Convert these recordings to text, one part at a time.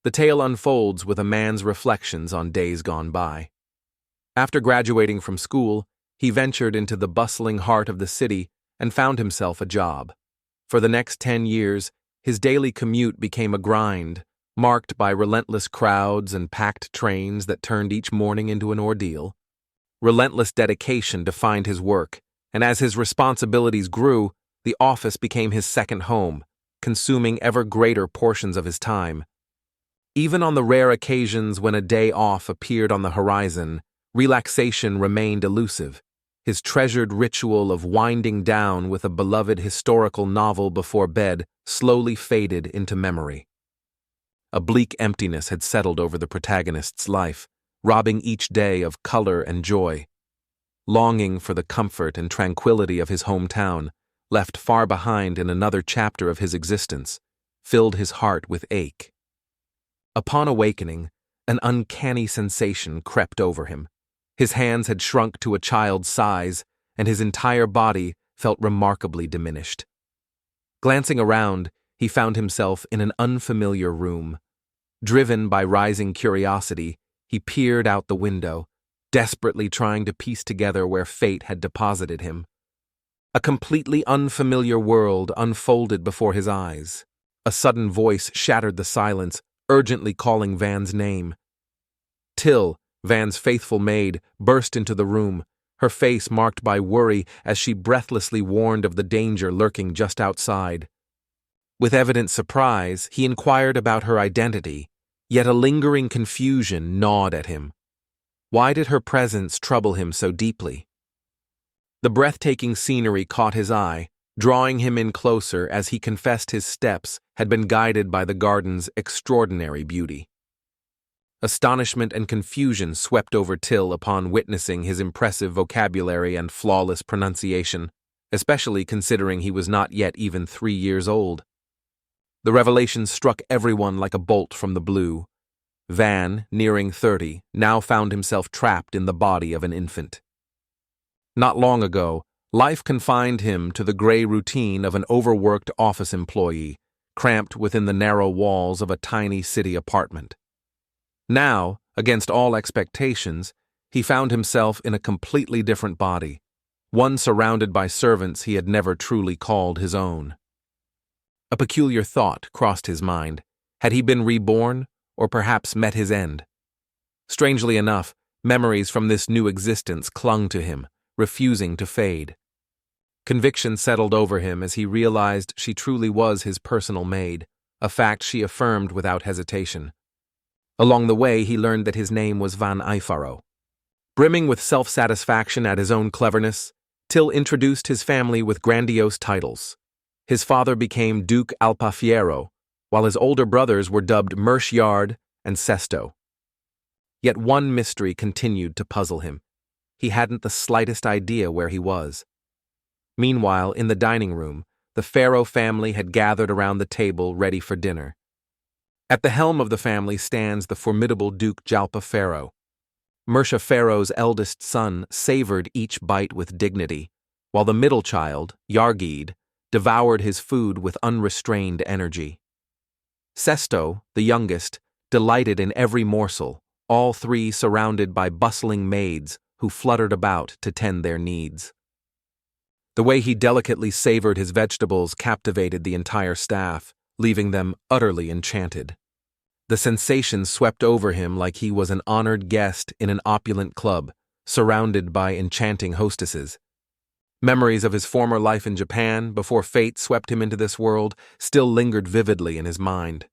The tale unfolds with a man's reflections on days gone by. After graduating from school, he ventured into the bustling heart of the city and found himself a job. For the next 10 years, his daily commute became a grind, marked by relentless crowds and packed trains that turned each morning into an ordeal. Relentless dedication defined his work, and as his responsibilities grew, the office became his second home, consuming ever greater portions of his time. Even on the rare occasions when a day off appeared on the horizon, relaxation remained elusive. His treasured ritual of winding down with a beloved historical novel before bed slowly faded into memory. A bleak emptiness had settled over the protagonist's life, robbing each day of color and joy. Longing for the comfort and tranquility of his hometown, left far behind in another chapter of his existence, filled his heart with ache. Upon awakening, an uncanny sensation crept over him. His hands had shrunk to a child's size, and his entire body felt remarkably diminished. Glancing around, he found himself in an unfamiliar room. Driven by rising curiosity, he peered out the window, desperately trying to piece together where fate had deposited him. A completely unfamiliar world unfolded before his eyes. A sudden voice shattered the silence, urgently calling Van's name. Till, Van's faithful maid, burst into the room, her face marked by worry as she breathlessly warned of the danger lurking just outside. With evident surprise, he inquired about her identity, yet a lingering confusion gnawed at him. Why did her presence trouble him so deeply? The breathtaking scenery caught his eye, drawing him in closer as he confessed his steps had been guided by the garden's extraordinary beauty. Astonishment and confusion swept over Till upon witnessing his impressive vocabulary and flawless pronunciation, especially considering he was not yet even 3 years old. The revelation struck everyone like a bolt from the blue. Van, nearing 30, now found himself trapped in the body of an infant. Not long ago, life confined him to the gray routine of an overworked office employee, cramped within the narrow walls of a tiny city apartment. Now, against all expectations, he found himself in a completely different body, one surrounded by servants he had never truly called his own. A peculiar thought crossed his mind. Had he been reborn, or perhaps met his end? Strangely enough, memories from this new existence clung to him, refusing to fade. Conviction settled over him as he realized she truly was his personal maid, a fact she affirmed without hesitation. Along the way, he learned that his name was Van Ifaro. Brimming with self-satisfaction at his own cleverness, Till introduced his family with grandiose titles. His father became Duke Alpafiero, while his older brothers were dubbed Merciard and Sesto. Yet one mystery continued to puzzle him. He hadn't the slightest idea where he was. Meanwhile, in the dining room, the Pharaoh family had gathered around the table ready for dinner. At the helm of the family stands the formidable Duke Jalpa Pharaoh. Mersha Pharaoh's eldest son savored each bite with dignity, while the middle child, Yargid, devoured his food with unrestrained energy. Sesto, the youngest, delighted in every morsel, all three surrounded by bustling maids who fluttered about to tend their needs. The way he delicately savored his vegetables captivated the entire staff, leaving them utterly enchanted. The sensation swept over him like he was an honored guest in an opulent club, surrounded by enchanting hostesses. Memories of his former life in Japan, before fate swept him into this world, still lingered vividly in his mind.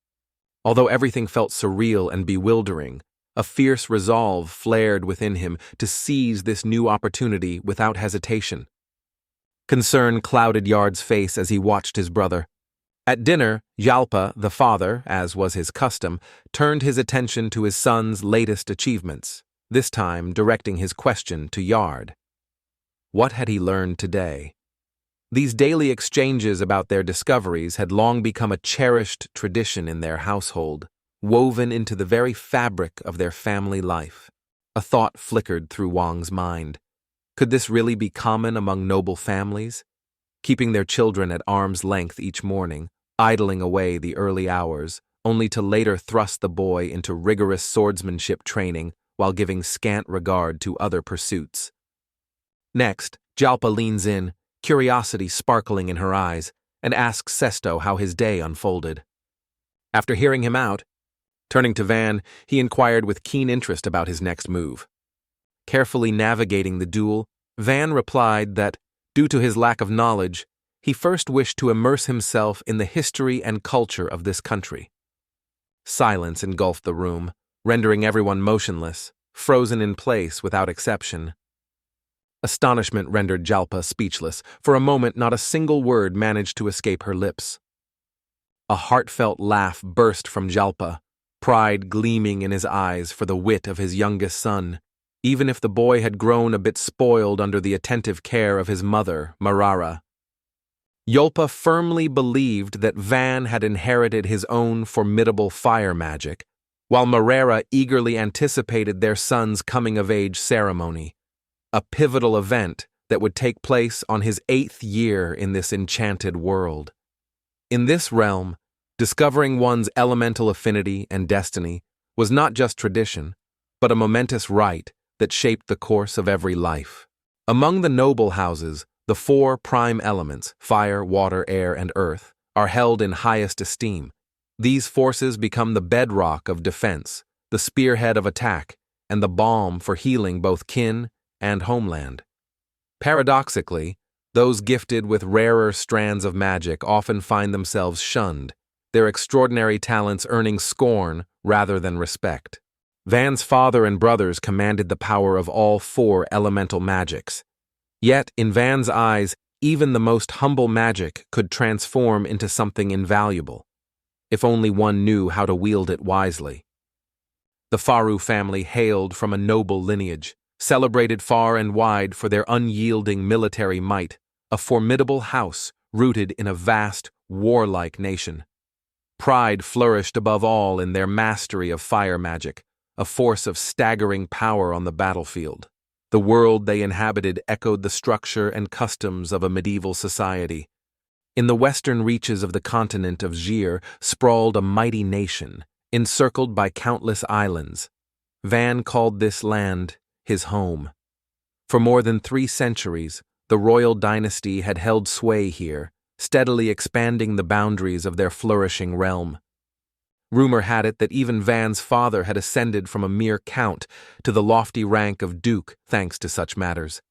Although everything felt surreal and bewildering, a fierce resolve flared within him to seize this new opportunity without hesitation. Concern clouded Yard's face as he watched his brother. At dinner, Jalpa, the father, as was his custom, turned his attention to his son's latest achievements, this time directing his question to Yard. What had he learned today? These daily exchanges about their discoveries had long become a cherished tradition in their household, woven into the very fabric of their family life. A thought flickered through Wang's mind. Could this really be common among noble families? Keeping their children at arm's length each morning, idling away the early hours, only to later thrust the boy into rigorous swordsmanship training while giving scant regard to other pursuits. Next, Jalpa leans in, curiosity sparkling in her eyes, and asks Sesto how his day unfolded. After hearing him out, turning to Van, he inquired with keen interest about his next move. Carefully navigating the duel, Van replied that, due to his lack of knowledge, he first wished to immerse himself in the history and culture of this country. Silence engulfed the room, rendering everyone motionless, frozen in place without exception. Astonishment rendered Jalpa speechless. For a moment, not a single word managed to escape her lips. A heartfelt laugh burst from Jalpa, pride gleaming in his eyes for the wit of his youngest son, even if the boy had grown a bit spoiled under the attentive care of his mother, Marara. Yolpa firmly believed that Van had inherited his own formidable fire magic, while Marara eagerly anticipated their son's coming-of-age ceremony, a pivotal event that would take place on his 8th year in this enchanted world. In this realm, discovering one's elemental affinity and destiny was not just tradition, but a momentous rite that shaped the course of every life. Among the noble houses, the 4 prime elements, fire, water, air, and earth, are held in highest esteem. These forces become the bedrock of defense, the spearhead of attack, and the balm for healing both kin and homeland. Paradoxically, those gifted with rarer strands of magic often find themselves shunned, their extraordinary talents earning scorn rather than respect. Van's father and brothers commanded the power of all 4 elemental magics. Yet, in Van's eyes, even the most humble magic could transform into something invaluable, if only one knew how to wield it wisely. The Faru family hailed from a noble lineage, celebrated far and wide for their unyielding military might, a formidable house rooted in a vast, warlike nation. Pride flourished above all in their mastery of fire magic, a force of staggering power on the battlefield. The world they inhabited echoed the structure and customs of a medieval society. In the western reaches of the continent of Jir sprawled a mighty nation, encircled by countless islands. Van called this land his home. For more than 3 centuries, the royal dynasty had held sway here, steadily expanding the boundaries of their flourishing realm. Rumor had it that even Van's father had ascended from a mere count to the lofty rank of duke thanks to such matters.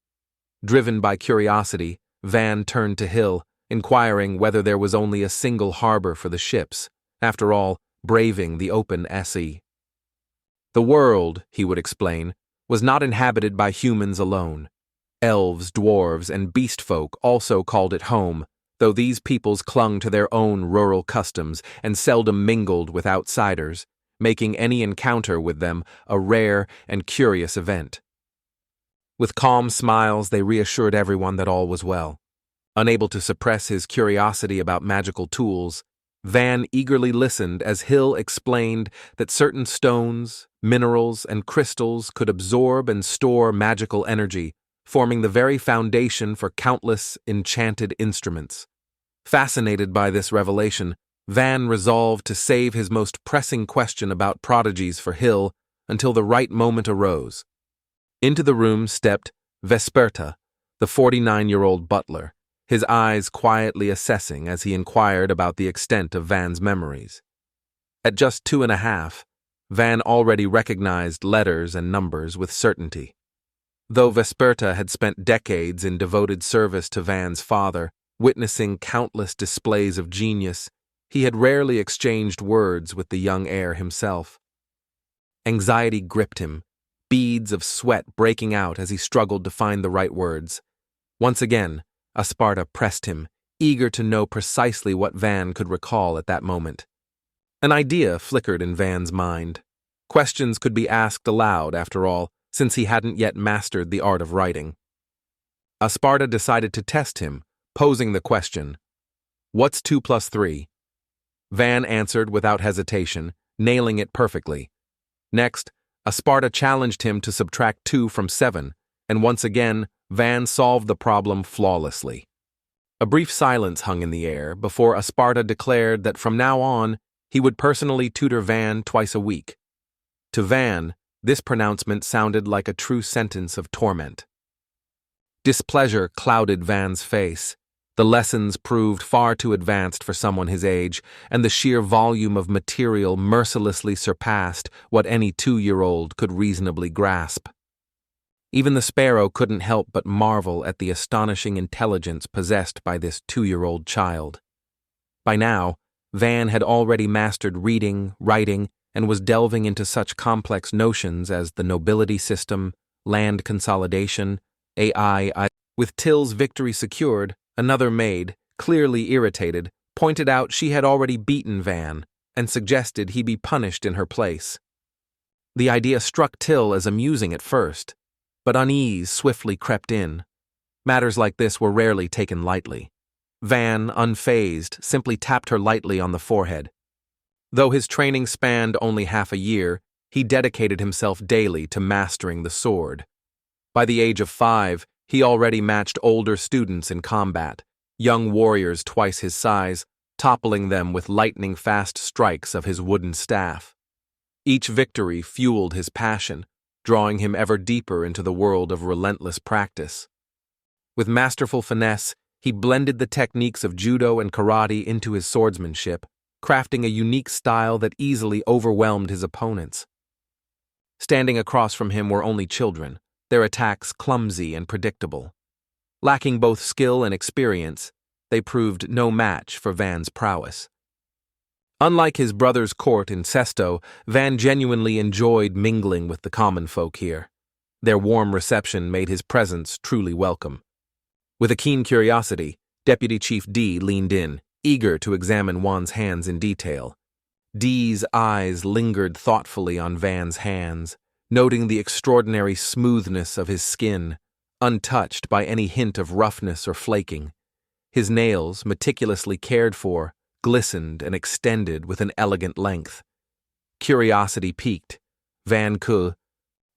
Driven by curiosity, Van turned to Hill, inquiring whether there was only a single harbor for the ships, after all, braving the open sea. The world, he would explain, was not inhabited by humans alone. Elves, dwarves, and beast folk also called it home, though these peoples clung to their own rural customs and seldom mingled with outsiders, making any encounter with them a rare and curious event. With calm smiles, they reassured everyone that all was well. Unable to suppress his curiosity about magical tools, Van eagerly listened as Hill explained that certain stones, minerals, and crystals could absorb and store magical energy, forming the very foundation for countless enchanted instruments. Fascinated by this revelation, Van resolved to save his most pressing question about prodigies for Hill until the right moment arose. Into the room stepped Vesperta, the 49-year-old butler, his eyes quietly assessing as he inquired about the extent of Van's memories. At just 2.5, Van already recognized letters and numbers with certainty. Though Vesperta had spent decades in devoted service to Van's father, witnessing countless displays of genius, he had rarely exchanged words with the young heir himself. Anxiety gripped him, beads of sweat breaking out as he struggled to find the right words. Once again, Asparta pressed him, eager to know precisely what Van could recall at that moment. An idea flickered in Van's mind. Questions could be asked aloud, after all, since he hadn't yet mastered the art of writing. Asparta decided to test him, posing the question, "What's 2 plus 3? Van answered without hesitation, nailing it perfectly. Next, Asparta challenged him to subtract 2 from 7, and once again, Van solved the problem flawlessly. A brief silence hung in the air before Asparta declared that from now on, He would personally tutor Van twice a week. To Van, this pronouncement sounded like a true sentence of torment. Displeasure clouded Van's face. The lessons proved far too advanced for someone his age, and the sheer volume of material mercilessly surpassed what any 2-year-old could reasonably grasp. Even the sparrow couldn't help but marvel at the astonishing intelligence possessed by this 2-year-old child. By now, Van had already mastered reading, writing, and was delving into such complex notions as the nobility system, land consolidation, AI. With Till's victory secured, another maid, clearly irritated, pointed out she had already beaten Van and suggested he be punished in her place. The idea struck Till as amusing at first, but unease swiftly crept in. Matters like this were rarely taken lightly. Van, unfazed, simply tapped her lightly on the forehead. Though his training spanned only half a year, he dedicated himself daily to mastering the sword. By the age of 5, he already matched older students in combat, young warriors twice his size, toppling them with lightning-fast strikes of his wooden staff. Each victory fueled his passion, drawing him ever deeper into the world of relentless practice. With masterful finesse, he blended the techniques of judo and karate into his swordsmanship, crafting a unique style that easily overwhelmed his opponents. Standing across from him were only children, their attacks clumsy and predictable. Lacking both skill and experience, they proved no match for Van's prowess. Unlike his brother's court in Sesto, Van genuinely enjoyed mingling with the common folk here. Their warm reception made his presence truly welcome. With a keen curiosity, Deputy Chief D leaned in, eager to examine Juan's hands in detail. D's eyes lingered thoughtfully on Van's hands, noting the extraordinary smoothness of his skin, untouched by any hint of roughness or flaking. His nails, meticulously cared for, glistened and extended with an elegant length. Curiosity piqued.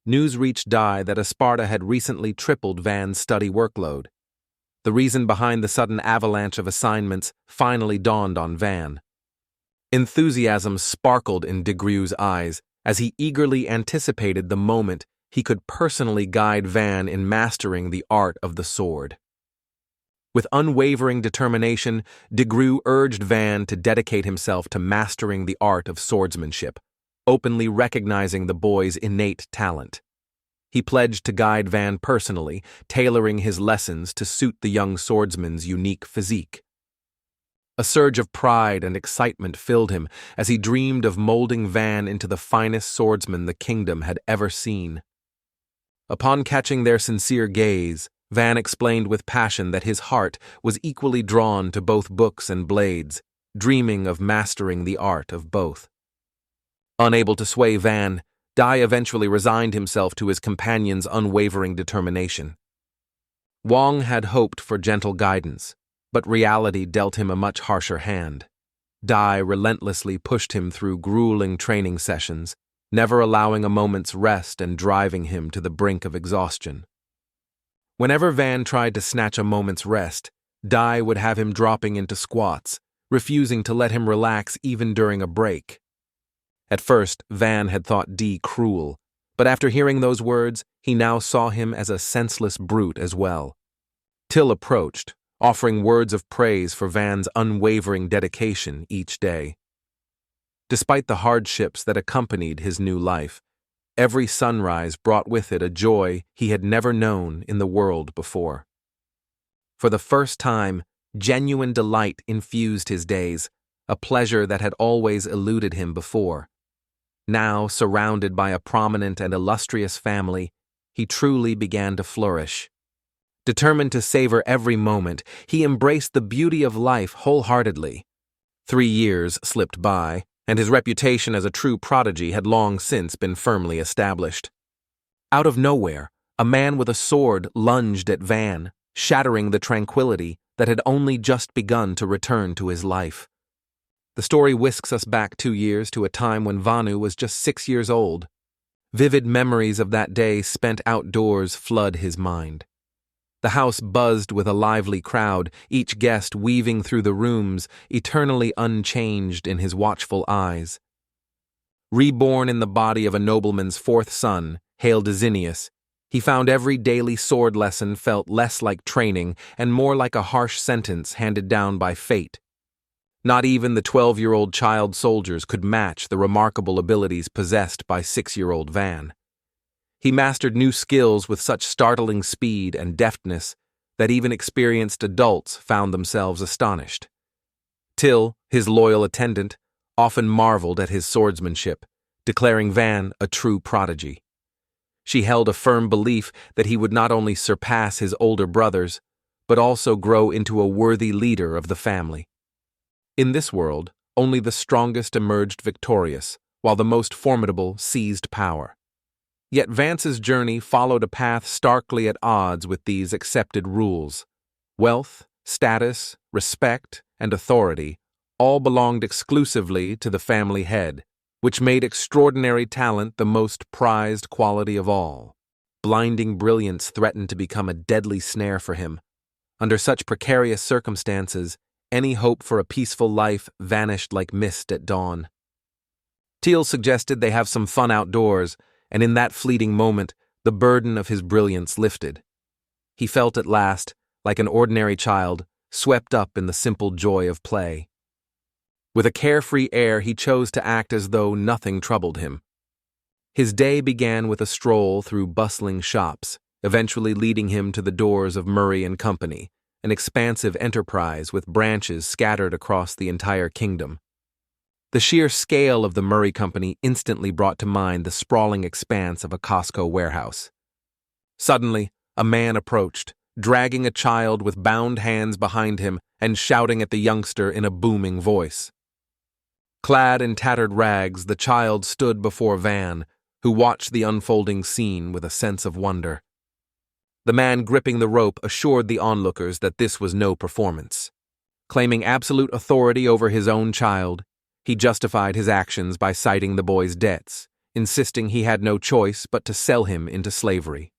News reached Dai that Esparta had recently tripled Van's study workload. The reason behind the sudden avalanche of assignments finally dawned on Van. Enthusiasm sparkled in de Gru's eyes as he eagerly anticipated the moment he could personally guide Van in mastering the art of the sword. With unwavering determination, de Gru urged Van to dedicate himself to mastering the art of swordsmanship, openly recognizing the boy's innate talent. He pledged to guide Van personally, tailoring his lessons to suit the young swordsman's unique physique. A surge of pride and excitement filled him as he dreamed of molding Van into the finest swordsman the kingdom had ever seen. Upon catching their sincere gaze, Van explained with passion that his heart was equally drawn to both books and blades, dreaming of mastering the art of both. Unable to sway Van, Dai eventually resigned himself to his companion's unwavering determination. Wang had hoped for gentle guidance, but reality dealt him a much harsher hand. Dai relentlessly pushed him through grueling training sessions, never allowing a moment's rest and driving him to the brink of exhaustion. Whenever Van tried to snatch a moment's rest, Dai would have him dropping into squats, refusing to let him relax even during a break. At first, Van had thought D cruel, but after hearing those words, he now saw him as a senseless brute as well. Till approached, offering words of praise for Van's unwavering dedication each day. Despite the hardships that accompanied his new life, every sunrise brought with it a joy he had never known in the world before. For the first time, genuine delight infused his days, a pleasure that had always eluded him before. Now, surrounded by a prominent and illustrious family, he truly began to flourish. Determined to savor every moment, he embraced the beauty of life wholeheartedly. 3 years slipped by, and his reputation as a true prodigy had long since been firmly established. Out of nowhere, a man with a sword lunged at Van, shattering the tranquility that had only just begun to return to his life. The story whisks us back 2 years to a time when Vanu was just 6 years old. Vivid memories of that day spent outdoors flood his mind. The house buzzed with a lively crowd, each guest weaving through the rooms, eternally unchanged in his watchful eyes. Reborn in the body of a nobleman's fourth son, hailed Zinnius, he found every daily sword lesson felt less like training and more like a harsh sentence handed down by fate. Not even the 12-year-old child soldiers could match the remarkable abilities possessed by 6-year-old Van. He mastered new skills with such startling speed and deftness that even experienced adults found themselves astonished. Till, his loyal attendant, often marveled at his swordsmanship, declaring Van a true prodigy. She held a firm belief that he would not only surpass his older brothers, but also grow into a worthy leader of the family. In this world, only the strongest emerged victorious, while the most formidable seized power. Yet Vance's journey followed a path starkly at odds with these accepted rules. Wealth, status, respect, and authority all belonged exclusively to the family head, which made extraordinary talent the most prized quality of all. Blinding brilliance threatened to become a deadly snare for him. Under such precarious circumstances, any hope for a peaceful life vanished like mist at dawn. Teal suggested they have some fun outdoors, and in that fleeting moment, the burden of his brilliance lifted. He felt at last, like an ordinary child, swept up in the simple joy of play. With a carefree air, he chose to act as though nothing troubled him. His day began with a stroll through bustling shops, eventually leading him to the doors of Murray and Company, an expansive enterprise with branches scattered across the entire kingdom. The sheer scale of the Murray Company instantly brought to mind the sprawling expanse of a Costco warehouse. Suddenly, a man approached, dragging a child with bound hands behind him and shouting at the youngster in a booming voice. Clad in tattered rags, the child stood before Van, who watched the unfolding scene with a sense of wonder. The man gripping the rope assured the onlookers that this was no performance. Claiming absolute authority over his own child, he justified his actions by citing the boy's debts, insisting he had no choice but to sell him into slavery.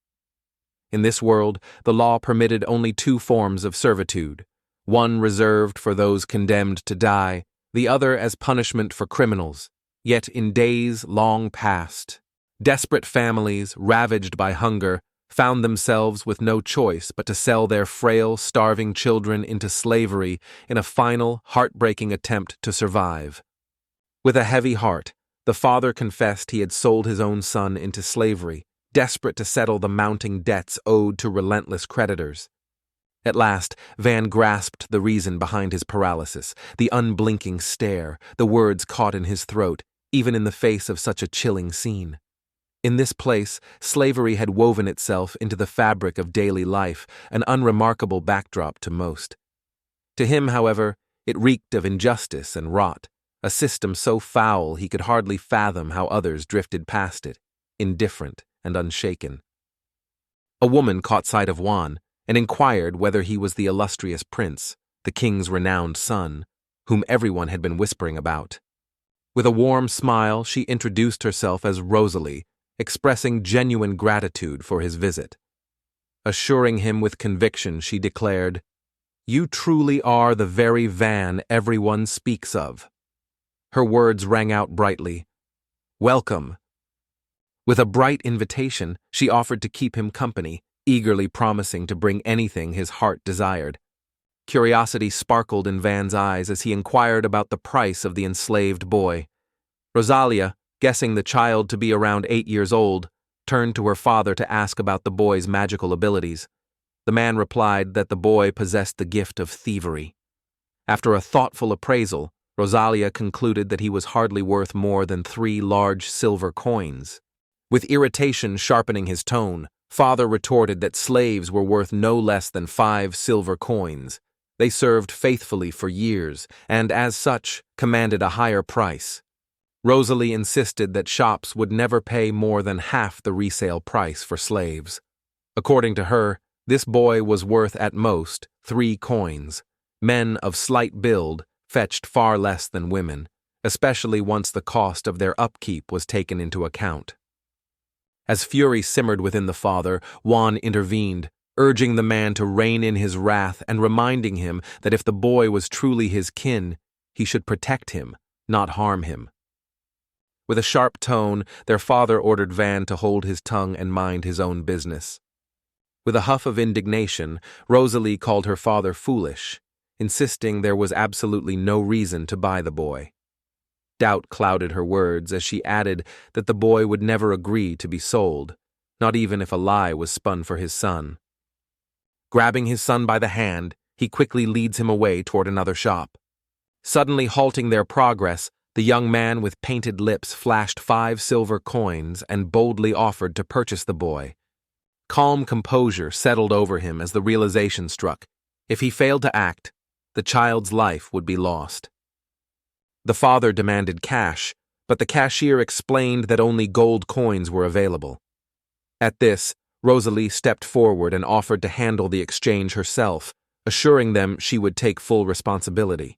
In this world, the law permitted only two forms of servitude, one reserved for those condemned to die, the other as punishment for criminals. Yet in days long past, desperate families, ravaged by hunger, found themselves with no choice but to sell their frail, starving children into slavery in a final, heartbreaking attempt to survive. With a heavy heart, the father confessed he had sold his own son into slavery, desperate to settle the mounting debts owed to relentless creditors. At last, Van grasped the reason behind his paralysis, the unblinking stare, the words caught in his throat, even in the face of such a chilling scene. In this place, slavery had woven itself into the fabric of daily life, an unremarkable backdrop to most. To him, however, it reeked of injustice and rot, a system so foul he could hardly fathom how others drifted past it, indifferent and unshaken. A woman caught sight of Juan and inquired whether he was the illustrious prince, the king's renowned son, whom everyone had been whispering about. With a warm smile, she introduced herself as Rosalie, expressing genuine gratitude for his visit. Assuring him with conviction, she declared, "You truly are the very Van everyone speaks of." Her words rang out brightly. "Welcome." With a bright invitation, she offered to keep him company, eagerly promising to bring anything his heart desired. Curiosity sparkled in Van's eyes as he inquired about the price of the enslaved boy. Rosalia, guessing the child to be around 8 years old, turned to her father to ask about the boy's magical abilities. The man replied that the boy possessed the gift of thievery. After a thoughtful appraisal, Rosalia concluded that he was hardly worth more than 3 large silver coins. With irritation sharpening his tone, father retorted that slaves were worth no less than 5 silver coins. They served faithfully for years, and as such, commanded a higher price. Rosalie insisted that shops would never pay more than half the resale price for slaves. According to her, this boy was worth at most 3 coins. Men of slight build fetched far less than women, especially once the cost of their upkeep was taken into account. As fury simmered within the father, Juan intervened, urging the man to rein in his wrath and reminding him that if the boy was truly his kin, he should protect him, not harm him. With a sharp tone, their father ordered Van to hold his tongue and mind his own business. With a huff of indignation, Rosalie called her father foolish, insisting there was absolutely no reason to buy the boy. Doubt clouded her words as she added that the boy would never agree to be sold, not even if a lie was spun for his son. Grabbing his son by the hand, he quickly leads him away toward another shop. Suddenly halting their progress, the young man with painted lips flashed 5 silver coins and boldly offered to purchase the boy. Calm composure settled over him as the realization struck. If he failed to act, the child's life would be lost. The father demanded cash, but the cashier explained that only gold coins were available. At this, Rosalie stepped forward and offered to handle the exchange herself, assuring them she would take full responsibility.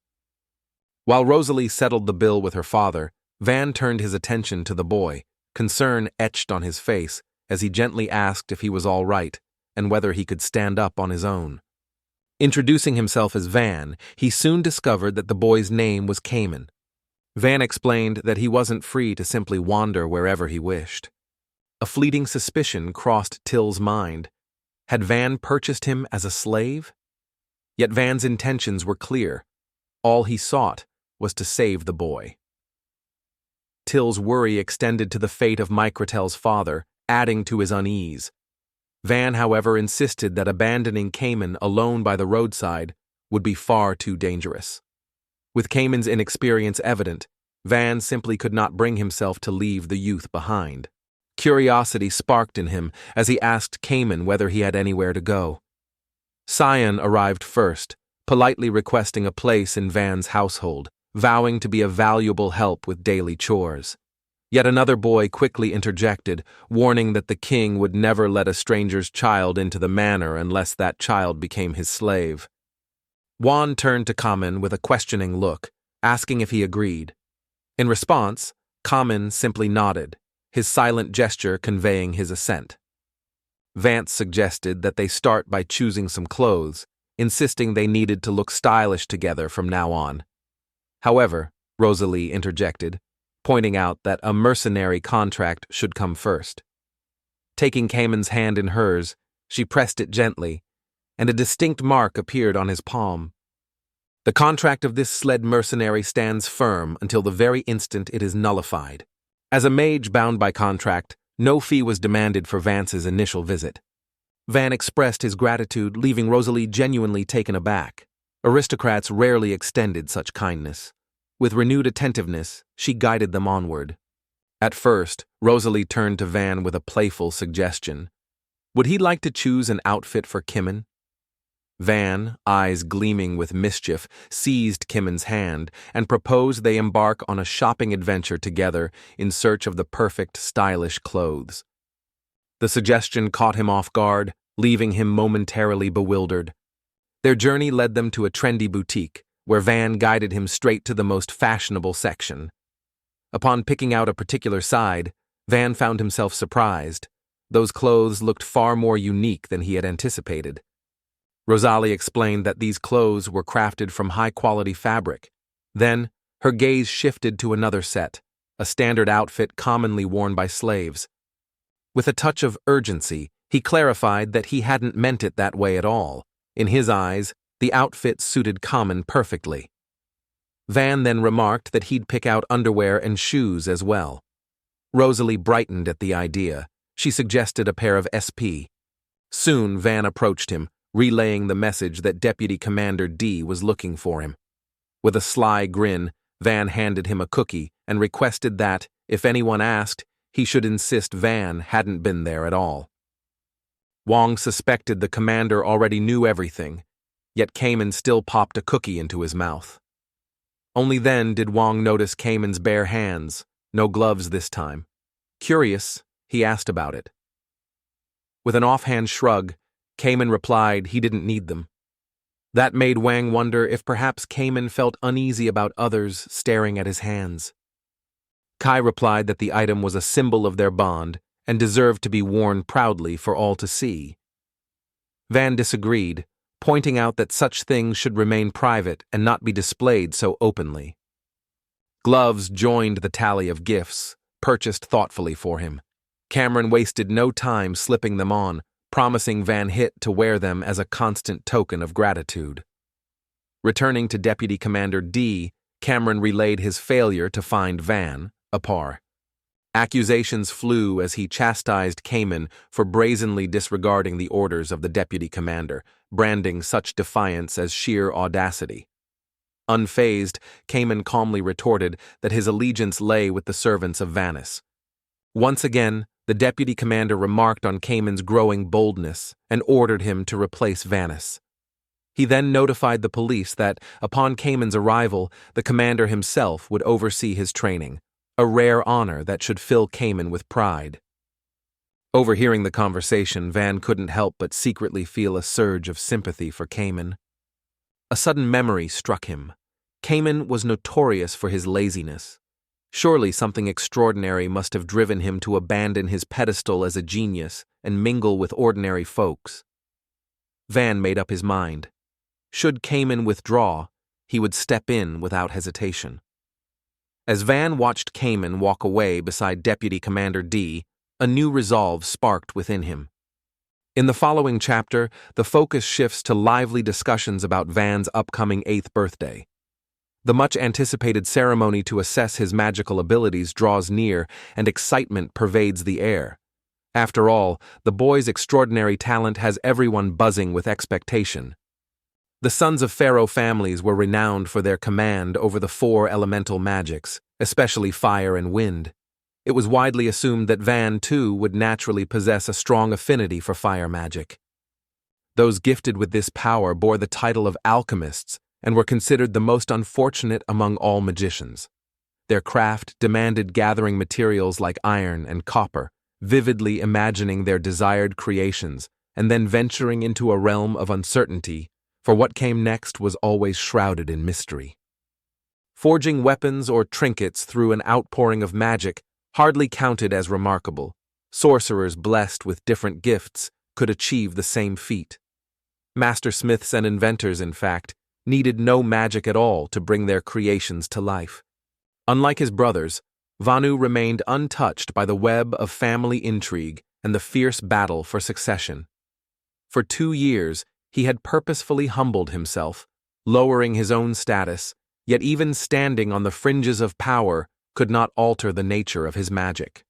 While Rosalie settled the bill with her father, Van turned his attention to the boy, concern etched on his face, as he gently asked if he was all right and whether he could stand up on his own. Introducing himself as Van, he soon discovered that the boy's name was Cayman. Van explained that he wasn't free to simply wander wherever he wished. A fleeting suspicion crossed Till's mind. Had Van purchased him as a slave? Yet Van's intentions were clear. All he sought was to save the boy. Till's worry extended to the fate of Microtel's father, adding to his unease. Van, however, insisted that abandoning Cayman alone by the roadside would be far too dangerous. With Cayman's inexperience evident, Van simply could not bring himself to leave the youth behind. Curiosity sparked in him as he asked Cayman whether he had anywhere to go. Cyan arrived first, politely requesting a place in Van's household, vowing to be a valuable help with daily chores. Yet another boy quickly interjected, warning that the king would never let a stranger's child into the manor unless that child became his slave. Juan turned to Kamen with a questioning look, asking if he agreed. In response, Kamen simply nodded, his silent gesture conveying his assent. Vance suggested that they start by choosing some clothes, insisting they needed to look stylish together from now on. However, Rosalie interjected, pointing out that a mercenary contract should come first. Taking Cayman's hand in hers, she pressed it gently, and a distinct mark appeared on his palm. The contract of this sled mercenary stands firm until the very instant it is nullified. As a mage bound by contract, no fee was demanded for Vance's initial visit. Van expressed his gratitude, leaving Rosalie genuinely taken aback. Aristocrats rarely extended such kindness. With renewed attentiveness, she guided them onward. At first, Rosalie turned to Van with a playful suggestion. Would he like to choose an outfit for Kimmen? Van, eyes gleaming with mischief, seized Kimmen's hand and proposed they embark on a shopping adventure together in search of the perfect, stylish clothes. The suggestion caught him off guard, leaving him momentarily bewildered. Their journey led them to a trendy boutique, where Van guided him straight to the most fashionable section. Upon picking out a particular side, Van found himself surprised. Those clothes looked far more unique than he had anticipated. Rosalie explained that these clothes were crafted from high-quality fabric. Then, her gaze shifted to another set, a standard outfit commonly worn by slaves. With a touch of urgency, he clarified that he hadn't meant it that way at all. In his eyes, the outfit suited Kamen perfectly. Van then remarked that he'd pick out underwear and shoes as well. Rosalie brightened at the idea. She suggested a pair of SP. Soon, Van approached him, relaying the message that Deputy Commander D was looking for him. With a sly grin, Van handed him a cookie and requested that, if anyone asked, he should insist Van hadn't been there at all. Wong suspected the commander already knew everything, yet Cayman still popped a cookie into his mouth. Only then did Wong notice Cayman's bare hands, no gloves this time. Curious, he asked about it. With an offhand shrug, Cayman replied he didn't need them. That made Wang wonder if perhaps Cayman felt uneasy about others staring at his hands. Kai replied that the item was a symbol of their bond and deserved to be worn proudly for all to see. Van disagreed, pointing out that such things should remain private and not be displayed so openly. Gloves joined the tally of gifts, purchased thoughtfully for him. Cameron wasted no time slipping them on, promising Van Hit to wear them as a constant token of gratitude. Returning to Deputy Commander D, Cameron relayed his failure to find Van, a par. Accusations flew as he chastised Cayman for brazenly disregarding the orders of the deputy commander, branding such defiance as sheer audacity. Unfazed, Cayman calmly retorted that his allegiance lay with the servants of Vanis. Once again, the deputy commander remarked on Cayman's growing boldness and ordered him to replace Vanis. He then notified the police that, upon Cayman's arrival, the commander himself would oversee his training, a rare honor that should fill Cayman with pride. Overhearing the conversation, Van couldn't help but secretly feel a surge of sympathy for Cayman. A sudden memory struck him. Cayman was notorious for his laziness. Surely something extraordinary must have driven him to abandon his pedestal as a genius and mingle with ordinary folks. Van made up his mind. Should Cayman withdraw, he would step in without hesitation. As Van watched Cayman walk away beside Deputy Commander D, a new resolve sparked within him. In the following chapter, the focus shifts to lively discussions about Van's upcoming 8th birthday. The much-anticipated ceremony to assess his magical abilities draws near, and excitement pervades the air. After all, the boy's extraordinary talent has everyone buzzing with expectation. The sons of pharaoh families were renowned for their command over the 4 elemental magics, especially fire and wind. It was widely assumed that Van, too, would naturally possess a strong affinity for fire magic. Those gifted with this power bore the title of alchemists and were considered the most unfortunate among all magicians. Their craft demanded gathering materials like iron and copper, vividly imagining their desired creations, and then venturing into a realm of uncertainty, for what came next was always shrouded in mystery. Forging weapons or trinkets through an outpouring of magic hardly counted as remarkable. Sorcerers blessed with different gifts could achieve the same feat. Mastersmiths and inventors, in fact, needed no magic at all to bring their creations to life. Unlike his brothers, Vanu remained untouched by the web of family intrigue and the fierce battle for succession. For 2 years, he had purposefully humbled himself, lowering his own status, yet even standing on the fringes of power could not alter the nature of his magic.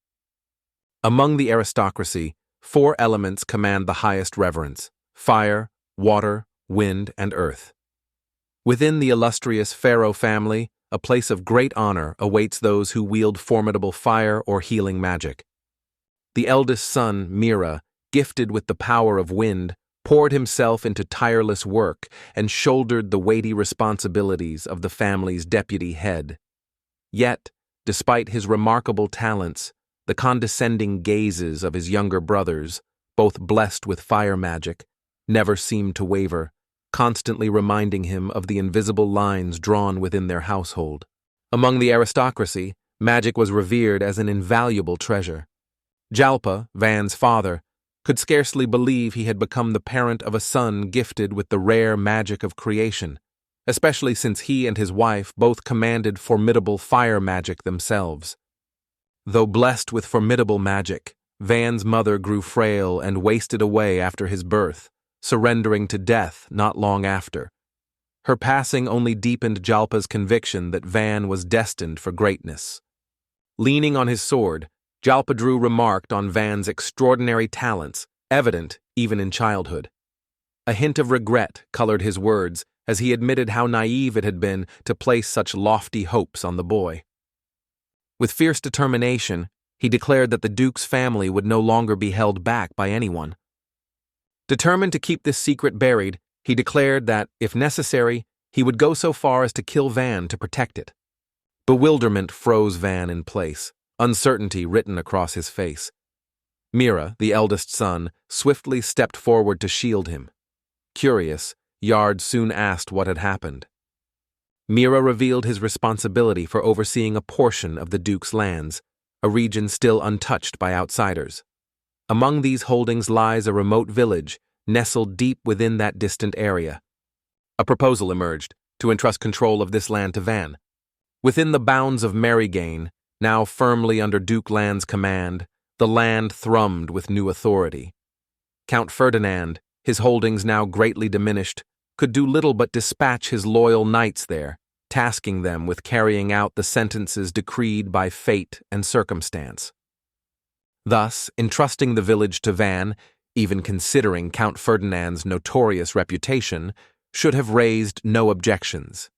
Among the aristocracy, 4 elements command the highest reverence: fire, water, wind, and earth. Within the illustrious pharaoh family, a place of great honor awaits those who wield formidable fire or healing magic. The eldest son, Mira, gifted with the power of wind, poured himself into tireless work and shouldered the weighty responsibilities of the family's deputy head. Yet, despite his remarkable talents, the condescending gazes of his younger brothers, both blessed with fire magic, never seemed to waver, constantly reminding him of the invisible lines drawn within their household. Among the aristocracy, magic was revered as an invaluable treasure. Jalpa, Van's father, could scarcely believe he had become the parent of a son gifted with the rare magic of creation, especially since he and his wife both commanded formidable fire magic themselves. Though blessed with formidable magic, Van's mother grew frail and wasted away after his birth, surrendering to death not long after. Her passing only deepened Jalpa's conviction that Van was destined for greatness. Leaning on his sword, Jalpadru remarked on Van's extraordinary talents, evident even in childhood. A hint of regret colored his words as he admitted how naive it had been to place such lofty hopes on the boy. With fierce determination, he declared that the Duke's family would no longer be held back by anyone. Determined to keep this secret buried, he declared that, if necessary, he would go so far as to kill Van to protect it. Bewilderment froze Van in place, uncertainty written across his face. Mira, the eldest son, swiftly stepped forward to shield him. Curious, Yard soon asked what had happened. Mira revealed his responsibility for overseeing a portion of the Duke's lands, a region still untouched by outsiders. Among these holdings lies a remote village, nestled deep within that distant area. A proposal emerged to entrust control of this land to Van. Within the bounds of Marigain, now firmly under Duke Land's command, the land thrummed with new authority. Count Ferdinand, his holdings now greatly diminished, could do little but dispatch his loyal knights there, tasking them with carrying out the sentences decreed by fate and circumstance. Thus, entrusting the village to Van, even considering Count Ferdinand's notorious reputation, should have raised no objections.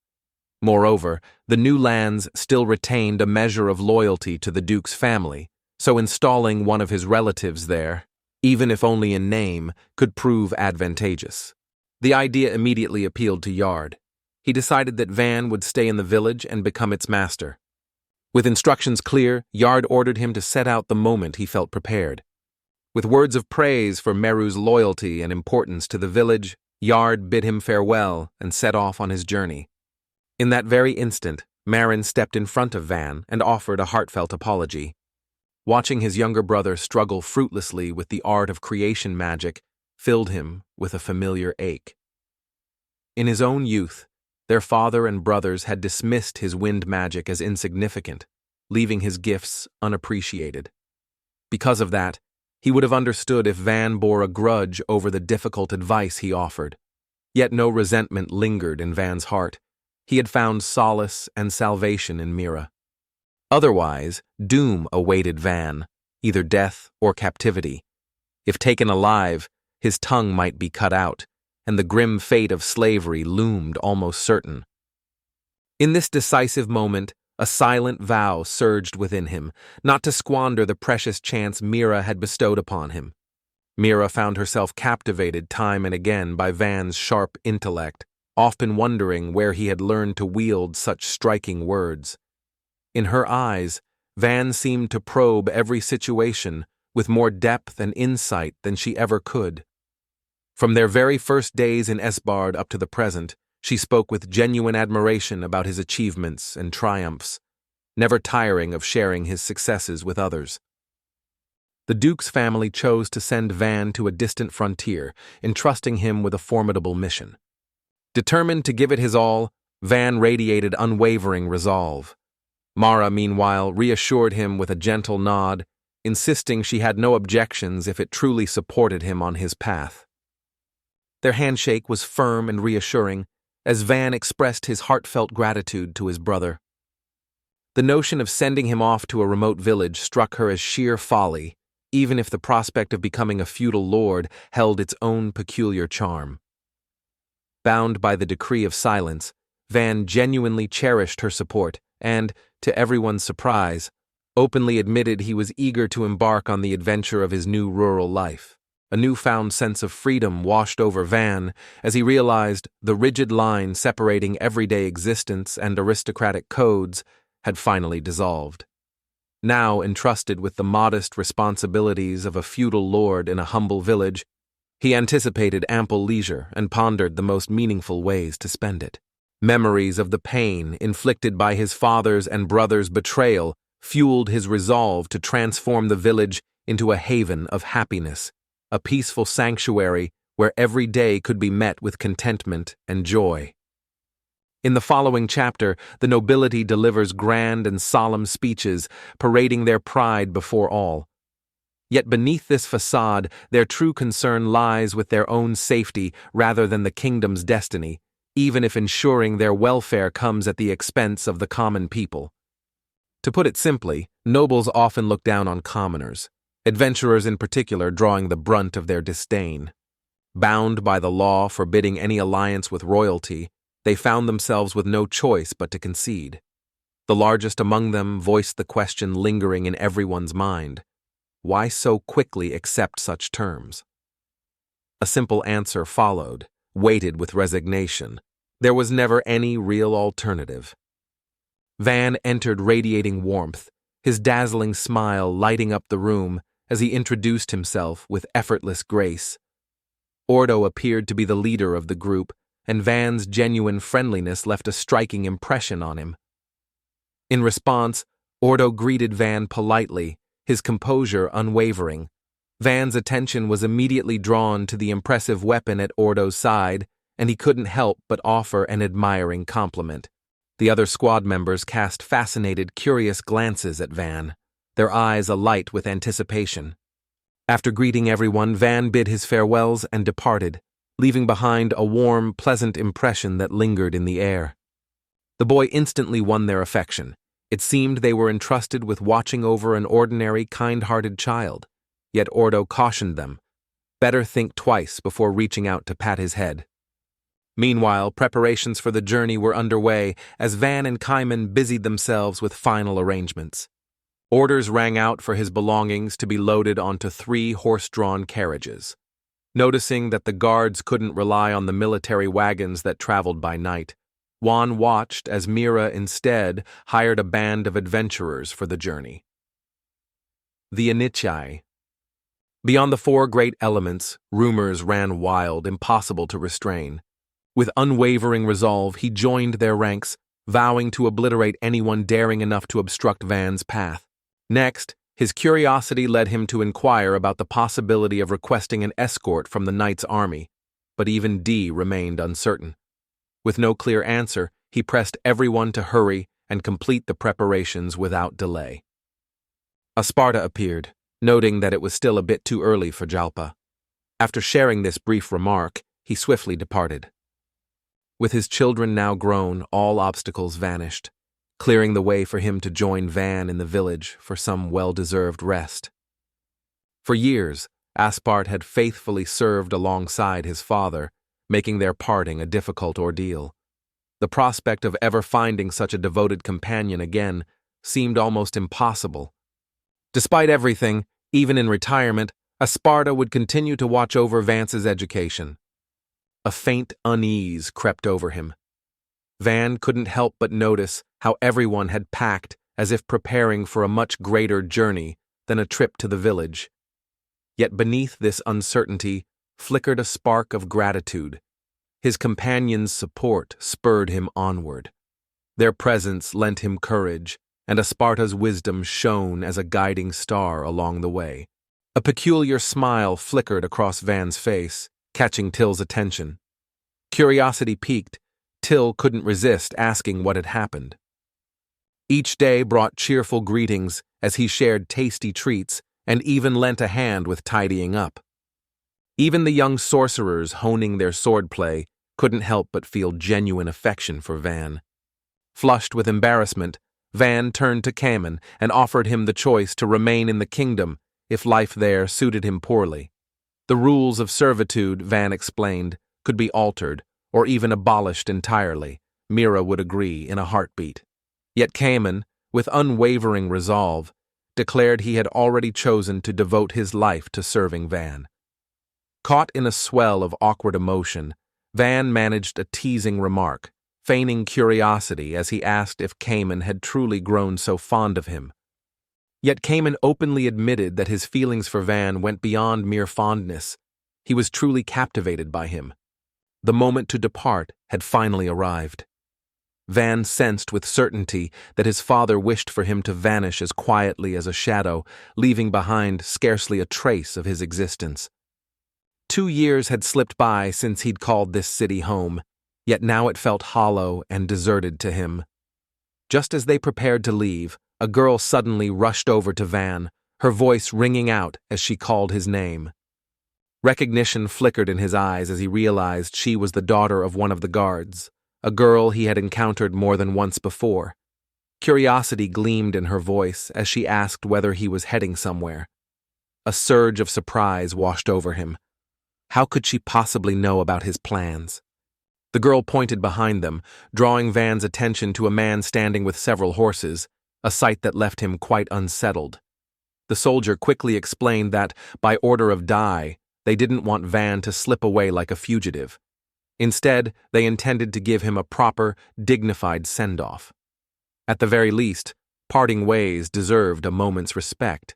Moreover, the new lands still retained a measure of loyalty to the Duke's family, so installing one of his relatives there, even if only in name, could prove advantageous. The idea immediately appealed to Yard. He decided that Van would stay in the village and become its master. With instructions clear, Yard ordered him to set out the moment he felt prepared. With words of praise for Meru's loyalty and importance to the village, Yard bid him farewell and set off on his journey. In that very instant, Marin stepped in front of Van and offered a heartfelt apology. Watching his younger brother struggle fruitlessly with the art of creation magic filled him with a familiar ache. In his own youth, their father and brothers had dismissed his wind magic as insignificant, leaving his gifts unappreciated. Because of that, he would have understood if Van bore a grudge over the difficult advice he offered. Yet no resentment lingered in Van's heart. He had found solace and salvation in Mira. Otherwise, doom awaited Van, either death or captivity. If taken alive, his tongue might be cut out, and the grim fate of slavery loomed almost certain. In this decisive moment, a silent vow surged within him, not to squander the precious chance Mira had bestowed upon him. Mira found herself captivated time and again by Van's sharp intellect, often wondering where he had learned to wield such striking words. In her eyes, Van seemed to probe every situation with more depth and insight than she ever could. From their very first days in Esbard up to the present, she spoke with genuine admiration about his achievements and triumphs, never tiring of sharing his successes with others. The Duke's family chose to send Van to a distant frontier, entrusting him with a formidable mission. Determined to give it his all, Van radiated unwavering resolve. Mara, meanwhile, reassured him with a gentle nod, insisting she had no objections if it truly supported him on his path. Their handshake was firm and reassuring, as Van expressed his heartfelt gratitude to his brother. The notion of sending him off to a remote village struck her as sheer folly, even if the prospect of becoming a feudal lord held its own peculiar charm. Bound by the decree of silence, Van genuinely cherished her support and, to everyone's surprise, openly admitted he was eager to embark on the adventure of his new rural life. A newfound sense of freedom washed over Van as he realized the rigid line separating everyday existence and aristocratic codes had finally dissolved. Now entrusted with the modest responsibilities of a feudal lord in a humble village, he anticipated ample leisure and pondered the most meaningful ways to spend it. Memories of the pain inflicted by his father's and brother's betrayal fueled his resolve to transform the village into a haven of happiness, a peaceful sanctuary where every day could be met with contentment and joy. In the following chapter, the nobility delivers grand and solemn speeches, parading their pride before all. Yet beneath this facade, their true concern lies with their own safety rather than the kingdom's destiny, even if ensuring their welfare comes at the expense of the common people. To put it simply, nobles often look down on commoners, adventurers in particular drawing the brunt of their disdain. Bound by the law forbidding any alliance with royalty, they found themselves with no choice but to concede. The largest among them voiced the question lingering in everyone's mind: why so quickly accept such terms? A simple answer followed, weighted with resignation. There was never any real alternative. Van entered radiating warmth, his dazzling smile lighting up the room as he introduced himself with effortless grace. Ordo appeared to be the leader of the group, and Van's genuine friendliness left a striking impression on him. In response, Ordo greeted Van politely, his composure unwavering. Van's attention was immediately drawn to the impressive weapon at Ordo's side, and he couldn't help but offer an admiring compliment. The other squad members cast fascinated, curious glances at Van, their eyes alight with anticipation. After greeting everyone, Van bid his farewells and departed, leaving behind a warm, pleasant impression that lingered in the air. The boy instantly won their affection. It seemed they were entrusted with watching over an ordinary, kind-hearted child. Yet Ordo cautioned them, better think twice before reaching out to pat his head. Meanwhile, preparations for the journey were underway as Van and Kaiman busied themselves with final arrangements. Orders rang out for his belongings to be loaded onto 3 horse-drawn carriages. Noticing that the guards couldn't rely on the military wagons that traveled by night, Juan watched as Mira instead hired a band of adventurers for the journey. The anicaps. Beyond the 4 great elements, rumors ran wild, impossible to restrain. With unwavering resolve, he joined their ranks, vowing to obliterate anyone daring enough to obstruct Van's path. Next, his curiosity led him to inquire about the possibility of requesting an escort from the knight's army, but even D remained uncertain. With no clear answer, he pressed everyone to hurry and complete the preparations without delay. Asparta appeared, noting that it was still a bit too early for Jalpa. After sharing this brief remark, he swiftly departed. With his children now grown, all obstacles vanished, clearing the way for him to join Van in the village for some well-deserved rest. For years, Aspart had faithfully served alongside his father, making their parting a difficult ordeal. The prospect of ever finding such a devoted companion again seemed almost impossible. Despite everything, even in retirement, Asparta would continue to watch over Vance's education. A faint unease crept over him. Van couldn't help but notice how everyone had packed as if preparing for a much greater journey than a trip to the village. Yet beneath this uncertainty flickered a spark of gratitude. His companions' support spurred him onward. Their presence lent him courage, and Asparta's wisdom shone as a guiding star along the way. A peculiar smile flickered across Van's face, catching Till's attention. Curiosity piqued, Till couldn't resist asking what had happened. Each day brought cheerful greetings as he shared tasty treats and even lent a hand with tidying up. Even the young sorcerers honing their swordplay couldn't help but feel genuine affection for Van. Flushed with embarrassment, Van turned to Kamen and offered him the choice to remain in the kingdom if life there suited him poorly. The rules of servitude, Van explained, could be altered or even abolished entirely. Mira would agree in a heartbeat. Yet Kamen, with unwavering resolve, declared he had already chosen to devote his life to serving Van. Caught in a swell of awkward emotion, Van managed a teasing remark, feigning curiosity as he asked if Kamen had truly grown so fond of him. Yet Kamen openly admitted that his feelings for Van went beyond mere fondness. He was truly captivated by him. The moment to depart had finally arrived. Van sensed with certainty that his father wished for him to vanish as quietly as a shadow, leaving behind scarcely a trace of his existence. 2 years had slipped by since he'd called this city home, yet now it felt hollow and deserted to him. Just as they prepared to leave, a girl suddenly rushed over to Van, her voice ringing out as she called his name. Recognition flickered in his eyes as he realized she was the daughter of one of the guards, a girl he had encountered more than once before. Curiosity gleamed in her voice as she asked whether he was heading somewhere. A surge of surprise washed over him. How could she possibly know about his plans? The girl pointed behind them, drawing Van's attention to a man standing with several horses, a sight that left him quite unsettled. The soldier quickly explained that, by order of Dai, they didn't want Van to slip away like a fugitive. Instead, they intended to give him a proper, dignified send-off. At the very least, parting ways deserved a moment's respect.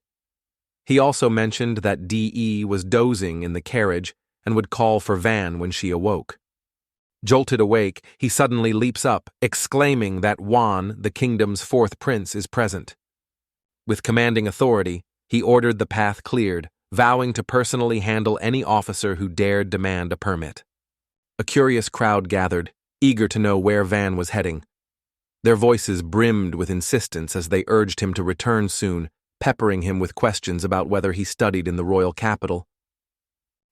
He also mentioned that D.E. was dozing in the carriage and would call for Van when she awoke. Jolted awake, he suddenly leaps up, exclaiming that Juan, the kingdom's 4th prince, is present. With commanding authority, he ordered the path cleared, vowing to personally handle any officer who dared demand a permit. A curious crowd gathered, eager to know where Van was heading. Their voices brimmed with insistence as they urged him to return soon, peppering him with questions about whether he studied in the royal capital.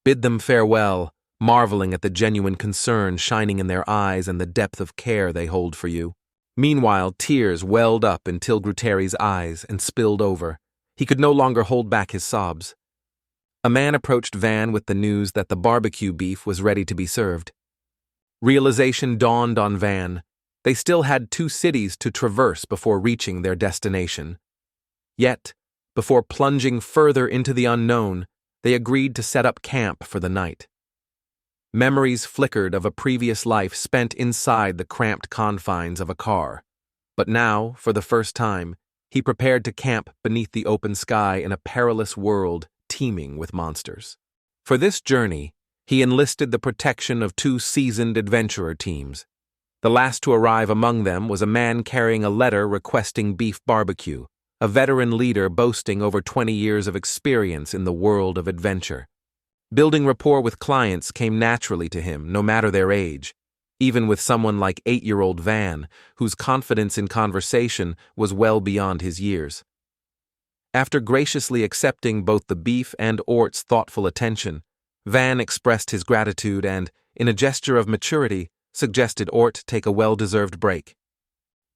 Bid them farewell, marveling at the genuine concern shining in their eyes and the depth of care they hold for you. Meanwhile, tears welled up in Tilgruteri's eyes and spilled over. He could no longer hold back his sobs. A man approached Van with the news that the barbecue beef was ready to be served. Realization dawned on Van. They still had 2 cities to traverse before reaching their destination. Yet, before plunging further into the unknown, they agreed to set up camp for the night. Memories flickered of a previous life spent inside the cramped confines of a car. But now, for the first time, he prepared to camp beneath the open sky in a perilous world teeming with monsters. For this journey, he enlisted the protection of 2 seasoned adventurer teams. The last to arrive among them was a man carrying a letter requesting beef barbecue, a veteran leader boasting over 20 years of experience in the world of adventure. Building rapport with clients came naturally to him, no matter their age, even with someone like 8-year-old Van, whose confidence in conversation was well beyond his years. After graciously accepting both the beef and Ort's thoughtful attention, Van expressed his gratitude and, in a gesture of maturity, suggested Ort take a well-deserved break.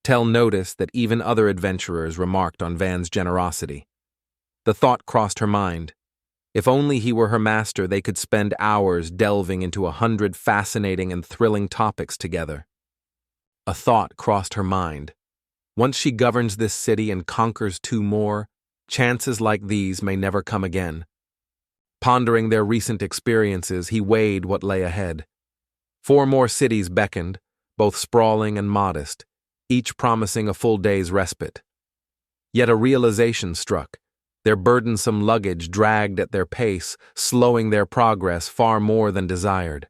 Tell noticed that even other adventurers remarked on Van's generosity. The thought crossed her mind. If only he were her master, they could spend hours delving into 100 fascinating and thrilling topics together. A thought crossed her mind. Once she governs this city and conquers 2 more, chances like these may never come again. Pondering their recent experiences, he weighed what lay ahead. 4 more cities beckoned, both sprawling and modest, each promising a full day's respite. Yet a realization struck. Their burdensome luggage dragged at their pace, slowing their progress far more than desired.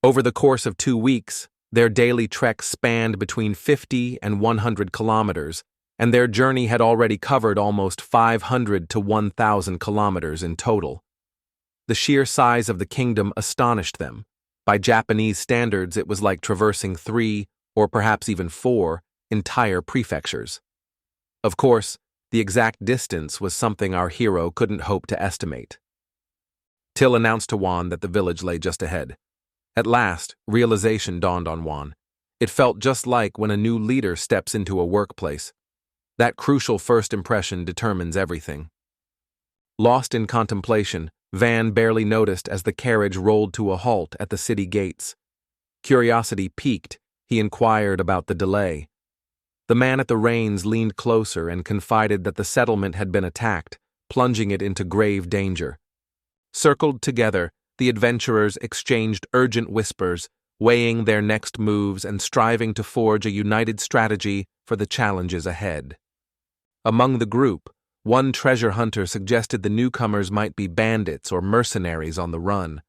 Over the course of 2 weeks, their daily trek spanned between 50 and 100 kilometers, and their journey had already covered almost 500 to 1,000 kilometers in total. The sheer size of the kingdom astonished them. By Japanese standards, it was like traversing 3, or perhaps even 4, entire prefectures. Of course, the exact distance was something our hero couldn't hope to estimate. Till announced to Juan that the village lay just ahead. At last, realization dawned on Juan. It felt just like when a new leader steps into a workplace. That crucial first impression determines everything. Lost in contemplation, Van barely noticed as the carriage rolled to a halt at the city gates. Curiosity piqued, he inquired about the delay. The man at the reins leaned closer and confided that the settlement had been attacked, plunging it into grave danger. Circled together, the adventurers exchanged urgent whispers, weighing their next moves and striving to forge a united strategy for the challenges ahead. Among the group, one treasure hunter suggested the newcomers might be bandits or mercenaries on the run.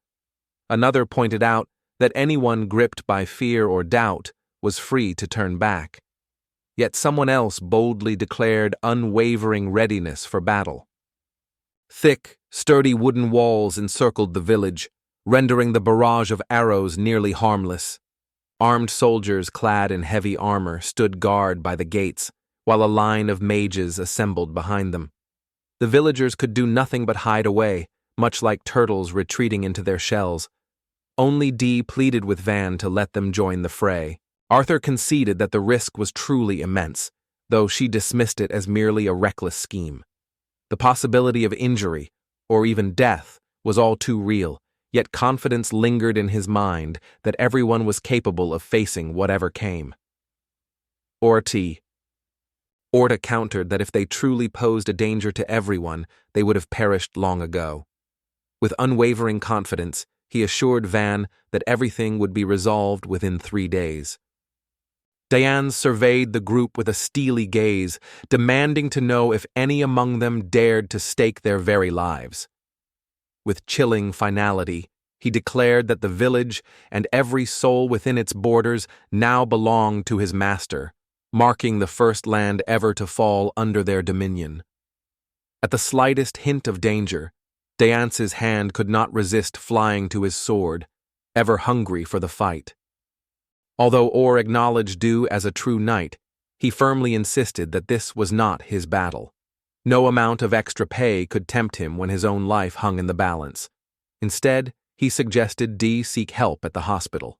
Another pointed out that anyone gripped by fear or doubt was free to turn back. Yet someone else boldly declared unwavering readiness for battle. Thick, sturdy wooden walls encircled the village, rendering the barrage of arrows nearly harmless. Armed soldiers clad in heavy armor stood guard by the gates, while a line of mages assembled behind them. The villagers could do nothing but hide away, much like turtles retreating into their shells. Only Dee pleaded with Van to let them join the fray. Arthur conceded that the risk was truly immense, though she dismissed it as merely a reckless scheme. The possibility of injury, or even death, was all too real, yet confidence lingered in his mind that everyone was capable of facing whatever came. Orta countered that if they truly posed a danger to everyone, they would have perished long ago. With unwavering confidence, he assured Van that everything would be resolved within 3 days. Diane surveyed the group with a steely gaze, demanding to know if any among them dared to stake their very lives. With chilling finality, he declared that the village and every soul within its borders now belonged to his master, marking the first land ever to fall under their dominion. At the slightest hint of danger, Dayance's hand could not resist flying to his sword, ever hungry for the fight. Although Orr acknowledged Du as a true knight, he firmly insisted that this was not his battle. No amount of extra pay could tempt him when his own life hung in the balance. Instead, he suggested Dee seek help at the hospital.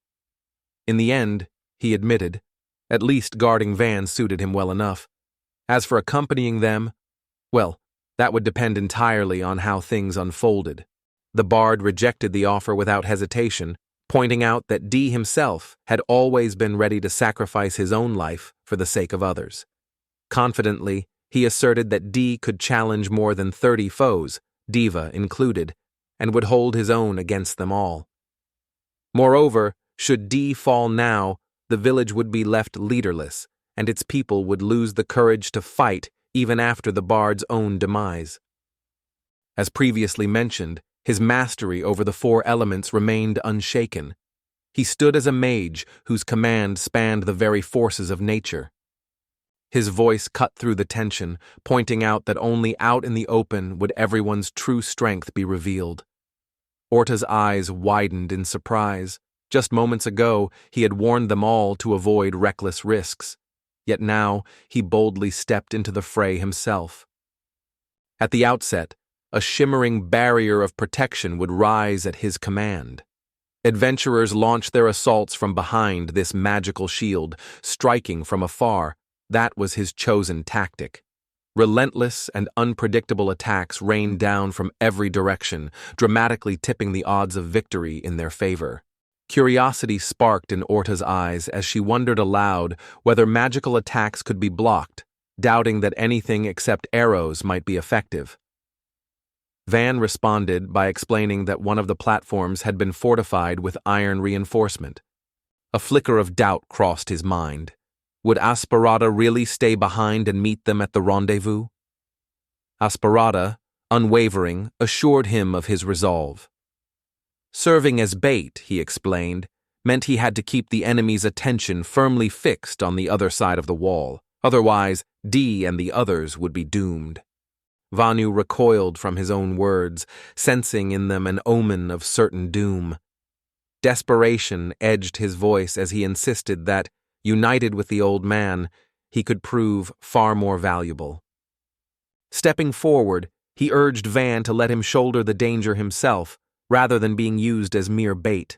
In the end, he admitted, at least guarding Van suited him well enough. As for accompanying them, well, that would depend entirely on how things unfolded. The bard rejected the offer without hesitation, pointing out that Dee himself had always been ready to sacrifice his own life for the sake of others. Confidently, he asserted that Dee could challenge more than 30 foes, Diva included, and would hold his own against them all. Moreover, should Dee fall now, the village would be left leaderless, and its people would lose the courage to fight even after the bard's own demise. As previously mentioned, his mastery over the 4 elements remained unshaken. He stood as a mage whose command spanned the very forces of nature. His voice cut through the tension, pointing out that only out in the open would everyone's true strength be revealed. Orta's eyes widened in surprise. Just moments ago, he had warned them all to avoid reckless risks. Yet now, he boldly stepped into the fray himself. At the outset, a shimmering barrier of protection would rise at his command. Adventurers launched their assaults from behind this magical shield, striking from afar. That was his chosen tactic. Relentless and unpredictable attacks rained down from every direction, dramatically tipping the odds of victory in their favor. Curiosity sparked in Orta's eyes as she wondered aloud whether magical attacks could be blocked, doubting that anything except arrows might be effective. Van responded by explaining that one of the platforms had been fortified with iron reinforcement. A flicker of doubt crossed his mind. Would Asperata really stay behind and meet them at the rendezvous? Asperata, unwavering, assured him of his resolve. Serving as bait, he explained, meant he had to keep the enemy's attention firmly fixed on the other side of the wall. Otherwise, Dee and the others would be doomed. Vanu recoiled from his own words, sensing in them an omen of certain doom. Desperation edged his voice as he insisted that, united with the old man, he could prove far more valuable. Stepping forward, he urged Van to let him shoulder the danger himself, rather than being used as mere bait.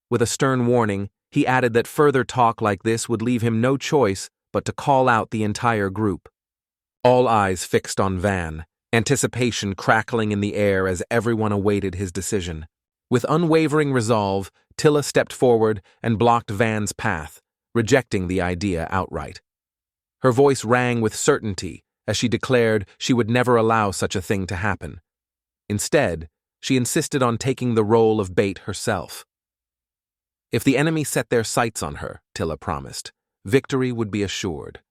With a stern warning, he added that further talk like this would leave him no choice but to call out the entire group. All eyes fixed on Van, anticipation crackling in the air as everyone awaited his decision. With unwavering resolve, Tilla stepped forward and blocked Van's path, rejecting the idea outright. Her voice rang with certainty as she declared she would never allow such a thing to happen. Instead, she insisted on taking the role of bait herself. If the enemy set their sights on her, Tilla promised, victory would be assured.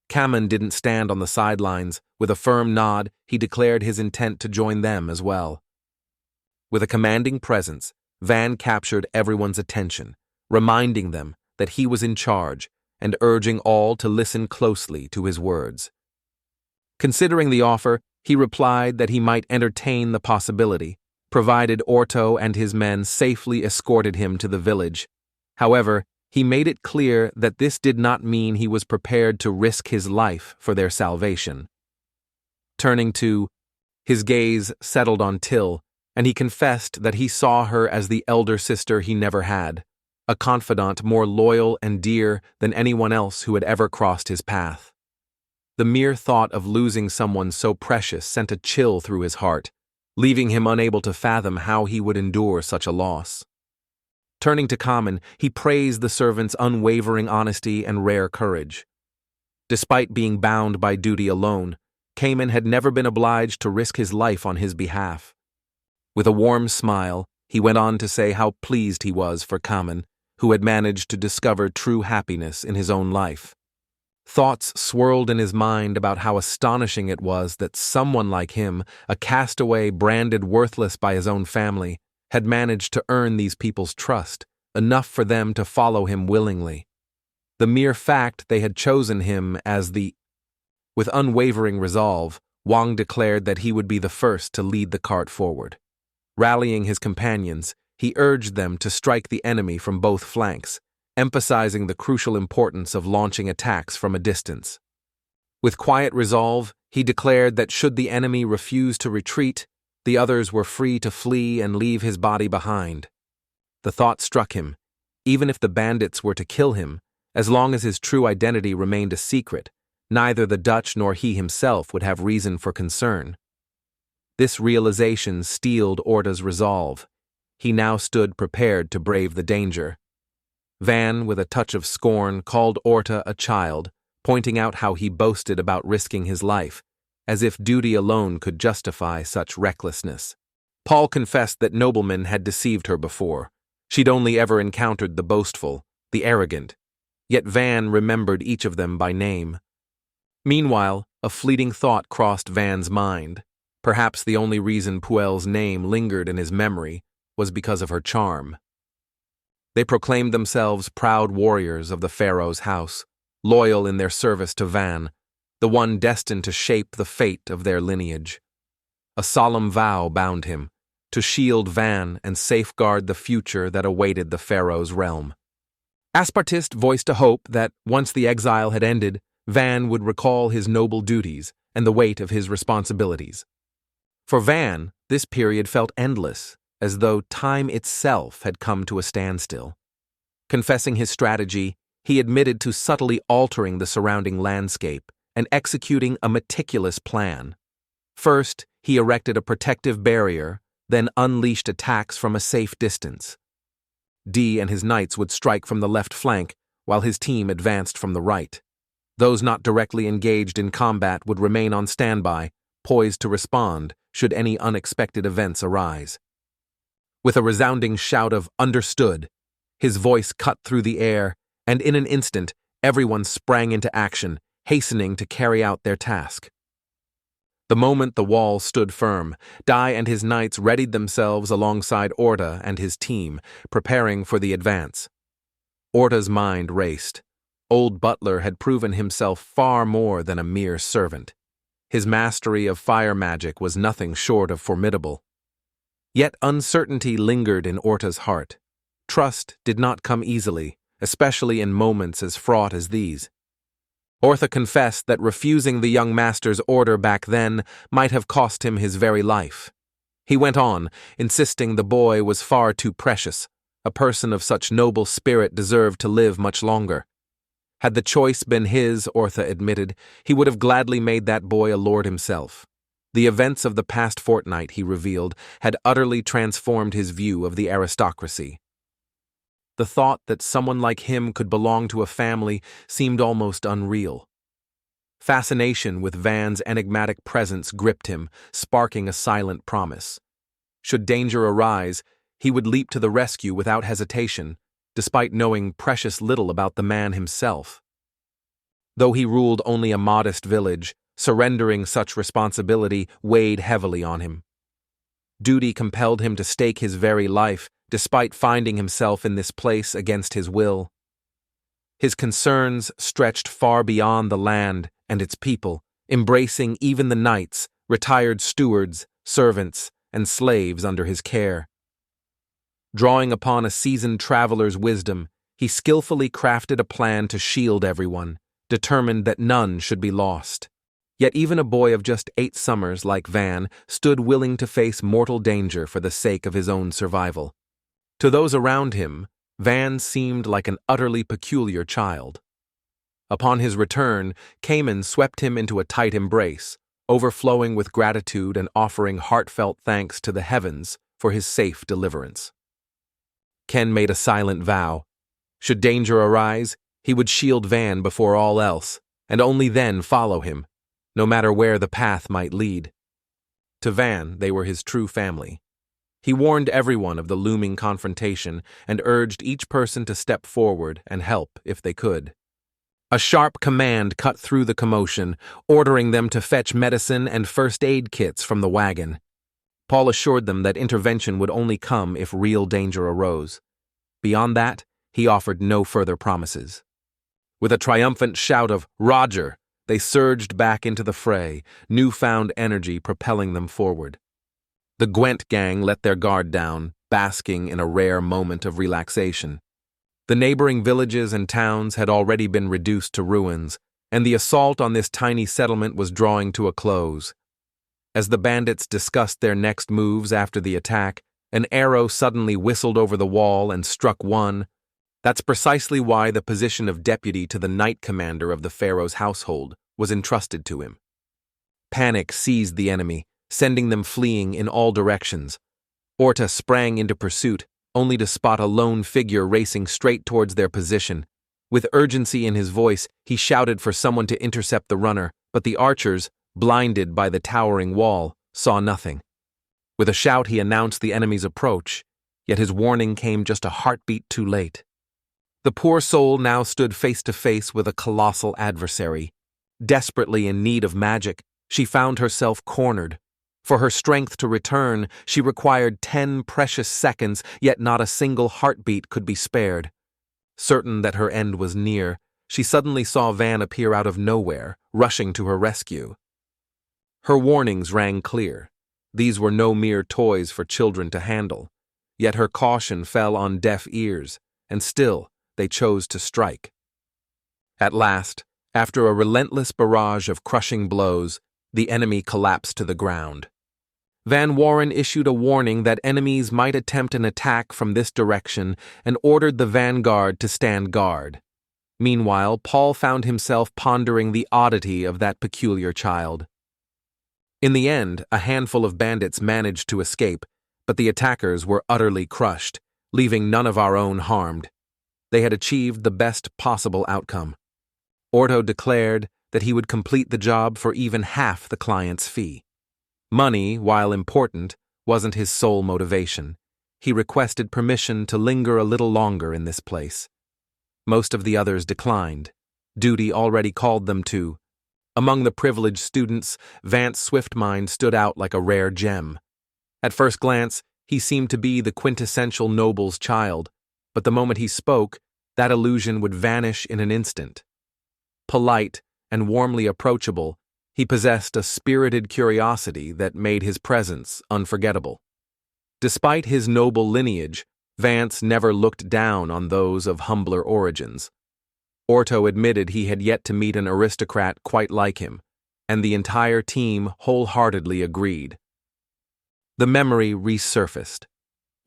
Kamen didn't stand on the sidelines. With a firm nod, he declared his intent to join them as well. With a commanding presence, Van captured everyone's attention, reminding them that he was in charge and urging all to listen closely to his words. Considering the offer, he replied that he might entertain the possibility, provided Orto and his men safely escorted him to the village. However, he made it clear that this did not mean he was prepared to risk his life for their salvation. Turning to, his gaze settled on Till, and he confessed that he saw her as the elder sister he never had, a confidant more loyal and dear than anyone else who had ever crossed his path. The mere thought of losing someone so precious sent a chill through his heart, leaving him unable to fathom how he would endure such a loss. Turning to Kamen, he praised the servant's unwavering honesty and rare courage. Despite being bound by duty alone, Kamen had never been obliged to risk his life on his behalf. With a warm smile, he went on to say how pleased he was for Kamen, who had managed to discover true happiness in his own life. Thoughts swirled in his mind about how astonishing it was that someone like him, a castaway branded worthless by his own family, had managed to earn these people's trust, enough for them to follow him willingly. The mere fact they had chosen him as the... With unwavering resolve, Wang declared that he would be the first to lead the cart forward. Rallying his companions, he urged them to strike the enemy from both flanks, emphasizing the crucial importance of launching attacks from a distance. With quiet resolve, he declared that should the enemy refuse to retreat, the others were free to flee and leave his body behind. The thought struck him, even if the bandits were to kill him, as long as his true identity remained a secret, neither the Dutch nor he himself would have reason for concern. This realization steeled Orta's resolve. He now stood prepared to brave the danger. Van, with a touch of scorn, called Orta a child, pointing out how he boasted about risking his life, as if duty alone could justify such recklessness. Paul confessed that noblemen had deceived her before. She'd only ever encountered the boastful, the arrogant. Yet Van remembered each of them by name. Meanwhile, a fleeting thought crossed Van's mind. Perhaps the only reason Puel's name lingered in his memory was because of her charm. They proclaimed themselves proud warriors of the pharaoh's house, loyal in their service to Van, the one destined to shape the fate of their lineage. A solemn vow bound him, to shield Van and safeguard the future that awaited the pharaoh's realm. Aspartist voiced a hope that, once the exile had ended, Van would recall his noble duties and the weight of his responsibilities. For Van, this period felt endless, as though time itself had come to a standstill. Confessing his strategy, he admitted to subtly altering the surrounding landscape and executing a meticulous plan. First, he erected a protective barrier, then unleashed attacks from a safe distance. D and his knights would strike from the left flank, while his team advanced from the right. Those not directly engaged in combat would remain on standby, poised to respond should any unexpected events arise. With a resounding shout of "Understood," his voice cut through the air, and in an instant, everyone sprang into action, hastening to carry out their task. The moment the wall stood firm, Dai and his knights readied themselves alongside Orta and his team, preparing for the advance. Orta's mind raced. Old Butler had proven himself far more than a mere servant. His mastery of fire magic was nothing short of formidable. Yet uncertainty lingered in Orta's heart. Trust did not come easily, especially in moments as fraught as these. Orta confessed that refusing the young master's order back then might have cost him his very life. He went on, insisting the boy was far too precious. A person of such noble spirit deserved to live much longer. Had the choice been his, Orta admitted, he would have gladly made that boy a lord himself. The events of the past fortnight, he revealed, had utterly transformed his view of the aristocracy. The thought that someone like him could belong to a family seemed almost unreal. Fascination with Van's enigmatic presence gripped him, sparking a silent promise. Should danger arise, he would leap to the rescue without hesitation, despite knowing precious little about the man himself. Though he ruled only a modest village, surrendering such responsibility weighed heavily on him. Duty compelled him to stake his very life, despite finding himself in this place against his will. His concerns stretched far beyond the land and its people, embracing even the knights, retired stewards, servants, and slaves under his care. Drawing upon a seasoned traveler's wisdom, he skillfully crafted a plan to shield everyone, determined that none should be lost. Yet even a boy of just 8 summers like Van stood willing to face mortal danger for the sake of his own survival. To those around him, Van seemed like an utterly peculiar child. Upon his return, Cayman swept him into a tight embrace, overflowing with gratitude and offering heartfelt thanks to the heavens for his safe deliverance. Ken made a silent vow. Should danger arise, he would shield Van before all else, and only then follow him, no matter where the path might lead. To Van, they were his true family. He warned everyone of the looming confrontation and urged each person to step forward and help if they could. A sharp command cut through the commotion, ordering them to fetch medicine and first aid kits from the wagon. Paul assured them that intervention would only come if real danger arose. Beyond that, he offered no further promises. With a triumphant shout of "Roger!" They surged back into the fray, newfound energy propelling them forward. The Gwent gang let their guard down, basking in a rare moment of relaxation. The neighboring villages and towns had already been reduced to ruins, and the assault on this tiny settlement was drawing to a close. As the bandits discussed their next moves after the attack, an arrow suddenly whistled over the wall and struck one. That's precisely why the position of deputy to the knight commander of the pharaoh's household was entrusted to him. Panic seized the enemy, sending them fleeing in all directions. Orta sprang into pursuit, only to spot a lone figure racing straight towards their position. With urgency in his voice, he shouted for someone to intercept the runner, but the archers, blinded by the towering wall, saw nothing. With a shout, he announced the enemy's approach, yet his warning came just a heartbeat too late. The poor soul now stood face to face with a colossal adversary. Desperately in need of magic, she found herself cornered. For her strength to return, she required 10 precious seconds, yet not a single heartbeat could be spared. Certain that her end was near, she suddenly saw Van appear out of nowhere, rushing to her rescue. Her warnings rang clear. These were no mere toys for children to handle. Yet her caution fell on deaf ears, and still they chose to strike. At last, after a relentless barrage of crushing blows, the enemy collapsed to the ground. Van Warren issued a warning that enemies might attempt an attack from this direction and ordered the vanguard to stand guard. Meanwhile, Paul found himself pondering the oddity of that peculiar child. In the end, a handful of bandits managed to escape, but the attackers were utterly crushed, leaving none of our own harmed. They had achieved the best possible outcome. Orto declared that he would complete the job for even half the client's fee. Money, while important, wasn't his sole motivation. He requested permission to linger a little longer in this place. Most of the others declined. Duty already called them to. Among the privileged students, Vance Swiftmind stood out like a rare gem. At first glance, he seemed to be the quintessential noble's child, but the moment he spoke, that illusion would vanish in an instant. Polite and warmly approachable, he possessed a spirited curiosity that made his presence unforgettable. Despite his noble lineage, Vance never looked down on those of humbler origins. Orto admitted he had yet to meet an aristocrat quite like him, and the entire team wholeheartedly agreed. The memory resurfaced.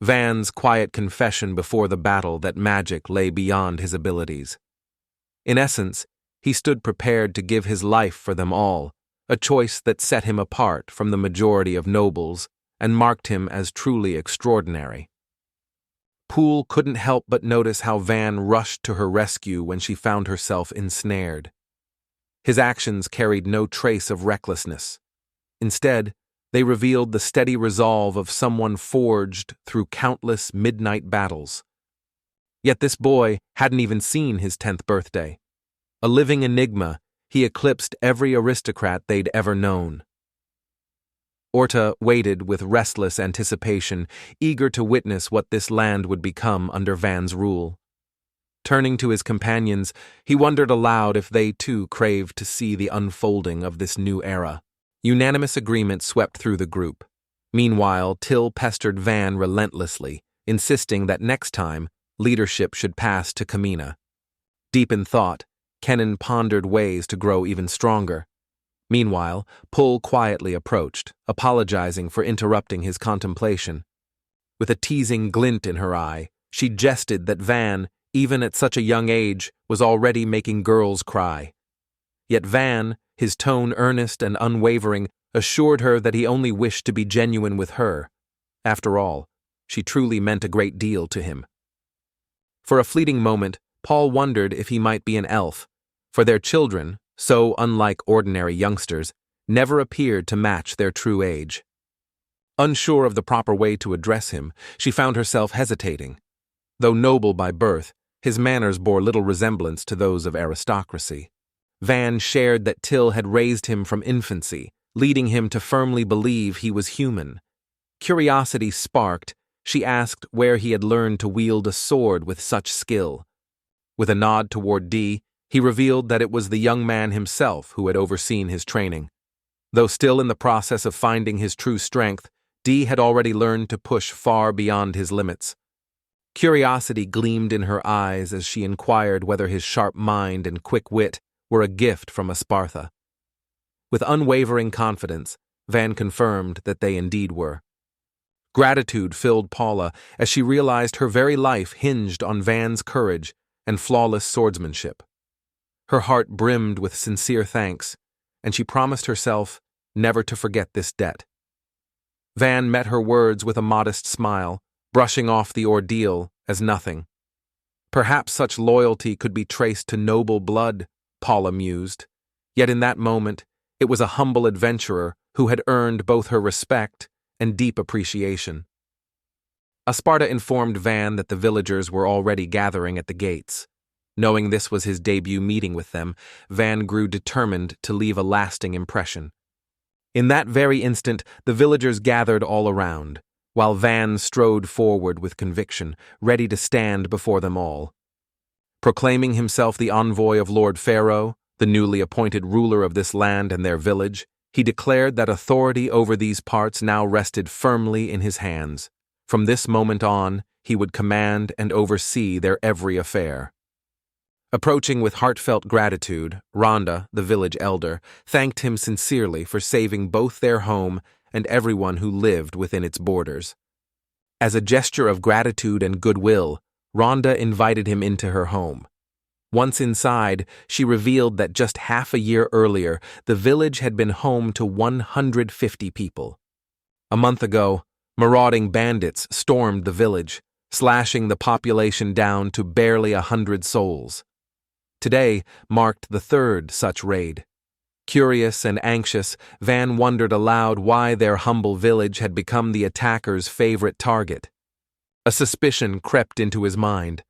Van's quiet confession before the battle that magic lay beyond his abilities. In essence, he stood prepared to give his life for them all, a choice that set him apart from the majority of nobles and marked him as truly extraordinary. Poole couldn't help but notice how Van rushed to her rescue when she found herself ensnared. His actions carried no trace of recklessness. Instead, they revealed the steady resolve of someone forged through countless midnight battles. Yet this boy hadn't even seen his 10th birthday. A living enigma, he eclipsed every aristocrat they'd ever known. Orta waited with restless anticipation, eager to witness what this land would become under Van's rule. Turning to his companions, he wondered aloud if they too craved to see the unfolding of this new era. Unanimous agreement swept through the group. Meanwhile, Till pestered Van relentlessly, insisting that next time, leadership should pass to Kamina. Deep in thought, Kenan pondered ways to grow even stronger. Meanwhile, Pull quietly approached, apologizing for interrupting his contemplation. With a teasing glint in her eye, she jested that Van, even at such a young age, was already making girls cry. Yet Van, his tone earnest and unwavering, assured her that he only wished to be genuine with her. After all, she truly meant a great deal to him. For a fleeting moment, Paul wondered if he might be an elf, for their children, so unlike ordinary youngsters, never appeared to match their true age. Unsure of the proper way to address him, she found herself hesitating. Though noble by birth, his manners bore little resemblance to those of aristocracy. Van shared that Till had raised him from infancy, leading him to firmly believe he was human. Curiosity sparked, she asked where he had learned to wield a sword with such skill. With a nod toward D, He revealed that it was the young man himself who had overseen his training. Though still in the process of finding his true strength, Dee had already learned to push far beyond his limits. Curiosity gleamed in her eyes as she inquired whether his sharp mind and quick wit were a gift from Aspartha. With unwavering confidence, Van confirmed that they indeed were. Gratitude filled Paula as she realized her very life hinged on Van's courage and flawless swordsmanship. Her heart brimmed with sincere thanks, and she promised herself never to forget this debt. Van met her words with a modest smile, brushing off the ordeal as nothing. Perhaps such loyalty could be traced to noble blood, Paula mused, yet in that moment it was a humble adventurer who had earned both her respect and deep appreciation. Aspartha informed Van that the villagers were already gathering at the gates. Knowing this was his debut meeting with them, Van grew determined to leave a lasting impression. In that very instant, the villagers gathered all around, while Van strode forward with conviction, ready to stand before them all. Proclaiming himself the envoy of Lord Pharaoh, the newly appointed ruler of this land and their village, he declared that authority over these parts now rested firmly in his hands. From this moment on, he would command and oversee their every affair. Approaching with heartfelt gratitude, Rhonda, the village elder, thanked him sincerely for saving both their home and everyone who lived within its borders. As a gesture of gratitude and goodwill, Rhonda invited him into her home. Once inside, she revealed that just half a year earlier, the village had been home to 150 people. A month ago, marauding bandits stormed the village, slashing the population down to barely 100 souls. Today marked the third such raid. Curious and anxious, Van wondered aloud why their humble village had become the attacker's favorite target. A suspicion crept into his mind.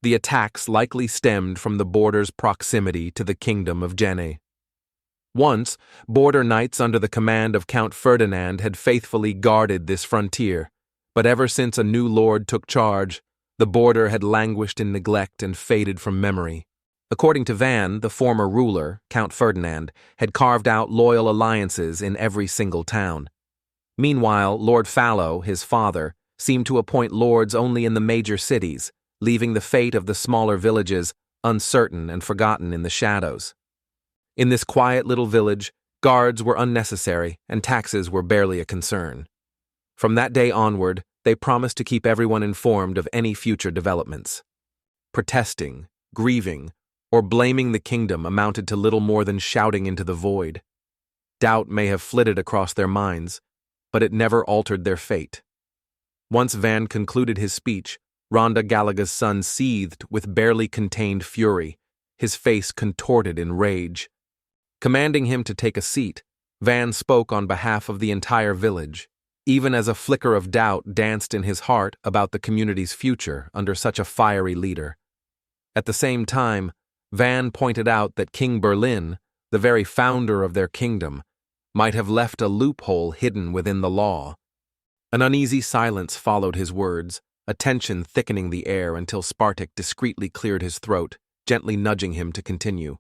The attacks likely stemmed from the border's proximity to the kingdom of Jene. Once, border knights under the command of Count Ferdinand had faithfully guarded this frontier, but ever since a new lord took charge, the border had languished in neglect and faded from memory. According to Van, the former ruler, Count Ferdinand, had carved out loyal alliances in every single town. Meanwhile, Lord Fallow, his father, seemed to appoint lords only in the major cities, leaving the fate of the smaller villages uncertain and forgotten in the shadows. In this quiet little village, guards were unnecessary and taxes were barely a concern. From that day onward, they promised to keep everyone informed of any future developments. Protesting, grieving, or blaming the kingdom amounted to little more than shouting into the void. Doubt may have flitted across their minds, but it never altered their fate. Once Van concluded his speech, Rhonda Gallagher's son seethed with barely contained fury, his face contorted in rage. Commanding him to take a seat, Van spoke on behalf of the entire village, even as a flicker of doubt danced in his heart about the community's future under such a fiery leader. At the same time, Van pointed out that King Berlin, the very founder of their kingdom, might have left a loophole hidden within the law. An uneasy silence followed his words, a tension thickening the air until Spartak discreetly cleared his throat, gently nudging him to continue.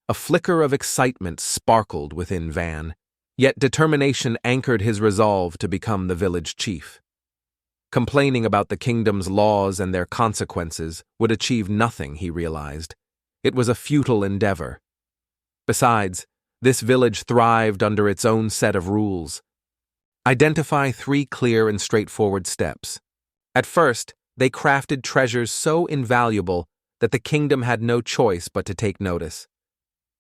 A flicker of excitement sparkled within Van, yet determination anchored his resolve to become the village chief. Complaining about the kingdom's laws and their consequences would achieve nothing, he realized. It was a futile endeavor. Besides, this village thrived under its own set of rules. Identify 3 clear and straightforward steps. At first, they crafted treasures so invaluable that the kingdom had no choice but to take notice.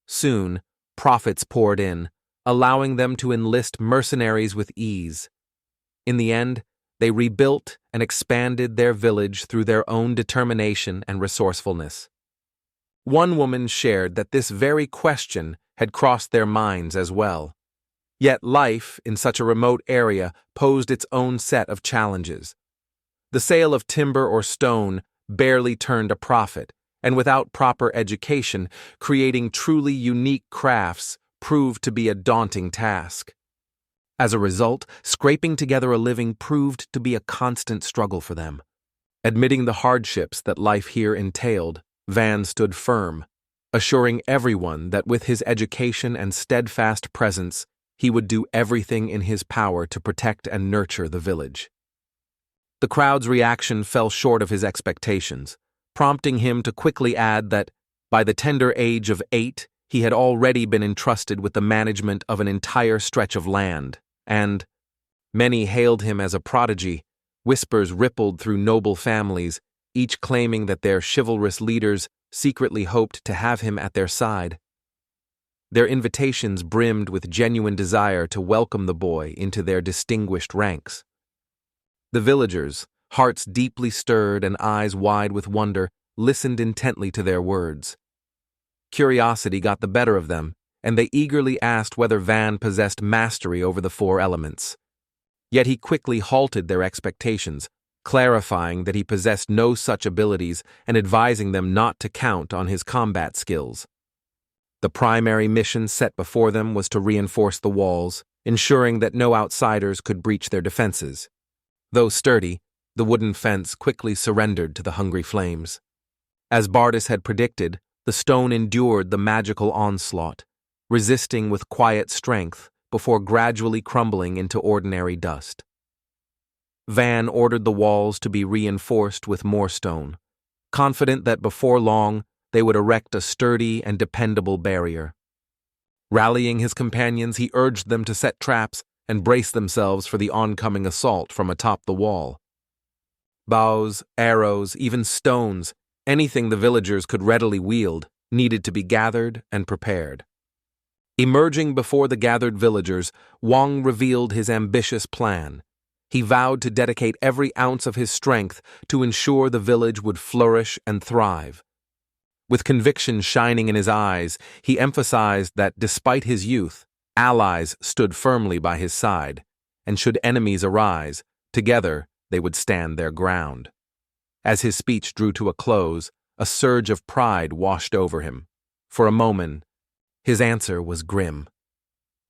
Soon, profits poured in, allowing them to enlist mercenaries with ease. In the end, they rebuilt and expanded their village through their own determination and resourcefulness. One woman shared that this very question had crossed their minds as well. Yet life in such a remote area posed its own set of challenges. The sale of timber or stone barely turned a profit, and without proper education, creating truly unique crafts proved to be a daunting task. As a result, scraping together a living proved to be a constant struggle for them. Admitting the hardships that life here entailed, Van stood firm. assuring everyone that with his education and steadfast presence, he would do everything in his power to protect and nurture the village. The crowd's reaction fell short of his expectations, prompting him to quickly add that, by the tender age of 8, he had already been entrusted with the management of an entire stretch of land, and many hailed him as a prodigy. Whispers rippled through noble families, each claiming that their chivalrous leaders secretly hoped to have him at their side. Their invitations brimmed with genuine desire to welcome the boy into their distinguished ranks. The villagers, hearts deeply stirred and eyes wide with wonder, listened intently to their words. Curiosity got the better of them, and they eagerly asked whether Van possessed mastery over the 4 elements. Yet he quickly halted their expectations, clarifying that he possessed no such abilities and advising them not to count on his combat skills. The primary mission set before them was to reinforce the walls, ensuring that no outsiders could breach their defenses. Though sturdy, the wooden fence quickly surrendered to the hungry flames. As Bardis had predicted, the stone endured the magical onslaught, resisting with quiet strength before gradually crumbling into ordinary dust. Van ordered the walls to be reinforced with more stone, confident that before long they would erect a sturdy and dependable barrier. Rallying his companions, he urged them to set traps and brace themselves for the oncoming assault from atop the wall. Bows, arrows, even stones, anything the villagers could readily wield, needed to be gathered and prepared. Emerging before the gathered villagers, Wang revealed his ambitious plan. He vowed to dedicate every ounce of his strength to ensure the village would flourish and thrive. With conviction shining in his eyes, he emphasized that despite his youth, allies stood firmly by his side, and should enemies arise, together they would stand their ground. As his speech drew to a close, a surge of pride washed over him. For a moment, his answer was grim.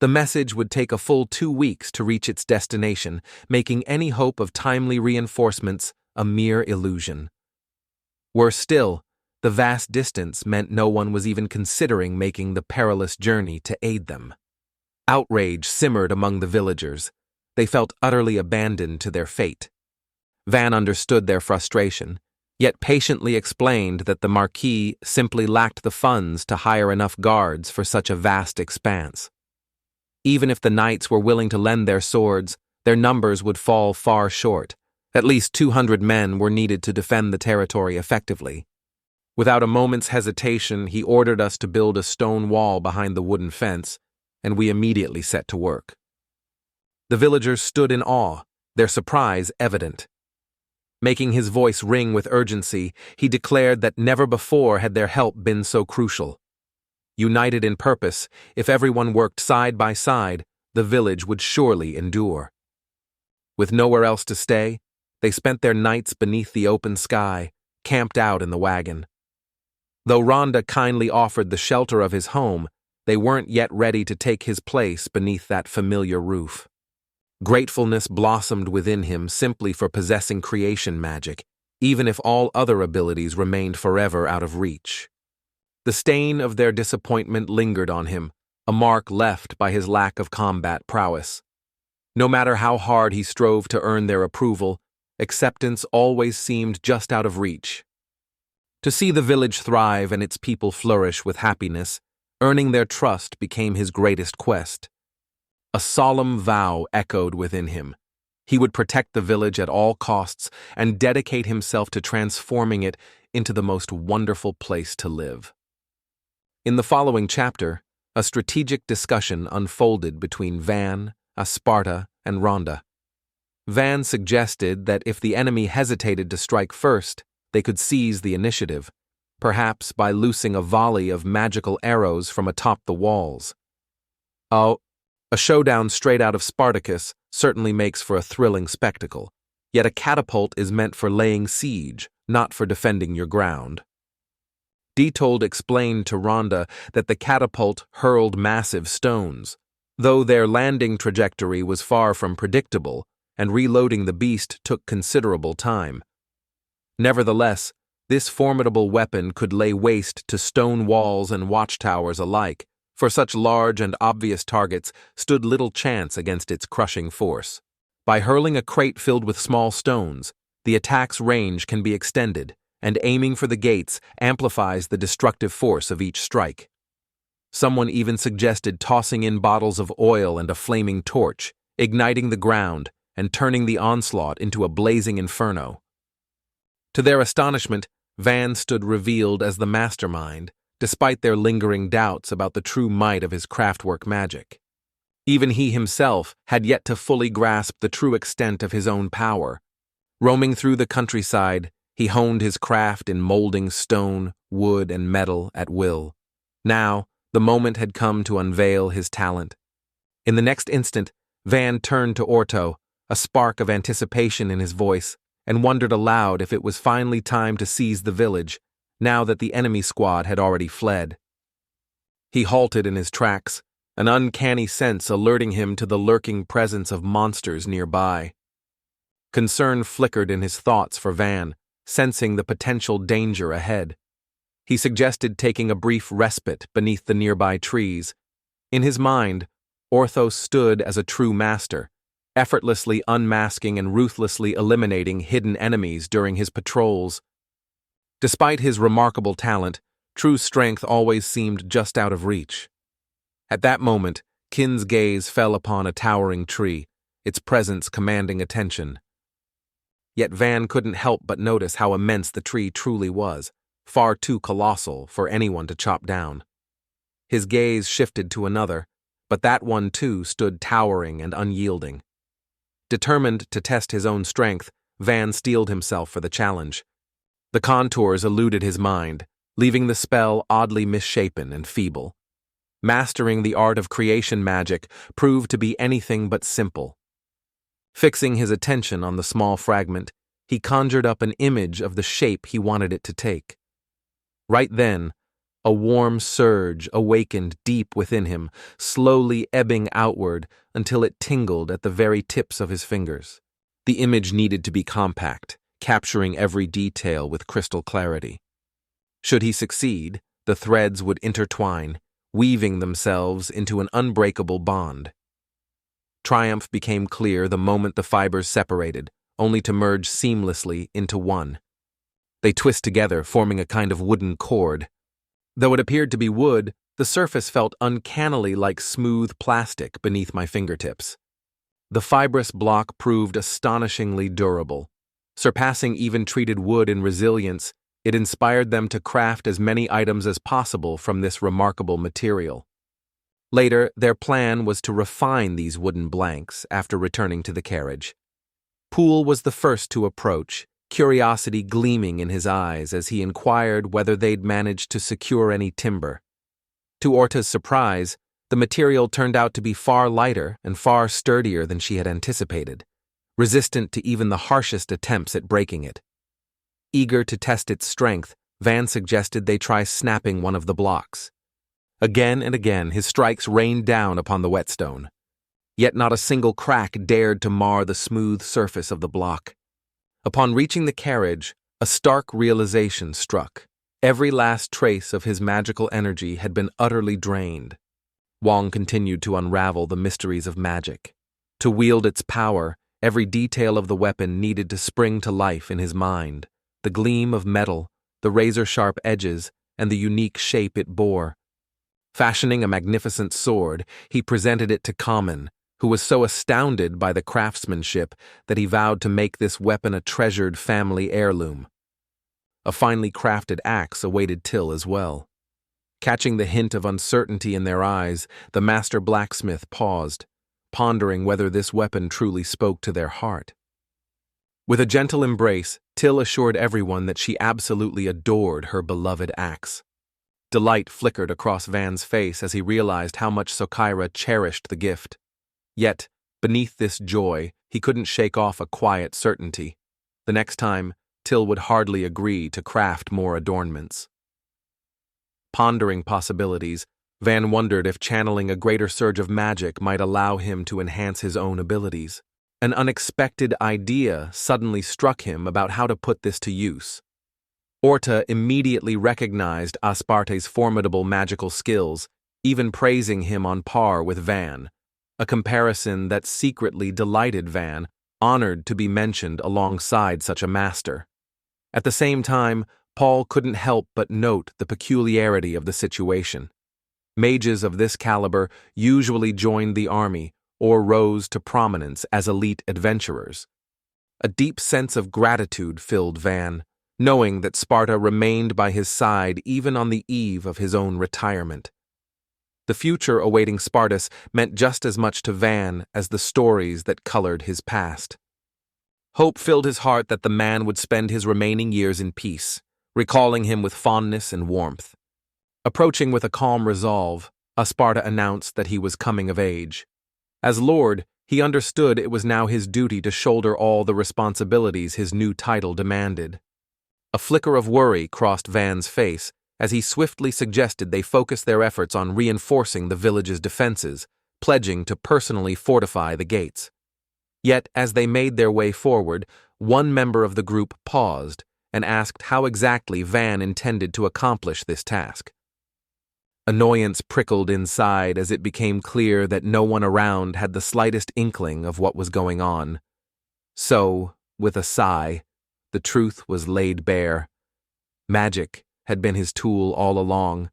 The message would take a full 2 weeks to reach its destination, making any hope of timely reinforcements a mere illusion. Worse still, the vast distance meant no one was even considering making the perilous journey to aid them. Outrage simmered among the villagers. They felt utterly abandoned to their fate. Van understood their frustration, yet patiently explained that the Marquis simply lacked the funds to hire enough guards for such a vast expanse. Even if the knights were willing to lend their swords, their numbers would fall far short. At least 200 men were needed to defend the territory effectively. Without a moment's hesitation, he ordered us to build a stone wall behind the wooden fence, and we immediately set to work. The villagers stood in awe, their surprise evident. Making his voice ring with urgency, he declared that never before had their help been so crucial. United in purpose, if everyone worked side by side, the village would surely endure. With nowhere else to stay, they spent their nights beneath the open sky, camped out in the wagon. Though Rhonda kindly offered the shelter of his home, they weren't yet ready to take his place beneath that familiar roof. Gratefulness blossomed within him simply for possessing creation magic, even if all other abilities remained forever out of reach. The stain of their disappointment lingered on him, a mark left by his lack of combat prowess. No matter how hard he strove to earn their approval, acceptance always seemed just out of reach. To see the village thrive and its people flourish with happiness, earning their trust became his greatest quest. A solemn vow echoed within him. He would protect the village at all costs and dedicate himself to transforming it into the most wonderful place to live. In the following chapter, a strategic discussion unfolded between Van, Asparta, and Rhonda. Van suggested that if the enemy hesitated to strike first, they could seize the initiative, perhaps by loosing a volley of magical arrows from atop the walls. Oh, a showdown straight out of Spartacus certainly makes for a thrilling spectacle, yet a catapult is meant for laying siege, not for defending your ground. Detold explained to Rhonda that the catapult hurled massive stones, though their landing trajectory was far from predictable, and reloading the beast took considerable time. Nevertheless, This formidable weapon could lay waste to stone walls and watchtowers alike, for such large and obvious targets stood little chance against its crushing force. By hurling a crate filled with small stones, the attack's range can be extended, and aiming for the gates amplifies the destructive force of each strike. Someone even suggested tossing in bottles of oil and a flaming torch, igniting the ground and turning the onslaught into a blazing inferno. To their astonishment, Van stood revealed as the mastermind, despite their lingering doubts about the true might of his craftwork magic. Even he himself had yet to fully grasp the true extent of his own power. Roaming through the countryside, he honed his craft in molding stone, wood, and metal at will. Now, the moment had come to unveil his talent. In the next instant, Van turned to Orto, a spark of anticipation in his voice, and wondered aloud if it was finally time to seize the village, now that the enemy squad had already fled. He halted in his tracks, an uncanny sense alerting him to the lurking presence of monsters nearby. Concern flickered in his thoughts for Van, sensing the potential danger ahead. He suggested taking a brief respite beneath the nearby trees. In his mind, Ortho stood as a true master, effortlessly unmasking and ruthlessly eliminating hidden enemies during his patrols. Despite his remarkable talent, true strength always seemed just out of reach. At that moment, Kin's gaze fell upon a towering tree, its presence commanding attention. Yet Van couldn't help but notice how immense the tree truly was, far too colossal for anyone to chop down. His gaze shifted to another, but that one too stood towering and unyielding. Determined to test his own strength, Van steeled himself for the challenge. The contours eluded his mind, leaving the spell oddly misshapen and feeble. Mastering the art of creation magic proved to be anything but simple. Fixing his attention on the small fragment, he conjured up an image of the shape he wanted it to take. Right then, a warm surge awakened deep within him, slowly ebbing outward until it tingled at the very tips of his fingers. The image needed to be compact, capturing every detail with crystal clarity. Should he succeed, the threads would intertwine, weaving themselves into an unbreakable bond. Triumph became clear the moment the fibers separated, only to merge seamlessly into one. They twist together, forming a kind of wooden cord. Though it appeared to be wood, the surface felt uncannily like smooth plastic beneath my fingertips. The fibrous block proved astonishingly durable. Surpassing even treated wood in resilience, it inspired them to craft as many items as possible from this remarkable material. Later, their plan was to refine these wooden blanks after returning to the carriage. Poole was the first to approach, curiosity gleaming in his eyes as he inquired whether they'd managed to secure any timber. To Orta's surprise, the material turned out to be far lighter and far sturdier than she had anticipated, resistant to even the harshest attempts at breaking it. Eager to test its strength, Van suggested they try snapping one of the blocks. Again and again, his strikes rained down upon the whetstone. Yet not a single crack dared to mar the smooth surface of the block. Upon reaching the carriage, a stark realization struck. Every last trace of his magical energy had been utterly drained. Wong continued to unravel the mysteries of magic. To wield its power, every detail of the weapon needed to spring to life in his mind. The gleam of metal, the razor-sharp edges, and the unique shape it bore. Fashioning a magnificent sword, he presented it to Kamen, who was so astounded by the craftsmanship that he vowed to make this weapon a treasured family heirloom. A finely crafted axe awaited Till as well. Catching the hint of uncertainty in their eyes, the master blacksmith paused, pondering whether this weapon truly spoke to their heart. With a gentle embrace, Till assured everyone that she absolutely adored her beloved axe. Delight flickered across Van's face as he realized how much Sokaira cherished the gift. Yet, beneath this joy, he couldn't shake off a quiet certainty. The next time, Till would hardly agree to craft more adornments. Pondering possibilities, Van wondered if channeling a greater surge of magic might allow him to enhance his own abilities. An unexpected idea suddenly struck him about how to put this to use. Orta immediately recognized Asparte's formidable magical skills, even praising him on par with Van, a comparison that secretly delighted Van, honored to be mentioned alongside such a master. At the same time, Paul couldn't help but note the peculiarity of the situation. Mages of this caliber usually joined the army or rose to prominence as elite adventurers. A deep sense of gratitude filled Van, knowing that Sparta remained by his side even on the eve of his own retirement. The future awaiting Spartus meant just as much to Van as the stories that colored his past. Hope filled his heart that the man would spend his remaining years in peace, recalling him with fondness and warmth. Approaching with a calm resolve, Asparta announced that he was coming of age. As Lord, he understood it was now his duty to shoulder all the responsibilities his new title demanded. A flicker of worry crossed Van's face as he swiftly suggested they focus their efforts on reinforcing the village's defenses, pledging to personally fortify the gates. Yet, as they made their way forward, one member of the group paused and asked how exactly Van intended to accomplish this task. Annoyance prickled inside as it became clear that no one around had the slightest inkling of what was going on. So, with a sigh, the truth was laid bare. Magic had been his tool all along.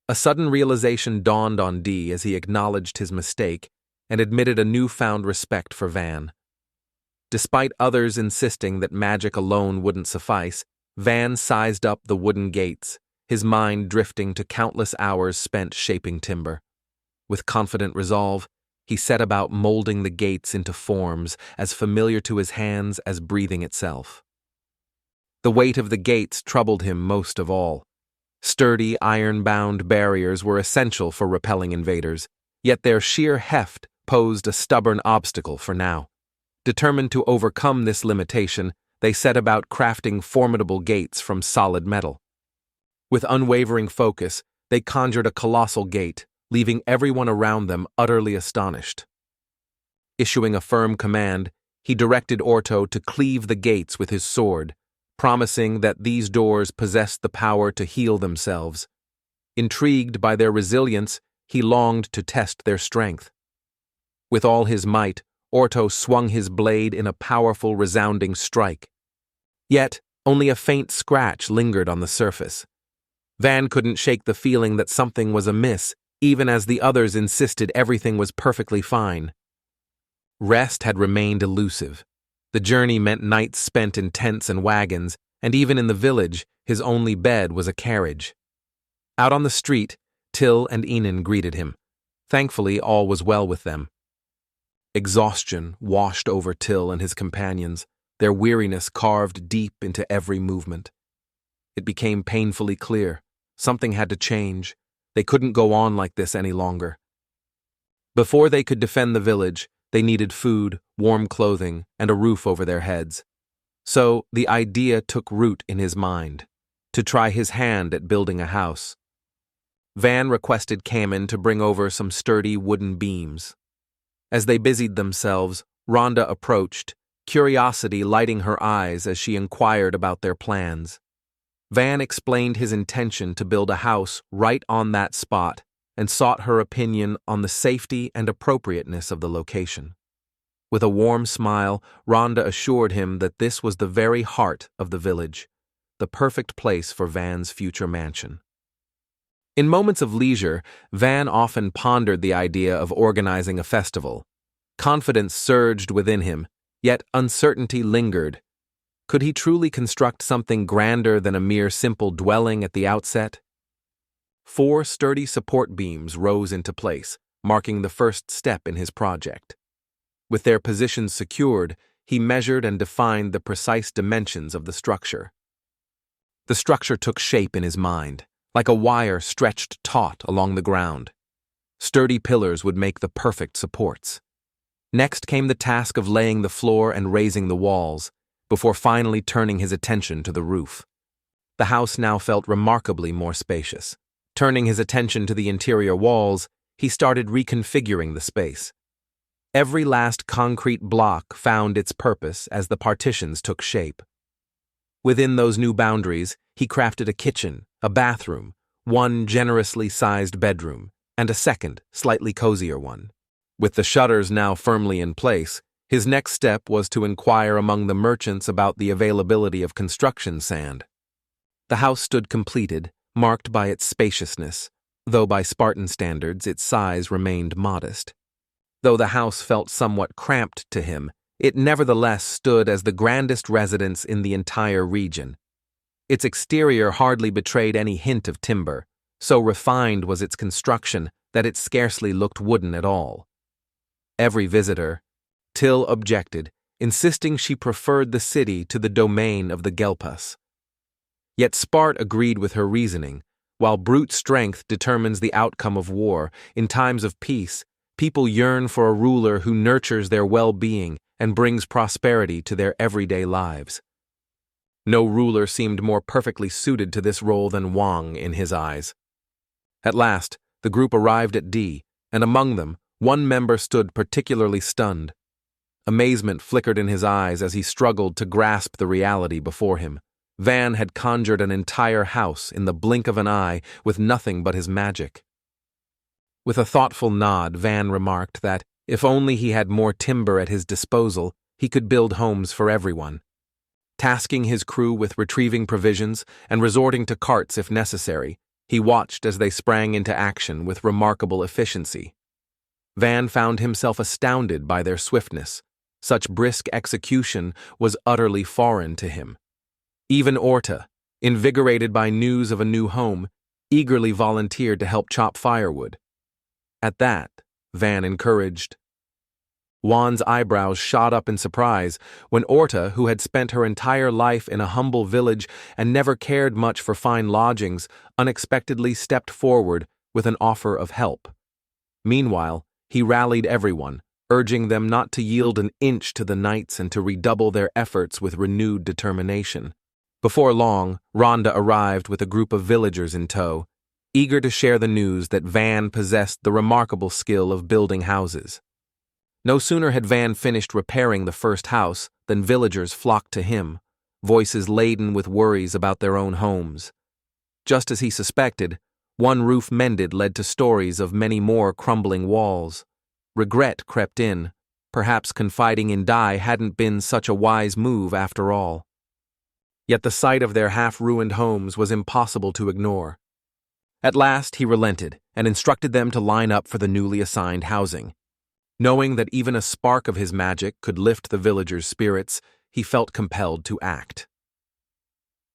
A sudden realization dawned on Dee as he acknowledged his mistake and admitted a newfound respect for Van. Despite others insisting that magic alone wouldn't suffice, Van sized up the wooden gates, his mind drifting to countless hours spent shaping timber. With confident resolve, he set about molding the gates into forms as familiar to his hands as breathing itself. The weight of the gates troubled him most of all. Sturdy, iron-bound barriers were essential for repelling invaders, yet their sheer heft posed a stubborn obstacle for now. Determined to overcome this limitation, they set about crafting formidable gates from solid metal. With unwavering focus, they conjured a colossal gate, leaving everyone around them utterly astonished. Issuing a firm command, he directed Orto to cleave the gates with his sword, promising that these doors possessed the power to heal themselves. Intrigued by their resilience, he longed to test their strength. With all his might, Orto swung his blade in a powerful, resounding strike. Yet, only a faint scratch lingered on the surface. Van couldn't shake the feeling that something was amiss, even as the others insisted everything was perfectly fine. Rest had remained elusive. The journey meant nights spent in tents and wagons, and even in the village, his only bed was a carriage. Out on the street, Till and Enan greeted him. Thankfully, all was well with them. Exhaustion washed over Till and his companions, their weariness carved deep into every movement. It became painfully clear. Something had to change. They couldn't go on like this any longer. Before they could defend the village, they needed food, warm clothing, and a roof over their heads. So the idea took root in his mind, to try his hand at building a house. Van requested Kamen to bring over some sturdy wooden beams. As they busied themselves, Rhonda approached, curiosity lighting her eyes as she inquired about their plans. Van explained his intention to build a house right on that spot and sought her opinion on the safety and appropriateness of the location. With a warm smile, Rhonda assured him that this was the very heart of the village, the perfect place for Van's future mansion. In moments of leisure, Van often pondered the idea of organizing a festival. Confidence surged within him, yet uncertainty lingered. Could he truly construct something grander than a mere simple dwelling at the outset? 4 sturdy support beams rose into place, marking the first step in his project. With their positions secured, he measured and defined the precise dimensions of the structure. The structure took shape in his mind, like a wire stretched taut along the ground. Sturdy pillars would make the perfect supports. Next came the task of laying the floor and raising the walls, before finally turning his attention to the roof. The house now felt remarkably more spacious. Turning his attention to the interior walls, he started reconfiguring the space. Every last concrete block found its purpose as the partitions took shape. Within those new boundaries, he crafted a kitchen, a bathroom, one generously sized bedroom, and a second, slightly cozier one. With the shutters now firmly in place, his next step was to inquire among the merchants about the availability of construction sand. The house stood completed, marked by its spaciousness, though by Spartan standards its size remained modest. Though the house felt somewhat cramped to him, it nevertheless stood as the grandest residence in the entire region. Its exterior hardly betrayed any hint of timber, so refined was its construction that it scarcely looked wooden at all. Every visitor, Till objected, insisting she preferred the city to the domain of the Gelpas. Yet Spart agreed with her reasoning. While brute strength determines the outcome of war, in times of peace, people yearn for a ruler who nurtures their well-being and brings prosperity to their everyday lives. No ruler seemed more perfectly suited to this role than Wang in his eyes. At last, the group arrived at D, and among them, one member stood particularly stunned. Amazement flickered in his eyes as he struggled to grasp the reality before him. Van had conjured an entire house in the blink of an eye with nothing but his magic. With a thoughtful nod, Van remarked that, if only he had more timber at his disposal, he could build homes for everyone. Tasking his crew with retrieving provisions and resorting to carts if necessary, he watched as they sprang into action with remarkable efficiency. Van found himself astounded by their swiftness. Such brisk execution was utterly foreign to him. Even Orta, invigorated by news of a new home, eagerly volunteered to help chop firewood. At that, Van encouraged. Juan's eyebrows shot up in surprise when Orta, who had spent her entire life in a humble village and never cared much for fine lodgings, unexpectedly stepped forward with an offer of help. Meanwhile, he rallied everyone, urging them not to yield an inch to the knights and to redouble their efforts with renewed determination. Before long, Rhonda arrived with a group of villagers in tow, eager to share the news that Van possessed the remarkable skill of building houses. No sooner had Van finished repairing the first house than villagers flocked to him, voices laden with worries about their own homes. Just as he suspected, one roof mended led to stories of many more crumbling walls. Regret crept in. Perhaps confiding in Dai hadn't been such a wise move after all. Yet the sight of their half-ruined homes was impossible to ignore. At last he relented and instructed them to line up for the newly assigned housing. Knowing that even a spark of his magic could lift the villagers' spirits, he felt compelled to act.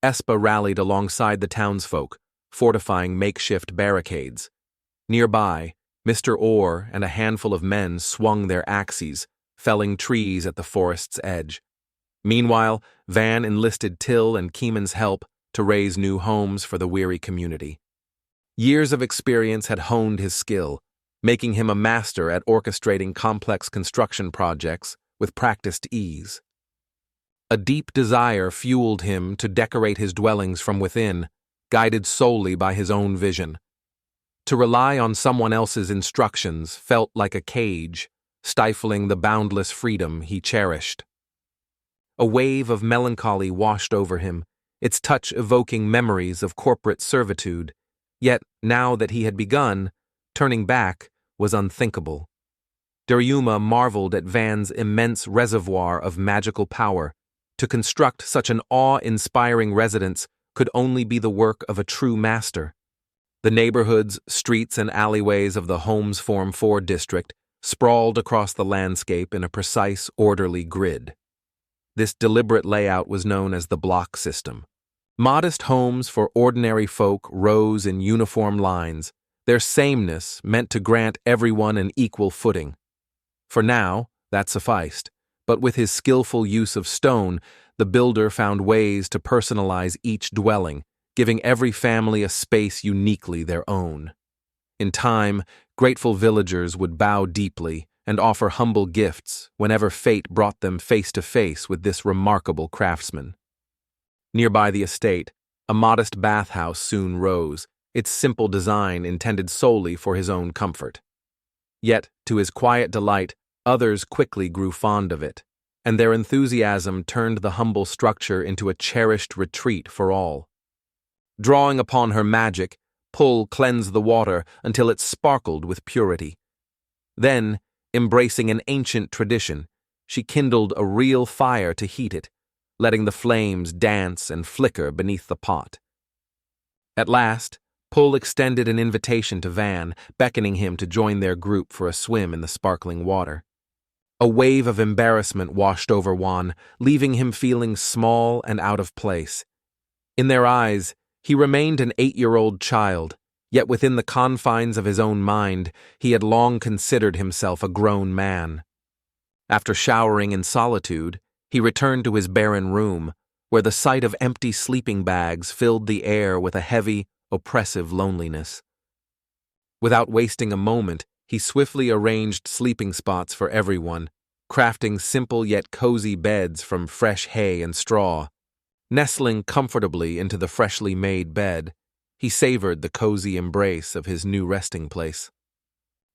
Espa rallied alongside the townsfolk, fortifying makeshift barricades. Nearby, Mr. Orr and a handful of men swung their axes, felling trees at the forest's edge. Meanwhile, Van enlisted Till and Keeman's help to raise new homes for the weary community. Years of experience had honed his skill, making him a master at orchestrating complex construction projects with practiced ease. A deep desire fueled him to decorate his dwellings from within, guided solely by his own vision. To rely on someone else's instructions felt like a cage, stifling the boundless freedom he cherished. A wave of melancholy washed over him, its touch evoking memories of corporate servitude. Yet, now that he had begun, turning back was unthinkable. Daryuma marveled at Van's immense reservoir of magical power. To construct such an awe-inspiring residence could only be the work of a true master. The neighborhoods, streets, and alleyways of the Holmes Form 4 district sprawled across the landscape in a precise, orderly grid. This deliberate layout was known as the block system. Modest homes for ordinary folk rose in uniform lines, their sameness meant to grant everyone an equal footing. For now, that sufficed, but with his skillful use of stone, the builder found ways to personalize each dwelling, giving every family a space uniquely their own. In time, grateful villagers would bow deeply and offer humble gifts whenever fate brought them face to face with this remarkable craftsman. Nearby the estate, a modest bathhouse soon rose, its simple design intended solely for his own comfort. Yet, to his quiet delight, others quickly grew fond of it. and their enthusiasm turned the humble structure into a cherished retreat for all. Drawing upon her magic, Pull cleansed the water until it sparkled with purity. Then, embracing an ancient tradition, she kindled a real fire to heat it, letting the flames dance and flicker beneath the pot. At last, Pull extended an invitation to Van, beckoning him to join their group for a swim in the sparkling water. A wave of embarrassment washed over Juan, leaving him feeling small and out of place. In their eyes, he remained an 8-year-old child, yet within the confines of his own mind, he had long considered himself a grown man. After showering in solitude, he returned to his barren room, where the sight of empty sleeping bags filled the air with a heavy, oppressive loneliness. Without wasting a moment, he swiftly arranged sleeping spots for everyone, crafting simple yet cozy beds from fresh hay and straw. Nestling comfortably into the freshly made bed, he savored the cozy embrace of his new resting place.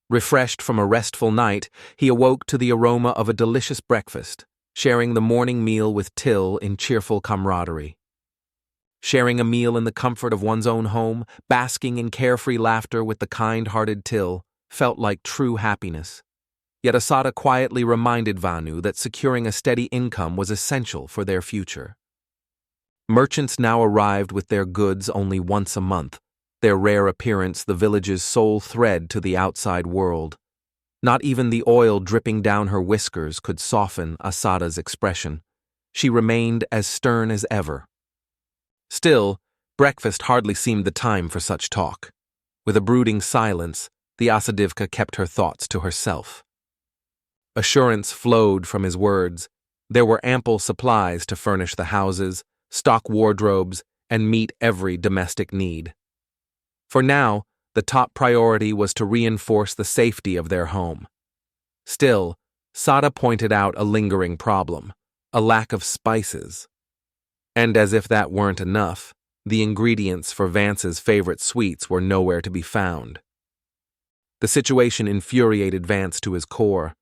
Refreshed from a restful night, he awoke to the aroma of a delicious breakfast, sharing the morning meal with Till in cheerful camaraderie. Sharing a meal in the comfort of one's own home, basking in carefree laughter with the kind-hearted Till, felt like true happiness. Yet Asada quietly reminded Vanu that securing a steady income was essential for their future. Merchants now arrived with their goods only once a month, their rare appearance the village's sole thread to the outside world. Not even the oil dripping down her whiskers could soften Asada's expression. She remained as stern as ever. Still, breakfast hardly seemed the time for such talk. With a brooding silence, the Asadivka kept her thoughts to herself. Assurance flowed from his words. There were ample supplies to furnish the houses, stock wardrobes, and meet every domestic need. For now, the top priority was to reinforce the safety of their home. Still, Sada pointed out a lingering problem, a lack of spices. And as if that weren't enough, the ingredients for Vance's favorite sweets were nowhere to be found. The situation infuriated Vance to his core.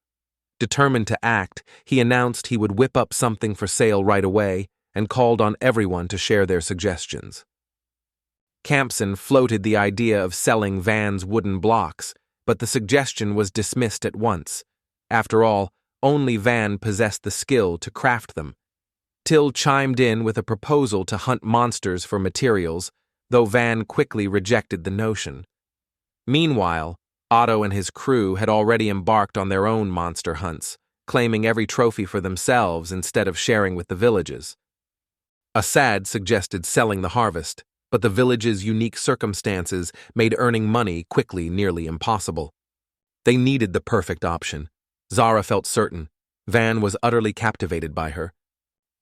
Determined to act, he announced he would whip up something for sale right away and called on everyone to share their suggestions. Campson floated the idea of selling Van's wooden blocks, but the suggestion was dismissed at once. After all, only Van possessed the skill to craft them. Till chimed in with a proposal to hunt monsters for materials, though Van quickly rejected the notion. Meanwhile, Otto and his crew had already embarked on their own monster hunts, claiming every trophy for themselves instead of sharing with the villages. Asad suggested selling the harvest, but the village's unique circumstances made earning money quickly nearly impossible. They needed the perfect option. Zara felt certain. Van was utterly captivated by her.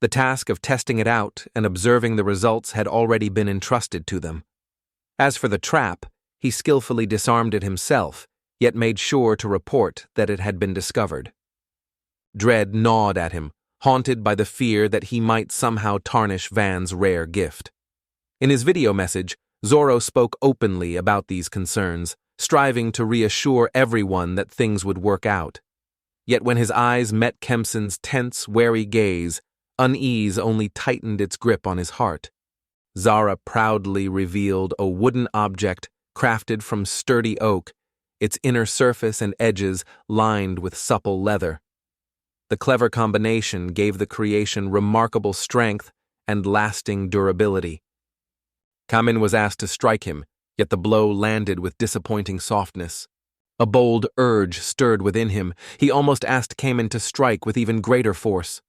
The task of testing it out and observing the results had already been entrusted to them. As for the trap, he skillfully disarmed it himself, yet made sure to report that it had been discovered. Dread gnawed at him, haunted by the fear that he might somehow tarnish Van's rare gift. In his video message, Zorro spoke openly about these concerns, striving to reassure everyone that things would work out. Yet when his eyes met Kempson's tense, wary gaze, unease only tightened its grip on his heart. Zara proudly revealed a wooden object crafted from sturdy oak, its inner surface and edges lined with supple leather. The clever combination gave the creation remarkable strength and lasting durability. Kamin was asked to strike him, yet the blow landed with disappointing softness. A bold urge stirred within him. He almost asked Kamin to strike with even greater force.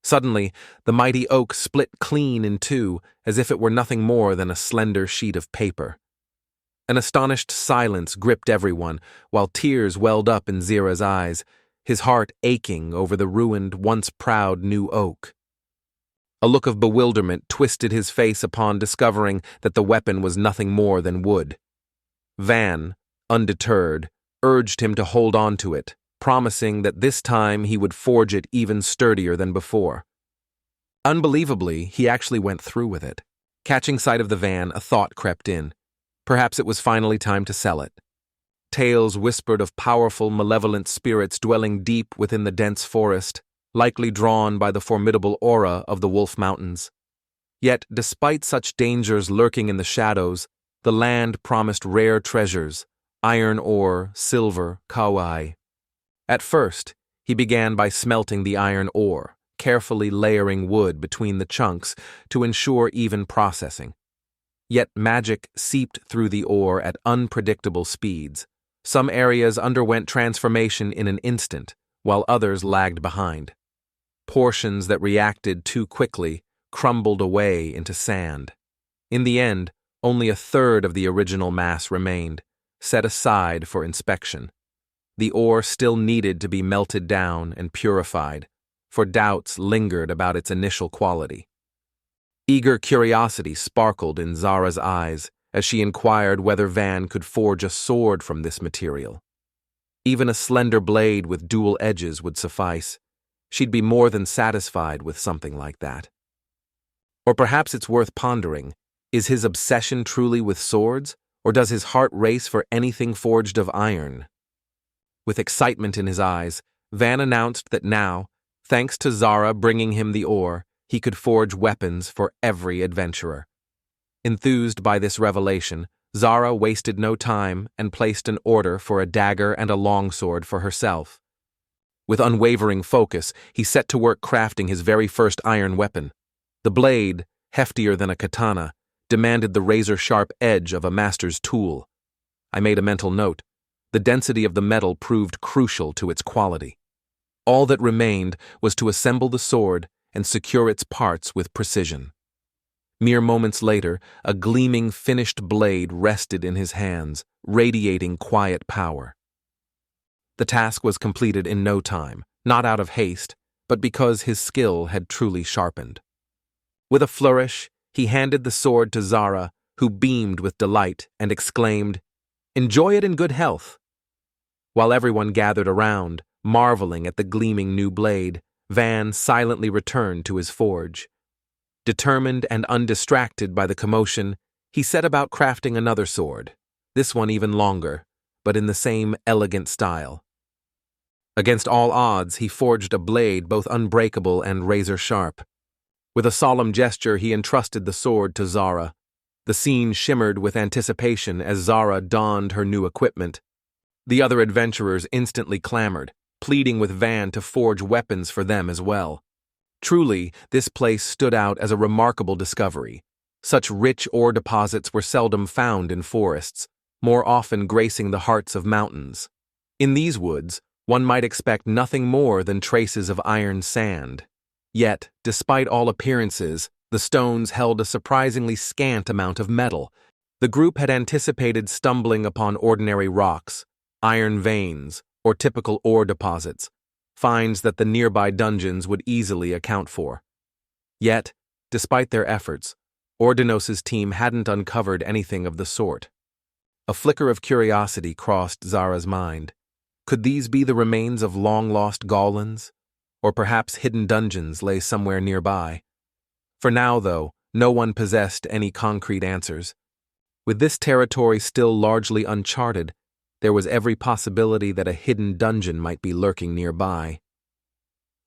Suddenly, the mighty oak split clean in two, as if it were nothing more than a slender sheet of paper. An astonished silence gripped everyone, while tears welled up in Zira's eyes, his heart aching over the ruined, once proud new oak. A look of bewilderment twisted his face upon discovering that the weapon was nothing more than wood. Van, undeterred, urged him to hold on to it, promising that this time he would forge it even sturdier than before. Unbelievably, he actually went through with it. Catching sight of the van, a thought crept in. Perhaps it was finally time to sell it. Tales whispered of powerful, malevolent spirits dwelling deep within the dense forest, likely drawn by the formidable aura of the Wolf Mountains. Yet, despite such dangers lurking in the shadows, the land promised rare treasures: iron ore, silver, kauai. At first, he began by smelting the iron ore, carefully layering wood between the chunks to ensure even processing. Yet magic seeped through the ore at unpredictable speeds. Some areas underwent transformation in an instant, while others lagged behind. Portions that reacted too quickly crumbled away into sand. In the end, only a third of the original mass remained, set aside for inspection. The ore still needed to be melted down and purified, for doubts lingered about its initial quality. Eager curiosity sparkled in Zara's eyes as she inquired whether Van could forge a sword from this material. Even a slender blade with dual edges would suffice. She'd be more than satisfied with something like that. Or perhaps it's worth pondering, is his obsession truly with swords, or does his heart race for anything forged of iron? With excitement in his eyes, Van announced that now, thanks to Zara bringing him the ore, he could forge weapons for every adventurer. Enthused by this revelation, Zara wasted no time and placed an order for a dagger and a longsword for herself. With unwavering focus, he set to work crafting his very first iron weapon. The blade, heftier than a katana, demanded the razor-sharp edge of a master's tool. I made a mental note. The density of the metal proved crucial to its quality. All that remained was to assemble the sword and secure its parts with precision. Mere moments later, a gleaming finished blade rested in his hands, radiating quiet power. The task was completed in no time, not out of haste, but because his skill had truly sharpened. With a flourish, he handed the sword to Zara, who beamed with delight and exclaimed, "Enjoy it in good health." While everyone gathered around, marveling at the gleaming new blade, Van silently returned to his forge. Determined and undistracted by the commotion, he set about crafting another sword, this one even longer, but in the same elegant style. Against all odds, he forged a blade both unbreakable and razor-sharp. With a solemn gesture, he entrusted the sword to Zara. The scene shimmered with anticipation as Zara donned her new equipment. The other adventurers instantly clamored, pleading with Van to forge weapons for them as well. Truly, this place stood out as a remarkable discovery. Such rich ore deposits were seldom found in forests, more often gracing the hearts of mountains. In these woods, one might expect nothing more than traces of iron sand. Yet, despite all appearances, the stones held a surprisingly scant amount of metal. The group had anticipated stumbling upon ordinary rocks, iron veins, or typical ore deposits, finds that the nearby dungeons would easily account for. Yet, despite their efforts, Ordinos's team hadn't uncovered anything of the sort. A flicker of curiosity crossed Zara's mind. Could these be the remains of long-lost Gaulans? Or perhaps hidden dungeons lay somewhere nearby? For now, though, no one possessed any concrete answers. With this territory still largely uncharted, there was every possibility that a hidden dungeon might be lurking nearby.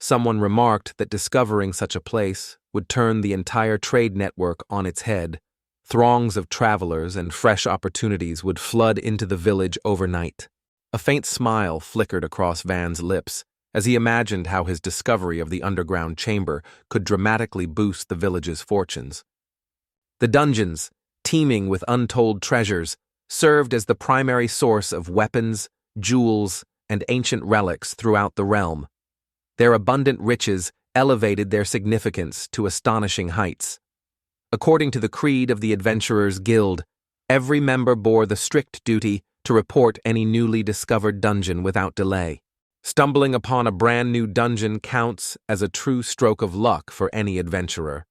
Someone remarked that discovering such a place would turn the entire trade network on its head. Throngs of travelers and fresh opportunities would flood into the village overnight. A faint smile flickered across Van's lips as he imagined how his discovery of the underground chamber could dramatically boost the village's fortunes. The dungeons, teeming with untold treasures, served as the primary source of weapons, jewels, and ancient relics throughout the realm. Their abundant riches elevated their significance to astonishing heights. According to the creed of the Adventurers Guild, every member bore the strict duty to report any newly discovered dungeon without delay. Stumbling upon a brand new dungeon counts as a true stroke of luck for any adventurer.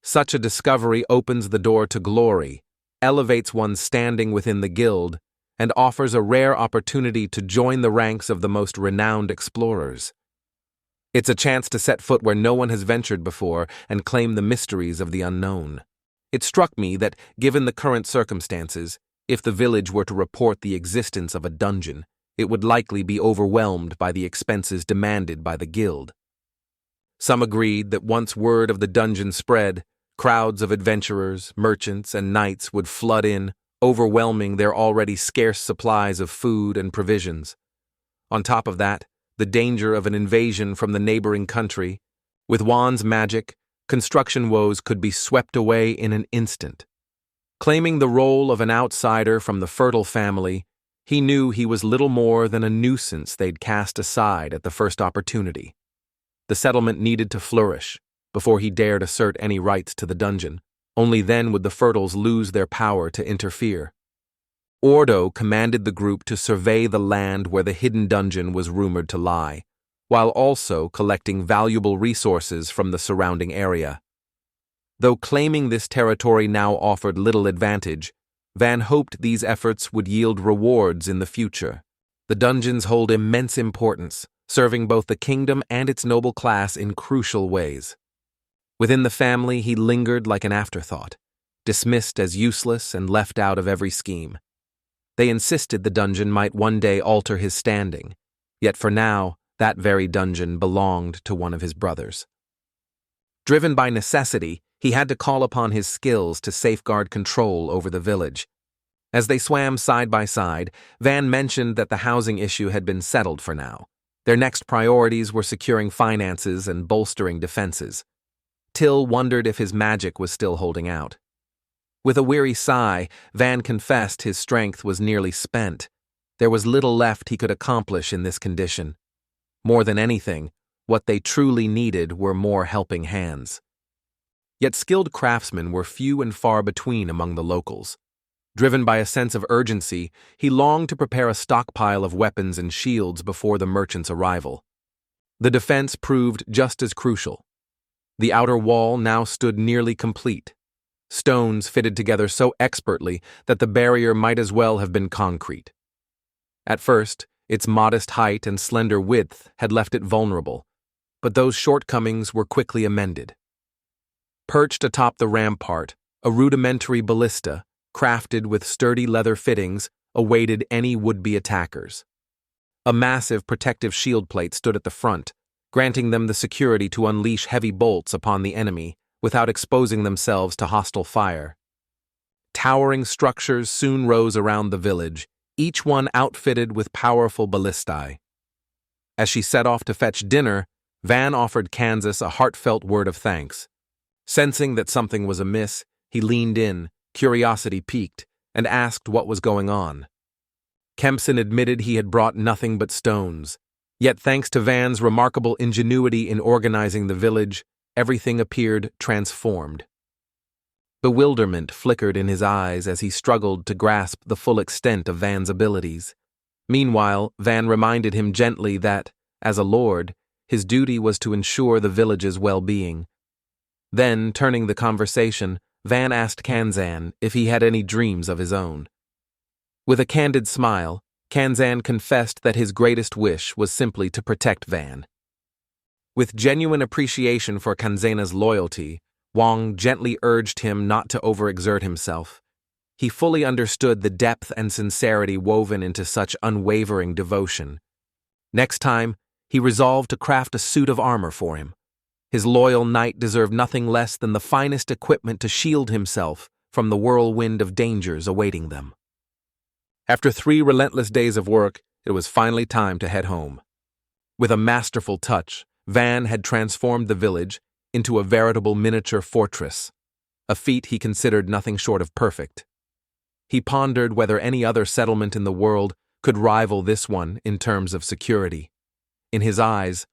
Such a discovery opens the door to glory, elevates one's standing within the guild, and offers a rare opportunity to join the ranks of the most renowned explorers. It's a chance to set foot where no one has ventured before and claim the mysteries of the unknown. It struck me that, given the current circumstances, if the village were to report the existence of a dungeon, it would likely be overwhelmed by the expenses demanded by the guild. Some agreed that once word of the dungeon spread, crowds of adventurers, merchants, and knights would flood in, overwhelming their already scarce supplies of food and provisions. On top of that, the danger of an invasion from the neighboring country. With Wan's magic, construction woes could be swept away in an instant. Claiming the role of an outsider from the fertile family, he knew he was little more than a nuisance they'd cast aside at the first opportunity. The settlement needed to flourish before he dared assert any rights to the dungeon. Only then would the Fertiles lose their power to interfere. Ordo commanded the group to survey the land where the hidden dungeon was rumored to lie, while also collecting valuable resources from the surrounding area. Though claiming this territory now offered little advantage, Van hoped these efforts would yield rewards in the future. The dungeons hold immense importance, serving both the kingdom and its noble class in crucial ways. Within the family, he lingered like an afterthought, dismissed as useless and left out of every scheme. They insisted the dungeon might one day alter his standing, yet for now, that very dungeon belonged to one of his brothers. Driven by necessity, he had to call upon his skills to safeguard control over the village. As they swam side by side, Van mentioned that the housing issue had been settled for now. Their next priorities were securing finances and bolstering defenses. Till wondered if his magic was still holding out. With a weary sigh, Van confessed his strength was nearly spent. There was little left he could accomplish in this condition. More than anything, what they truly needed were more helping hands. Yet skilled craftsmen were few and far between among the locals. Driven by a sense of urgency, he longed to prepare a stockpile of weapons and shields before the merchant's arrival. The defense proved just as crucial. The outer wall now stood nearly complete. Stones fitted together so expertly that the barrier might as well have been concrete. At first, its modest height and slender width had left it vulnerable, but those shortcomings were quickly amended. Perched atop the rampart, a rudimentary ballista, crafted with sturdy leather fittings, awaited any would-be attackers. A massive protective shield plate stood at the front, granting them the security to unleash heavy bolts upon the enemy without exposing themselves to hostile fire. Towering structures soon rose around the village, each one outfitted with powerful ballistae. As she set off to fetch dinner, Van offered Kansas a heartfelt word of thanks. Sensing that something was amiss, he leaned in, curiosity piqued, and asked what was going on. Kempson admitted he had brought nothing but stones. Yet thanks to Van's remarkable ingenuity in organizing the village, everything appeared transformed. Bewilderment flickered in his eyes as he struggled to grasp the full extent of Van's abilities. Meanwhile, Van reminded him gently that, as a lord, his duty was to ensure the village's well-being. Then, turning the conversation, Van asked Kanzan if he had any dreams of his own. With a candid smile, Kanzan confessed that his greatest wish was simply to protect Van. With genuine appreciation for Kanzana's loyalty, Wang gently urged him not to overexert himself. He fully understood the depth and sincerity woven into such unwavering devotion. Next time, he resolved to craft a suit of armor for him. His loyal knight deserved nothing less than the finest equipment to shield himself from the whirlwind of dangers awaiting them. After 3 relentless days of work, it was finally time to head home. With a masterful touch, Van had transformed the village into a veritable miniature fortress, a feat he considered nothing short of perfect. He pondered whether any other settlement in the world could rival this one in terms of security. In his eyes,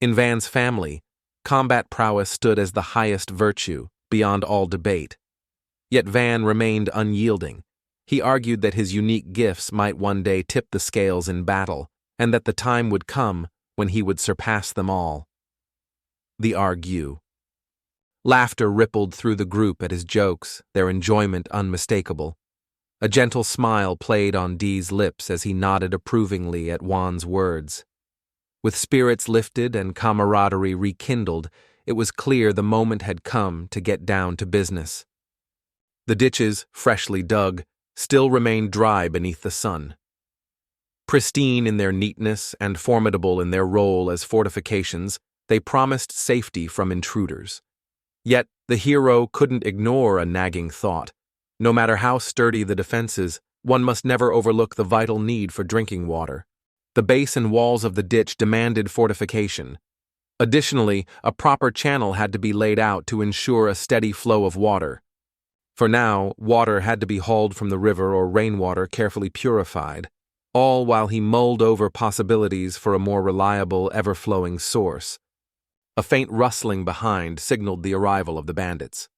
in Van's family, combat prowess stood as the highest virtue, beyond all debate. Yet Van remained unyielding. He argued that his unique gifts might one day tip the scales in battle, and that the time would come when he would surpass them all. The argue. Laughter rippled through the group at his jokes, their enjoyment unmistakable. A gentle smile played on Dee's lips as he nodded approvingly at Juan's words. With spirits lifted and camaraderie rekindled, it was clear the moment had come to get down to business. The ditches, freshly dug, still remained dry beneath the sun. Pristine in their neatness and formidable in their role as fortifications, They promised safety from intruders. Yet, the hero couldn't ignore a nagging thought. No matter how sturdy the defenses, one must never overlook the vital need for drinking water. The base and walls of the ditch demanded fortification. Additionally, a proper channel had to be laid out to ensure a steady flow of water. For now, water had to be hauled from the river or rainwater carefully purified, all while he mulled over possibilities for a more reliable, ever-flowing source. A faint rustling behind signaled the arrival of the bandits.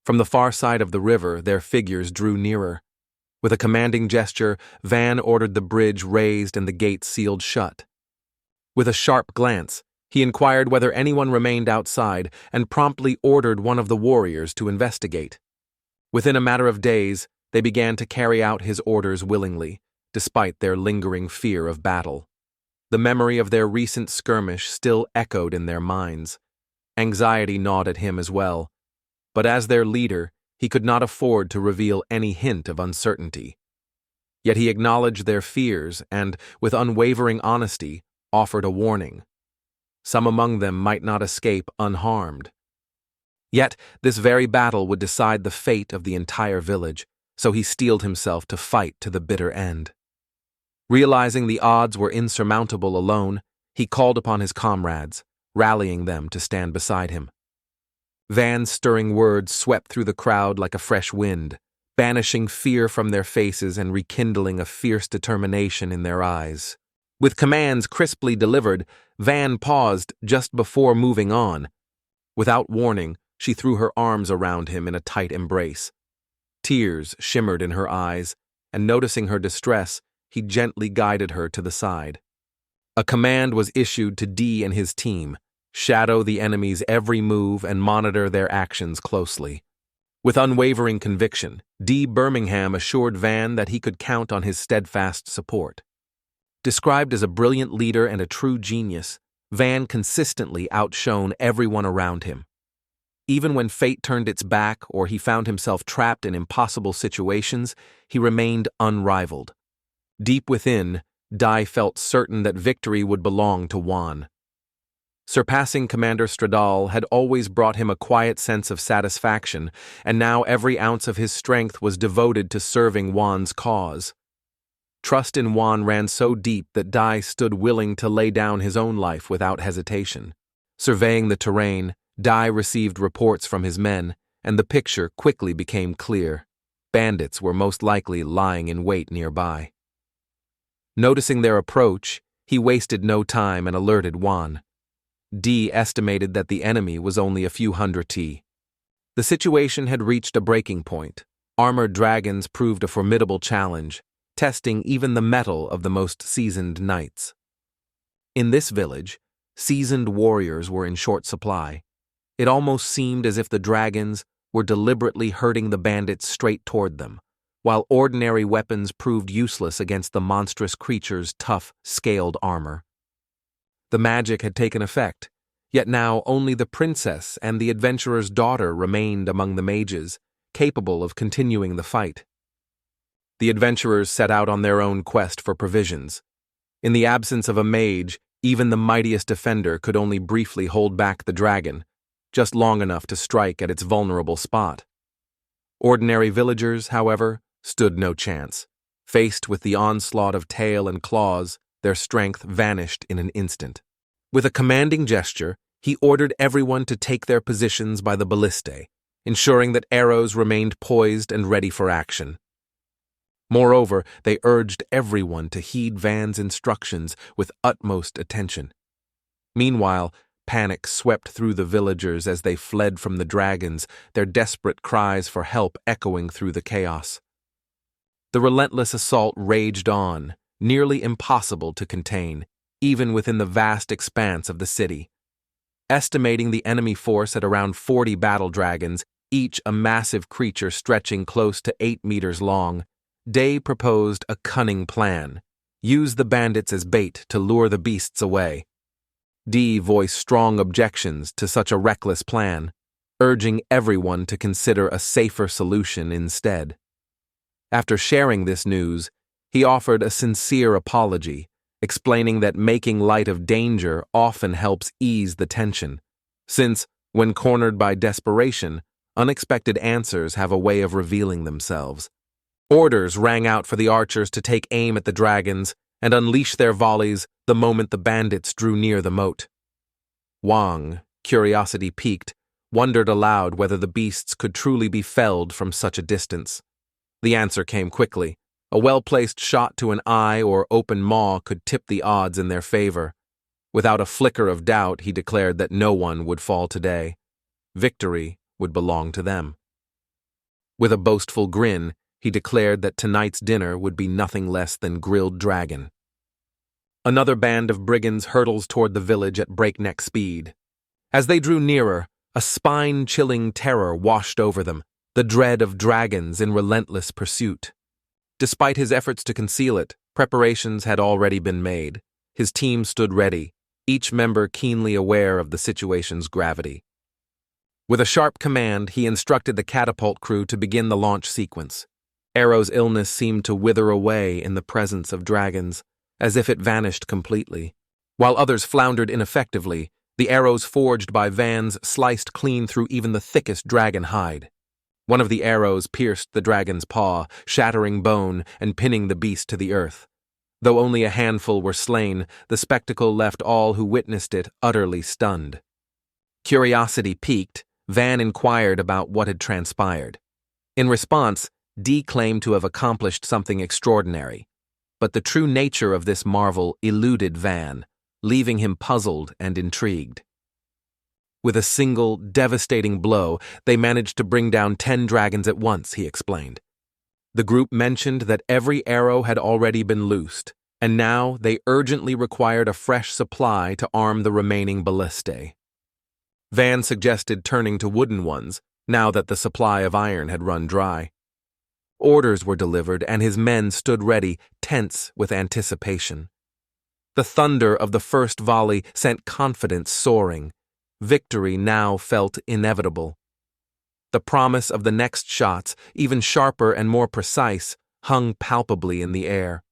From the far side of the river, their figures drew nearer. With a commanding gesture, Van ordered the bridge raised and the gates sealed shut. With a sharp glance, he inquired whether anyone remained outside and promptly ordered one of the warriors to investigate. Within a matter of days, they began to carry out his orders willingly, despite their lingering fear of battle. The memory of their recent skirmish still echoed in their minds. Anxiety gnawed at him as well, but as their leader, he could not afford to reveal any hint of uncertainty. Yet he acknowledged their fears and, with unwavering honesty, offered a warning. Some among them might not escape unharmed. Yet, this very battle would decide the fate of the entire village, so he steeled himself to fight to the bitter end. Realizing the odds were insurmountable alone, he called upon his comrades, rallying them to stand beside him. Van's stirring words swept through the crowd like a fresh wind, banishing fear from their faces and rekindling a fierce determination in their eyes. With commands crisply delivered, Van paused just before moving on. Without warning, she threw her arms around him in a tight embrace. Tears shimmered in her eyes, and noticing her distress, he gently guided her to the side. A command was issued to D and his team: shadow the enemy's every move and monitor their actions closely. With unwavering conviction, D. Birmingham assured Van that he could count on his steadfast support. Described as a brilliant leader and a true genius, Van consistently outshone everyone around him. Even when fate turned its back or he found himself trapped in impossible situations, he remained unrivaled. Deep within, Dai felt certain that victory would belong to Juan. Surpassing Commander Stradal had always brought him a quiet sense of satisfaction, and now every ounce of his strength was devoted to serving Juan's cause. Trust in Juan ran so deep that Dai stood willing to lay down his own life without hesitation. Surveying the terrain, Dai received reports from his men, and the picture quickly became clear. Bandits were most likely lying in wait nearby. Noticing their approach, he wasted no time and alerted Juan. D estimated that the enemy was only a few hundred T. The situation had reached a breaking point. Armored dragons proved a formidable challenge, testing even the mettle of the most seasoned knights. In this village, seasoned warriors were in short supply. It almost seemed as if the dragons were deliberately herding the bandits straight toward them, while ordinary weapons proved useless against the monstrous creature's tough, scaled armor. The magic had taken effect, yet now only the princess and the adventurer's daughter remained among the mages, capable of continuing the fight. The adventurers set out on their own quest for provisions. In the absence of a mage, even the mightiest defender could only briefly hold back the dragon, just long enough to strike at its vulnerable spot. Ordinary villagers, however, stood no chance. Faced with the onslaught of tail and claws, their strength vanished in an instant. With a commanding gesture, he ordered everyone to take their positions by the ballistae, ensuring that arrows remained poised and ready for action. Moreover, they urged everyone to heed Van's instructions with utmost attention. Meanwhile, panic swept through the villagers as they fled from the dragons, their desperate cries for help echoing through the chaos. The relentless assault raged on, nearly impossible to contain, even within the vast expanse of the city. Estimating the enemy force at around 40 battle dragons, each a massive creature stretching close to 8 meters long, Day proposed a cunning plan: use the bandits as bait to lure the beasts away. D voiced strong objections to such a reckless plan, urging everyone to consider a safer solution instead. After sharing this news, he offered a sincere apology, explaining that making light of danger often helps ease the tension, since, when cornered by desperation, unexpected answers have a way of revealing themselves. Orders rang out for the archers to take aim at the dragons and unleash their volleys the moment the bandits drew near the moat. Wang, curiosity piqued, wondered aloud whether the beasts could truly be felled from such a distance. The answer came quickly. A well-placed shot to an eye or open maw could tip the odds in their favor. Without a flicker of doubt, he declared that no one would fall today. Victory would belong to them. With a boastful grin, he declared that tonight's dinner would be nothing less than grilled dragon. Another band of brigands hurtles toward the village at breakneck speed. As they drew nearer, a spine-chilling terror washed over them, the dread of dragons in relentless pursuit. Despite his efforts to conceal it, preparations had already been made. His team stood ready, each member keenly aware of the situation's gravity. With a sharp command, he instructed the catapult crew to begin the launch sequence. Arrow's illness seemed to wither away in the presence of dragons, as if it vanished completely. While others floundered ineffectively, the arrows forged by Vans sliced clean through even the thickest dragon hide. One of the arrows pierced the dragon's paw, shattering bone and pinning the beast to the earth. Though only a handful were slain, the spectacle left all who witnessed it utterly stunned. Curiosity piqued, Van inquired about what had transpired. In response, Dee claimed to have accomplished something extraordinary. But the true nature of this marvel eluded Van, leaving him puzzled and intrigued. With a single, devastating blow, they managed to bring down 10 dragons at once, he explained. The group mentioned that every arrow had already been loosed, and now they urgently required a fresh supply to arm the remaining ballistae. Van suggested turning to wooden ones, now that the supply of iron had run dry. Orders were delivered, and his men stood ready, tense with anticipation. The thunder of the first volley sent confidence soaring. Victory now felt inevitable. The promise of the next shots, even sharper and more precise, hung palpably in the air.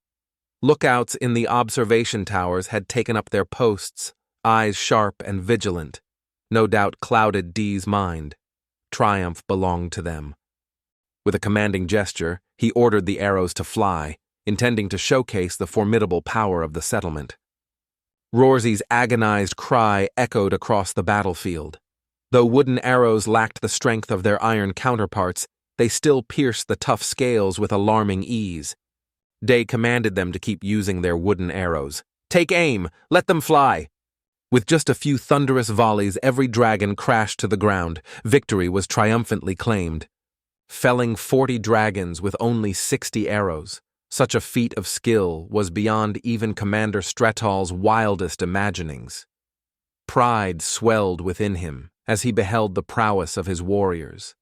Lookouts in the observation towers had taken up their posts, eyes sharp and vigilant. No doubt clouded Dee's mind. Triumph belonged to them. With a commanding gesture, he ordered the arrows to fly, intending to showcase the formidable power of the settlement. Rorsey's agonized cry echoed across the battlefield. Though wooden arrows lacked the strength of their iron counterparts, they still pierced the tough scales with alarming ease. Day commanded them to keep using their wooden arrows. "Take aim! Let them fly!" With just a few thunderous volleys, every dragon crashed to the ground. Victory was triumphantly claimed. Felling 40 dragons with only 60 arrows, such a feat of skill was beyond even Commander Strethal's wildest imaginings. Pride swelled within him as he beheld the prowess of his warriors.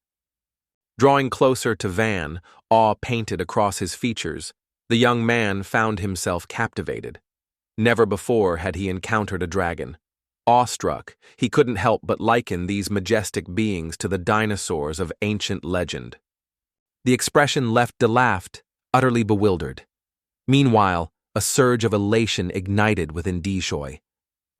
Drawing closer to Van, awe painted across his features, the young man found himself captivated. Never before had he encountered a dragon. Awestruck, he couldn't help but liken these majestic beings to the dinosaurs of ancient legend. The expression left De laughed, utterly bewildered. Meanwhile, a surge of elation ignited within Deshoy.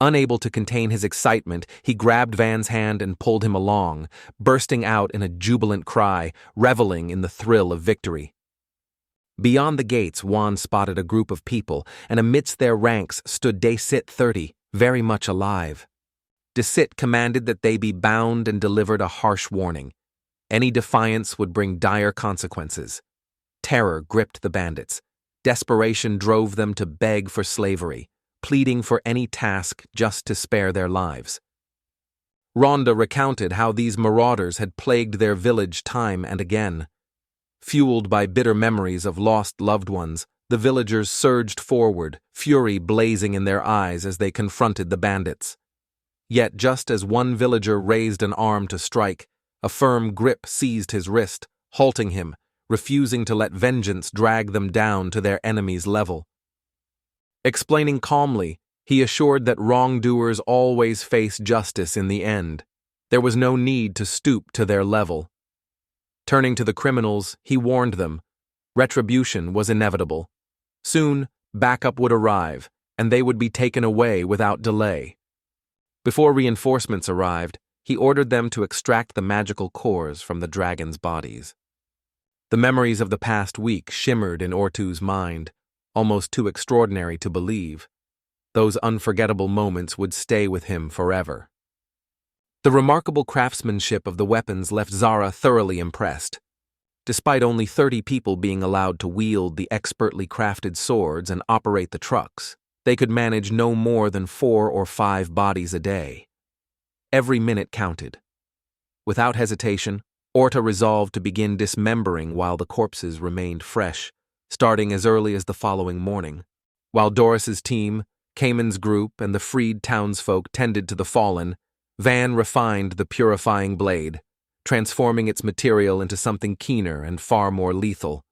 Unable to contain his excitement, he grabbed Van's hand and pulled him along, bursting out in a jubilant cry, reveling in the thrill of victory. Beyond the gates, Juan spotted a group of people, and amidst their ranks stood Desit 30, very much alive. Desit commanded that they be bound and delivered a harsh warning. Any defiance would bring dire consequences. Terror gripped the bandits. Desperation drove them to beg for slavery, pleading for any task just to spare their lives. Rhonda recounted how these marauders had plagued their village time and again. Fueled by bitter memories of lost loved ones, the villagers surged forward, fury blazing in their eyes as they confronted the bandits. Yet just as one villager raised an arm to strike, a firm grip seized his wrist, halting him, refusing to let vengeance drag them down to their enemy's level. Explaining calmly, he assured that wrongdoers always face justice in the end. There was no need to stoop to their level. Turning to the criminals, he warned them. Retribution was inevitable. Soon, backup would arrive, and they would be taken away without delay. Before reinforcements arrived, he ordered them to extract the magical cores from the dragons' bodies. The memories of the past week shimmered in Ortu's mind, almost too extraordinary to believe. Those unforgettable moments would stay with him forever. The remarkable craftsmanship of the weapons left Zara thoroughly impressed. Despite only 30 people being allowed to wield the expertly crafted swords and operate the trucks, they could manage no more than 4 or 5 bodies a day. Every minute counted. Without hesitation, Orta resolved to begin dismembering while the corpses remained fresh, starting as early as the following morning. While Doris's team, Cayman's group, and the freed townsfolk tended to the fallen, Van refined the purifying blade, transforming its material into something keener and far more lethal.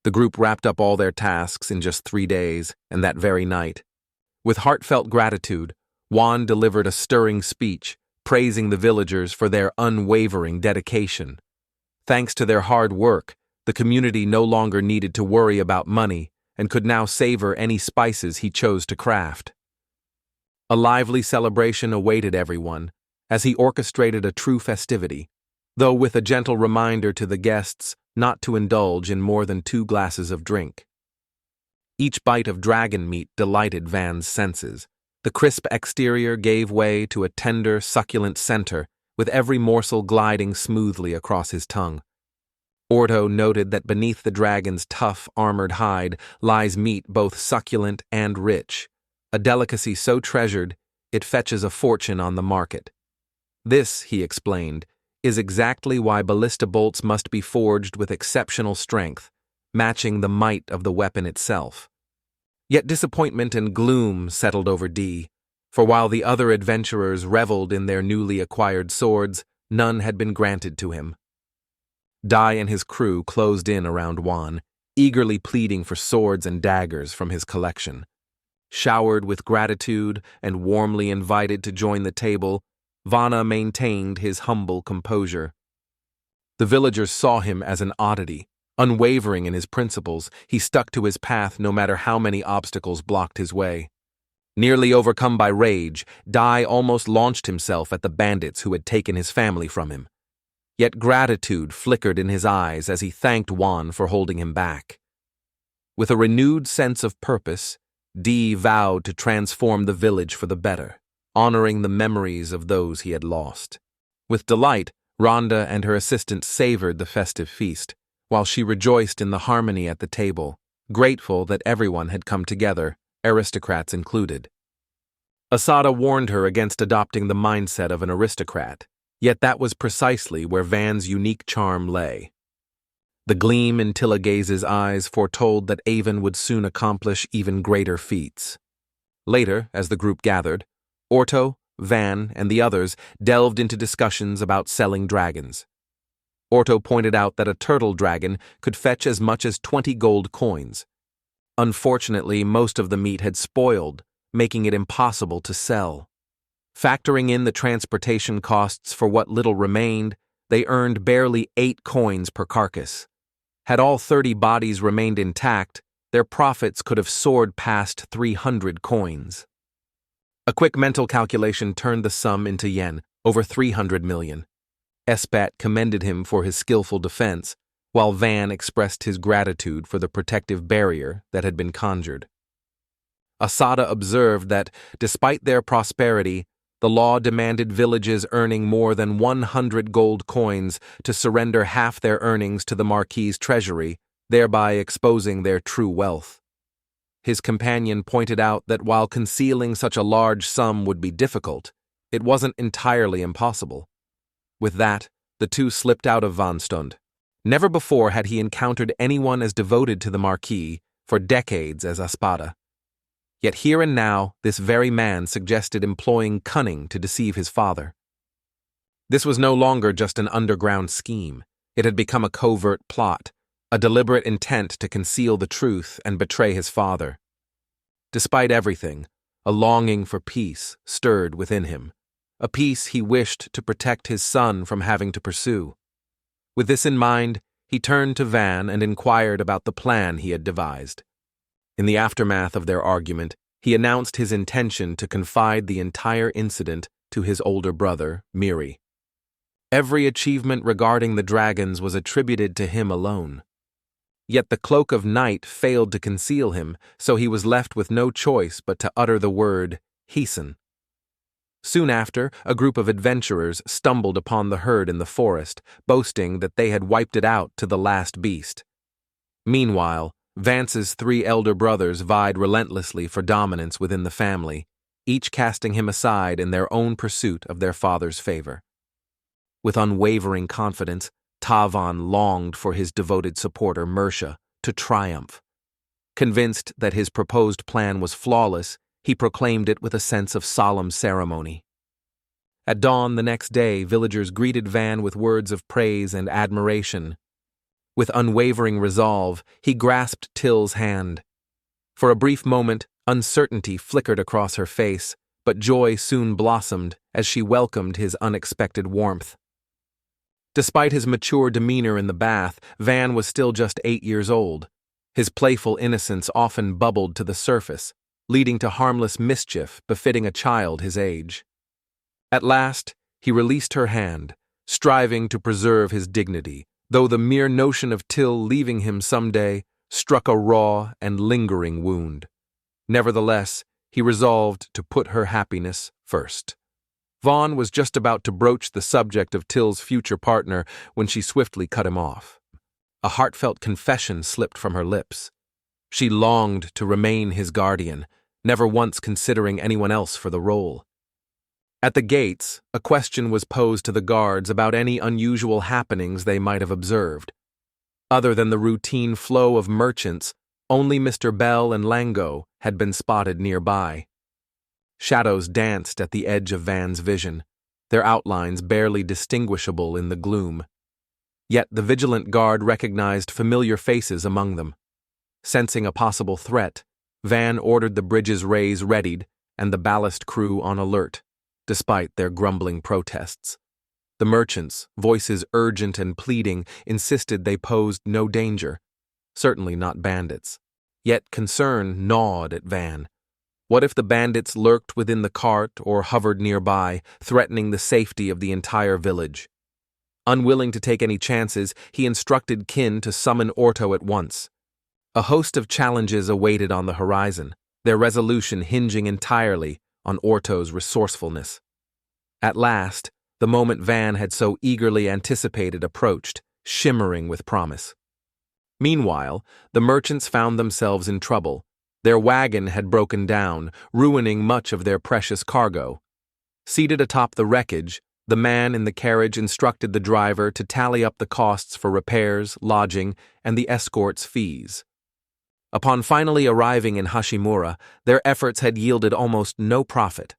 The group wrapped up all their tasks in just 3 days, and that very night. With heartfelt gratitude, Juan delivered a stirring speech, praising the villagers for their unwavering dedication. Thanks to their hard work, the community no longer needed to worry about money and could now savor any spices he chose to craft. A lively celebration awaited everyone, as he orchestrated a true festivity, though with a gentle reminder to the guests not to indulge in more than 2 glasses of drink. Each bite of dragon meat delighted Van's senses. The crisp exterior gave way to a tender, succulent center, with every morsel gliding smoothly across his tongue. Orto noted that beneath the dragon's tough, armored hide lies meat both succulent and rich, a delicacy so treasured it fetches a fortune on the market. This, he explained, is exactly why ballista bolts must be forged with exceptional strength, matching the might of the weapon itself. Yet disappointment and gloom settled over Dee, for while the other adventurers reveled in their newly acquired swords, none had been granted to him. Dai and his crew closed in around Juan, eagerly pleading for swords and daggers from his collection. Showered with gratitude and warmly invited to join the table, Vana maintained his humble composure. The villagers saw him as an oddity. Unwavering in his principles, he stuck to his path no matter how many obstacles blocked his way. Nearly overcome by rage, Dai almost launched himself at the bandits who had taken his family from him. Yet gratitude flickered in his eyes as he thanked Juan for holding him back. With a renewed sense of purpose, Dee vowed to transform the village for the better, honoring the memories of those he had lost. With delight, Rhonda and her assistant savored the festive feast, while she rejoiced in the harmony at the table, grateful that everyone had come together, aristocrats included. Asada warned her against adopting the mindset of an aristocrat, yet that was precisely where Van's unique charm lay. The gleam in Tillagaze's eyes foretold that Avon would soon accomplish even greater feats. Later, as the group gathered, Orto, Van, and the others delved into discussions about selling dragons. Orto pointed out that a turtle dragon could fetch as much as 20 gold coins. Unfortunately, most of the meat had spoiled, making it impossible to sell. Factoring in the transportation costs for what little remained, they earned barely 8 coins per carcass. Had all 30 bodies remained intact, their profits could have soared past 300 coins. A quick mental calculation turned the sum into yen, over 300 million. Espat commended him for his skillful defense, while Van expressed his gratitude for the protective barrier that had been conjured. Asada observed that, despite their prosperity, the law demanded villages earning more than 100 gold coins to surrender half their earnings to the Marquis's treasury, thereby exposing their true wealth. His companion pointed out that while concealing such a large sum would be difficult, it wasn't entirely impossible. With that, the two slipped out of Vanstund. Never before had he encountered anyone as devoted to the Marquis for decades as Aspada. Yet here and now, this very man suggested employing cunning to deceive his father. This was no longer just an underground scheme. It had become a covert plot, a deliberate intent to conceal the truth and betray his father. Despite everything, a longing for peace stirred within him, a peace he wished to protect his son from having to pursue. With this in mind, he turned to Van and inquired about the plan he had devised. In the aftermath of their argument, he announced his intention to confide the entire incident to his older brother, Miri. Every achievement regarding the dragons was attributed to him alone. Yet the cloak of night failed to conceal him, so he was left with no choice but to utter the word, Heeson. Soon after, a group of adventurers stumbled upon the herd in the forest, boasting that they had wiped it out to the last beast. Meanwhile, Vance's 3 elder brothers vied relentlessly for dominance within the family, each casting him aside in their own pursuit of their father's favor. With unwavering confidence, Tavan longed for his devoted supporter, Mersha, to triumph. Convinced that his proposed plan was flawless, he proclaimed it with a sense of solemn ceremony. At dawn the next day, villagers greeted Van with words of praise and admiration. With unwavering resolve, he grasped Till's hand. For a brief moment, uncertainty flickered across her face, but joy soon blossomed as she welcomed his unexpected warmth. Despite his mature demeanor in the bath, Van was still just 8 years old. His playful innocence often bubbled to the surface, leading to harmless mischief befitting a child his age. At last, he released her hand, striving to preserve his dignity, though the mere notion of Till leaving him someday struck a raw and lingering wound. Nevertheless, he resolved to put her happiness first. Vaughn was just about to broach the subject of Till's future partner when she swiftly cut him off. A heartfelt confession slipped from her lips. She longed to remain his guardian, never once considering anyone else for the role. At the gates, a question was posed to the guards about any unusual happenings they might have observed. Other than the routine flow of merchants, only Mr. Bell and Lango had been spotted nearby. Shadows danced at the edge of Van's vision, their outlines barely distinguishable in the gloom. Yet the vigilant guard recognized familiar faces among them. Sensing a possible threat, Van ordered the bridge's rays readied and the ballast crew on alert, despite their grumbling protests. The merchants, voices urgent and pleading, insisted they posed no danger, certainly not bandits. Yet concern gnawed at Van. What if the bandits lurked within the cart or hovered nearby, threatening the safety of the entire village? Unwilling to take any chances, he instructed Kin to summon Orto at once. A host of challenges awaited on the horizon, their resolution hinging entirely on Orto's resourcefulness. At last, the moment Van had so eagerly anticipated approached, shimmering with promise. Meanwhile, the merchants found themselves in trouble. Their wagon had broken down, ruining much of their precious cargo. Seated atop the wreckage, the man in the carriage instructed the driver to tally up the costs for repairs, lodging, and the escort's fees. Upon finally arriving in Hashimura, their efforts had yielded almost no profit.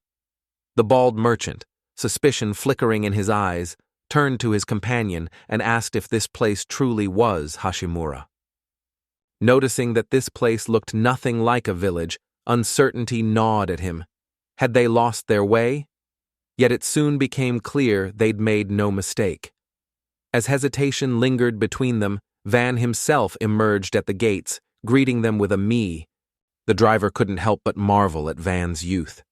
The bald merchant, suspicion flickering in his eyes, turned to his companion and asked if this place truly was Hashimura. Noticing that this place looked nothing like a village, uncertainty gnawed at him. Had they lost their way? Yet it soon became clear they'd made no mistake. As hesitation lingered between them, Van himself emerged at the gates, greeting them with a me. The driver couldn't help but marvel at Van's youth.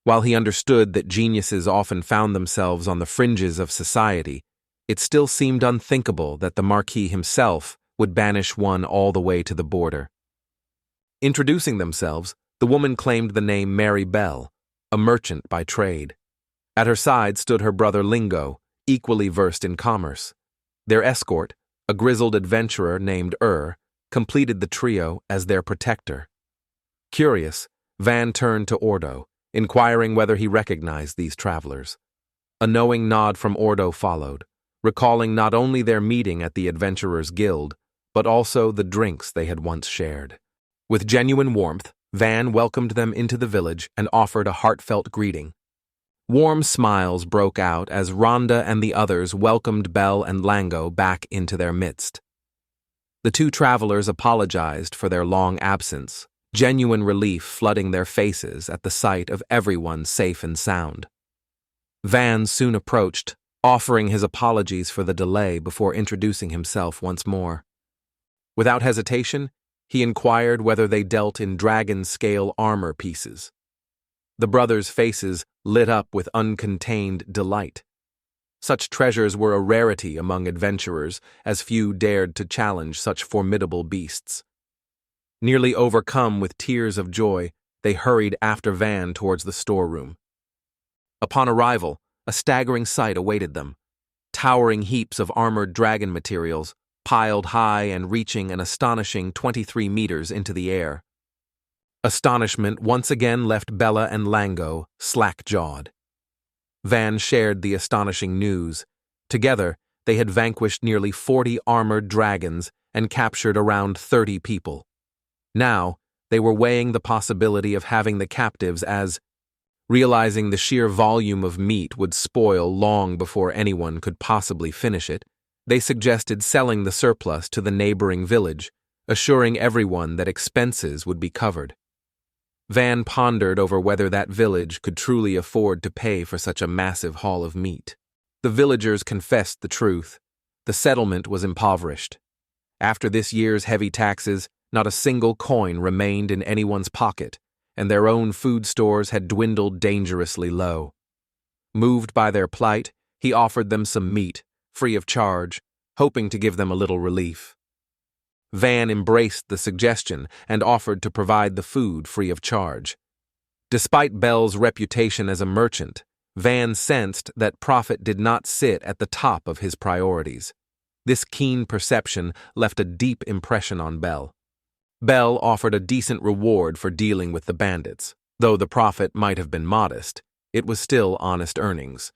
While he understood that geniuses often found themselves on the fringes of society, it still seemed unthinkable that the Marquis himself would banish one all the way to the border. Introducing themselves, the woman claimed the name Mary Bell, a merchant by trade. At her side stood her brother Lingo, equally versed in commerce. Their escort, a grizzled adventurer named completed the trio as their protector. Curious, Van turned to Ordo, inquiring whether he recognized these travelers. A knowing nod from Ordo followed, recalling not only their meeting at the Adventurers' Guild, but also the drinks they had once shared. With genuine warmth, Van welcomed them into the village and offered a heartfelt greeting. Warm smiles broke out as Rhonda and the others welcomed Belle and Lango back into their midst. The two travelers apologized for their long absence, genuine relief flooding their faces at the sight of everyone safe and sound. Van soon approached, offering his apologies for the delay before introducing himself once more. Without hesitation, he inquired whether they dealt in dragon-scale armor pieces. The brothers' faces lit up with uncontained delight. Such treasures were a rarity among adventurers, as few dared to challenge such formidable beasts. Nearly overcome with tears of joy, they hurried after Van towards the storeroom. Upon arrival, a staggering sight awaited them. Towering heaps of armored dragon materials, piled high and reaching an astonishing 23 meters into the air. Astonishment once again left Bella and Lango slack-jawed. Van shared the astonishing news. Together, they had vanquished nearly 40 armored dragons and captured around 30 people. Now, they were weighing the possibility of having the captives as, realizing the sheer volume of meat would spoil long before anyone could possibly finish it, they suggested selling the surplus to the neighboring village, assuring everyone that expenses would be covered. Van pondered over whether that village could truly afford to pay for such a massive haul of meat. The villagers confessed the truth. The settlement was impoverished. After this year's heavy taxes, not a single coin remained in anyone's pocket, and their own food stores had dwindled dangerously low. Moved by their plight, he offered them some meat, free of charge, hoping to give them a little relief. Van embraced the suggestion and offered to provide the food free of charge. Despite Bell's reputation as a merchant, Van sensed that profit did not sit at the top of his priorities. This keen perception left a deep impression on Bell. Bell offered a decent reward for dealing with the bandits. Though the profit might have been modest, it was still honest earnings.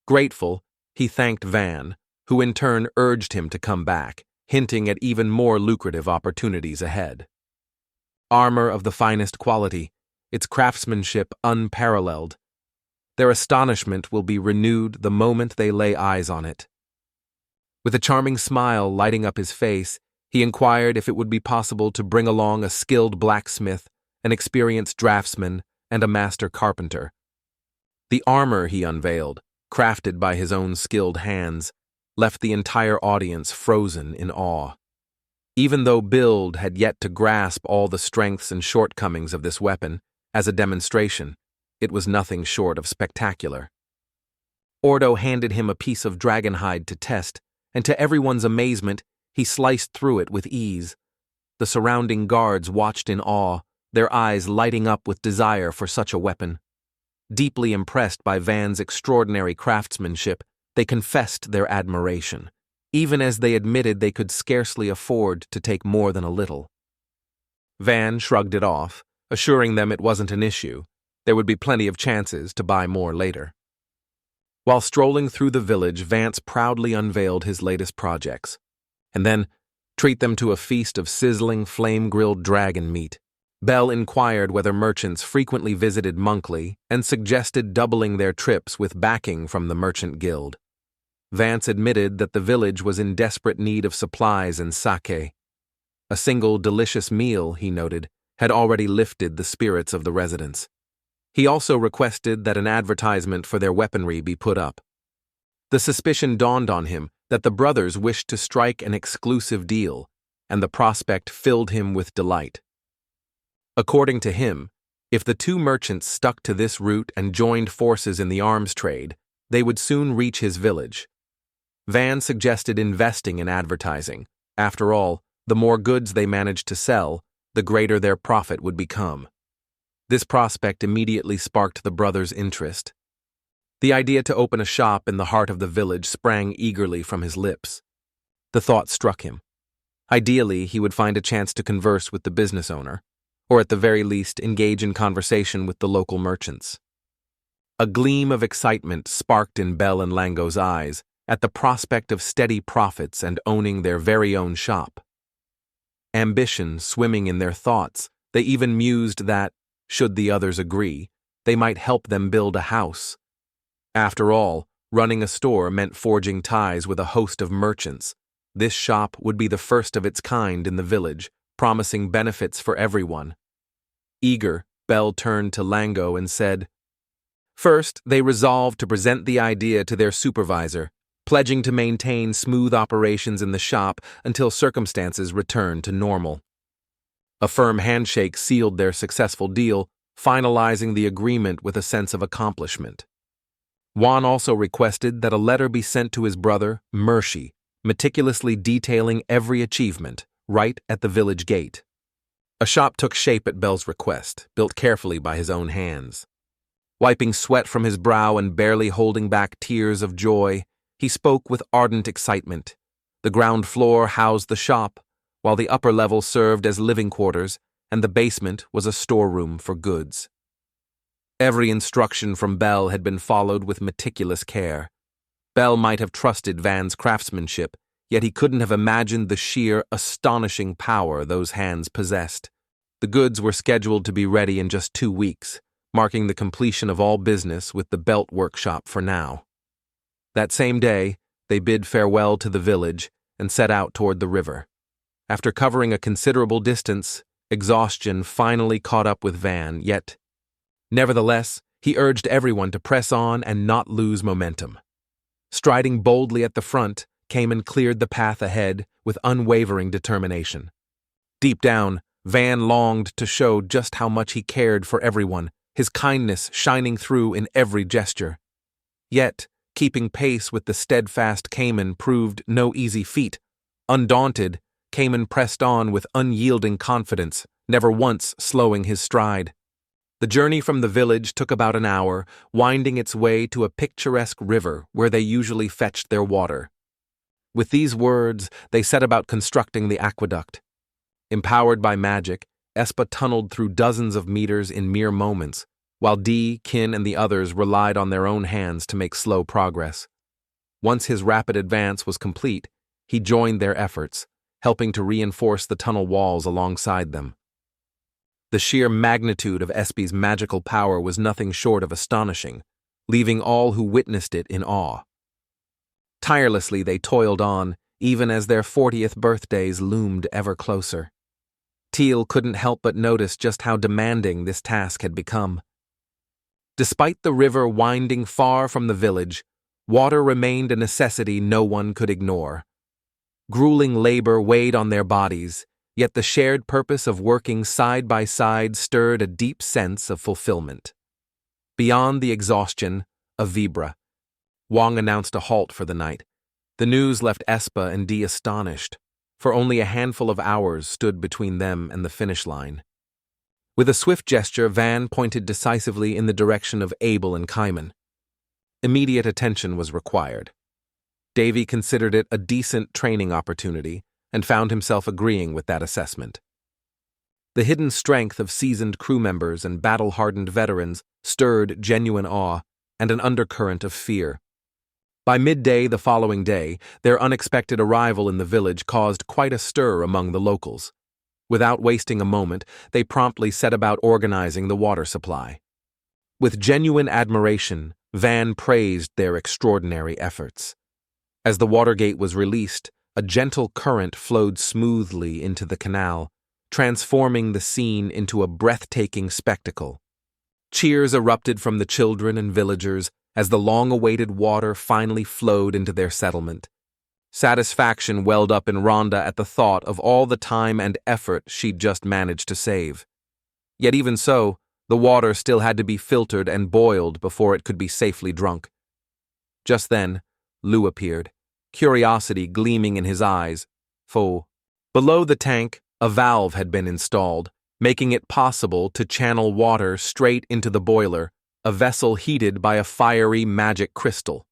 Grateful, he thanked Van, who in turn urged him to come back, hinting at even more lucrative opportunities ahead. Armor of the finest quality, its craftsmanship unparalleled. Their astonishment will be renewed the moment they lay eyes on it. With a charming smile lighting up his face, he inquired if it would be possible to bring along a skilled blacksmith, an experienced draftsman, and a master carpenter. The armor he unveiled, crafted by his own skilled hands, left the entire audience frozen in awe. Even though Bild had yet to grasp all the strengths and shortcomings of this weapon, as a demonstration, it was nothing short of spectacular. Ordo handed him a piece of dragon hide to test, and to everyone's amazement, he sliced through it with ease. The surrounding guards watched in awe, their eyes lighting up with desire for such a weapon. Deeply impressed by Van's extraordinary craftsmanship, they confessed their admiration, even as they admitted they could scarcely afford to take more than a little. Van shrugged it off, assuring them it wasn't an issue. There would be plenty of chances to buy more later. While strolling through the village, Vance proudly unveiled his latest projects, and then treat them to a feast of sizzling, flame-grilled dragon meat. Bell inquired whether merchants frequently visited Monkley and suggested doubling their trips with backing from the merchant guild. Vance admitted that the village was in desperate need of supplies and sake. A single delicious meal, he noted, had already lifted the spirits of the residents. He also requested that an advertisement for their weaponry be put up. The suspicion dawned on him that the brothers wished to strike an exclusive deal, and the prospect filled him with delight. According to him, if the two merchants stuck to this route and joined forces in the arms trade, they would soon reach his village. Van suggested investing in advertising. After all, the more goods they managed to sell, the greater their profit would become. This prospect immediately sparked the brothers' interest. The idea to open a shop in the heart of the village sprang eagerly from his lips. The thought struck him. Ideally, he would find a chance to converse with the business owner, or at the very least engage in conversation with the local merchants. A gleam of excitement sparked in Bell and Lango's eyes at the prospect of steady profits and owning their very own shop. Ambition swimming in their thoughts, they even mused that, should the others agree, they might help them build a house. After all, running a store meant forging ties with a host of merchants. This shop would be the first of its kind in the village, promising benefits for everyone. Eager, Bell turned to Lango and said, First, they resolved to present the idea to their supervisor, pledging to maintain smooth operations in the shop until circumstances returned to normal. A firm handshake sealed their successful deal, finalizing the agreement with a sense of accomplishment. Juan also requested that a letter be sent to his brother, Mershi, meticulously detailing every achievement, right at the village gate. A shop took shape at Bel's request, built carefully by his own hands. Wiping sweat from his brow and barely holding back tears of joy, he spoke with ardent excitement. The ground floor housed the shop, while the upper level served as living quarters, and the basement was a storeroom for goods. Every instruction from Bell had been followed with meticulous care. Bell might have trusted Van's craftsmanship, yet he couldn't have imagined the sheer, astonishing power those hands possessed. The goods were scheduled to be ready in just 2 weeks, marking the completion of all business with the belt workshop for now. That same day, they bid farewell to the village and set out toward the river. After covering a considerable distance, exhaustion finally caught up with Van, yet, nevertheless, he urged everyone to press on and not lose momentum. Striding boldly at the front, Cayman cleared the path ahead with unwavering determination. Deep down, Van longed to show just how much he cared for everyone, his kindness shining through in every gesture. Yet, keeping pace with the steadfast Cayman proved no easy feat. Undaunted, Cayman pressed on with unyielding confidence, never once slowing his stride. The journey from the village took about an hour, winding its way to a picturesque river where they usually fetched their water. With these words, they set about constructing the aqueduct. Empowered by magic, Espa tunneled through dozens of meters in mere moments, while Dee, Kin, and the others relied on their own hands to make slow progress. Once his rapid advance was complete, he joined their efforts, helping to reinforce the tunnel walls alongside them. The sheer magnitude of Espy's magical power was nothing short of astonishing, leaving all who witnessed it in awe. Tirelessly they toiled on, even as their 40th birthdays loomed ever closer. Teal couldn't help but notice just how demanding this task had become. Despite the river winding far from the village, water remained a necessity no one could ignore. Grueling labor weighed on their bodies, yet the shared purpose of working side by side stirred a deep sense of fulfillment. Beyond the exhaustion of Vibra, Wang announced a halt for the night. The news left Espa and Dee astonished, for only a handful of hours stood between them and the finish line. With a swift gesture, Van pointed decisively in the direction of Abel and Cayman. Immediate attention was required. Davy considered it a decent training opportunity and found himself agreeing with that assessment. The hidden strength of seasoned crew members and battle-hardened veterans stirred genuine awe and an undercurrent of fear. By midday the following day, their unexpected arrival in the village caused quite a stir among the locals. Without wasting a moment, they promptly set about organizing the water supply. With genuine admiration, Van praised their extraordinary efforts. As the water gate was released, a gentle current flowed smoothly into the canal, transforming the scene into a breathtaking spectacle. Cheers erupted from the children and villagers as the long-awaited water finally flowed into their settlement. Satisfaction welled up in Rhonda at the thought of all the time and effort she'd just managed to save. Yet even so, the water still had to be filtered and boiled before it could be safely drunk. Just then, Lou appeared, curiosity gleaming in his eyes. Below the tank, a valve had been installed, making it possible to channel water straight into the boiler, a vessel heated by a fiery magic crystal.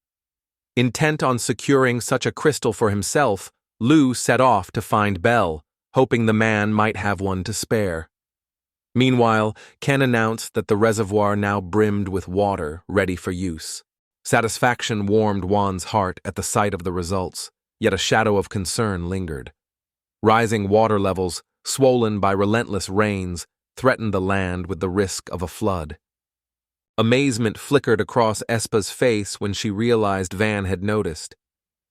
Intent on securing such a crystal for himself, Lou set off to find Bell, hoping the man might have one to spare. Meanwhile, Ken announced that the reservoir now brimmed with water, ready for use. Satisfaction warmed Juan's heart at the sight of the results, yet a shadow of concern lingered. Rising water levels, swollen by relentless rains, threatened the land with the risk of a flood. Amazement flickered across Espa's face when she realized Van had noticed.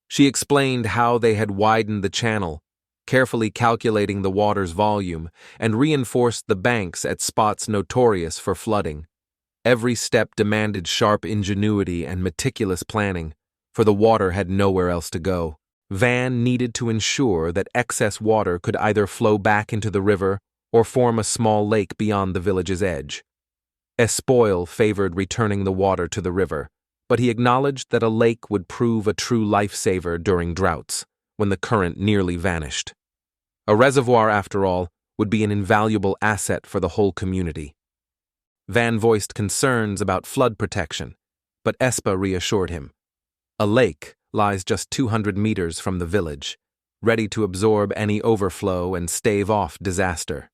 She explained how they had widened the channel, carefully calculating the water's volume, and reinforced the banks at spots notorious for flooding. Every step demanded sharp ingenuity and meticulous planning, for the water had nowhere else to go. Van needed to ensure that excess water could either flow back into the river or form a small lake beyond the village's edge. Espoil favored returning the water to the river, but he acknowledged that a lake would prove a true lifesaver during droughts, when the current nearly vanished. A reservoir, after all, would be an invaluable asset for the whole community. Van voiced concerns about flood protection, but Espa reassured him. A lake lies just 200 meters from the village, ready to absorb any overflow and stave off disaster.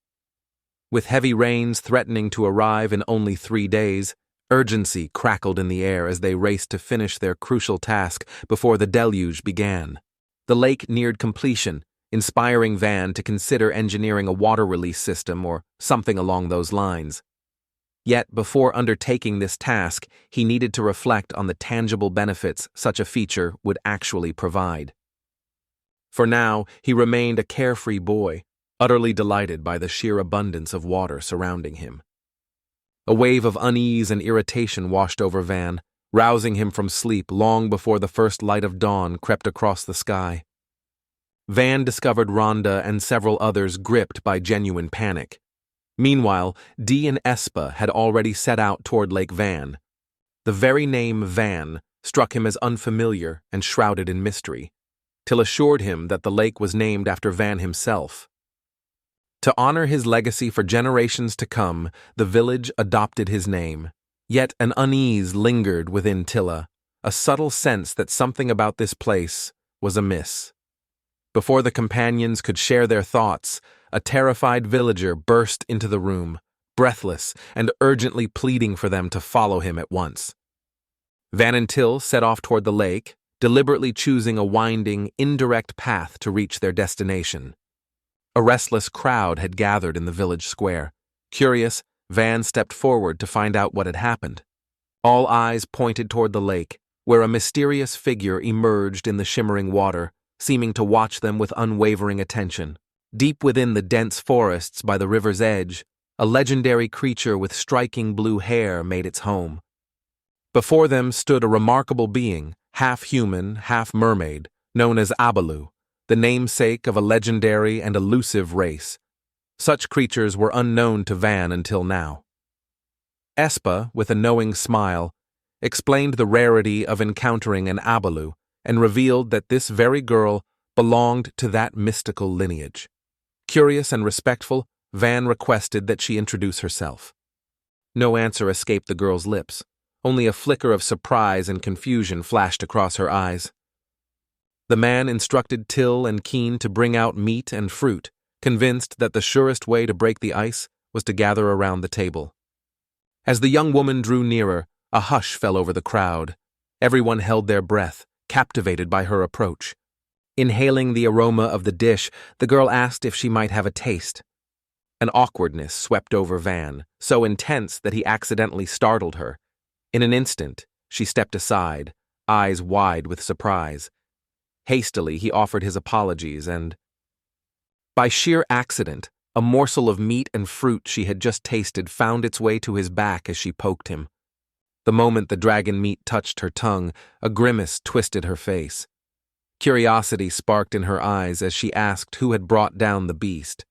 With heavy rains threatening to arrive in only 3 days, urgency crackled in the air as they raced to finish their crucial task before the deluge began. The lake neared completion, inspiring Van to consider engineering a water release system or something along those lines. Yet, before undertaking this task, he needed to reflect on the tangible benefits such a feature would actually provide. For now, he remained a carefree boy, utterly delighted by the sheer abundance of water surrounding him. A wave of unease and irritation washed over Van, rousing him from sleep long before the first light of dawn crept across the sky. Van discovered Rhonda and several others gripped by genuine panic. Meanwhile, Dee and Espa had already set out toward Lake Van. The very name Van struck him as unfamiliar and shrouded in mystery, till assured him that the lake was named after Van himself. To honor his legacy for generations to come, the village adopted his name. Yet an unease lingered within Tilla, a subtle sense that something about this place was amiss. Before the companions could share their thoughts, a terrified villager burst into the room, breathless and urgently pleading for them to follow him at once. Van and Till set off toward the lake, deliberately choosing a winding, indirect path to reach their destination. A restless crowd had gathered in the village square. Curious, Van stepped forward to find out what had happened. All eyes pointed toward the lake, where a mysterious figure emerged in the shimmering water, seeming to watch them with unwavering attention. Deep within the dense forests by the river's edge, a legendary creature with striking blue hair made its home. Before them stood a remarkable being, half human, half mermaid, known as Abalu, the namesake of a legendary and elusive race. Such creatures were unknown to Van until now. Espa, with a knowing smile, explained the rarity of encountering an Abalu and revealed that this very girl belonged to that mystical lineage. Curious and respectful, Van requested that she introduce herself. No answer escaped the girl's lips. Only a flicker of surprise and confusion flashed across her eyes. The man instructed Till and Keen to bring out meat and fruit, convinced that the surest way to break the ice was to gather around the table. As the young woman drew nearer, a hush fell over the crowd. Everyone held their breath, captivated by her approach. Inhaling the aroma of the dish, the girl asked if she might have a taste. An awkwardness swept over Van, so intense that he accidentally startled her. In an instant, she stepped aside, eyes wide with surprise. Hastily, he offered his apologies and, by sheer accident, a morsel of meat and fruit she had just tasted found its way to his back as she poked him. The moment the dragon meat touched her tongue, a grimace twisted her face. Curiosity sparked in her eyes as she asked who had brought down the beast.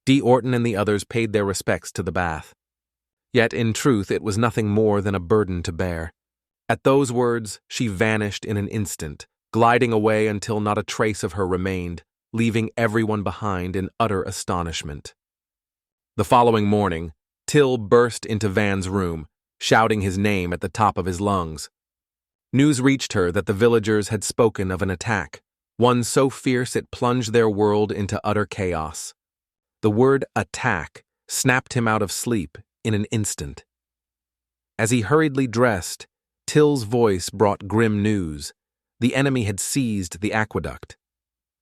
Dee Orton and the others paid their respects to the bath. Yet, in truth, it was nothing more than a burden to bear. At those words, she vanished in an instant, gliding away until not a trace of her remained, leaving everyone behind in utter astonishment. The following morning, Till burst into Van's room, shouting his name at the top of his lungs. News reached her that the villagers had spoken of an attack, one so fierce it plunged their world into utter chaos. The word attack snapped him out of sleep in an instant. As he hurriedly dressed, Till's voice brought grim news. The enemy had seized the aqueduct.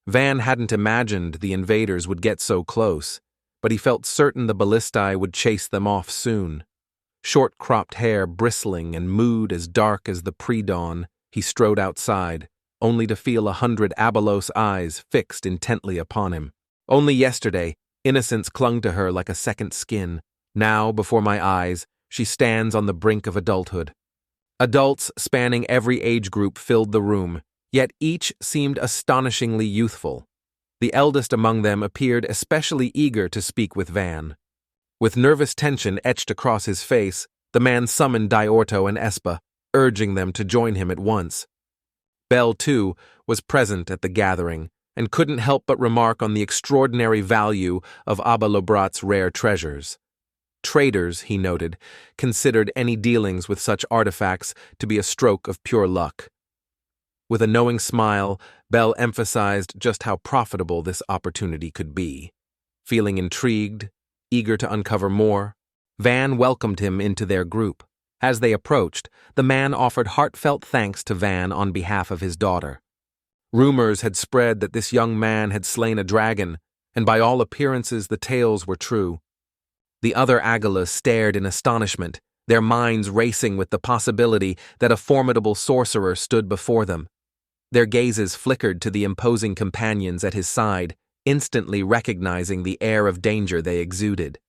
Van hadn't imagined the invaders would get so close, but he felt certain the ballistae would chase them off soon. Short-cropped hair bristling and mood as dark as the pre-dawn, he strode outside, only to feel 100 Abalos eyes fixed intently upon him. Only yesterday, innocence clung to her like a second skin. Now, before my eyes, she stands on the brink of adulthood. Adults spanning every age group filled the room, yet each seemed astonishingly youthful. The eldest among them appeared especially eager to speak with Van. With nervous tension etched across his face, the man summoned Diorto and Espa, urging them to join him at once. Belle, too, was present at the gathering, and couldn't help but remark on the extraordinary value of Abba Lobrat's rare treasures. Traders, he noted, considered any dealings with such artifacts to be a stroke of pure luck. With a knowing smile, Belle emphasized just how profitable this opportunity could be. Feeling intrigued, eager to uncover more, Van welcomed him into their group. As they approached, the man offered heartfelt thanks to Van on behalf of his daughter. Rumors had spread that this young man had slain a dragon, and by all appearances the tales were true. The other Agalas stared in astonishment, their minds racing with the possibility that a formidable sorcerer stood before them. Their gazes flickered to the imposing companions at his side, instantly recognizing the air of danger they exuded.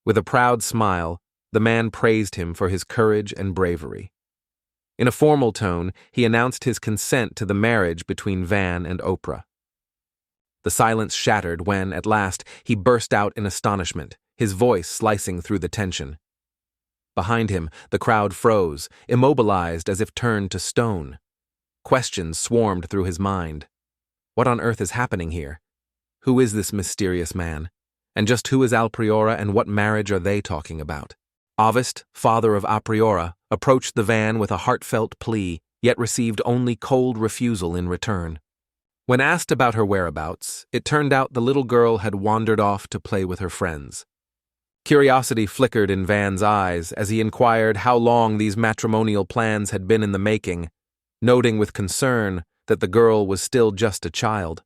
With a proud smile, the man praised him for his courage and bravery. In a formal tone, he announced his consent to the marriage between Van and Oprah. The silence shattered when, at last, he burst out in astonishment, his voice slicing through the tension. Behind him, the crowd froze, immobilized as if turned to stone. Questions swarmed through his mind. What on earth is happening here? Who is this mysterious man? And just who is Alpriora and what marriage are they talking about? Avest, father of Apriora, approached the van with a heartfelt plea, yet received only cold refusal in return. When asked about her whereabouts, it turned out the little girl had wandered off to play with her friends. Curiosity flickered in Van's eyes as he inquired how long these matrimonial plans had been in the making, noting with concern that the girl was still just a child.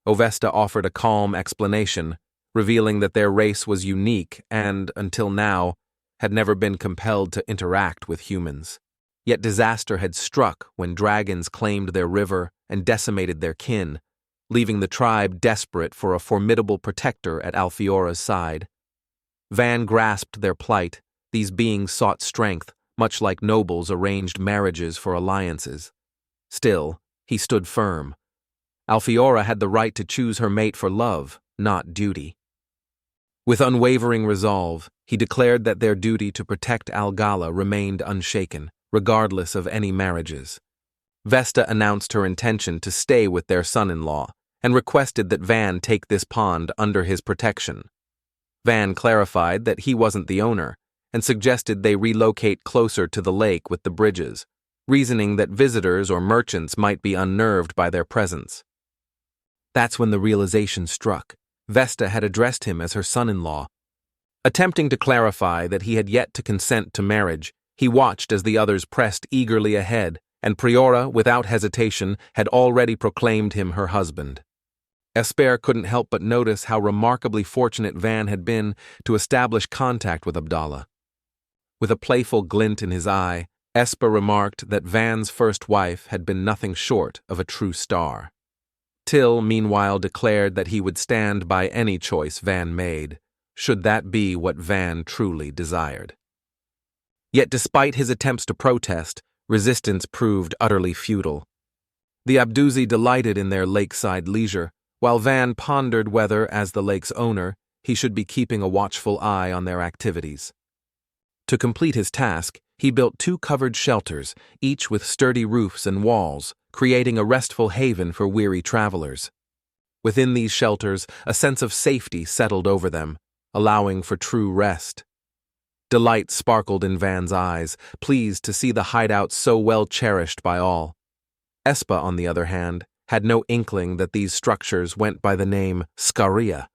Ovesta offered a calm explanation, revealing that their race was unique and, until now, had never been compelled to interact with humans. Yet disaster had struck when dragons claimed their river and decimated their kin, leaving the tribe desperate for a formidable protector at Alfiora's side. Van grasped their plight. These beings sought strength, much like nobles arranged marriages for alliances. Still, he stood firm. Alfiora had the right to choose her mate for love, not duty. With unwavering resolve, he declared that their duty to protect Algala remained unshaken, regardless of any marriages. Vesta announced her intention to stay with their son-in-law and requested that Van take this pond under his protection. Van clarified that he wasn't the owner and suggested they relocate closer to the lake with the bridges, reasoning that visitors or merchants might be unnerved by their presence. That's when the realization struck. Vesta had addressed him as her son-in-law. Attempting to clarify that he had yet to consent to marriage, he watched as the others pressed eagerly ahead, and Priora, without hesitation, had already proclaimed him her husband. Esper couldn't help but notice how remarkably fortunate Van had been to establish contact with Abdallah. With a playful glint in his eye, Esper remarked that Van's first wife had been nothing short of a true star. Till, meanwhile, declared that he would stand by any choice Van made, should that be what Van truly desired. Yet despite his attempts to protest, resistance proved utterly futile. The Abduzi delighted in their lakeside leisure, while Van pondered whether, as the lake's owner, he should be keeping a watchful eye on their activities. To complete his task, he built 2 covered shelters, each with sturdy roofs and walls, creating a restful haven for weary travelers. Within these shelters, a sense of safety settled over them, allowing for true rest. Delight sparkled in Van's eyes, pleased to see the hideout so well cherished by all. Espa, on the other hand, had no inkling that these structures went by the name Skaria.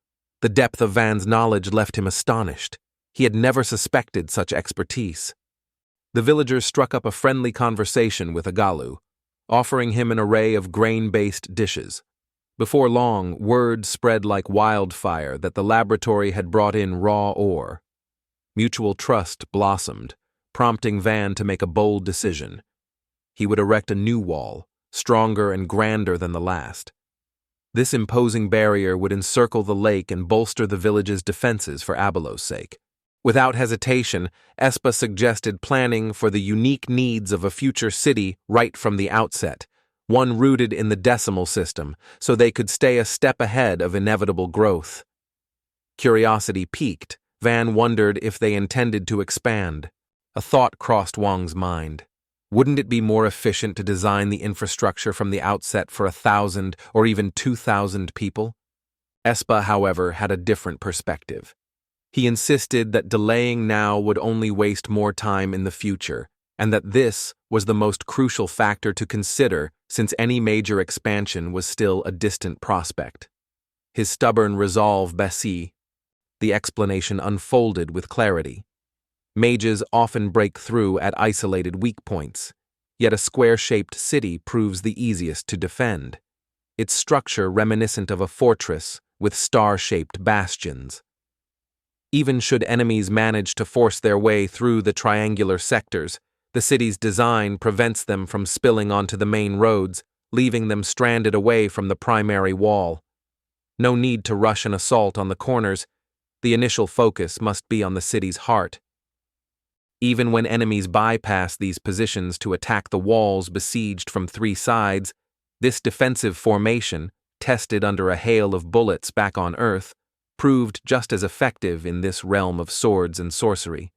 The depth of Van's knowledge left him astonished. He had never suspected such expertise. The villagers struck up a friendly conversation with Agalu, offering him an array of grain-based dishes. Before long, word spread like wildfire that the laboratory had brought in raw ore. Mutual trust blossomed, prompting Van to make a bold decision. He would erect a new wall, stronger and grander than the last. This imposing barrier would encircle the lake and bolster the village's defenses for Abelo's sake. Without hesitation, Espa suggested planning for the unique needs of a future city right from the outset, one rooted in the decimal system, so they could stay a step ahead of inevitable growth. Curiosity piqued, Van wondered if they intended to expand. A thought crossed Wang's mind. Wouldn't it be more efficient to design the infrastructure from the outset for 1,000 or even 2,000 people? Espa, however, had a different perspective. He insisted that delaying now would only waste more time in the future, and that this was the most crucial factor to consider since any major expansion was still a distant prospect. His stubborn resolve baissé. The explanation unfolded with clarity. Mages often break through at isolated weak points, yet a square-shaped city proves the easiest to defend, its structure reminiscent of a fortress with star-shaped bastions. Even should enemies manage to force their way through the triangular sectors, the city's design prevents them from spilling onto the main roads, leaving them stranded away from the primary wall. No need to rush an assault on the corners. The initial focus must be on the city's heart. Even when enemies bypass these positions to attack the walls besieged from 3 sides, this defensive formation, tested under a hail of bullets back on Earth, proved just as effective in this realm of swords and sorcery.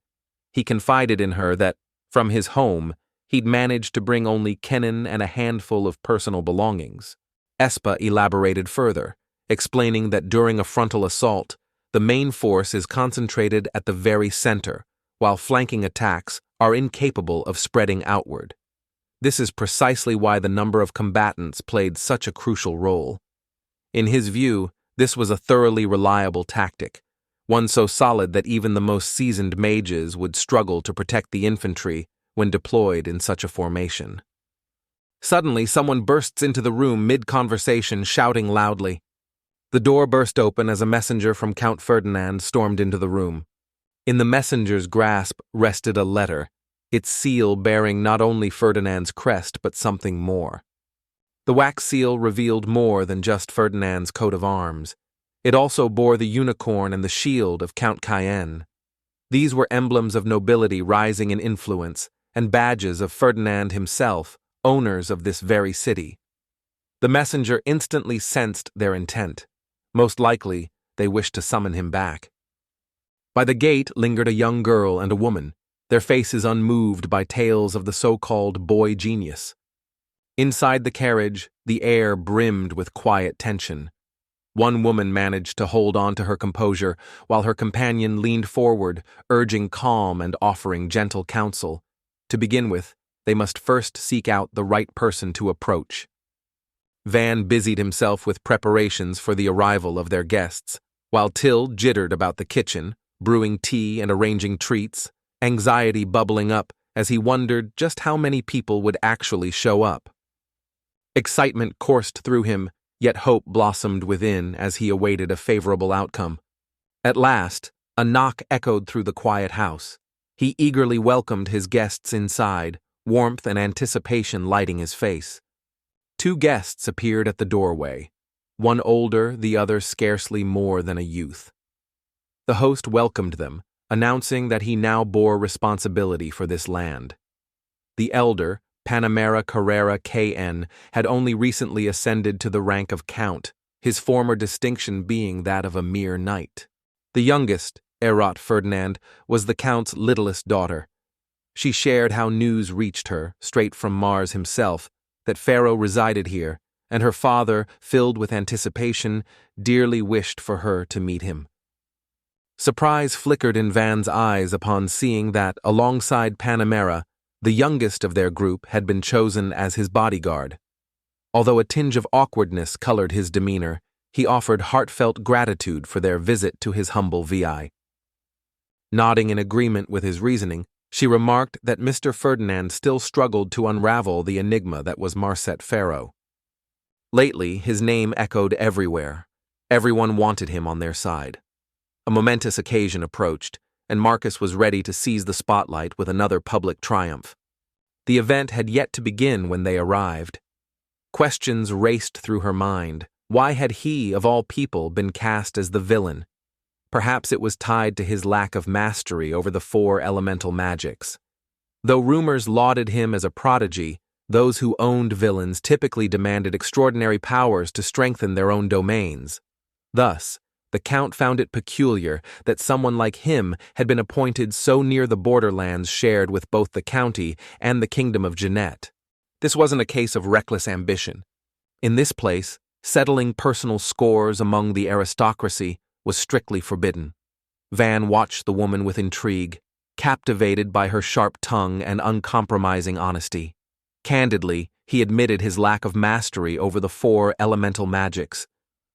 He confided in her that, from his home, he'd managed to bring only Kennen and a handful of personal belongings. Espa elaborated further, explaining that during a frontal assault, the main force is concentrated at the very center, while flanking attacks are incapable of spreading outward. This is precisely why the number of combatants played such a crucial role. In his view, this was a thoroughly reliable tactic, one so solid that even the most seasoned mages would struggle to protect the infantry when deployed in such a formation. Suddenly, someone bursts into the room mid-conversation, shouting loudly. The door burst open as a messenger from Count Ferdinand stormed into the room. In the messenger's grasp rested a letter, its seal bearing not only Ferdinand's crest but something more. The wax seal revealed more than just Ferdinand's coat of arms. It also bore the unicorn and the shield of Count Cayenne. These were emblems of nobility rising in influence, and badges of Ferdinand himself, owners of this very city. The messenger instantly sensed their intent. Most likely, they wished to summon him back. By the gate lingered a young girl and a woman, their faces unmoved by tales of the so-called boy genius. Inside the carriage, the air brimmed with quiet tension. One woman managed to hold on to her composure, while her companion leaned forward, urging calm and offering gentle counsel. To begin with, they must first seek out the right person to approach. Van busied himself with preparations for the arrival of their guests, while Till jittered about the kitchen, brewing tea and arranging treats, anxiety bubbling up as he wondered just how many people would actually show up. Excitement coursed through him, yet hope blossomed within as he awaited a favorable outcome. At last, a knock echoed through the quiet house. He eagerly welcomed his guests inside, warmth and anticipation lighting his face. 2 guests appeared at the doorway, one older, the other scarcely more than a youth. The host welcomed them, announcing that he now bore responsibility for this land. The elder, Panamera Carrera KN, had only recently ascended to the rank of count, his former distinction being that of a mere knight. The youngest, Erot Ferdinand, was the count's littlest daughter. She shared how news reached her, straight from Mars himself, that Pharaoh resided here, and her father, filled with anticipation, dearly wished for her to meet him. Surprise flickered in Van's eyes upon seeing that, alongside Panamera, the youngest of their group had been chosen as his bodyguard. Although a tinge of awkwardness colored his demeanor, he offered heartfelt gratitude for their visit to his humble VI. Nodding in agreement with his reasoning, she remarked that Mr. Ferdinand still struggled to unravel the enigma that was Marset Pharaoh. Lately, his name echoed everywhere. Everyone wanted him on their side. A momentous occasion approached, and Marcus was ready to seize the spotlight with another public triumph. The event had yet to begin when they arrived. Questions raced through her mind. Why had he, of all people, been cast as the villain? Perhaps it was tied to his lack of mastery over the 4 elemental magics. Though rumors lauded him as a prodigy, Those who owned villains typically demanded extraordinary powers to strengthen their own domains. Thus, the Count found it peculiar that someone like him had been appointed so near the borderlands shared with both the county and the kingdom of Jeanette. This wasn't a case of reckless ambition. In this place, settling personal scores among the aristocracy was strictly forbidden. Van watched the woman with intrigue, captivated by her sharp tongue and uncompromising honesty. Candidly, he admitted his lack of mastery over the 4 elemental magics.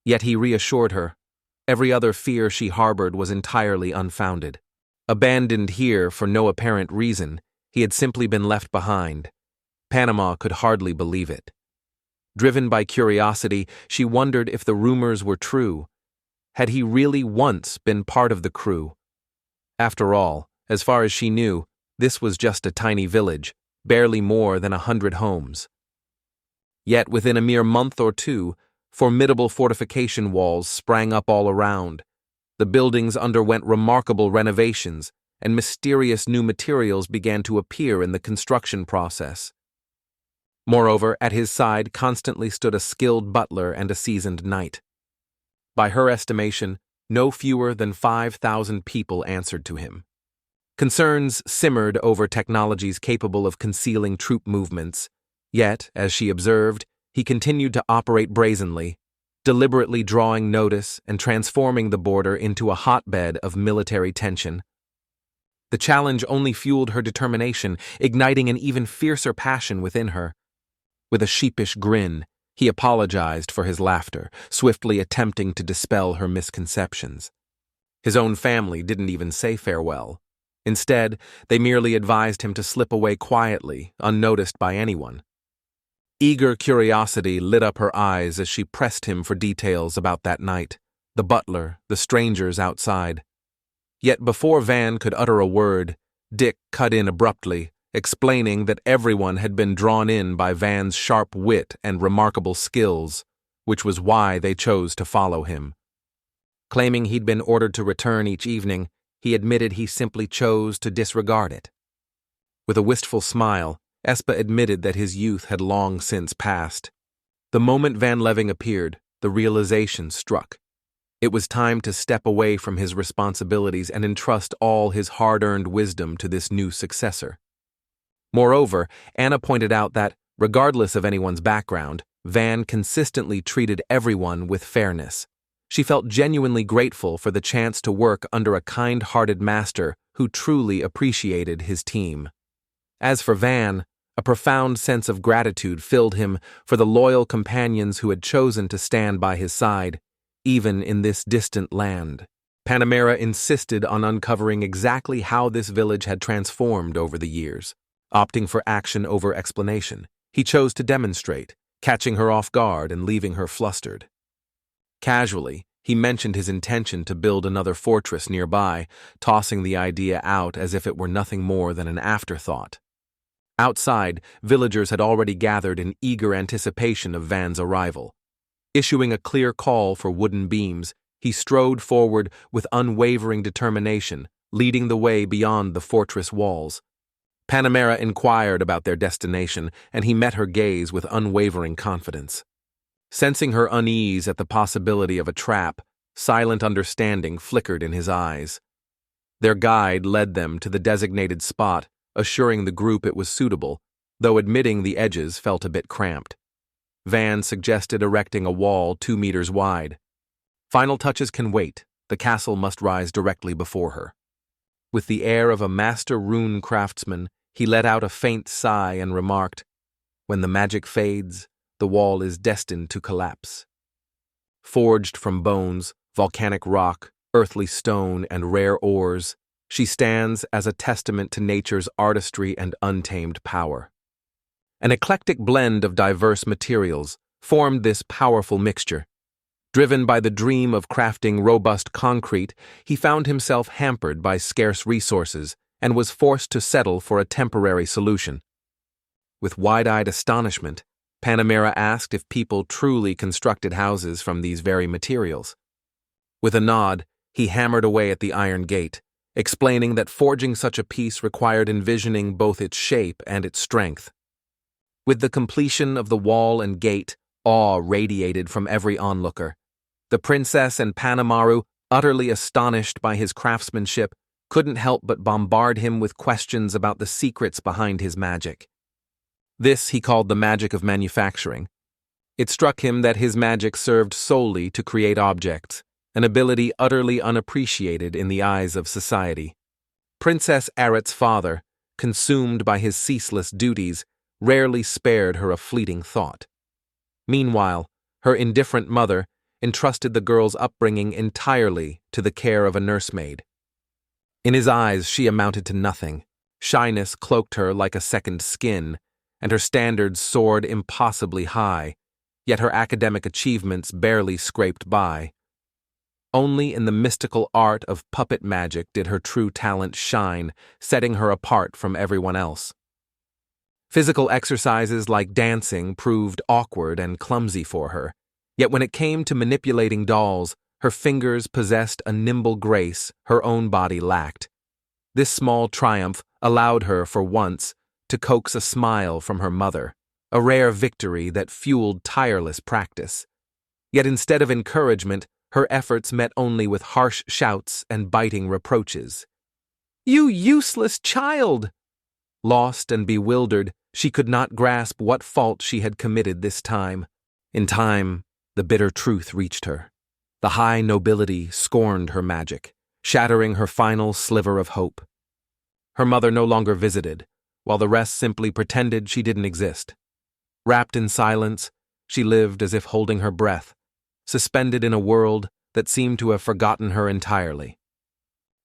Yet he reassured her. Every other fear she harbored was entirely unfounded. Abandoned here for no apparent reason, he had simply been left behind. Panama could hardly believe it. Driven by curiosity, she wondered if the rumors were true. Had he really once been part of the crew? After all, as far as she knew, this was just a tiny village, barely more than 100 homes. Yet within a mere month or two, formidable fortification walls sprang up all around. The buildings underwent remarkable renovations, and mysterious new materials began to appear in the construction process. Moreover, at his side constantly stood a skilled butler and a seasoned knight. By her estimation, no fewer than 5,000 people answered to him. Concerns simmered over technologies capable of concealing troop movements, yet, as she observed, he continued to operate brazenly, deliberately drawing notice and transforming the border into a hotbed of military tension. The challenge only fueled her determination, igniting an even fiercer passion within her. With a sheepish grin, he apologized for his laughter, swiftly attempting to dispel her misconceptions. His own family didn't even say farewell. Instead, they merely advised him to slip away quietly, unnoticed by anyone. Eager curiosity lit up her eyes as she pressed him for details about that night, the butler, the strangers outside. Yet before Van could utter a word, Dick cut in abruptly, explaining that everyone had been drawn in by Van's sharp wit and remarkable skills, which was why they chose to follow him. Claiming he'd been ordered to return each evening, he admitted he simply chose to disregard it. With a wistful smile, Espa admitted that his youth had long since passed. The moment Van Leving appeared, the realization struck. It was time to step away from his responsibilities and entrust all his hard-earned wisdom to this new successor. Moreover, Anna pointed out that, regardless of anyone's background, Van consistently treated everyone with fairness. She felt genuinely grateful for the chance to work under a kind-hearted master who truly appreciated his team. As for Van, a profound sense of gratitude filled him for the loyal companions who had chosen to stand by his side, even in this distant land. Panamera insisted on uncovering exactly how this village had transformed over the years. Opting for action over explanation, he chose to demonstrate, catching her off guard and leaving her flustered. Casually, he mentioned his intention to build another fortress nearby, tossing the idea out as if it were nothing more than an afterthought. Outside, villagers had already gathered in eager anticipation of Van's arrival. Issuing a clear call for wooden beams, he strode forward with unwavering determination, leading the way beyond the fortress walls. Panamera inquired about their destination, and he met her gaze with unwavering confidence. Sensing her unease at the possibility of a trap, silent understanding flickered in his eyes. Their guide led them to the designated spot, assuring the group it was suitable, though admitting the edges felt a bit cramped. Van suggested erecting a wall 2 meters wide. Final touches can wait, the castle must rise directly before her. With the air of a master rune craftsman, he let out a faint sigh and remarked, "When the magic fades, the wall is destined to collapse." Forged from bones, volcanic rock, earthly stone, and rare ores, she stands as a testament to nature's artistry and untamed power. An eclectic blend of diverse materials formed this powerful mixture. Driven by the dream of crafting robust concrete, he found himself hampered by scarce resources and was forced to settle for a temporary solution. With wide-eyed astonishment, Panamera asked if people truly constructed houses from these very materials. With a nod, he hammered away at the iron gate, explaining that forging such a piece required envisioning both its shape and its strength. With the completion of the wall and gate, awe radiated from every onlooker. The princess and Panamaru, utterly astonished by his craftsmanship, couldn't help but bombard him with questions about the secrets behind his magic. This he called the magic of manufacturing. It struck him that his magic served solely to create objects, an ability utterly unappreciated in the eyes of society. Princess Aret's father, consumed by his ceaseless duties, rarely spared her a fleeting thought. Meanwhile, her indifferent mother entrusted the girl's upbringing entirely to the care of a nursemaid. In his eyes, she amounted to nothing. Shyness cloaked her like a second skin, and her standards soared impossibly high, yet her academic achievements barely scraped by. Only in the mystical art of puppet magic did her true talent shine, setting her apart from everyone else. Physical exercises like dancing proved awkward and clumsy for her, yet when it came to manipulating dolls, her fingers possessed a nimble grace her own body lacked. This small triumph allowed her, for once, to coax a smile from her mother, a rare victory that fueled tireless practice. Yet instead of encouragement, her efforts met only with harsh shouts and biting reproaches. "You useless child!" Lost and bewildered, she could not grasp what fault she had committed this time. In time, the bitter truth reached her. The high nobility scorned her magic, shattering her final sliver of hope. Her mother no longer visited, while the rest simply pretended she didn't exist. Wrapped in silence, she lived as if holding her breath, suspended in a world that seemed to have forgotten her entirely.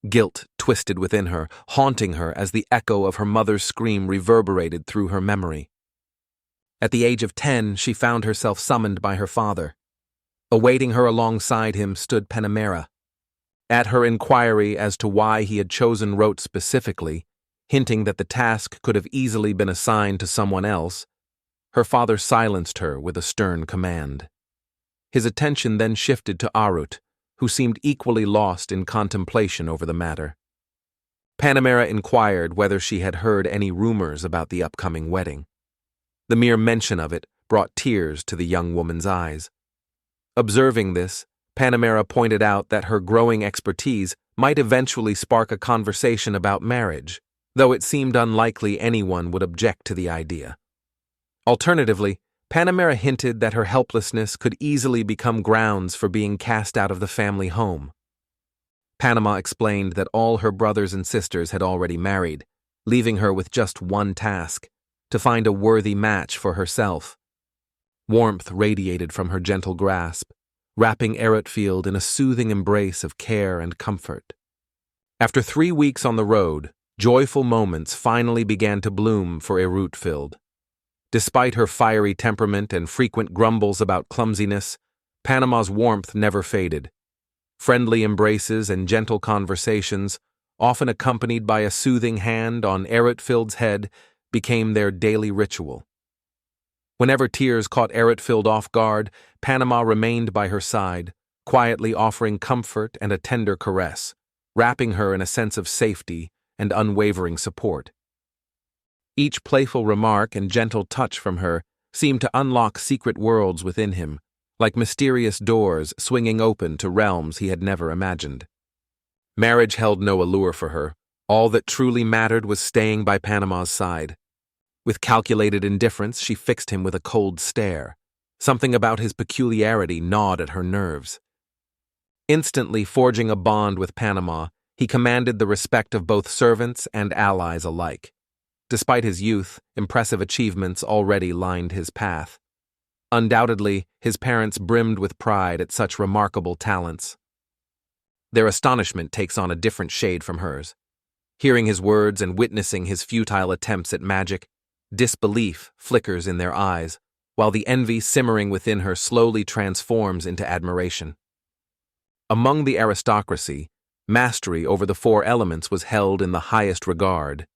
Guilt twisted within her, haunting her as the echo of her mother's scream reverberated through her memory. At the age of 10, she found herself summoned by her father. Awaiting her alongside him stood Panamera. At her inquiry as to why he had chosen Rote specifically, hinting that the task could have easily been assigned to someone else, her father silenced her with a stern command. His attention then shifted to Arut, who seemed equally lost in contemplation over the matter. Panamera inquired whether she had heard any rumors about the upcoming wedding. The mere mention of it brought tears to the young woman's eyes. Observing this, Panamera pointed out that her growing expertise might eventually spark a conversation about marriage, though it seemed unlikely anyone would object to the idea. Alternatively, Panamera hinted that her helplessness could easily become grounds for being cast out of the family home. Panama explained that all her brothers and sisters had already married, leaving her with just one task: to find a worthy match for herself. Warmth radiated from her gentle grasp, wrapping Erotfield in a soothing embrace of care and comfort. After 3 weeks on the road, joyful moments finally began to bloom for Erotfield. Despite her fiery temperament and frequent grumbles about clumsiness, Panama's warmth never faded. Friendly embraces and gentle conversations, often accompanied by a soothing hand on Erotfield's head, became their daily ritual. Whenever tears caught Erotfield off guard, Panama remained by her side, quietly offering comfort and a tender caress, wrapping her in a sense of safety and unwavering support. Each playful remark and gentle touch from her seemed to unlock secret worlds within him, like mysterious doors swinging open to realms he had never imagined. Marriage held no allure for her. All that truly mattered was staying by Panama's side. With calculated indifference, she fixed him with a cold stare. Something about his peculiarity gnawed at her nerves. Instantly forging a bond with Panama, he commanded the respect of both servants and allies alike. Despite his youth, impressive achievements already lined his path. Undoubtedly, his parents brimmed with pride at such remarkable talents. Their astonishment takes on a different shade from hers. Hearing his words and witnessing his futile attempts at magic, disbelief flickers in their eyes, while the envy simmering within her slowly transforms into admiration. Among the aristocracy, mastery over the 4 elements was held in the highest regard.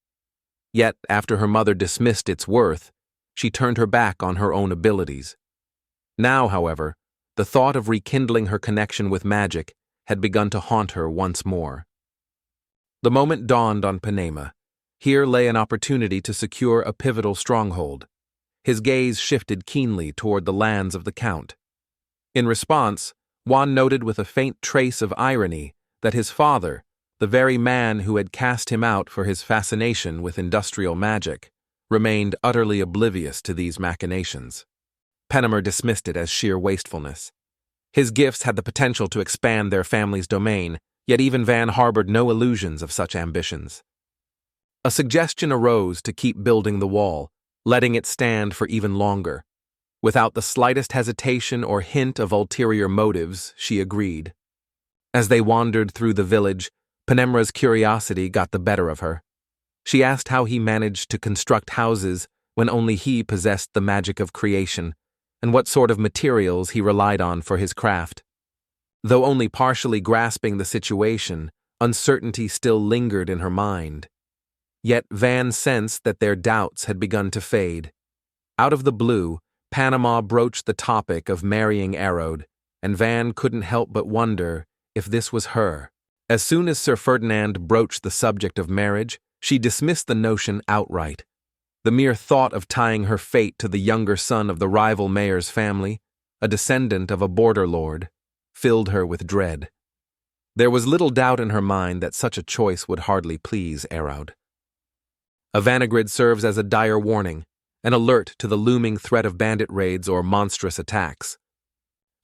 Yet, after her mother dismissed its worth, she turned her back on her own abilities. Now, however, the thought of rekindling her connection with magic had begun to haunt her once more. The moment dawned on Panema. Here lay an opportunity to secure a pivotal stronghold. his gaze shifted keenly toward the lands of the Count. In response, Juan noted with a faint trace of irony that his father, the very man who had cast him out for his fascination with industrial magic, remained utterly oblivious to these machinations. Penemer dismissed it as sheer wastefulness. His gifts had the potential to expand their family's domain, yet even Van harbored no illusions of such ambitions. A suggestion arose to keep building the wall, letting it stand for even longer. Without the slightest hesitation or hint of ulterior motives, she agreed. As they wandered through the village, Penemra's curiosity got the better of her. She asked how he managed to construct houses when only he possessed the magic of creation, and what sort of materials he relied on for his craft. Though only partially grasping the situation, uncertainty still lingered in her mind. Yet Van sensed that their doubts had begun to fade. Out of the blue, Panama broached the topic of marrying Erode, and Van couldn't help but wonder if this was her. As soon as Sir Ferdinand broached the subject of marriage, she dismissed the notion outright. The mere thought of tying her fate to the younger son of the rival mayor's family, a descendant of a border lord, filled her with dread. There was little doubt in her mind that such a choice would hardly please Erode. A vanagrid serves as a dire warning, an alert to the looming threat of bandit raids or monstrous attacks.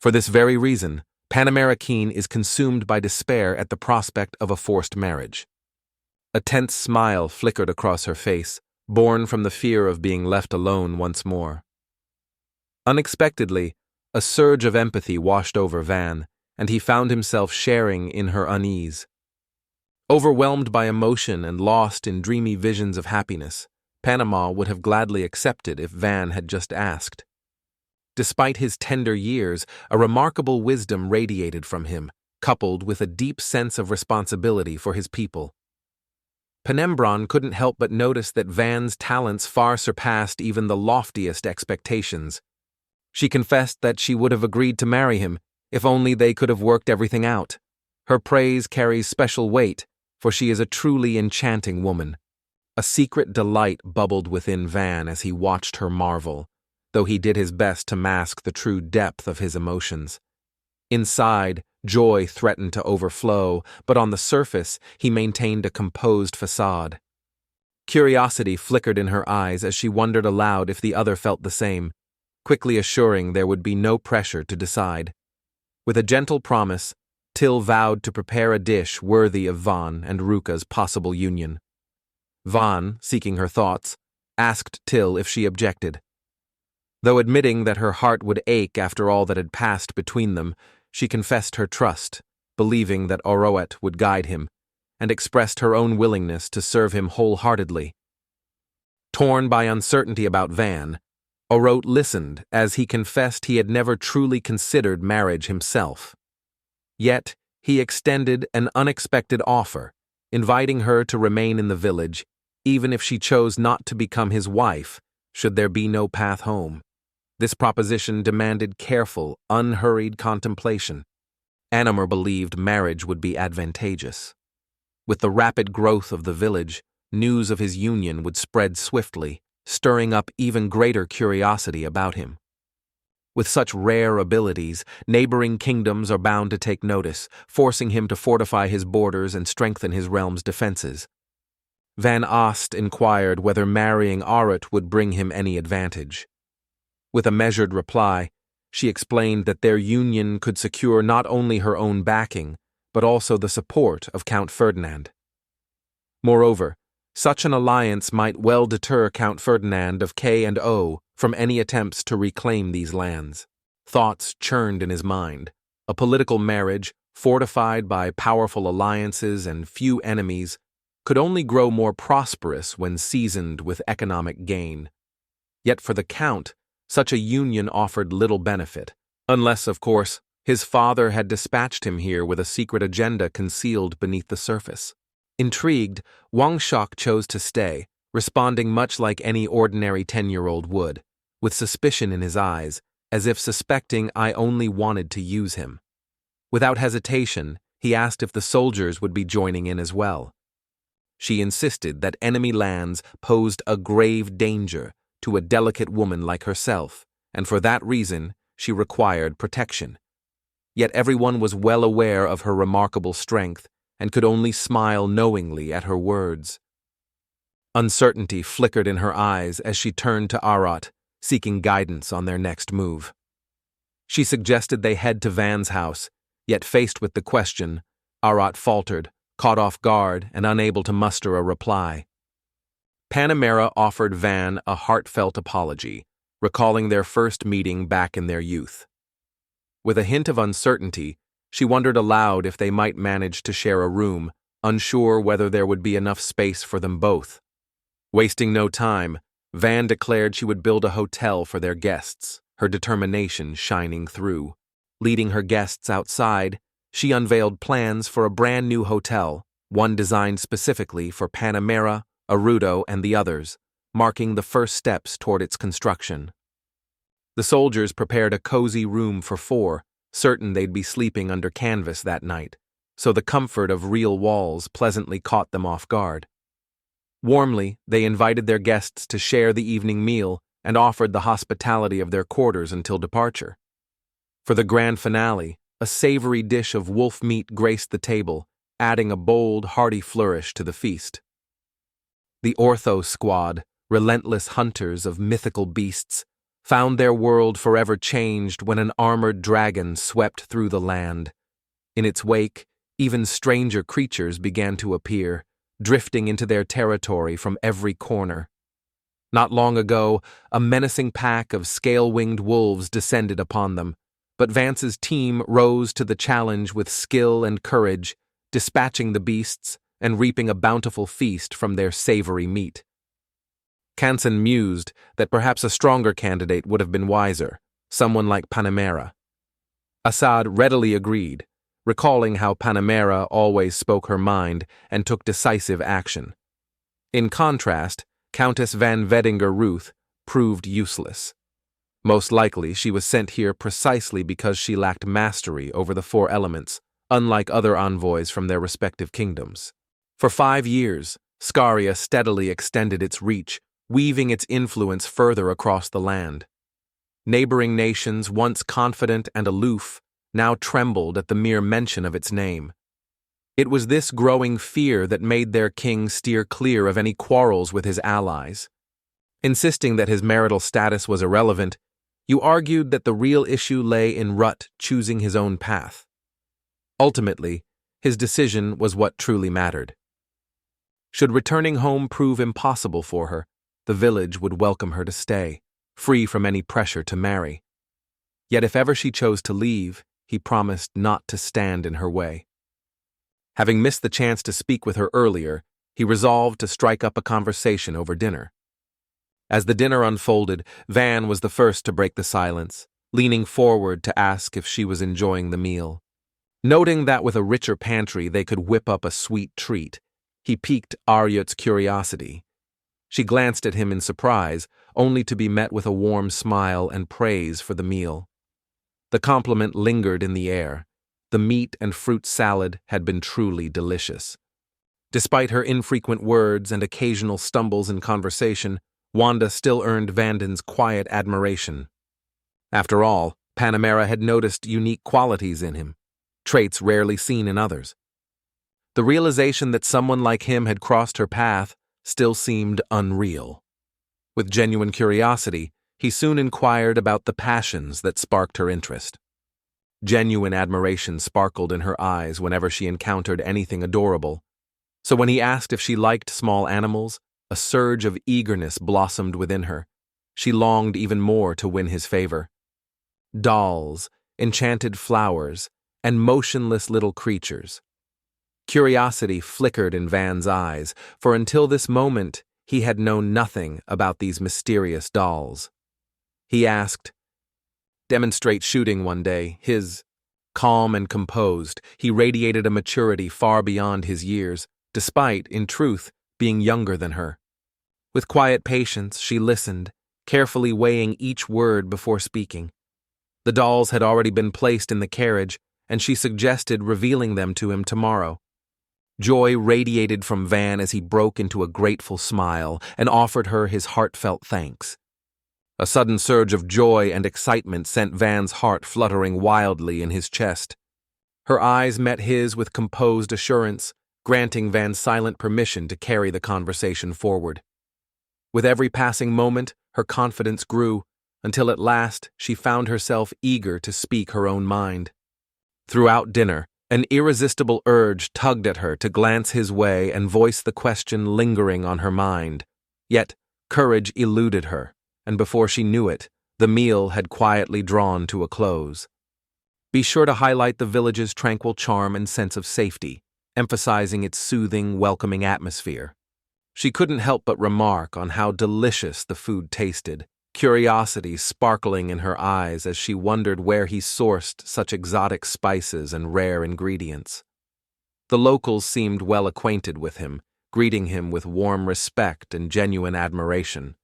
For this very reason, Panamericine is consumed by despair at the prospect of a forced marriage. A tense smile flickered across her face, born from the fear of being left alone once more. Unexpectedly, a surge of empathy washed over Van, and he found himself sharing in her unease. Overwhelmed by emotion and lost in dreamy visions of happiness, Panama would have gladly accepted if Van had just asked. Despite his tender years, a remarkable wisdom radiated from him, coupled with a deep sense of responsibility for his people. Penembron couldn't help but notice that Van's talents far surpassed even the loftiest expectations. She confessed that she would have agreed to marry him if only they could have worked everything out. Her praise carries special weight, for she is a truly enchanting woman. A secret delight bubbled within Van as he watched her marvel, though he did his best to mask the true depth of his emotions. Inside, joy threatened to overflow, but on the surface, he maintained a composed facade. Curiosity flickered in her eyes as she wondered aloud if the other felt the same, quickly assuring there would be no pressure to decide. With a gentle promise, Till vowed to prepare a dish worthy of Van and Ruka's possible union. Van, seeking her thoughts, asked Till if she objected. Though admitting that her heart would ache after all that had passed between them, she confessed her trust, believing that Oroet would guide him, and expressed her own willingness to serve him wholeheartedly. Torn by uncertainty about Van, Oroet listened as he confessed he had never truly considered marriage himself. Yet, he extended an unexpected offer, inviting her to remain in the village, even if she chose not to become his wife, should there be no path home. This proposition demanded careful, unhurried contemplation. Animer believed marriage would be advantageous. With the rapid growth of the village, news of his union would spread swiftly, stirring up even greater curiosity about him. With such rare abilities, neighboring kingdoms are bound to take notice, forcing him to fortify his borders and strengthen his realm's defenses. Van Ost inquired whether marrying Aret would bring him any advantage. With a measured reply, she explained that their union could secure not only her own backing, but also the support of Count Ferdinand. Moreover, such an alliance might well deter Count Ferdinand of K&O from any attempts to reclaim these lands. Thoughts churned in his mind. A political marriage, fortified by powerful alliances and few enemies, could only grow more prosperous when seasoned with economic gain. Yet for the Count, such a union offered little benefit, unless, of course, his father had dispatched him here with a secret agenda concealed beneath the surface. Intrigued, Wang Shok chose to stay, responding much like any ordinary 10-year-old would, with suspicion in his eyes, as if suspecting I only wanted to use him. Without hesitation, he asked if the soldiers would be joining in as well. She insisted that enemy lands posed a grave danger, to a delicate woman like herself, and for that reason she required protection. Yet everyone was well aware of her remarkable strength and could only smile knowingly at her words. Uncertainty flickered in her eyes as she turned to Arat, seeking guidance on their next move. She suggested they head to Van's house, yet faced with the question, Arat faltered, caught off guard and unable to muster a reply. Panamera offered Van a heartfelt apology, recalling their first meeting back in their youth. With a hint of uncertainty, she wondered aloud if they might manage to share a room, unsure whether there would be enough space for them both. Wasting no time, Van declared she would build a hotel for their guests, her determination shining through. Leading her guests outside, she unveiled plans for a brand new hotel, one designed specifically for Panamera, Arudo, and the others, marking the first steps toward its construction. The soldiers prepared a cozy room for 4, certain they'd be sleeping under canvas that night, so the comfort of real walls pleasantly caught them off guard. Warmly, they invited their guests to share the evening meal and offered the hospitality of their quarters until departure. For the grand finale, a savory dish of wolf meat graced the table, adding a bold, hearty flourish to the feast. The Ortho Squad, relentless hunters of mythical beasts, found their world forever changed when an armored dragon swept through the land. In its wake, even stranger creatures began to appear, drifting into their territory from every corner. Not long ago, a menacing pack of scale-winged wolves descended upon them, but Vance's team rose to the challenge with skill and courage, dispatching the beasts and reaping a bountiful feast from their savory meat. Kansen mused that perhaps a stronger candidate would have been wiser, someone like Panamera. Assad readily agreed, recalling how Panamera always spoke her mind and took decisive action. In contrast, Countess van Vedinger Ruth proved useless. Most likely she was sent here precisely because she lacked mastery over the 4 elements, unlike other envoys from their respective kingdoms. For 5 years, Scaria steadily extended its reach, weaving its influence further across the land. Neighboring nations, once confident and aloof, now trembled at the mere mention of its name. It was this growing fear that made their king steer clear of any quarrels with his allies. Insisting that his marital status was irrelevant, you argued that the real issue lay in Rut choosing his own path. Ultimately, his decision was what truly mattered. Should returning home prove impossible for her, the village would welcome her to stay, free from any pressure to marry. Yet if ever she chose to leave, he promised not to stand in her way. Having missed the chance to speak with her earlier, he resolved to strike up a conversation over dinner. As the dinner unfolded, Van was the first to break the silence, leaning forward to ask if she was enjoying the meal. Noting that with a richer pantry they could whip up a sweet treat, he piqued Aryut's curiosity. She glanced at him in surprise, only to be met with a warm smile and praise for the meal. The compliment lingered in the air. The meat and fruit salad had been truly delicious. Despite her infrequent words and occasional stumbles in conversation, Wanda still earned Vanden's quiet admiration. After all, Panamera had noticed unique qualities in him, traits rarely seen in others. The realization that someone like him had crossed her path still seemed unreal. With genuine curiosity, he soon inquired about the passions that sparked her interest. Genuine admiration sparkled in her eyes whenever she encountered anything adorable, so when he asked if she liked small animals, a surge of eagerness blossomed within her. She longed even more to win his favor. Dolls, enchanted flowers, and motionless little creatures. Curiosity flickered in Van's eyes, for until this moment he had known nothing about these mysterious dolls. He asked, "Demonstrate shooting one day." Calm and composed, he radiated a maturity far beyond his years, despite, in truth, being younger than her. With quiet patience, she listened, carefully weighing each word before speaking. The dolls had already been placed in the carriage, and she suggested revealing them to him tomorrow. Joy radiated from Van as he broke into a grateful smile and offered her his heartfelt thanks. A sudden surge of joy and excitement sent Van's heart fluttering wildly in his chest. Her eyes met his with composed assurance, granting Van silent permission to carry the conversation forward. With every passing moment, her confidence grew, until at last she found herself eager to speak her own mind. Throughout dinner, an irresistible urge tugged at her to glance his way and voice the question lingering on her mind. Yet, courage eluded her, and before she knew it, the meal had quietly drawn to a close. Be sure to highlight the village's tranquil charm and sense of safety, emphasizing its soothing, welcoming atmosphere. She couldn't help but remark on how delicious the food tasted, curiosity sparkling in her eyes as she wondered where he sourced such exotic spices and rare ingredients. The locals seemed well acquainted with him, greeting him with warm respect and genuine admiration.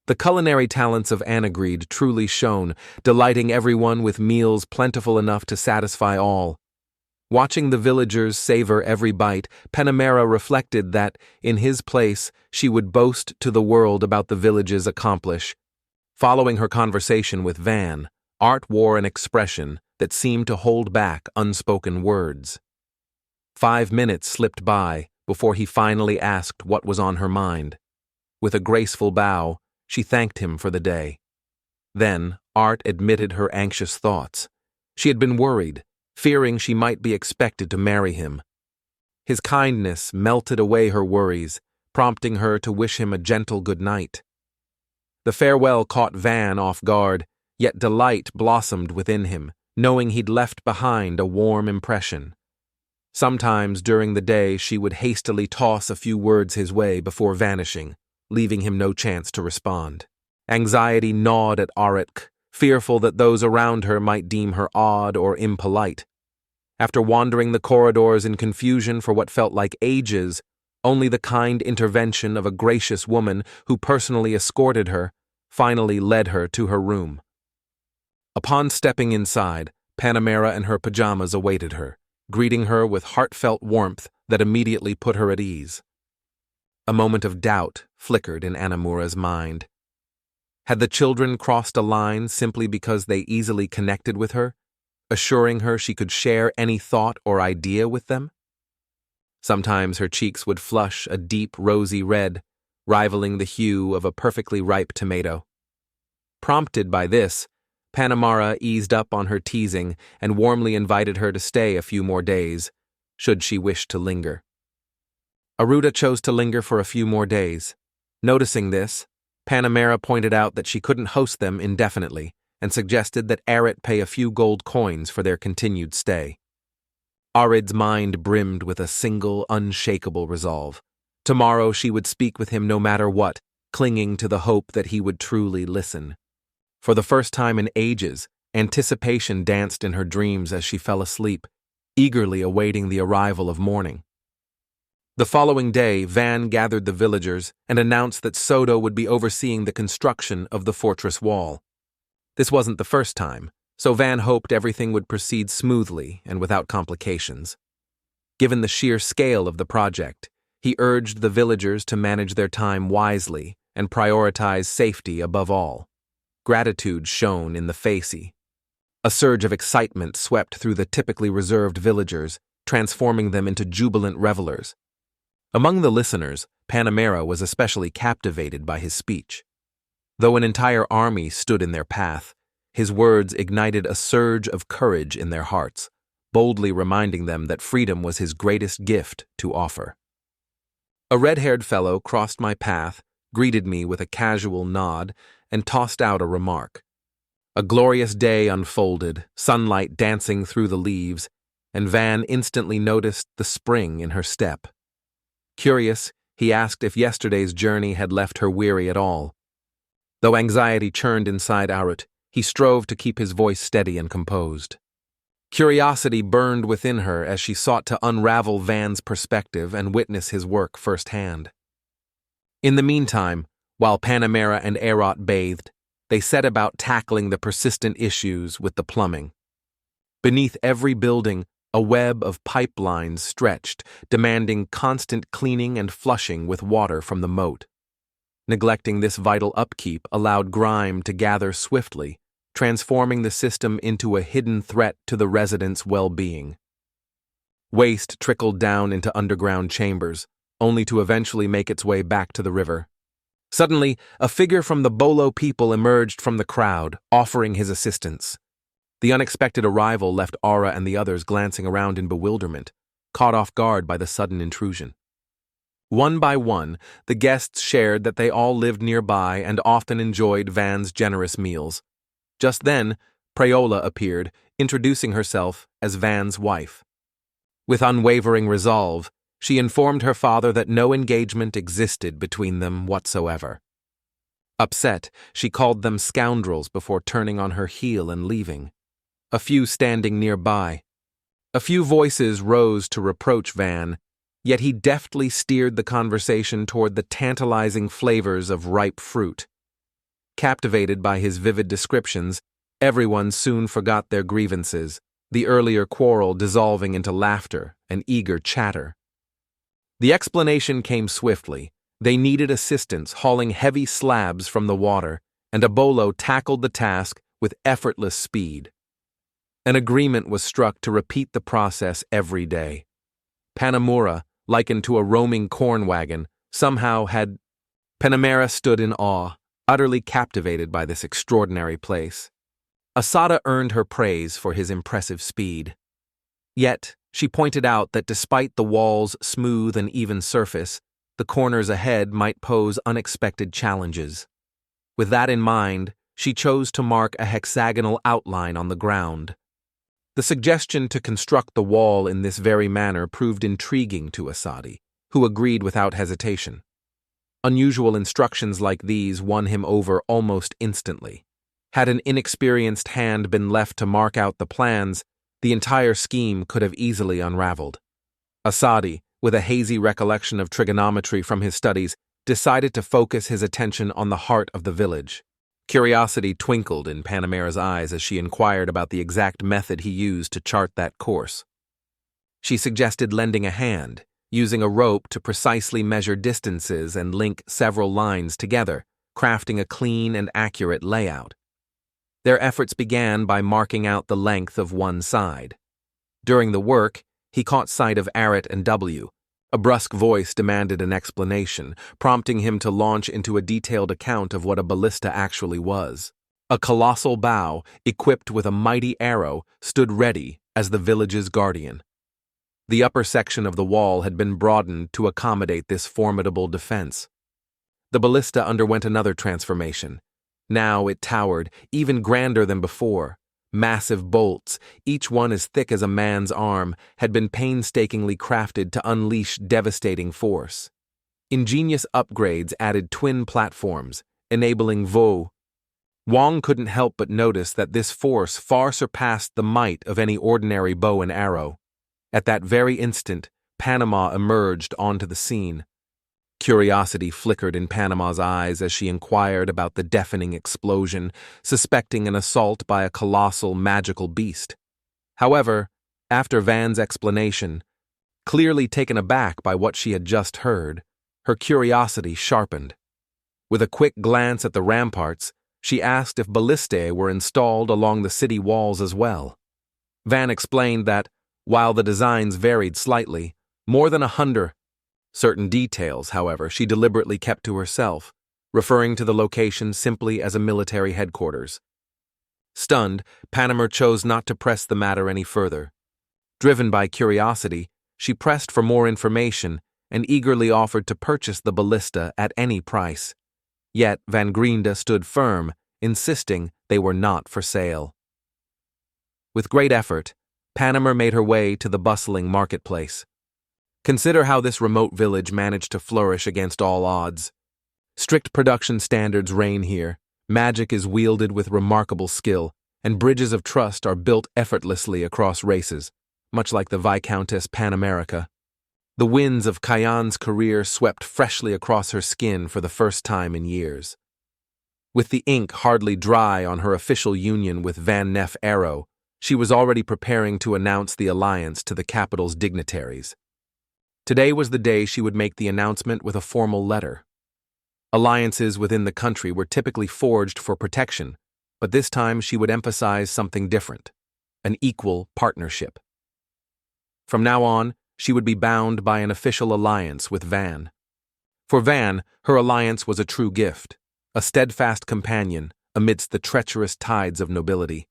The culinary talents of Anagreed truly shone, delighting everyone with meals plentiful enough to satisfy all. Watching the villagers savor every bite, Panamera reflected that, in his place, she would boast to the world about the village's accomplishments. Following her conversation with Van, Art wore an expression that seemed to hold back unspoken words. 5 minutes slipped by before he finally asked what was on her mind. With a graceful bow, she thanked him for the day. Then, Art admitted her anxious thoughts. She had been worried, fearing she might be expected to marry him. His kindness melted away her worries, prompting her to wish him a gentle good night. The farewell caught Van off guard, yet delight blossomed within him, knowing he'd left behind a warm impression. Sometimes during the day she would hastily toss a few words his way before vanishing, leaving him no chance to respond. Anxiety gnawed at Arik, fearful that those around her might deem her odd or impolite. After wandering the corridors in confusion for what felt like ages, only the kind intervention of a gracious woman who personally escorted her finally led her to her room. Upon stepping inside, Panamera and her pajamas awaited her, greeting her with heartfelt warmth that immediately put her at ease. A moment of doubt flickered in Anamura's mind. Had the children crossed a line simply because they easily connected with her, assuring her she could share any thought or idea with them? Sometimes her cheeks would flush a deep rosy red, rivaling the hue of a perfectly ripe tomato. Prompted by this, Panamera eased up on her teasing and warmly invited her to stay a few more days, should she wish to linger. Aruda chose to linger for a few more days. Noticing this, Panamera pointed out that she couldn't host them indefinitely and suggested that Arit pay a few gold coins for their continued stay. Arid's mind brimmed with a single, unshakable resolve. Tomorrow she would speak with him no matter what, clinging to the hope that he would truly listen. For the first time in ages, anticipation danced in her dreams as she fell asleep, eagerly awaiting the arrival of morning. The following day, Van gathered the villagers and announced that Soto would be overseeing the construction of the fortress wall. This wasn't the first time, so Van hoped everything would proceed smoothly and without complications. Given the sheer scale of the project, he urged the villagers to manage their time wisely and prioritize safety above all. Gratitude shone in the facie. A surge of excitement swept through the typically reserved villagers, transforming them into jubilant revelers. Among the listeners, Panamera was especially captivated by his speech. Though an entire army stood in their path, his words ignited a surge of courage in their hearts, boldly reminding them that freedom was his greatest gift to offer. A red-haired fellow crossed my path, greeted me with a casual nod, and tossed out a remark. A glorious day unfolded, sunlight dancing through the leaves, and Van instantly noticed the spring in her step. Curious, he asked if yesterday's journey had left her weary at all. Though anxiety churned inside Arut, he strove to keep his voice steady and composed. Curiosity burned within her as she sought to unravel Van's perspective and witness his work firsthand. In the meantime, while Panamera and Arot bathed, they set about tackling the persistent issues with the plumbing. Beneath every building, a web of pipelines stretched, demanding constant cleaning and flushing with water from the moat. Neglecting this vital upkeep allowed grime to gather swiftly, transforming the system into a hidden threat to the residents' well-being. Waste trickled down into underground chambers, only to eventually make its way back to the river. Suddenly, a figure from the Bolo people emerged from the crowd, offering his assistance. The unexpected arrival left Aura and the others glancing around in bewilderment, caught off guard by the sudden intrusion. One by one, the guests shared that they all lived nearby and often enjoyed Van's generous meals. Just then, Prayola appeared, introducing herself as Van's wife. With unwavering resolve, she informed her father that no engagement existed between them whatsoever. Upset, she called them scoundrels before turning on her heel and leaving, a few standing nearby. A few voices rose to reproach Van, yet he deftly steered the conversation toward the tantalizing flavors of ripe fruit. Captivated by his vivid descriptions, everyone soon forgot their grievances, the earlier quarrel dissolving into laughter and eager chatter. The explanation came swiftly. They needed assistance hauling heavy slabs from the water, and Abolo tackled the task with effortless speed. An agreement was struck to repeat the process every day. Panamura, likened to a roaming corn wagon, somehow had... Panamera stood in awe, utterly captivated by this extraordinary place. Asada earned her praise for his impressive speed. Yet, she pointed out that despite the wall's smooth and even surface, the corners ahead might pose unexpected challenges. With that in mind, she chose to mark a hexagonal outline on the ground. The suggestion to construct the wall in this very manner proved intriguing to Asadi, who agreed without hesitation. Unusual instructions like these won him over almost instantly. Had an inexperienced hand been left to mark out the plans, the entire scheme could have easily unraveled. Asadi, with a hazy recollection of trigonometry from his studies, decided to focus his attention on the heart of the village. Curiosity twinkled in Panamera's eyes as she inquired about the exact method he used to chart that course. She suggested lending a hand, using a rope to precisely measure distances and link several lines together, crafting a clean and accurate layout. Their efforts began by marking out the length of one side. During the work, he caught sight of Arit and W. A brusque voice demanded an explanation, prompting him to launch into a detailed account of what a ballista actually was. A colossal bow, equipped with a mighty arrow, stood ready as the village's guardian. The upper section of the wall had been broadened to accommodate this formidable defense. The ballista underwent another transformation. Now it towered, even grander than before. Massive bolts, each one as thick as a man's arm, had been painstakingly crafted to unleash devastating force. Ingenious upgrades added twin platforms, enabling Vo. Wong couldn't help but notice that this force far surpassed the might of any ordinary bow and arrow. At that very instant, Panama emerged onto the scene. Curiosity flickered in Panama's eyes as she inquired about the deafening explosion, suspecting an assault by a colossal magical beast. However, after Van's explanation, clearly taken aback by what she had just heard, her curiosity sharpened. With a quick glance at the ramparts, she asked if ballistae were installed along the city walls as well. Van explained that, while the designs varied slightly, more than 100 certain details, however, she deliberately kept to herself, referring to the location simply as a military headquarters. Stunned, Panama chose not to press the matter any further. Driven by curiosity, she pressed for more information and eagerly offered to purchase the ballista at any price. Yet Van Grienda stood firm, insisting they were not for sale. With great effort, Panama made her way to the bustling marketplace. Consider how this remote village managed to flourish against all odds. Strict production standards reign here, magic is wielded with remarkable skill, and bridges of trust are built effortlessly across races, much like the Viscountess Panamerica. The winds of Kayan's career swept freshly across her skin for the first time in years. With the ink hardly dry on her official union with Van Neff Arrow, she was already preparing to announce the alliance to the capital's dignitaries. Today was the day she would make the announcement with a formal letter. Alliances within the country were typically forged for protection, but this time she would emphasize something different: an equal partnership. From now on, she would be bound by an official alliance with Van. For Van, her alliance was a true gift, a steadfast companion amidst the treacherous tides of nobility.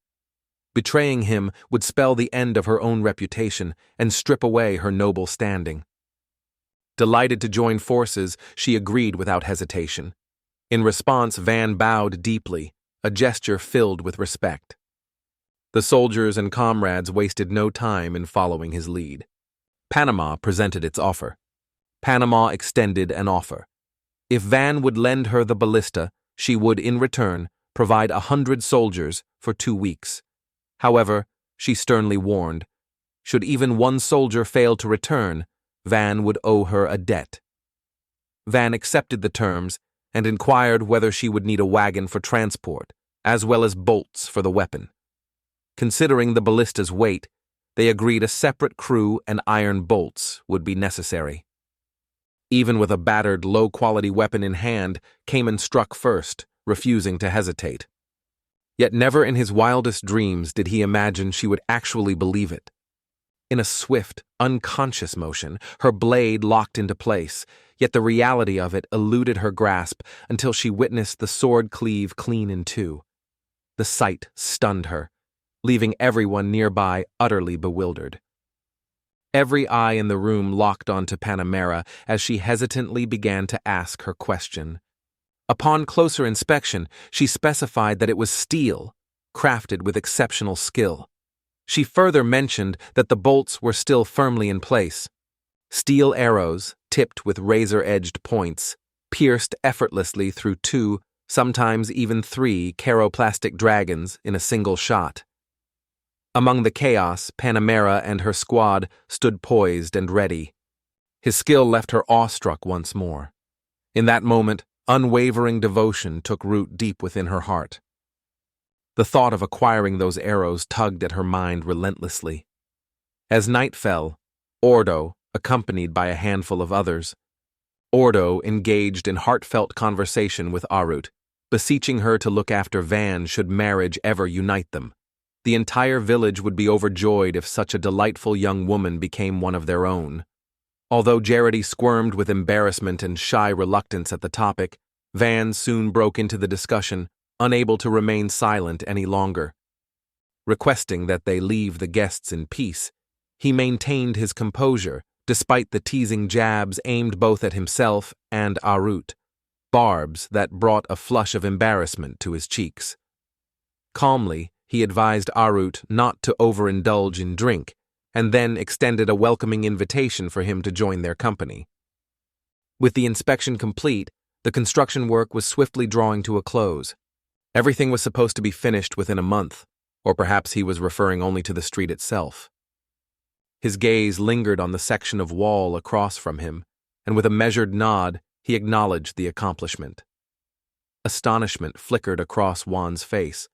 Betraying him would spell the end of her own reputation and strip away her noble standing. Delighted to join forces, she agreed without hesitation. In response, Van bowed deeply, a gesture filled with respect. The soldiers and comrades wasted no time in following his lead. Panama presented its offer. Panama extended an offer. If Van would lend her the ballista, she would, in return, provide 100 soldiers for 2 weeks. However, she sternly warned, should even one soldier fail to return, Van would owe her a debt. Van accepted the terms and inquired whether she would need a wagon for transport, as well as bolts for the weapon. Considering the ballista's weight, they agreed a separate crew and iron bolts would be necessary. Even with a battered, low-quality weapon in hand, Cayman struck first, refusing to hesitate. Yet never in his wildest dreams did he imagine she would actually believe it. In a swift, unconscious motion, her blade locked into place, yet the reality of it eluded her grasp until she witnessed the sword cleave clean in two. The sight stunned her, leaving everyone nearby utterly bewildered. Every eye in the room locked onto Panamera as she hesitantly began to ask her question. Upon closer inspection, she specified that it was steel, crafted with exceptional skill. She further mentioned that the bolts were still firmly in place. Steel arrows, tipped with razor-edged points, pierced effortlessly through 2, sometimes even 3 chiroplastic dragons in a single shot. Among the chaos, Panamera and her squad stood poised and ready. His skill left her awestruck once more. In that moment, unwavering devotion took root deep within her heart. The thought of acquiring those arrows tugged at her mind relentlessly. As night fell, Ordo, accompanied by a handful of others, Ordo engaged in heartfelt conversation with Arut, beseeching her to look after Van should marriage ever unite them. The entire village would be overjoyed if such a delightful young woman became one of their own. Although Jarity squirmed with embarrassment and shy reluctance at the topic, Van soon broke into the discussion, unable to remain silent any longer. Requesting that they leave the guests in peace, he maintained his composure despite the teasing jabs aimed both at himself and Arut, barbs that brought a flush of embarrassment to his cheeks. Calmly, he advised Arut not to overindulge in drink, and then extended a welcoming invitation for him to join their company. With the inspection complete, the construction work was swiftly drawing to a close. Everything was supposed to be finished within a month, or perhaps he was referring only to the street itself. His gaze lingered on the section of wall across from him, and with a measured nod, he acknowledged the accomplishment. Astonishment flickered across Juan's face.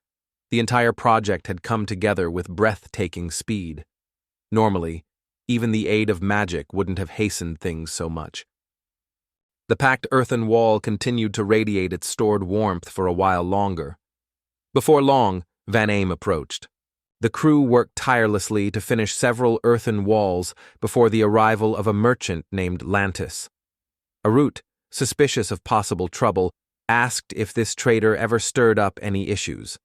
The entire project had come together with breathtaking speed. Normally, even the aid of magic wouldn't have hastened things so much. The packed earthen wall continued to radiate its stored warmth for a while longer. Before long, Van Aim approached. The crew worked tirelessly to finish several earthen walls before the arrival of a merchant named Lantis. Arut, suspicious of possible trouble, asked if this trader ever stirred up any issues.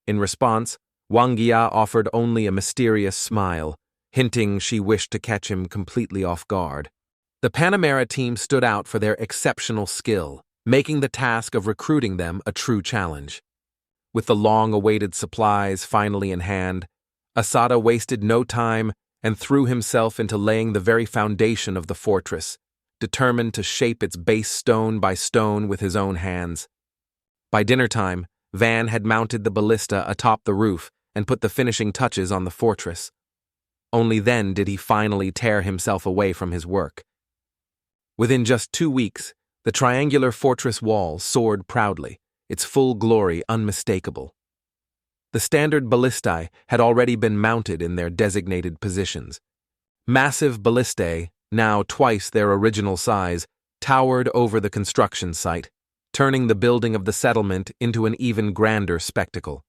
In response, Wangia offered only a mysterious smile, hinting she wished to catch him completely off guard. The Panamera team stood out for their exceptional skill, making the task of recruiting them a true challenge. With the long-awaited supplies finally in hand, Asada wasted no time and threw himself into laying the very foundation of the fortress, determined to shape its base stone by stone with his own hands. By dinner time, Van had mounted the ballista atop the roof and put the finishing touches on the fortress. Only then did he finally tear himself away from his work. Within just 2 weeks, the triangular fortress wall soared proudly, its full glory unmistakable. The standard ballistae had already been mounted in their designated positions. Massive ballistae, now twice their original size, towered over the construction site, turning the building of the settlement into an even grander spectacle.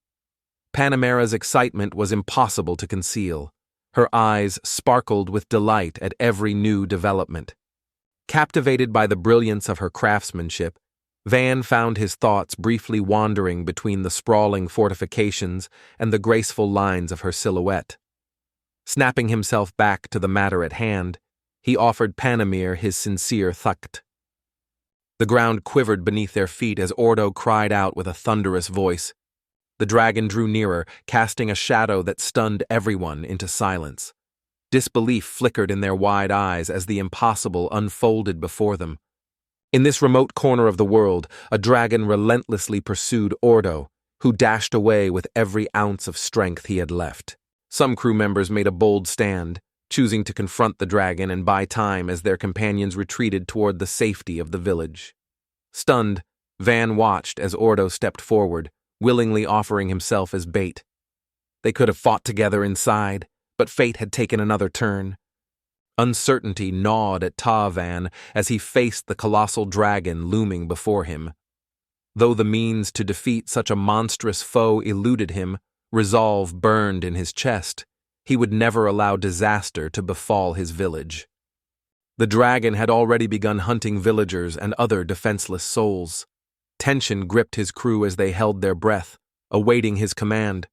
Panamera's excitement was impossible to conceal. Her eyes sparkled with delight at every new development. Captivated by the brilliance of her craftsmanship, Van found his thoughts briefly wandering between the sprawling fortifications and the graceful lines of her silhouette. Snapping himself back to the matter at hand, he offered Panamere his sincere thakt. The ground quivered beneath their feet as Ordo cried out with a thunderous voice. The dragon drew nearer, casting a shadow that stunned everyone into silence. Disbelief flickered in their wide eyes as the impossible unfolded before them. In this remote corner of the world, a dragon relentlessly pursued Ordo, who dashed away with every ounce of strength he had left. Some crew members made a bold stand, choosing to confront the dragon and buy time as their companions retreated toward the safety of the village. Stunned, Van watched as Ordo stepped forward, willingly offering himself as bait. They could have fought together inside, but fate had taken another turn. Uncertainty gnawed at Van as he faced the colossal dragon looming before him. Though the means to defeat such a monstrous foe eluded him, resolve burned in his chest. He would never allow disaster to befall his village. The dragon had already begun hunting villagers and other defenseless souls. Tension gripped his crew as they held their breath, awaiting his command.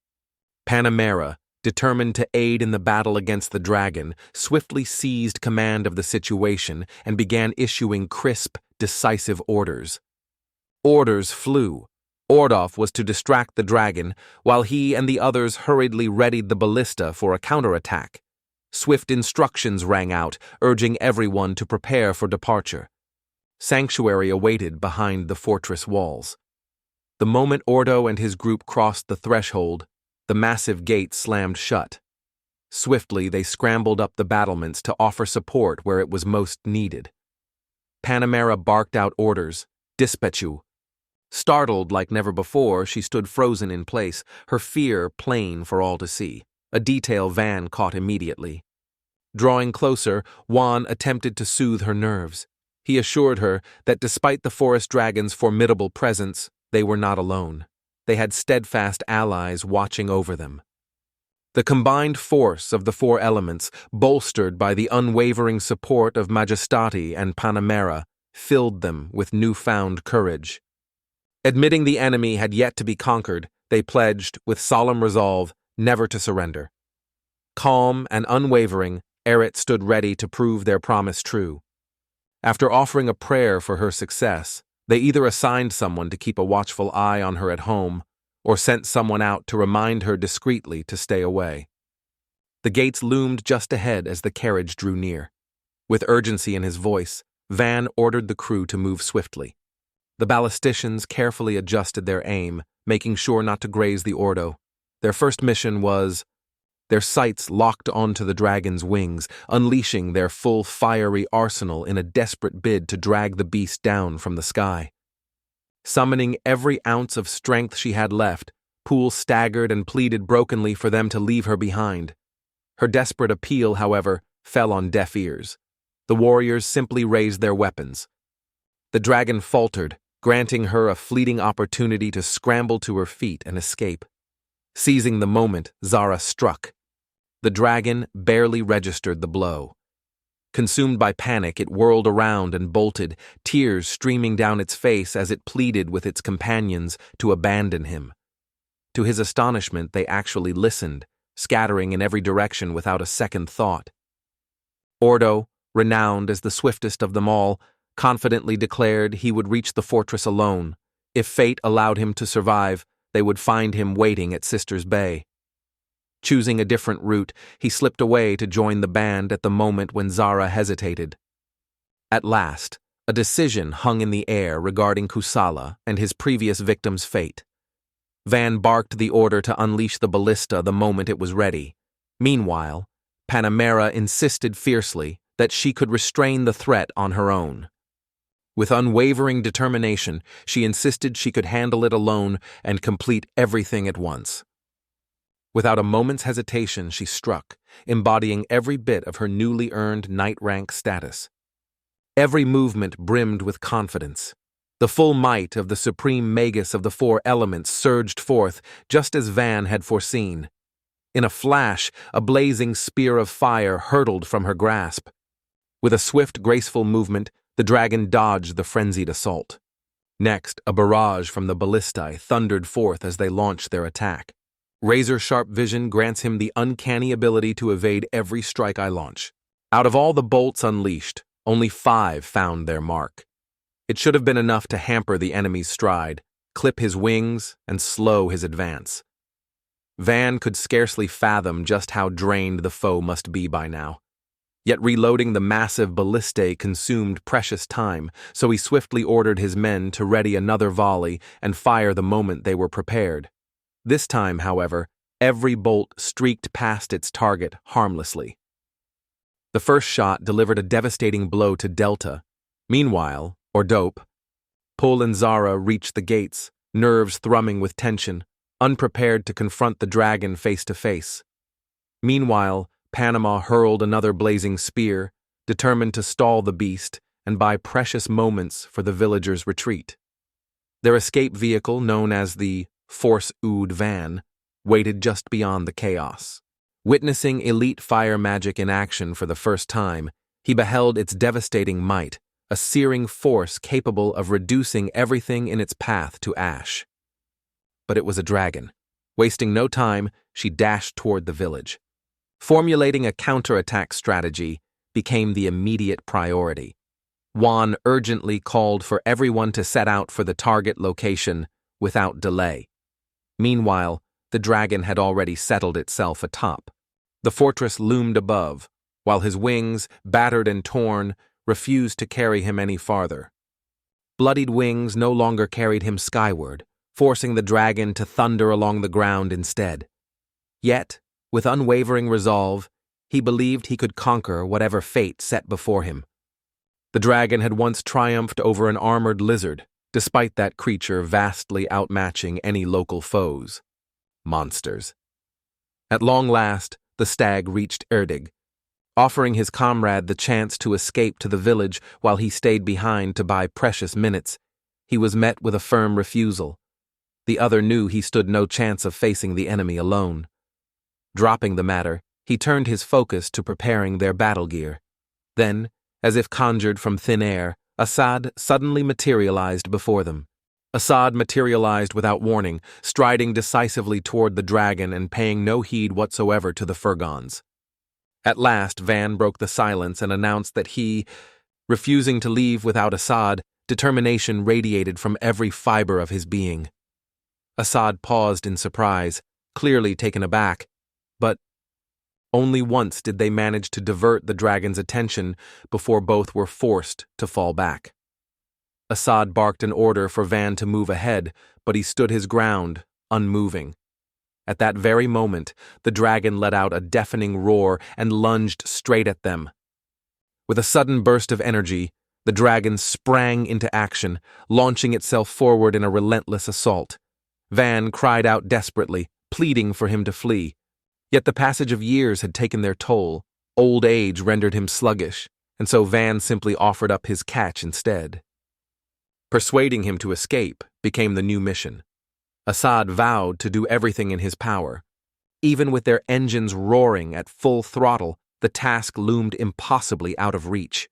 Panamera, determined to aid in the battle against the dragon, swiftly seized command of the situation and began issuing crisp, decisive orders. Orders flew. Ordov was to distract the dragon, while he and the others hurriedly readied the ballista for a counterattack. Swift instructions rang out, urging everyone to prepare for departure. Sanctuary awaited behind the fortress walls. The moment Ordo and his group crossed the threshold, the massive gate slammed shut. Swiftly, they scrambled up the battlements to offer support where it was most needed. Panamera barked out orders, "Dispechu." Startled like never before, she stood frozen in place, her fear plain for all to see, a detail Van caught immediately. Drawing closer, Juan attempted to soothe her nerves. He assured her that despite the forest dragon's formidable presence, they were not alone. They had steadfast allies watching over them. The combined force of the four elements, bolstered by the unwavering support of Majestati and Panamera, filled them with newfound courage. Admitting the enemy had yet to be conquered, they pledged, with solemn resolve, never to surrender. Calm and unwavering, Eret stood ready to prove their promise true. After offering a prayer for her success, they either assigned someone to keep a watchful eye on her at home, or sent someone out to remind her discreetly to stay away. The gates loomed just ahead as the carriage drew near. With urgency in his voice, Van ordered the crew to move swiftly. The ballisticians carefully adjusted their aim, making sure not to graze the Ordo. Their first mission was, their sights locked onto the dragon's wings, unleashing their full fiery arsenal in a desperate bid to drag the beast down from the sky. Summoning every ounce of strength she had left, Poole staggered and pleaded brokenly for them to leave her behind. Her desperate appeal, however, fell on deaf ears. The warriors simply raised their weapons. The dragon faltered, granting her a fleeting opportunity to scramble to her feet and escape. Seizing the moment, Zara struck. The dragon barely registered the blow. Consumed by panic, it whirled around and bolted, tears streaming down its face as it pleaded with its companions to abandon him. To his astonishment, they actually listened, scattering in every direction without a second thought. Ordo, renowned as the swiftest of them all, confidently declared he would reach the fortress alone. If fate allowed him to survive, they would find him waiting at Sisters Bay. Choosing a different route, he slipped away to join the band at the moment when Zara hesitated. At last, a decision hung in the air regarding Kusala and his previous victim's fate. Van barked the order to unleash the ballista the moment it was ready. Meanwhile, Panamera insisted fiercely that she could restrain the threat on her own. With unwavering determination, she insisted she could handle it alone and complete everything at once. Without a moment's hesitation, she struck, embodying every bit of her newly earned knight rank status. Every movement brimmed with confidence. The full might of the supreme magus of the four elements surged forth, just as Van had foreseen. In a flash, a blazing spear of fire hurtled from her grasp. With a swift, graceful movement, the dragon dodged the frenzied assault. Next, a barrage from the ballistae thundered forth as they launched their attack. Razor-sharp vision grants him the uncanny ability to evade every strike I launch. Out of all the bolts unleashed, only 5 found their mark. It should have been enough to hamper the enemy's stride, clip his wings, and slow his advance. Van could scarcely fathom just how drained the foe must be by now. Yet reloading the massive ballistae consumed precious time, so he swiftly ordered his men to ready another volley and fire the moment they were prepared. This time, however, every bolt streaked past its target harmlessly. The first shot delivered a devastating blow to Delta. Meanwhile, or Dope, Pol and Zara reached the gates, nerves thrumming with tension, unprepared to confront the dragon face to face. Meanwhile, Panama hurled another blazing spear, determined to stall the beast and buy precious moments for the villagers' retreat. Their escape vehicle, known as the Force-Ood van, waited just beyond the chaos. Witnessing elite fire magic in action for the first time, he beheld its devastating might, a searing force capable of reducing everything in its path to ash. But it was a dragon. Wasting no time, she dashed toward the village. Formulating a counterattack strategy became the immediate priority. Juan urgently called for everyone to set out for the target location without delay. Meanwhile, the dragon had already settled itself atop. The fortress loomed above, while his wings, battered and torn, refused to carry him any farther. Bloodied wings no longer carried him skyward, forcing the dragon to thunder along the ground instead. Yet, with unwavering resolve, he believed he could conquer whatever fate set before him. The dragon had once triumphed over an armored lizard, despite that creature vastly outmatching any local foes. Monsters. At long last, the stag reached Erdig. Offering his comrade the chance to escape to the village while he stayed behind to buy precious minutes, he was met with a firm refusal. The other knew he stood no chance of facing the enemy alone. Dropping the matter, he turned his focus to preparing their battle gear. Then, as if conjured from thin air, Assad suddenly materialized before them. Assad materialized without warning, striding decisively toward the dragon and paying no heed whatsoever to the Furgons. At last, Van broke the silence and announced that he, refusing to leave without Assad, determination radiated from every fiber of his being. Assad paused in surprise, clearly taken aback, but only once did they manage to divert the dragon's attention before both were forced to fall back. Assad barked an order for Van to move ahead, but he stood his ground, unmoving. At that very moment, the dragon let out a deafening roar and lunged straight at them. With a sudden burst of energy, the dragon sprang into action, launching itself forward in a relentless assault. Van cried out desperately, pleading for him to flee. Yet the passage of years had taken their toll. Old age rendered him sluggish, and so Van simply offered up his catch instead. Persuading him to escape became the new mission. Assad vowed to do everything in his power. Even with their engines roaring at full throttle, the task loomed impossibly out of reach.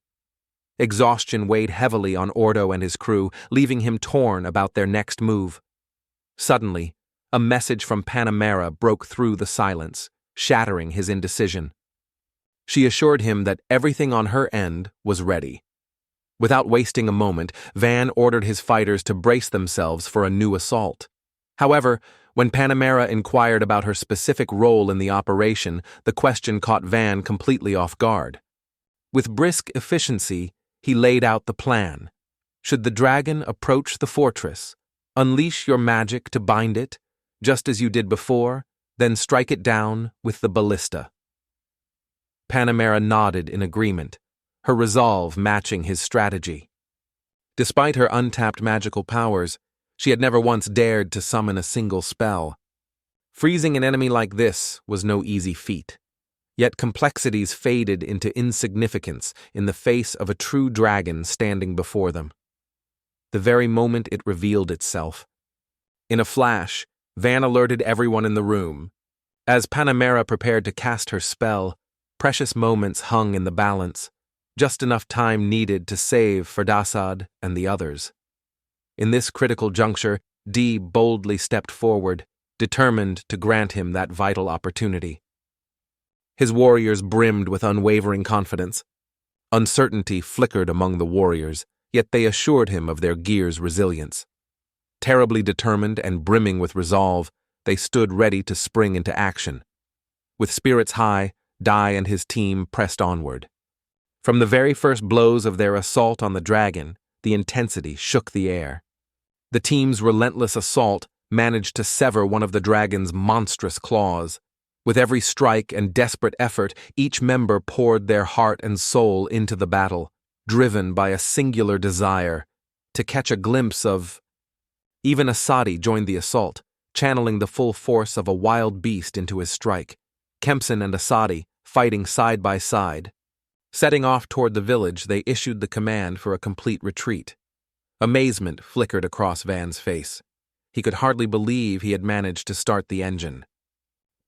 Exhaustion weighed heavily on Ordo and his crew, leaving him torn about their next move. Suddenly, a message from Panamera broke through the silence, shattering his indecision. She assured him that everything on her end was ready. Without wasting a moment, Van ordered his fighters to brace themselves for a new assault. However, when Panamera inquired about her specific role in the operation, the question caught Van completely off guard. With brisk efficiency, he laid out the plan. Should the dragon approach the fortress, unleash your magic to bind it, just as you did before, then strike it down with the ballista. Panamera nodded in agreement, her resolve matching his strategy. Despite her untapped magical powers, she had never once dared to summon a single spell. Freezing an enemy like this was no easy feat. Yet complexities faded into insignificance in the face of a true dragon standing before them. the very moment it revealed itself. In a flash, Van alerted everyone in the room. As Panamera prepared to cast her spell, precious moments hung in the balance, just enough time needed to save Ferdasad and the others. In this critical juncture, Dee boldly stepped forward, determined to grant him that vital opportunity. His warriors brimmed with unwavering confidence. Uncertainty flickered among the warriors, yet they assured him of their gear's resilience. Terribly determined and brimming with resolve, they stood ready to spring into action. With spirits high, Dai and his team pressed onward. From the very first blows of their assault on the dragon, the intensity shook the air. The team's relentless assault managed to sever one of the dragon's monstrous claws. With every strike and desperate effort, each member poured their heart and soul into the battle, driven by a singular desire to catch a glimpse of. Even Asadi joined the assault, channeling the full force of a wild beast into his strike. Kempson and Asadi, fighting side by side. Setting off toward the village, they issued the command for a complete retreat. Amazement flickered across Van's face. He could hardly believe he had managed to start the engine.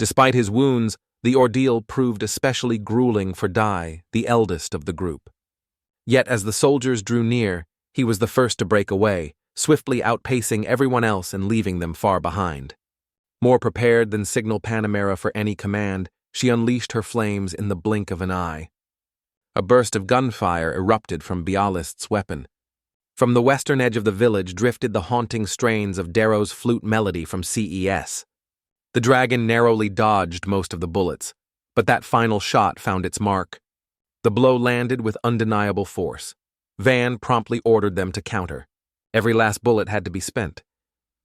Despite his wounds, the ordeal proved especially grueling for Dai, the eldest of the group. Yet as the soldiers drew near, he was the first to break away, swiftly outpacing everyone else and leaving them far behind. More prepared than signal Panamera for any command, she unleashed her flames in the blink of an eye. A burst of gunfire erupted from Bialist's weapon. From the western edge of the village drifted the haunting strains of Darrow's flute melody from CES. The dragon narrowly dodged most of the bullets, but that final shot found its mark. The blow landed with undeniable force. Van promptly ordered them to counter. Every last bullet had to be spent.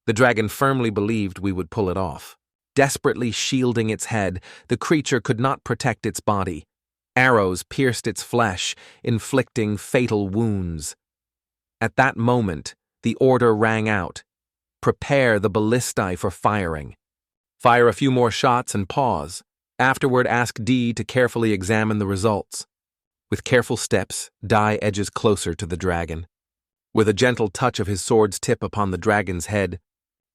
The dragon firmly believed we would pull it off. Desperately shielding its head, the creature could not protect its body. Arrows pierced its flesh, inflicting fatal wounds. At that moment, the order rang out. Prepare the ballistae for firing. Fire a few more shots and pause. Afterward, ask Dee to carefully examine the results. With careful steps, Dai edges closer to the dragon. With a gentle touch of his sword's tip upon the dragon's head,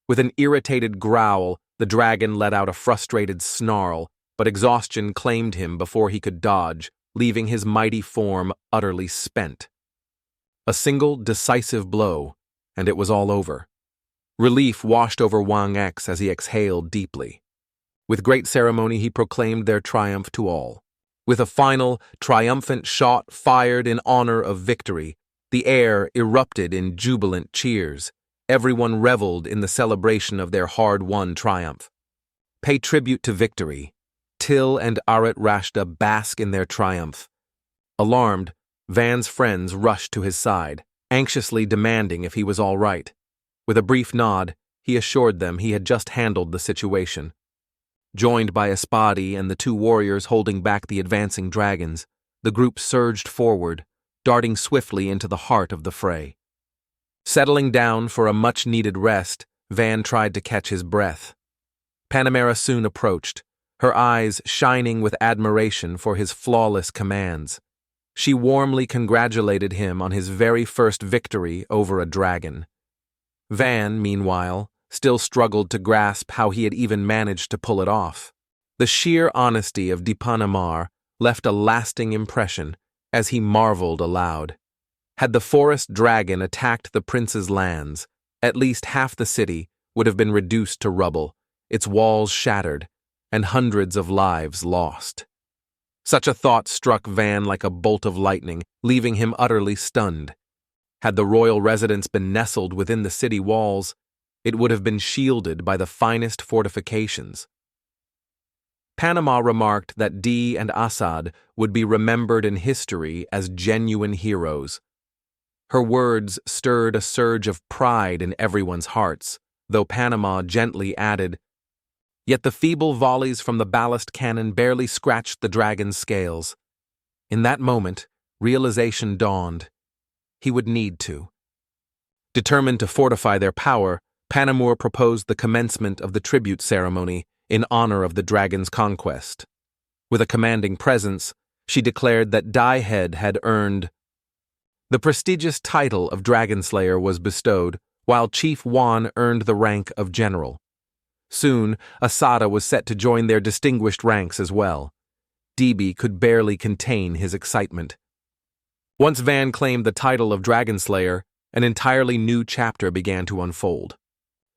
with an irritated growl, the dragon let out a frustrated snarl, but exhaustion claimed him before he could dodge, leaving his mighty form utterly spent. A single, decisive blow, and it was all over. Relief washed over Wang X as he exhaled deeply. With great ceremony, he proclaimed their triumph to all. With a final, triumphant shot fired in honor of victory, the air erupted in jubilant cheers. Everyone reveled in the celebration of their hard-won triumph. Pay tribute to victory. Till and Arit Rashta bask in their triumph. Alarmed, Van's friends rushed to his side, anxiously demanding if he was all right. With a brief nod, he assured them he had just handled the situation. Joined by Espadi and the two warriors holding back the advancing dragons, the group surged forward, darting swiftly into the heart of the fray. Settling down for a much-needed rest, Van tried to catch his breath. Panamera soon approached, her eyes shining with admiration for his flawless commands. She warmly congratulated him on his very first victory over a dragon. Van, meanwhile, still struggled to grasp how he had even managed to pull it off. The sheer honesty of Dipanamar left a lasting impression as he marveled aloud. Had the forest dragon attacked the prince's lands, at least half the city would have been reduced to rubble, its walls shattered, and hundreds of lives lost. Such a thought struck Van like a bolt of lightning, leaving him utterly stunned. Had the royal residence been nestled within the city walls, it would have been shielded by the finest fortifications. Panama remarked that Dee and Assad would be remembered in history as genuine heroes. Her words stirred a surge of pride in everyone's hearts, though Panama gently added, "Yet the feeble volleys from the ballast cannon barely scratched the dragon's scales." In that moment, realization dawned. He would need to. Determined to fortify their power, Panamur proposed the commencement of the tribute ceremony in honor of the dragon's conquest. With a commanding presence, she declared that Daihead had earned The prestigious title of Dragon Slayer was bestowed, while Chief Wan earned the rank of general. Soon, Asada was set to join their distinguished ranks as well. DB could barely contain his excitement. Once Van claimed the title of Dragon Slayer, an entirely new chapter began to unfold.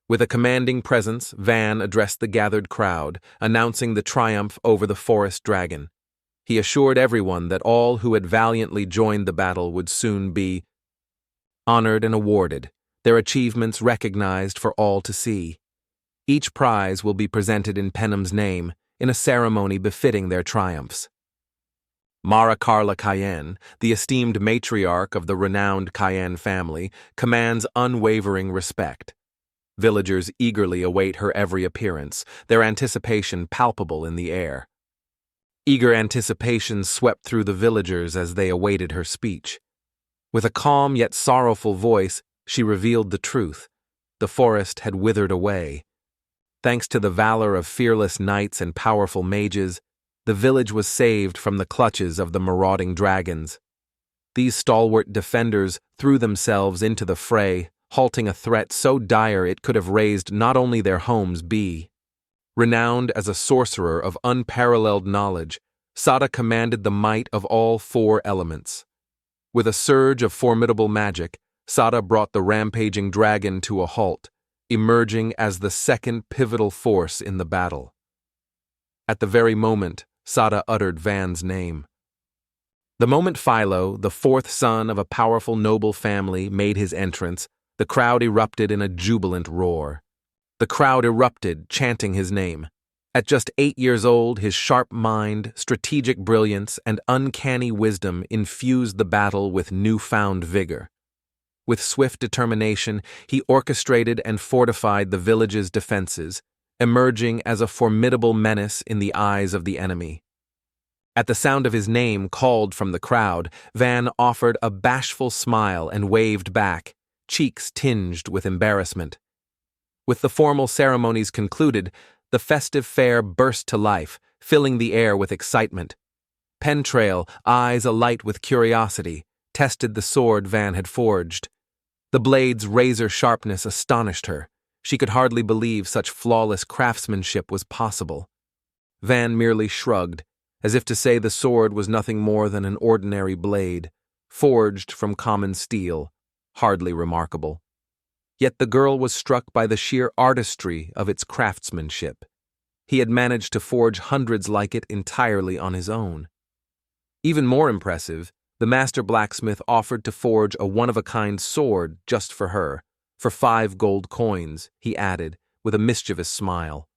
With a commanding presence, Van addressed the gathered crowd, announcing the triumph over the forest dragon. He assured everyone that all who had valiantly joined the battle would soon be honored and awarded, their achievements recognized for all to see. Each prize will be presented in Penham's name, in a ceremony befitting their triumphs. Mara Carla Cayenne, the esteemed matriarch of the renowned Cayenne family, commands unwavering respect. Villagers eagerly await her every appearance, their anticipation palpable in the air. Eager anticipation swept through the villagers as they awaited her speech. With a calm yet sorrowful voice, she revealed the truth. The forest had withered away. Thanks to the valor of fearless knights and powerful mages, the village was saved from the clutches of the marauding dragons. These stalwart defenders threw themselves into the fray, halting a threat so dire it could have razed not only their homes but. Renowned as a sorcerer of unparalleled knowledge, Sada commanded the might of all four elements. With a surge of formidable magic, Sada brought the rampaging dragon to a halt, emerging as the second pivotal force in the battle. At the very moment, Sada uttered Van's name. The moment Philo, the fourth son of a powerful noble family, made his entrance, the crowd erupted in a jubilant roar. The crowd erupted, chanting his name. At just 8 years old, his sharp mind, strategic brilliance, and uncanny wisdom infused the battle with newfound vigor. With swift determination, he orchestrated and fortified the village's defenses, emerging as a formidable menace in the eyes of the enemy. At the sound of his name called from the crowd, Van offered a bashful smile and waved back, cheeks tinged with embarrassment. With the formal ceremonies concluded, the festive fair burst to life, filling the air with excitement. Pentrail, eyes alight with curiosity, tested the sword Van had forged. The blade's razor sharpness astonished her. She could hardly believe such flawless craftsmanship was possible. Van merely shrugged, as if to say the sword was nothing more than an ordinary blade, forged from common steel, hardly remarkable. Yet the girl was struck by the sheer artistry of its craftsmanship. He had managed to forge hundreds like it entirely on his own. Even more impressive, the master blacksmith offered to forge a one-of-a-kind sword just for her, for 5 gold coins, he added, with a mischievous smile.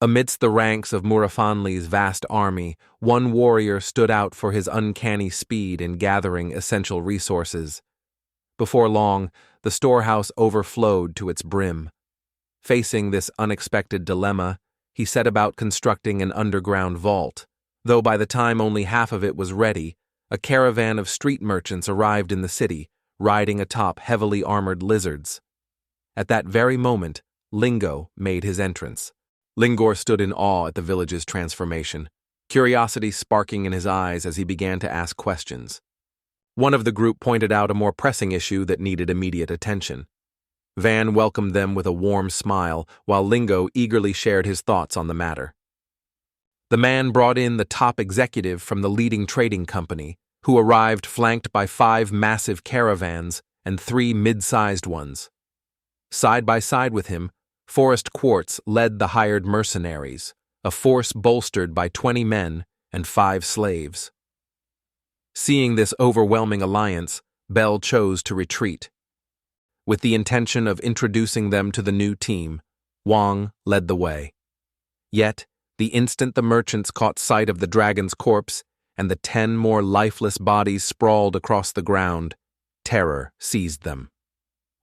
Amidst the ranks of Murafanli's vast army, one warrior stood out for his uncanny speed in gathering essential resources. Before long, the storehouse overflowed to its brim. Facing this unexpected dilemma, he set about constructing an underground vault, though by the time only half of it was ready, a caravan of street merchants arrived in the city, riding atop heavily armored lizards. At that very moment, Lingo made his entrance. Lingor stood in awe at the village's transformation, curiosity sparking in his eyes as he began to ask questions. One of the group pointed out a more pressing issue that needed immediate attention. Van welcomed them with a warm smile, while Lingo eagerly shared his thoughts on the matter. The man brought in the top executive from the leading trading company, who arrived flanked by 5 massive caravans and 3 mid-sized ones. Side by side with him, Forest Quartz led the hired mercenaries, a force bolstered by 20 men and 5 slaves. Seeing this overwhelming alliance, Bell chose to retreat. With the intention of introducing them to the new team, Wang led the way. Yet, the instant the merchants caught sight of the dragon's corpse and the 10 more lifeless bodies sprawled across the ground, terror seized them.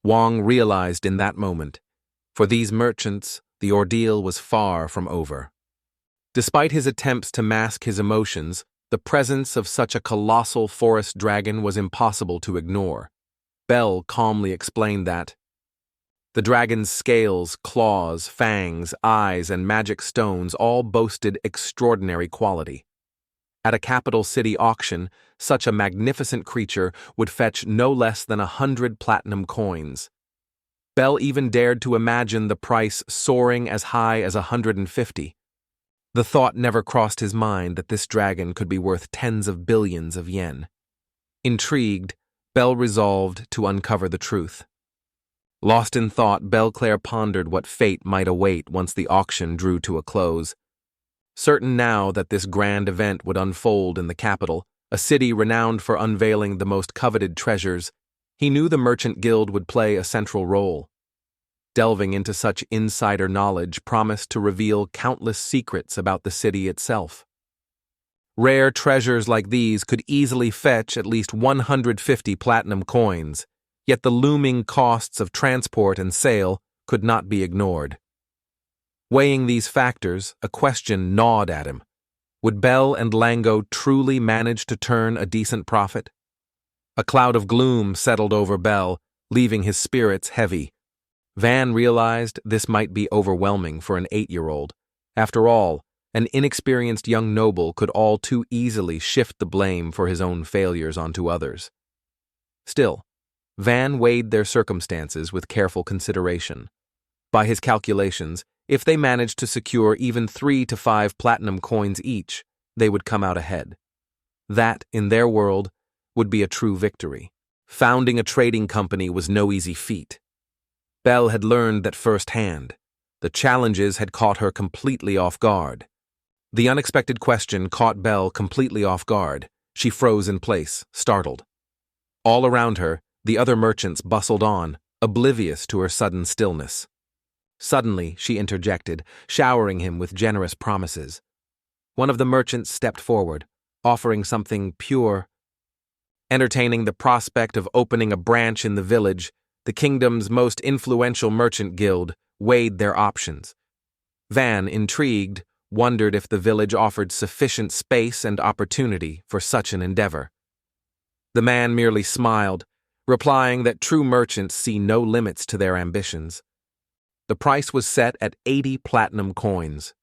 Wang realized in that moment, for these merchants, the ordeal was far from over. Despite his attempts to mask his emotions, the presence of such a colossal forest dragon was impossible to ignore. Bell calmly explained that the dragon's scales, claws, fangs, eyes, and magic stones all boasted extraordinary quality. At a capital city auction, such a magnificent creature would fetch no less than 100 platinum coins. Belle even dared to imagine the price soaring as high as 150. The thought never crossed his mind that this dragon could be worth tens of billions of yen. Intrigued, Belle resolved to uncover the truth. Lost in thought, Belclaire pondered what fate might await once the auction drew to a close. Certain now that this grand event would unfold in the capital, a city renowned for unveiling the most coveted treasures, he knew the merchant guild would play a central role. Delving into such insider knowledge promised to reveal countless secrets about the city itself. Rare treasures like these could easily fetch at least 150 platinum coins, yet the looming costs of transport and sale could not be ignored. Weighing these factors, a question gnawed at him. Would Belle and Lango truly manage to turn a decent profit? A cloud of gloom settled over Belle, leaving his spirits heavy. Van realized this might be overwhelming for an 8-year-old. After all, an inexperienced young noble could all too easily shift the blame for his own failures onto others. Still, Van weighed their circumstances with careful consideration. By his calculations, if they managed to secure even 3 to 5 platinum coins each, they would come out ahead. That, in their world, would be a true victory. Founding a trading company was no easy feat. Belle had learned that firsthand. The challenges had caught her completely off guard. The unexpected question caught Belle completely off guard. She froze in place, startled. All around her, the other merchants bustled on, oblivious to her sudden stillness. Suddenly, she interjected, showering him with generous promises. One of the merchants stepped forward, offering something pure. Entertaining the prospect of opening a branch in the village, the kingdom's most influential merchant guild weighed their options. Van, intrigued, wondered if the village offered sufficient space and opportunity for such an endeavor. The man merely smiled, replying that true merchants see no limits to their ambitions. The price was set at 80 platinum coins.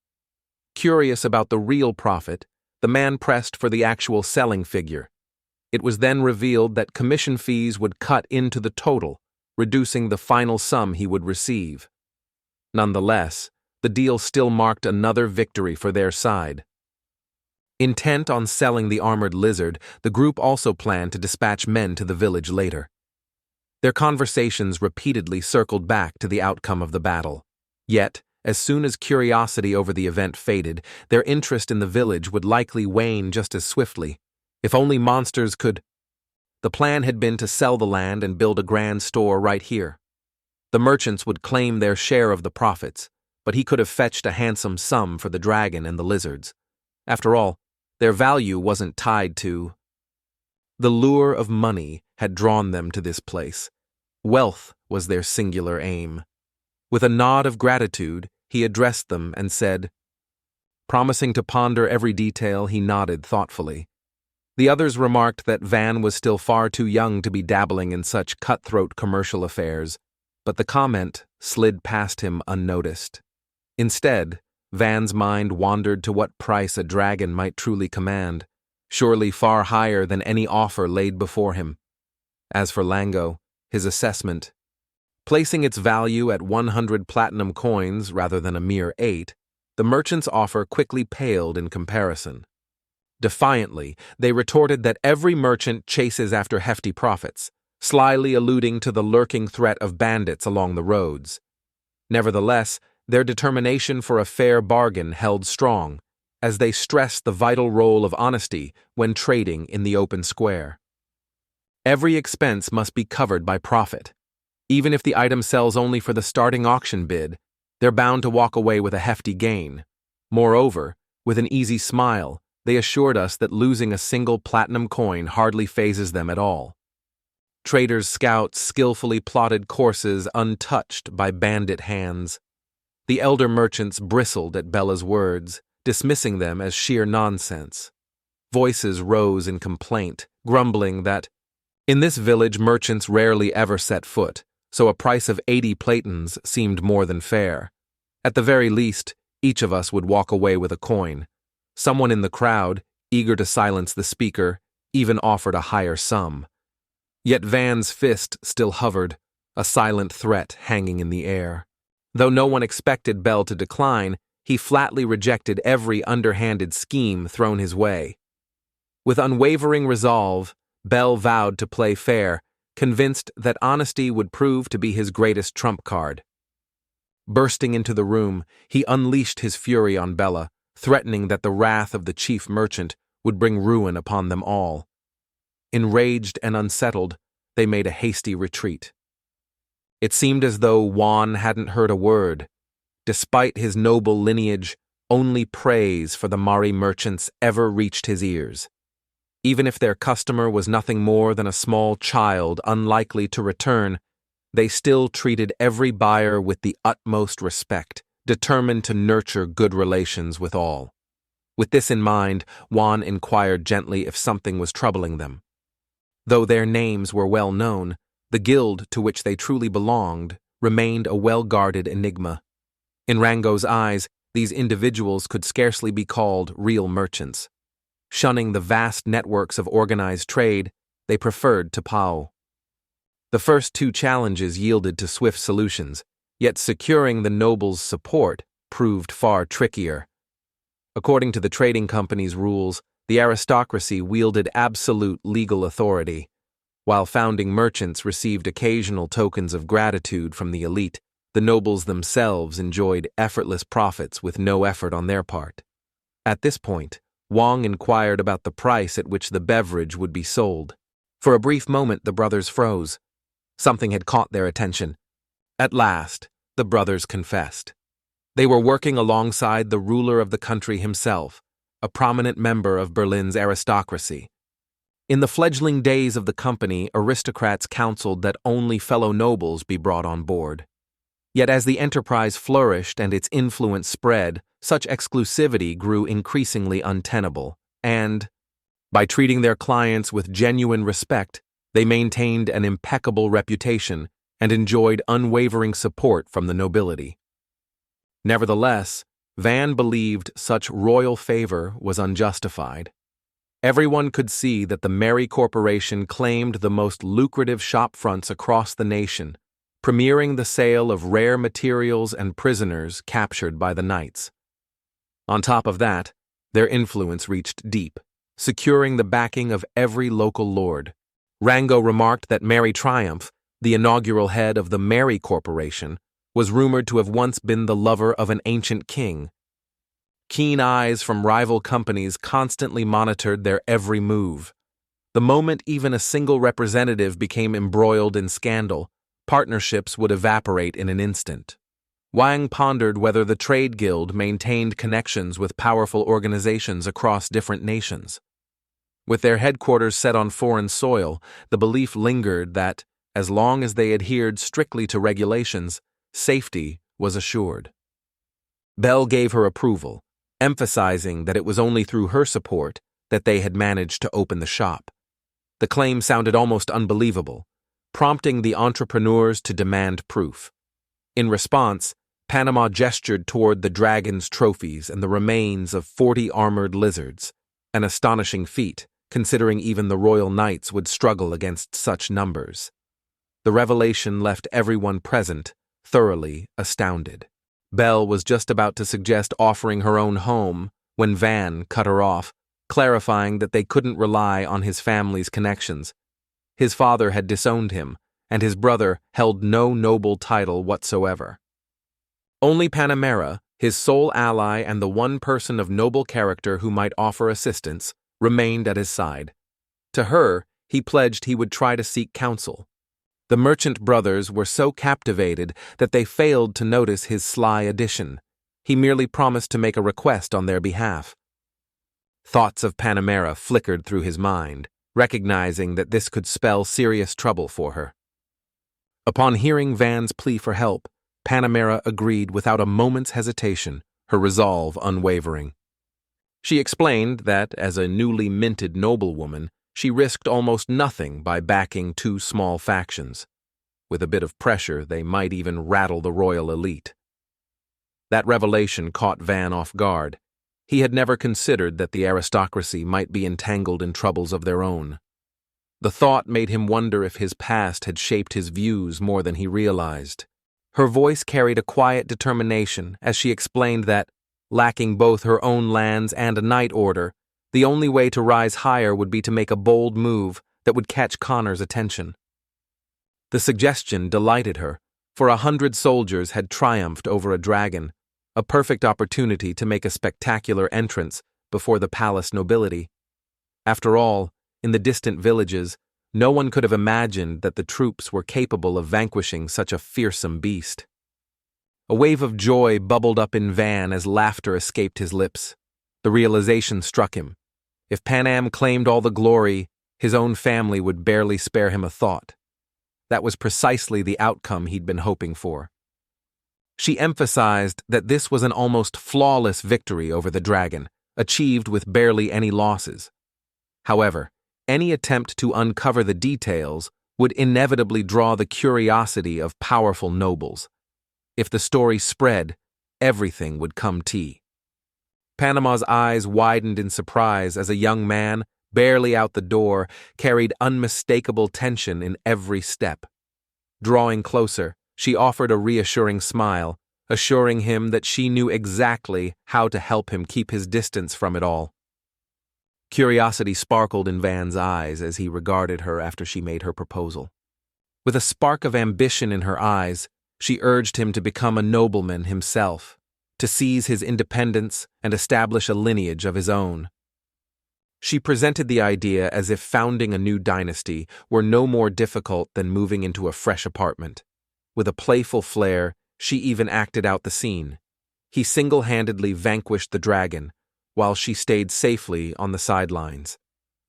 Curious about the real profit, the man pressed for the actual selling figure. It was then revealed that commission fees would cut into the total, reducing the final sum he would receive. Nonetheless, the deal still marked another victory for their side. Intent on selling the armored lizard, the group also planned to dispatch men to the village later. Their conversations repeatedly circled back to the outcome of the battle. Yet, as soon as curiosity over the event faded, their interest in the village would likely wane just as swiftly. If only monsters could... The plan had been to sell the land and build a grand store right here. The merchants would claim their share of the profits, but he could have fetched a handsome sum for the dragon and the lizards. After all, their value wasn't tied to... The lure of money had drawn them to this place. Wealth was their singular aim. With a nod of gratitude, he addressed them and said, promising to ponder every detail, he nodded thoughtfully. The others remarked that Van was still far too young to be dabbling in such cutthroat commercial affairs, but the comment slid past him unnoticed. Instead, Van's mind wandered to what price a dragon might truly command, surely far higher than any offer laid before him. As for Lango, his assessment, placing its value at 100 platinum coins rather than a mere 8, the merchant's offer quickly paled in comparison. Defiantly, they retorted that every merchant chases after hefty profits, slyly alluding to the lurking threat of bandits along the roads. Nevertheless, their determination for a fair bargain held strong, as they stressed the vital role of honesty when trading in the open square. Every expense must be covered by profit. Even if the item sells only for the starting auction bid, they're bound to walk away with a hefty gain. Moreover, with an easy smile, they assured us that losing a single platinum coin hardly phases them at all. Traders' scouts skillfully plotted courses untouched by bandit hands. The elder merchants bristled at Bella's words, dismissing them as sheer nonsense. Voices rose in complaint, grumbling that, in this village merchants rarely ever set foot, so a price of 80 platins seemed more than fair. At the very least, each of us would walk away with a coin. Someone in the crowd, eager to silence the speaker, even offered a higher sum. Yet Van's fist still hovered, a silent threat hanging in the air. Though no one expected Bell to decline, he flatly rejected every underhanded scheme thrown his way. With unwavering resolve, Bell vowed to play fair, convinced that honesty would prove to be his greatest trump card. Bursting into the room, he unleashed his fury on Bella, threatening that the wrath of the chief merchant would bring ruin upon them all. Enraged and unsettled, they made a hasty retreat. It seemed as though Juan hadn't heard a word. Despite his noble lineage, only praise for the Mari merchants ever reached his ears. Even if their customer was nothing more than a small child unlikely to return, they still treated every buyer with the utmost respect, determined to nurture good relations with all. With this in mind, Juan inquired gently if something was troubling them. Though their names were well known, the guild to which they truly belonged remained a well-guarded enigma. In Rango's eyes, these individuals could scarcely be called real merchants. Shunning the vast networks of organized trade, they preferred to Pao. The first two challenges yielded to swift solutions, yet securing the nobles' support proved far trickier. According to the trading company's rules, the aristocracy wielded absolute legal authority, while founding merchants received occasional tokens of gratitude from the elite. The nobles themselves enjoyed effortless profits with no effort on their part. At this point, Wang inquired about the price at which the beverage would be sold. For a brief moment, the brothers froze. Something had caught their attention. At last, the brothers confessed. They were working alongside the ruler of the country himself, a prominent member of Berlin's aristocracy. In the fledgling days of the company, aristocrats counseled that only fellow nobles be brought on board. Yet as the enterprise flourished and its influence spread, such exclusivity grew increasingly untenable, and, by treating their clients with genuine respect, they maintained an impeccable reputation and enjoyed unwavering support from the nobility. Nevertheless, Van believed such royal favor was unjustified. Everyone could see that the Mary Corporation claimed the most lucrative shopfronts across the nation, premiering the sale of rare materials and prisoners captured by the knights. On top of that, their influence reached deep, securing the backing of every local lord. Rango remarked that Mary Triumph, the inaugural head of the Mary Corporation, was rumored to have once been the lover of an ancient king. Keen eyes from rival companies constantly monitored their every move. The moment even a single representative became embroiled in scandal, partnerships would evaporate in an instant. Wang pondered whether the trade guild maintained connections with powerful organizations across different nations. With their headquarters set on foreign soil, the belief lingered that, as long as they adhered strictly to regulations, safety was assured. Bell gave her approval, emphasizing that it was only through her support that they had managed to open the shop. The claim sounded almost unbelievable, prompting the entrepreneurs to demand proof. In response, Panama gestured toward the dragon's trophies and the remains of 40 armored lizards, an astonishing feat, considering even the royal knights would struggle against such numbers. The revelation left everyone present thoroughly astounded. Belle was just about to suggest offering her own home when Van cut her off, clarifying that they couldn't rely on his family's connections. His father had disowned him, and his brother held no noble title whatsoever. Only Panamera, his sole ally and the one person of noble character who might offer assistance, remained at his side. To her, he pledged he would try to seek counsel. The merchant brothers were so captivated that they failed to notice his sly addition. He merely promised to make a request on their behalf. Thoughts of Panamera flickered through his mind, recognizing that this could spell serious trouble for her. Upon hearing Van's plea for help, Panamera agreed without a moment's hesitation, her resolve unwavering. She explained that, as a newly minted noblewoman, she risked almost nothing by backing two small factions. With a bit of pressure, they might even rattle the royal elite. That revelation caught Van off guard. He had never considered that the aristocracy might be entangled in troubles of their own. The thought made him wonder if his past had shaped his views more than he realized. Her voice carried a quiet determination as she explained that, lacking both her own lands and a knight order, the only way to rise higher would be to make a bold move that would catch Connor's attention. The suggestion delighted her, for 100 soldiers had triumphed over a dragon, a perfect opportunity to make a spectacular entrance before the palace nobility. After all, in the distant villages, no one could have imagined that the troops were capable of vanquishing such a fearsome beast. A wave of joy bubbled up in Van as laughter escaped his lips. The realization struck him. If Panam claimed all the glory, his own family would barely spare him a thought. That was precisely the outcome he'd been hoping for. She emphasized that this was an almost flawless victory over the dragon, achieved with barely any losses. However, any attempt to uncover the details would inevitably draw the curiosity of powerful nobles. If the story spread, everything would come tea. Panama's eyes widened in surprise as a young man, barely out the door, carried unmistakable tension in every step. Drawing closer, she offered a reassuring smile, assuring him that she knew exactly how to help him keep his distance from it all. Curiosity sparkled in Van's eyes as he regarded her after she made her proposal. With a spark of ambition in her eyes, she urged him to become a nobleman himself, to seize his independence and establish a lineage of his own. She presented the idea as if founding a new dynasty were no more difficult than moving into a fresh apartment. With a playful flair, she even acted out the scene. He single-handedly vanquished the dragon, while she stayed safely on the sidelines.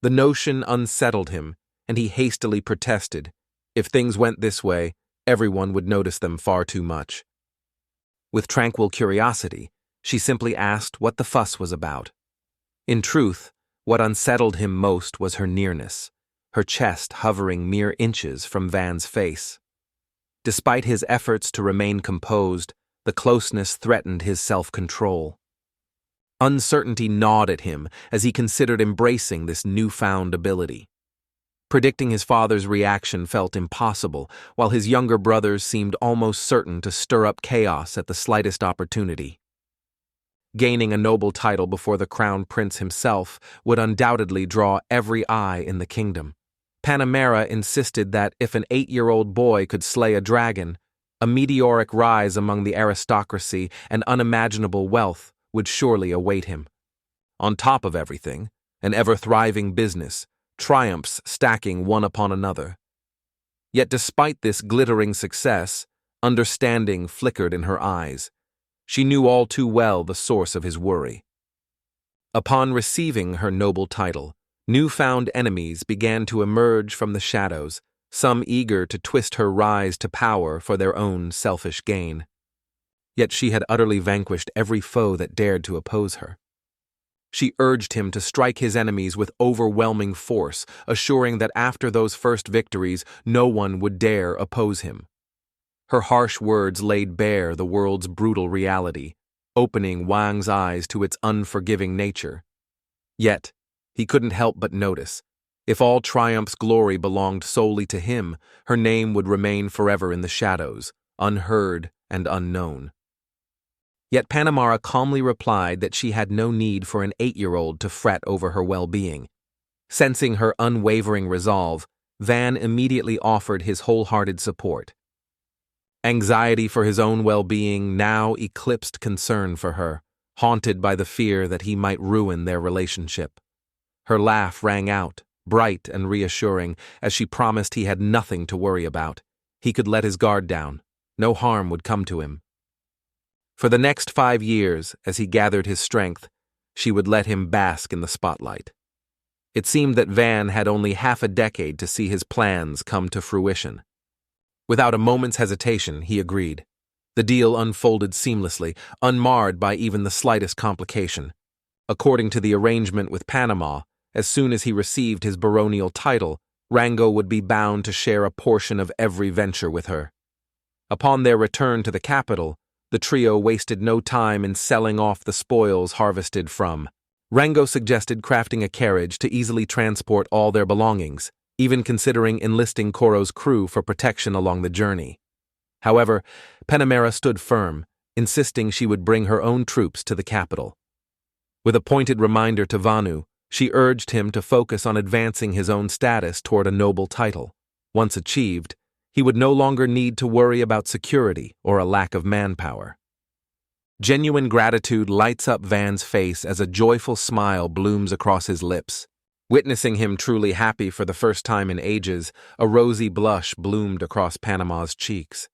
The notion unsettled him, and he hastily protested. If things went this way, everyone would notice them far too much. With tranquil curiosity, she simply asked what the fuss was about. In truth, what unsettled him most was her nearness, her chest hovering mere inches from Van's face. Despite his efforts to remain composed, the closeness threatened his self-control. Uncertainty gnawed at him as he considered embracing this newfound ability. Predicting his father's reaction felt impossible, while his younger brothers seemed almost certain to stir up chaos at the slightest opportunity. Gaining a noble title before the crown prince himself would undoubtedly draw every eye in the kingdom. Panamera insisted that if an 8-year-old boy could slay a dragon, a meteoric rise among the aristocracy and unimaginable wealth would surely await him. On top of everything, an ever-thriving business, triumphs stacking one upon another. Yet despite this glittering success, understanding flickered in her eyes. She knew all too well the source of his worry. Upon receiving her noble title, newfound enemies began to emerge from the shadows, some eager to twist her rise to power for their own selfish gain. Yet she had utterly vanquished every foe that dared to oppose her. She urged him to strike his enemies with overwhelming force, assuring that after those first victories, no one would dare oppose him. Her harsh words laid bare the world's brutal reality, opening Wang's eyes to its unforgiving nature. Yet, he couldn't help but notice, if all triumph's glory belonged solely to him, her name would remain forever in the shadows, unheard and unknown. Yet Panamara calmly replied that she had no need for an 8-year-old to fret over her well-being. Sensing her unwavering resolve, Van immediately offered his wholehearted support. Anxiety for his own well-being now eclipsed concern for her, haunted by the fear that he might ruin their relationship. Her laugh rang out, bright and reassuring, as she promised he had nothing to worry about. He could let his guard down. No harm would come to him. For the next 5 years, as he gathered his strength, she would let him bask in the spotlight. It seemed that Van had only half a decade to see his plans come to fruition. Without a moment's hesitation, he agreed. The deal unfolded seamlessly, unmarred by even the slightest complication. According to the arrangement with Panama, as soon as he received his baronial title, Rango would be bound to share a portion of every venture with her. Upon their return to the capital, The trio wasted no time in selling off the spoils harvested from. Rango suggested crafting a carriage to easily transport all their belongings, even considering enlisting Koro's crew for protection along the journey. However, Panamera stood firm, insisting she would bring her own troops to the capital. With a pointed reminder to Vanu, she urged him to focus on advancing his own status toward a noble title. Once achieved, he would no longer need to worry about security or a lack of manpower. Genuine gratitude lights up Van's face as a joyful smile blooms across his lips. Witnessing him truly happy for the first time in ages, a rosy blush bloomed across Panama's cheeks.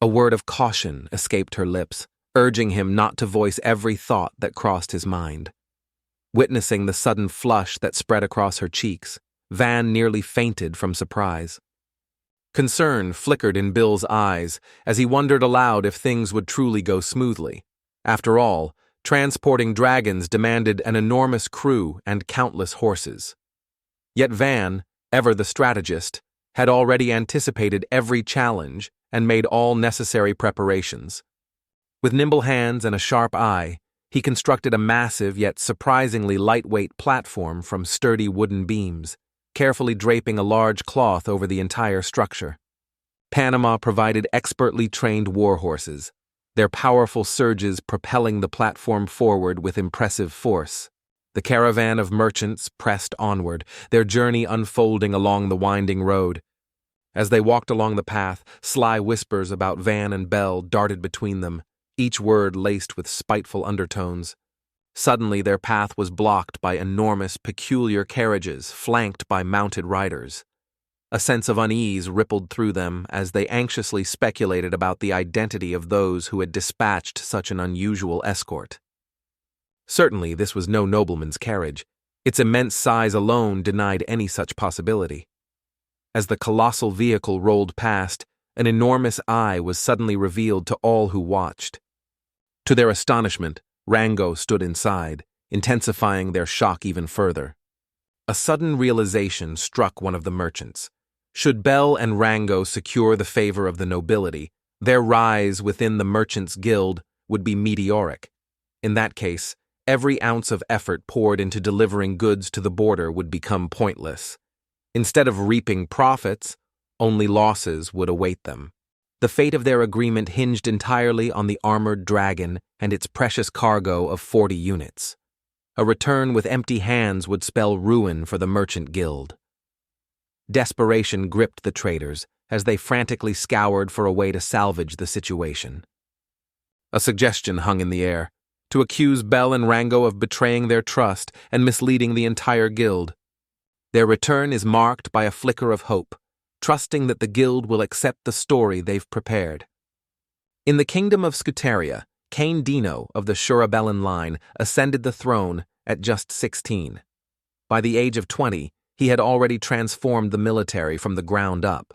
A word of caution escaped her lips, urging him not to voice every thought that crossed his mind. Witnessing the sudden flush that spread across her cheeks, Van nearly fainted from surprise. Concern flickered in Bill's eyes as he wondered aloud if things would truly go smoothly. After all, transporting dragons demanded an enormous crew and countless horses. Yet Van, ever the strategist, had already anticipated every challenge and made all necessary preparations. With nimble hands and a sharp eye, he constructed a massive yet surprisingly lightweight platform from sturdy wooden beams, carefully draping a large cloth over the entire structure. Panama provided expertly trained war horses, their powerful surges propelling the platform forward with impressive force. The caravan of merchants pressed onward, their journey unfolding along the winding road. As they walked along the path, sly whispers about Van and Belle darted between them, each word laced with spiteful undertones. Suddenly their path was blocked by enormous, peculiar carriages flanked by mounted riders. A sense of unease rippled through them as they anxiously speculated about the identity of those who had dispatched such an unusual escort. Certainly this was no nobleman's carriage. Its immense size alone denied any such possibility. As the colossal vehicle rolled past, an enormous eye was suddenly revealed to all who watched. To their astonishment, Rango stood inside, intensifying their shock even further. A sudden realization struck one of the merchants. Should Belle and Rango secure the favor of the nobility, their rise within the merchants' guild would be meteoric. In that case, every ounce of effort poured into delivering goods to the border would become pointless. Instead of reaping profits, only losses would await them. The fate of their agreement hinged entirely on the armored dragon and its precious cargo of 40 units. A return with empty hands would spell ruin for the merchant guild. Desperation gripped the traders as they frantically scoured for a way to salvage the situation. A suggestion hung in the air: to accuse Belle and Rango of betraying their trust and misleading the entire guild. Their return is marked by a flicker of hope, trusting that the guild will accept the story they've prepared. In the kingdom of Scuteria, Cain Dino of the Shurabellan line ascended the throne at just 16. By the age of 20, he had already transformed the military from the ground up.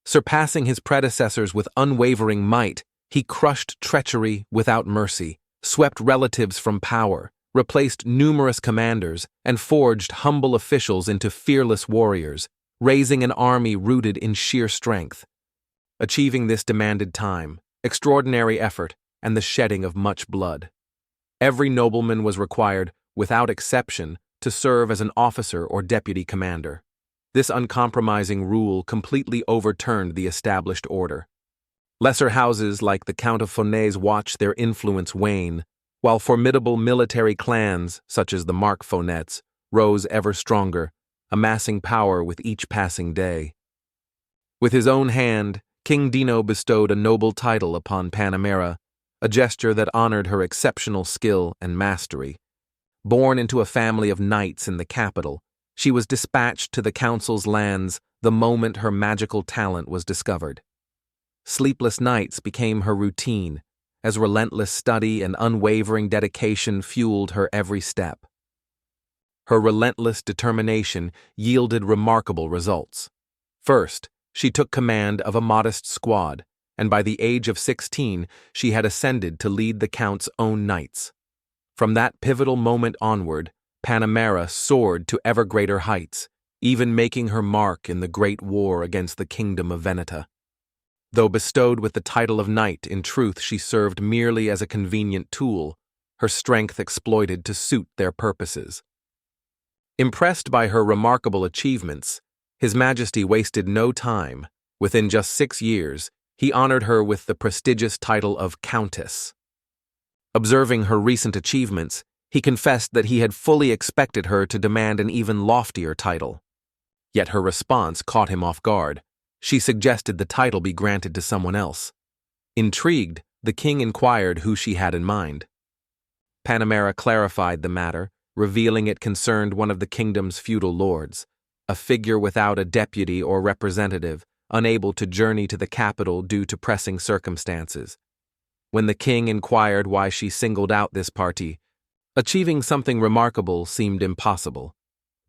Surpassing his predecessors with unwavering might, he crushed treachery without mercy, swept relatives from power, replaced numerous commanders, and forged humble officials into fearless warriors, raising an army rooted in sheer strength. Achieving this demanded time, extraordinary effort, and the shedding of much blood. Every nobleman was required, without exception, to serve as an officer or deputy commander. This uncompromising rule completely overturned the established order. Lesser houses like the Count of Fonet's watched their influence wane, while formidable military clans, such as the Mark Fonets, rose ever stronger, amassing power with each passing day. With his own hand, King Dino bestowed a noble title upon Panamera, a gesture that honored her exceptional skill and mastery. Born into a family of knights in the capital, she was dispatched to the council's lands the moment her magical talent was discovered. Sleepless nights became her routine, as relentless study and unwavering dedication fueled her every step. Her relentless determination yielded remarkable results. First, she took command of a modest squad, and by the age of 16, she had ascended to lead the Count's own knights. From that pivotal moment onward, Panamera soared to ever greater heights, even making her mark in the great war against the kingdom of Veneta. Though bestowed with the title of knight, in truth she served merely as a convenient tool, her strength exploited to suit their purposes. Impressed by her remarkable achievements, His Majesty wasted no time. Within just 6 years, he honored her with the prestigious title of Countess. Observing her recent achievements, he confessed that he had fully expected her to demand an even loftier title. Yet her response caught him off guard. She suggested the title be granted to someone else. Intrigued, the king inquired who she had in mind. Panamera clarified the matter, revealing it concerned one of the kingdom's feudal lords, a figure without a deputy or representative, unable to journey to the capital due to pressing circumstances. When the king inquired why she singled out this party, achieving something remarkable seemed impossible.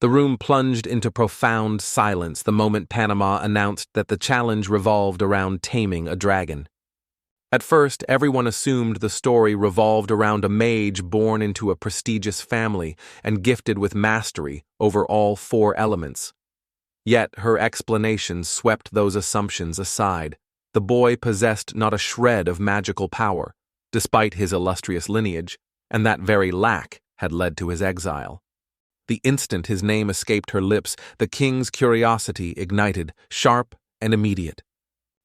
The room plunged into profound silence the moment Panama announced that the challenge revolved around taming a dragon. At first, everyone assumed the story revolved around a mage born into a prestigious family and gifted with mastery over all 4 elements. Yet her explanations swept those assumptions aside. The boy possessed not a shred of magical power, despite his illustrious lineage, and that very lack had led to his exile. The instant his name escaped her lips, the king's curiosity ignited, sharp and immediate.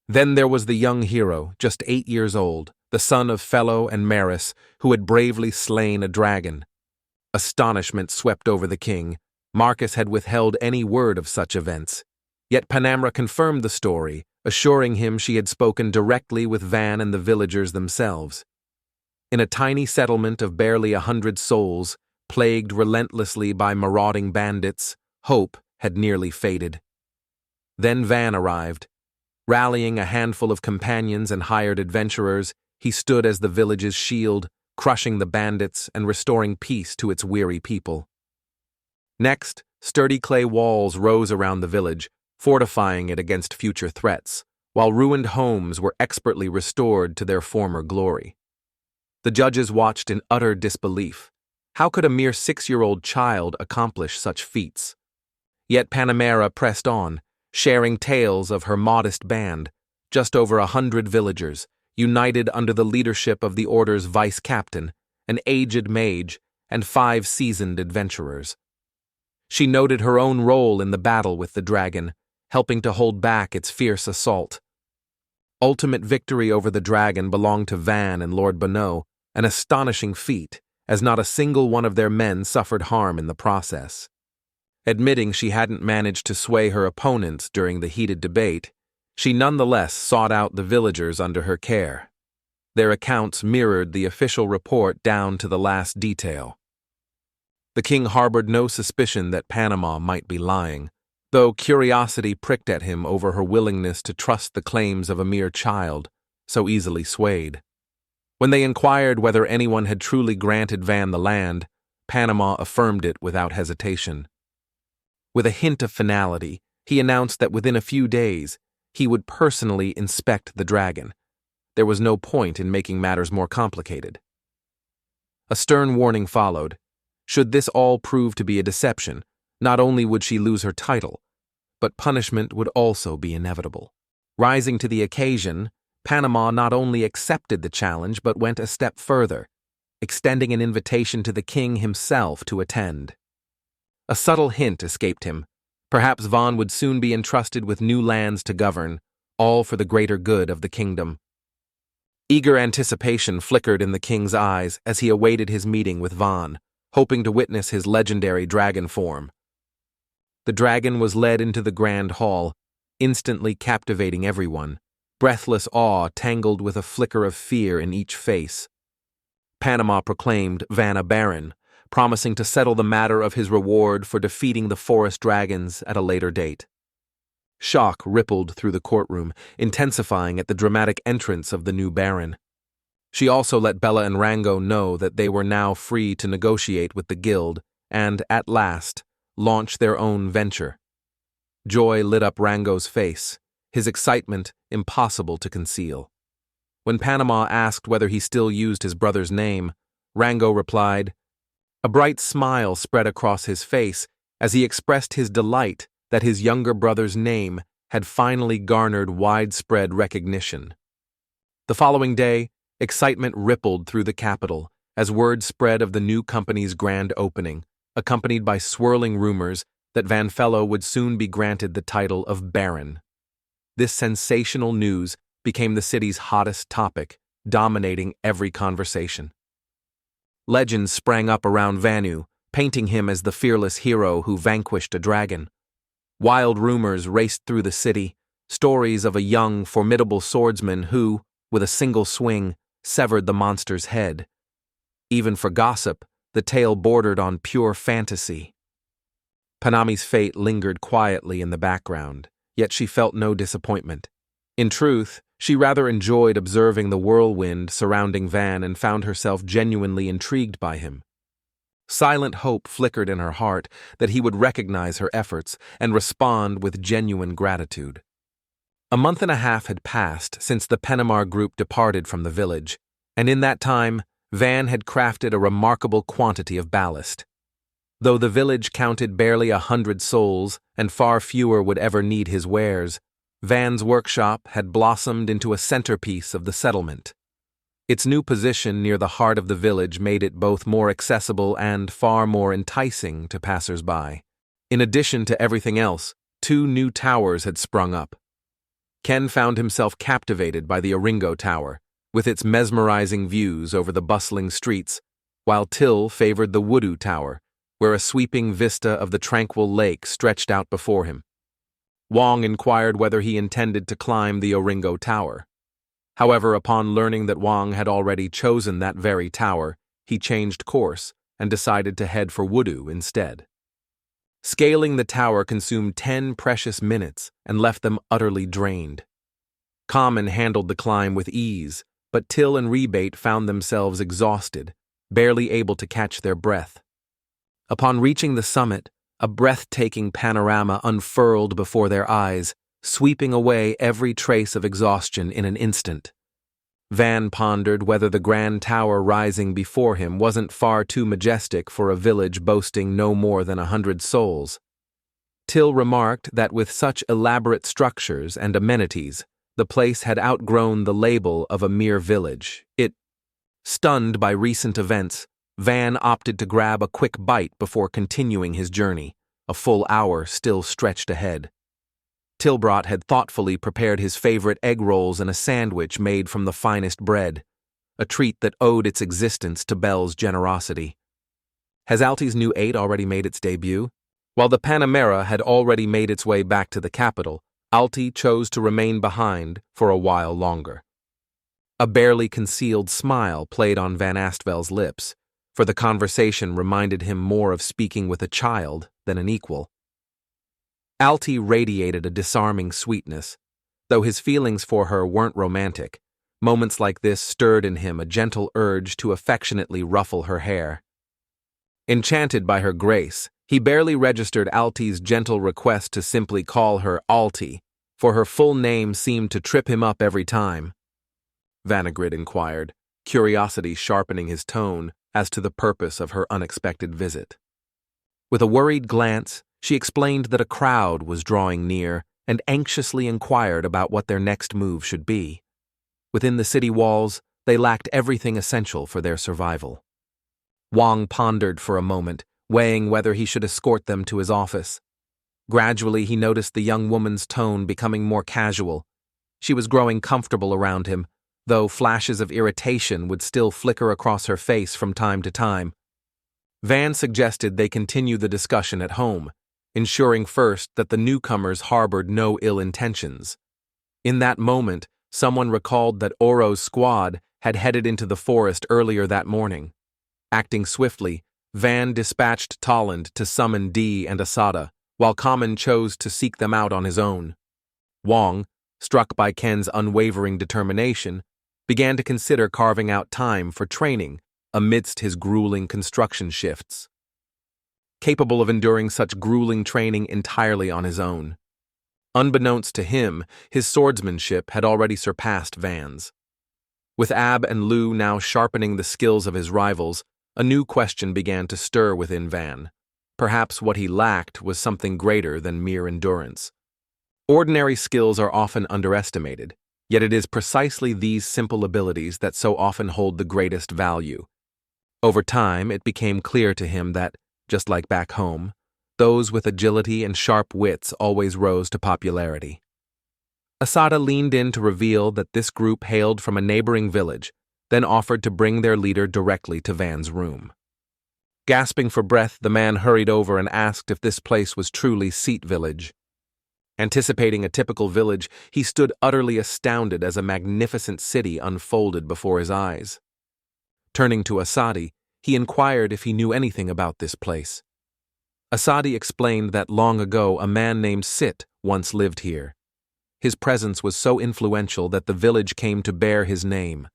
Then there was the young hero, just 8 years old, the son of Fellow and Maris, who had bravely slain a dragon. Astonishment swept over the king. Marcus had withheld any word of such events. Yet Panamera confirmed the story, assuring him she had spoken directly with Van and the villagers themselves. In a tiny settlement of barely 100 souls, plagued relentlessly by marauding bandits, hope had nearly faded. Then Van arrived. Rallying a handful of companions and hired adventurers, he stood as the village's shield, crushing the bandits and restoring peace to its weary people. Next, sturdy clay walls rose around the village, fortifying it against future threats, while ruined homes were expertly restored to their former glory. The judges watched in utter disbelief. How could a mere 6-year-old child accomplish such feats? Yet Panamera pressed on, sharing tales of her modest band, just over 100 villagers, united under the leadership of the order's vice-captain, an aged mage, and 5 seasoned adventurers. She noted her own role in the battle with the dragon, helping to hold back its fierce assault. Ultimate victory over the dragon belonged to Van and Lord Bonneau, an astonishing feat, as not a single one of their men suffered harm in the process. Admitting she hadn't managed to sway her opponents during the heated debate, she nonetheless sought out the villagers under her care. Their accounts mirrored the official report down to the last detail. The king harbored no suspicion that Panama might be lying, though curiosity pricked at him over her willingness to trust the claims of a mere child, so easily swayed. When they inquired whether anyone had truly granted Van the land, Panama affirmed it without hesitation. With a hint of finality, he announced that within a few days, he would personally inspect the dragon. There was no point in making matters more complicated. A stern warning followed. Should this all prove to be a deception, not only would she lose her title, but punishment would also be inevitable. Rising to the occasion, Panama not only accepted the challenge but went a step further, extending an invitation to the king himself to attend. A subtle hint escaped him. Perhaps Van would soon be entrusted with new lands to govern, all for the greater good of the kingdom. Eager anticipation flickered in the king's eyes as he awaited his meeting with Van, hoping to witness his legendary dragon form. The dragon was led into the grand hall, instantly captivating everyone, breathless awe tangled with a flicker of fear in each face. Panama proclaimed Van a baron, promising to settle the matter of his reward for defeating the forest dragons at a later date. Shock rippled through the courtroom, intensifying at the dramatic entrance of the new baron. She also let Bella and Rango know that they were now free to negotiate with the guild and, at last, launch their own venture. Joy lit up Rango's face, his excitement impossible to conceal. When Panama asked whether he still used his brother's name, Rango replied. A bright smile spread across his face as he expressed his delight that his younger brother's name had finally garnered widespread recognition. The following day, excitement rippled through the capital as word spread of the new company's grand opening, accompanied by swirling rumors that Van Fellow would soon be granted the title of Baron. This sensational news became the city's hottest topic, dominating every conversation. Legends sprang up around Vanu, painting him as the fearless hero who vanquished a dragon. Wild rumors raced through the city, stories of a young, formidable swordsman who, with a single swing, severed the monster's head. Even for gossip, the tale bordered on pure fantasy. Panami's fate lingered quietly in the background, yet she felt no disappointment. In truth, she rather enjoyed observing the whirlwind surrounding Van and found herself genuinely intrigued by him. Silent hope flickered in her heart that he would recognize her efforts and respond with genuine gratitude. A month and a half had passed since the Penamar group departed from the village, and in that time, Van had crafted a remarkable quantity of ballast. Though the village counted barely 100 souls and far fewer would ever need his wares, Van's workshop had blossomed into a centerpiece of the settlement. Its new position near the heart of the village made it both more accessible and far more enticing to passers-by. In addition to everything else, 2 new towers had sprung up. Ken found himself captivated by the Oringo Tower, with its mesmerizing views over the bustling streets, while Till favored the Wudu Tower, where a sweeping vista of the tranquil lake stretched out before him. Wang inquired whether he intended to climb the Oringo Tower. However, upon learning that Wang had already chosen that very tower, he changed course and decided to head for Wudu instead. Scaling the tower consumed 10 precious minutes and left them utterly drained. Common handled the climb with ease, but Till and Rebate found themselves exhausted, barely able to catch their breath. Upon reaching the summit, a breathtaking panorama unfurled before their eyes, sweeping away every trace of exhaustion in an instant. Van pondered whether the grand tower rising before him wasn't far too majestic for a village boasting no more than 100 souls. Till remarked that with such elaborate structures and amenities, the place had outgrown the label of a mere village. Stunned by recent events, Van opted to grab a quick bite before continuing his journey, a full hour still stretched ahead. Tilbrat had thoughtfully prepared his favorite egg rolls and a sandwich made from the finest bread, a treat that owed its existence to Belle's generosity. Has Alti's new 8 already made its debut? While the Panamera had already made its way back to the capital, Alti chose to remain behind for a while longer. A barely concealed smile played on Van Astvel's lips, for the conversation reminded him more of speaking with a child than an equal. Alti radiated a disarming sweetness. Though his feelings for her weren't romantic, moments like this stirred in him a gentle urge to affectionately ruffle her hair. Enchanted by her grace, he barely registered Alti's gentle request to simply call her Alti, for her full name seemed to trip him up every time. Vanagrid inquired, curiosity sharpening his tone as to the purpose of her unexpected visit. With a worried glance, she explained that a crowd was drawing near and anxiously inquired about what their next move should be. Within the city walls, they lacked everything essential for their survival. Wang pondered for a moment, weighing whether he should escort them to his office. Gradually, he noticed the young woman's tone becoming more casual. She was growing comfortable around him, though flashes of irritation would still flicker across her face from time to time. Van suggested they continue the discussion at home, ensuring first that the newcomers harbored no ill intentions. In that moment, someone recalled that Oro's squad had headed into the forest earlier that morning. Acting swiftly, Van dispatched Tolland to summon Dee and Asada, while Common chose to seek them out on his own. Wang, struck by Ken's unwavering determination, began to consider carving out time for training amidst his grueling construction shifts. Capable of enduring such grueling training entirely on his own. Unbeknownst to him, his swordsmanship had already surpassed Van's. With Ab and Lu now sharpening the skills of his rivals, a new question began to stir within Van. Perhaps what he lacked was something greater than mere endurance. Ordinary skills are often underestimated, yet it is precisely these simple abilities that so often hold the greatest value. Over time, it became clear to him that, just like back home, those with agility and sharp wits always rose to popularity. Asada leaned in to reveal that this group hailed from a neighboring village, then offered to bring their leader directly to Van's room. Gasping for breath, the man hurried over and asked if this place was truly Seat Village. Anticipating a typical village, he stood utterly astounded as a magnificent city unfolded before his eyes. Turning to Asadi, he inquired if he knew anything about this place. Asadi explained that long ago a man named Sit once lived here. His presence was so influential that the village came to bear his name.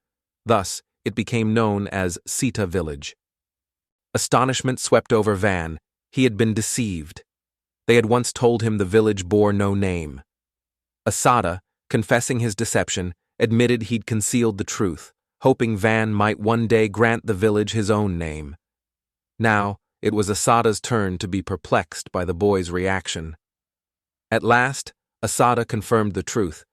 Thus, it became known as Sita Village. Astonishment swept over Van. He had been deceived. They had once told him the village bore no name. Asada, confessing his deception, admitted he'd concealed the truth, hoping Van might one day grant the village his own name. Now, it was Asada's turn to be perplexed by the boy's reaction. At last, Asada confirmed the truth.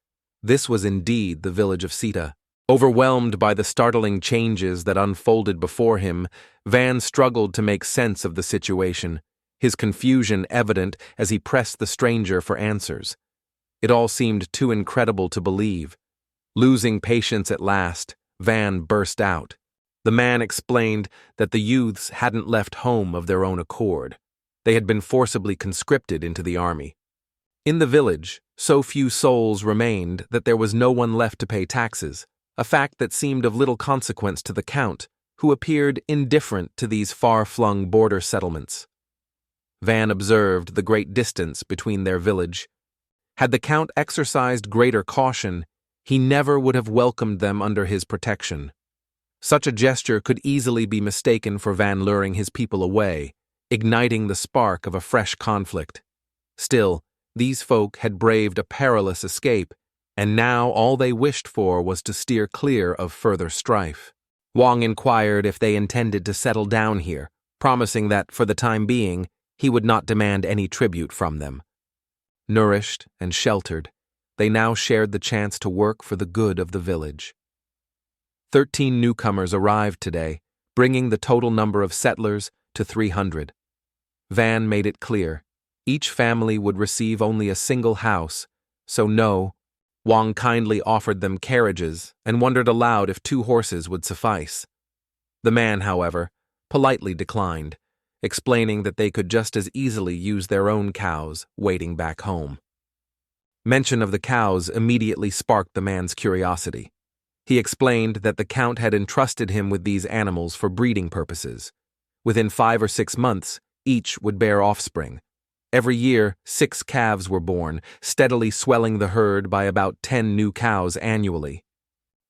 This was indeed the village of Sita. Overwhelmed by the startling changes that unfolded before him, Van struggled to make sense of the situation, his confusion evident as he pressed the stranger for answers. It all seemed too incredible to believe. Losing patience at last, Van burst out. The man explained that the youths hadn't left home of their own accord. They had been forcibly conscripted into the army. In the village, so few souls remained that there was no one left to pay taxes, a fact that seemed of little consequence to the Count, who appeared indifferent to these far-flung border settlements. Van observed the great distance between their village. Had the Count exercised greater caution, he never would have welcomed them under his protection. Such a gesture could easily be mistaken for Van luring his people away, igniting the spark of a fresh conflict. Still, these folk had braved a perilous escape, and now all they wished for was to steer clear of further strife. Wang inquired if they intended to settle down here, promising that, for the time being, he would not demand any tribute from them. Nourished and sheltered, they now shared the chance to work for the good of the village. 13 newcomers arrived today, bringing the total number of settlers to 300. Van made it clear, each family would receive only a single house, so no. Wang kindly offered them carriages and wondered aloud if 2 horses would suffice. The man, however, politely declined, explaining that they could just as easily use their own cows waiting back home. Mention of the cows immediately sparked the man's curiosity. He explained that the Count had entrusted him with these animals for breeding purposes. Within 5 or 6 months, each would bear offspring. Every year, 6 calves were born, steadily swelling the herd by about 10 new cows annually.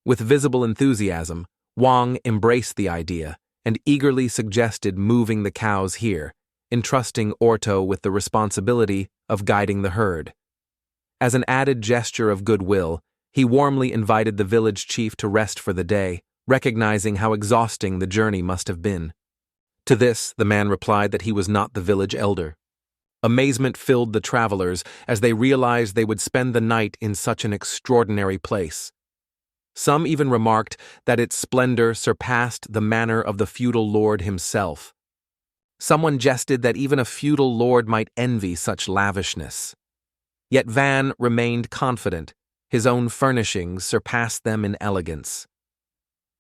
With visible enthusiasm, Wang embraced the idea and eagerly suggested moving the cows here, entrusting Orto with the responsibility of guiding the herd. As an added gesture of goodwill, he warmly invited the village chief to rest for the day, recognizing how exhausting the journey must have been. To this, the man replied that he was not the village elder. Amazement filled the travelers as they realized they would spend the night in such an extraordinary place. Some even remarked that its splendor surpassed the manor of the feudal lord himself. Someone jested that even a feudal lord might envy such lavishness. Yet Van remained confident. His own furnishings surpassed them in elegance.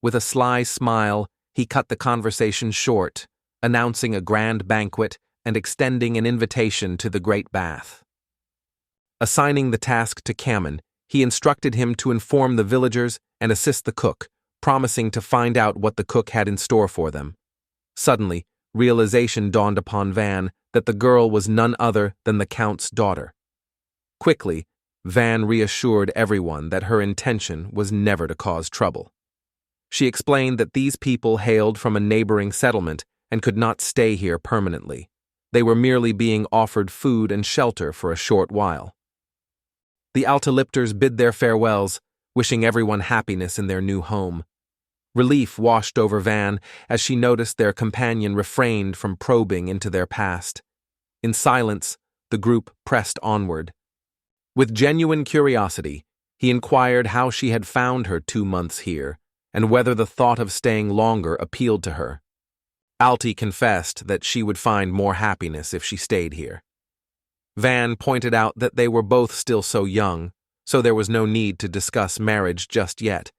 With a sly smile, he cut the conversation short, announcing a grand banquet and extending an invitation to the great bath. Assigning the task to Kamen, he instructed him to inform the villagers and assist the cook, promising to find out what the cook had in store for them. Suddenly, realization dawned upon Van that the girl was none other than the Count's daughter. Quickly, Van reassured everyone that her intention was never to cause trouble. She explained that these people hailed from a neighboring settlement and could not stay here permanently. They were merely being offered food and shelter for a short while. The Altalipters bid their farewells, wishing everyone happiness in their new home. Relief washed over Van as she noticed their companion refrained from probing into their past. In silence, the group pressed onward. With genuine curiosity, he inquired how she had found her 2 months here, and whether the thought of staying longer appealed to her. Alti confessed that she would find more happiness if she stayed here. Van pointed out that they were both still so young, so there was no need to discuss marriage just yet.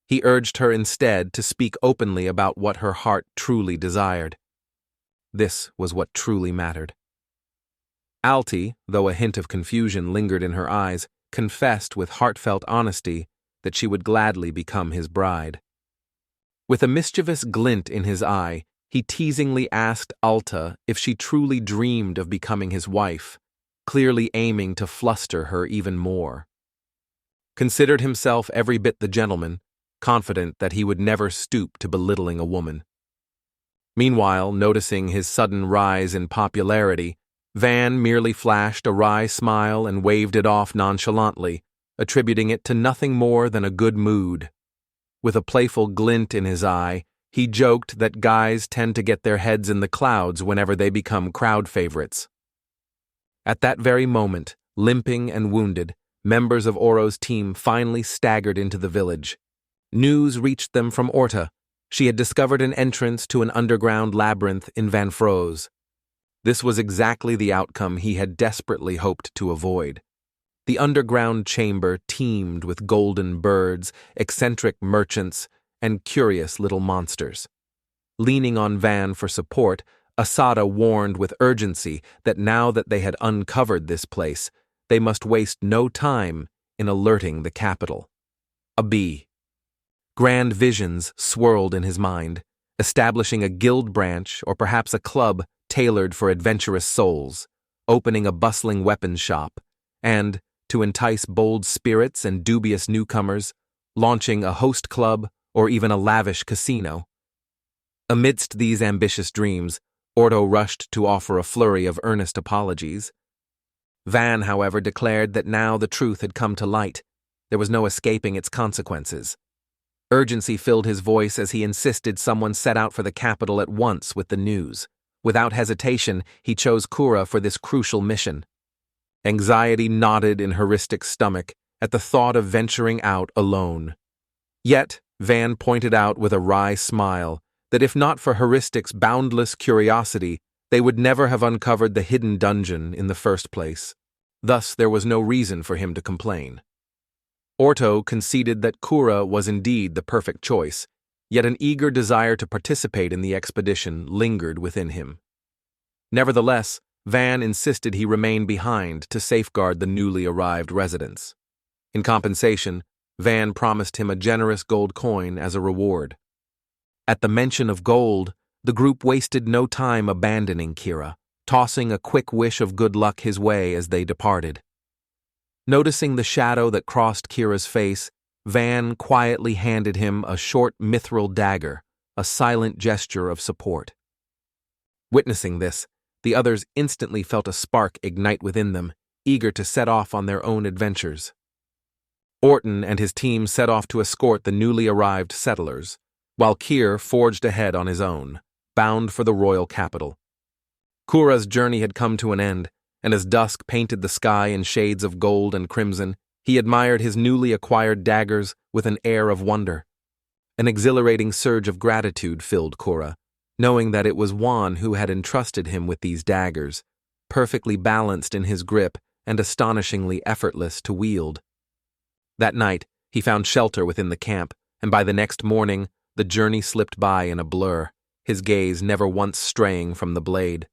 He urged her instead to speak openly about what her heart truly desired. This was what truly mattered. Alti, though a hint of confusion lingered in her eyes, confessed with heartfelt honesty that she would gladly become his bride. With a mischievous glint in his eye, he teasingly asked Alta if she truly dreamed of becoming his wife, clearly aiming to fluster her even more. Considered himself every bit the gentleman, confident that he would never stoop to belittling a woman. Meanwhile, noticing his sudden rise in popularity, Van merely flashed a wry smile and waved it off nonchalantly, attributing it to nothing more than a good mood. With a playful glint in his eye, he joked that guys tend to get their heads in the clouds whenever they become crowd favorites. At that very moment, limping and wounded, members of Oro's team finally staggered into the village. News reached them from Orta. She had discovered an entrance to an underground labyrinth in Van Froze. This was exactly the outcome he had desperately hoped to avoid. The underground chamber teemed with golden birds, eccentric merchants, and curious little monsters. Leaning on Van for support, Asada warned with urgency that now that they had uncovered this place, they must waste no time in alerting the capital. A bee. Grand visions swirled in his mind, establishing a guild branch or perhaps a club tailored for adventurous souls, opening a bustling weapons shop, and, to entice bold spirits and dubious newcomers, launching a host club or even a lavish casino. Amidst these ambitious dreams, Ordo rushed to offer a flurry of earnest apologies. Van, however, declared that now the truth had come to light. There was no escaping its consequences. Urgency filled his voice as he insisted someone set out for the capital at once with the news. Without hesitation, he chose Kura for this crucial mission. Anxiety knotted in Heuristic's stomach at the thought of venturing out alone. Yet, Van pointed out with a wry smile that if not for Heuristic's boundless curiosity, they would never have uncovered the hidden dungeon in the first place. Thus, there was no reason for him to complain. Orto conceded that Kura was indeed the perfect choice, yet an eager desire to participate in the expedition lingered within him. Nevertheless, Van insisted he remain behind to safeguard the newly arrived residents. In compensation, Van promised him a generous gold coin as a reward. At the mention of gold, the group wasted no time abandoning Kira, tossing a quick wish of good luck his way as they departed. Noticing the shadow that crossed Kira's face, Van quietly handed him a short mithril dagger, a silent gesture of support. Witnessing this, the others instantly felt a spark ignite within them, eager to set off on their own adventures. Orton and his team set off to escort the newly arrived settlers, while Kier forged ahead on his own, bound for the royal capital. Kura's journey had come to an end, and as dusk painted the sky in shades of gold and crimson, he admired his newly acquired daggers with an air of wonder. An exhilarating surge of gratitude filled Kura, knowing that it was Juan who had entrusted him with these daggers, perfectly balanced in his grip and astonishingly effortless to wield. That night, he found shelter within the camp, and by the next morning, the journey slipped by in a blur, his gaze never once straying from the blade.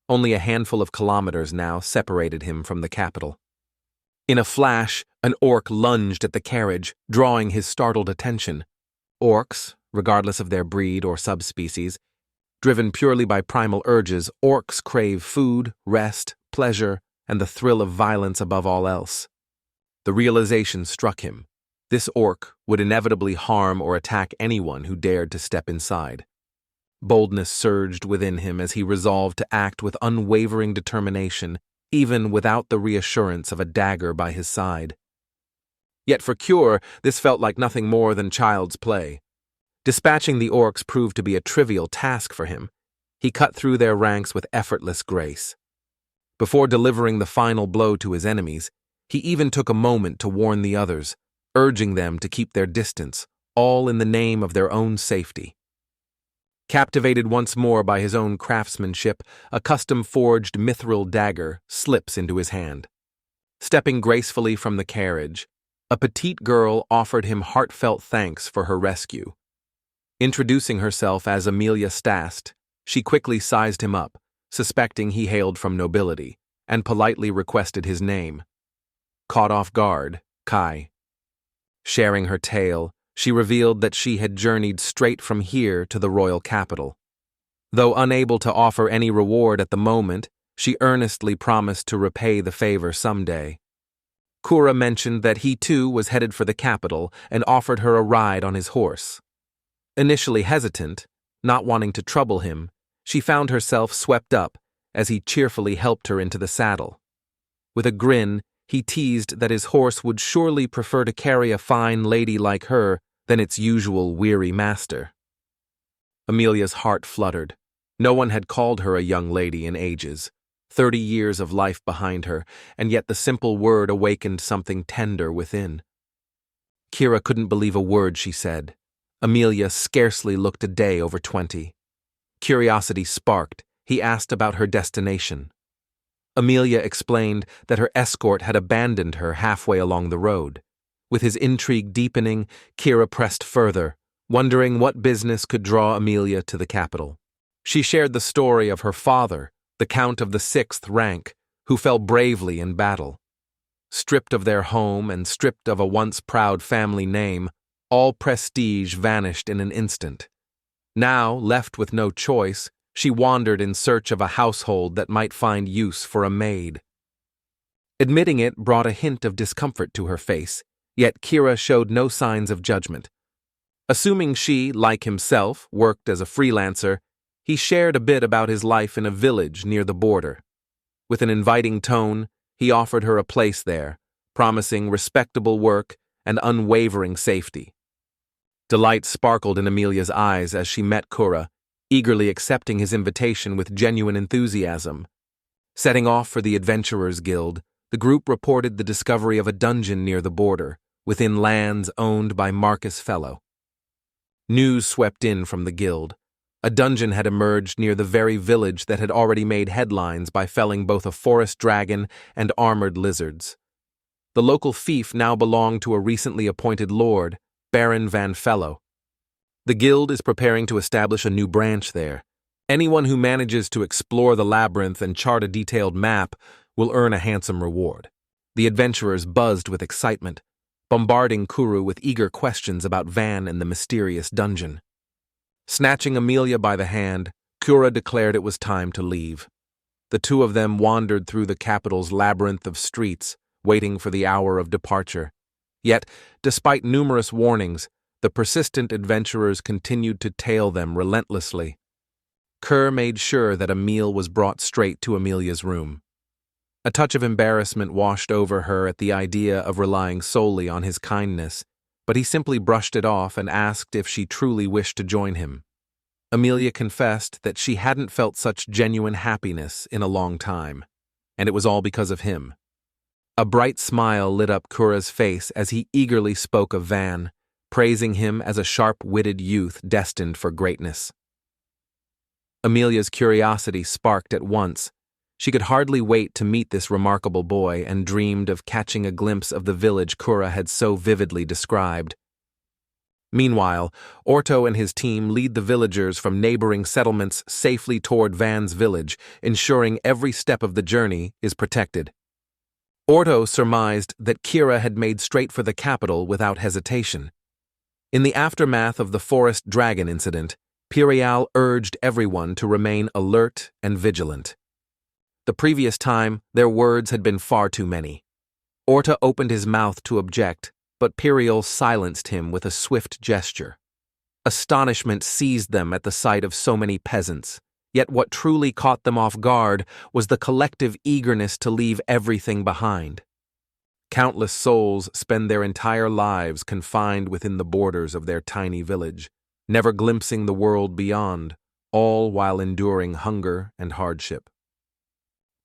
Only a handful of kilometers now separated him from the capital. In a flash, an orc lunged at the carriage, drawing his startled attention. Orcs, regardless of their breed or subspecies, driven purely by primal urges, orcs crave food, rest, pleasure, and the thrill of violence above all else. The realization struck him. This orc would inevitably harm or attack anyone who dared to step inside. Boldness surged within him as he resolved to act with unwavering determination, even without the reassurance of a dagger by his side. Yet for Cure, this felt like nothing more than child's play. Dispatching the orcs proved to be a trivial task for him. He cut through their ranks with effortless grace. Before delivering the final blow to his enemies, He even took a moment to warn the others, urging them to keep their distance, all in the name of their own safety. Captivated once more by his own craftsmanship, a custom-forged mithril dagger slips into his hand. Stepping gracefully from the carriage, a petite girl offered him heartfelt thanks for her rescue. Introducing herself as Amelia Stast, she quickly sized him up, suspecting he hailed from nobility, and politely requested his name. Caught off guard, Kai. Sharing her tale, she revealed that she had journeyed straight from here to the royal capital. Though unable to offer any reward at the moment, she earnestly promised to repay the favor someday. Kura mentioned that he too was headed for the capital and offered her a ride on his horse. Initially hesitant, not wanting to trouble him, she found herself swept up as he cheerfully helped her into the saddle. With a grin, he teased that his horse would surely prefer to carry a fine lady like her than its usual weary master. Amelia's heart fluttered. No one had called her a young lady in ages, 30 years of life behind her, and yet the simple word awakened something tender within. Kira couldn't believe a word she said. Amelia scarcely looked a day over 20. Curiosity sparked. He asked about her destination. Amelia explained that her escort had abandoned her halfway along the road. With his intrigue deepening, Kira pressed further, wondering what business could draw Amelia to the capital. She shared the story of her father, the Count of the 6th rank, who fell bravely in battle. Stripped of their home and stripped of a once proud family name, all prestige vanished in an instant. Now, left with no choice, she wandered in search of a household that might find use for a maid. Admitting it brought a hint of discomfort to her face, yet Kira showed no signs of judgment. Assuming she, like himself, worked as a freelancer, he shared a bit about his life in a village near the border. With an inviting tone, he offered her a place there, promising respectable work and unwavering safety. Delight sparkled in Amelia's eyes as she met Kura, eagerly accepting his invitation with genuine enthusiasm. Setting off for the Adventurers Guild, the group reported the discovery of a dungeon near the border, within lands owned by Marcus Fellow. News swept in from the guild. A dungeon had emerged near the very village that had already made headlines by felling both a forest dragon and armored lizards. The local fief now belonged to a recently appointed lord, Baron Van Fellow. The guild is preparing to establish a new branch there. Anyone who manages to explore the labyrinth and chart a detailed map will earn a handsome reward. The adventurers buzzed with excitement, bombarding Kuru with eager questions about Van and the mysterious dungeon. Snatching Amelia by the hand, Kura declared it was time to leave. The two of them wandered through the capital's labyrinth of streets, waiting for the hour of departure. Yet, despite numerous warnings, the persistent adventurers continued to tail them relentlessly. Kerr made sure that a meal was brought straight to Amelia's room. A touch of embarrassment washed over her at the idea of relying solely on his kindness, but he simply brushed it off and asked if she truly wished to join him. Amelia confessed that she hadn't felt such genuine happiness in a long time, and it was all because of him. A bright smile lit up Kura's face as he eagerly spoke of Van, praising him as a sharp-witted youth destined for greatness. Amelia's curiosity sparked at once. She could hardly wait to meet this remarkable boy and dreamed of catching a glimpse of the village Kura had so vividly described. Meanwhile, Orto and his team lead the villagers from neighboring settlements safely toward Van's village, ensuring every step of the journey is protected. Orto surmised that Kira had made straight for the capital without hesitation. In the aftermath of the forest dragon incident, Pirial urged everyone to remain alert and vigilant. The previous time, their words had been far too many. Orta opened his mouth to object, but Pirial silenced him with a swift gesture. Astonishment seized them at the sight of so many peasants, yet what truly caught them off guard was the collective eagerness to leave everything behind. Countless souls spend their entire lives confined within the borders of their tiny village, never glimpsing the world beyond, all while enduring hunger and hardship.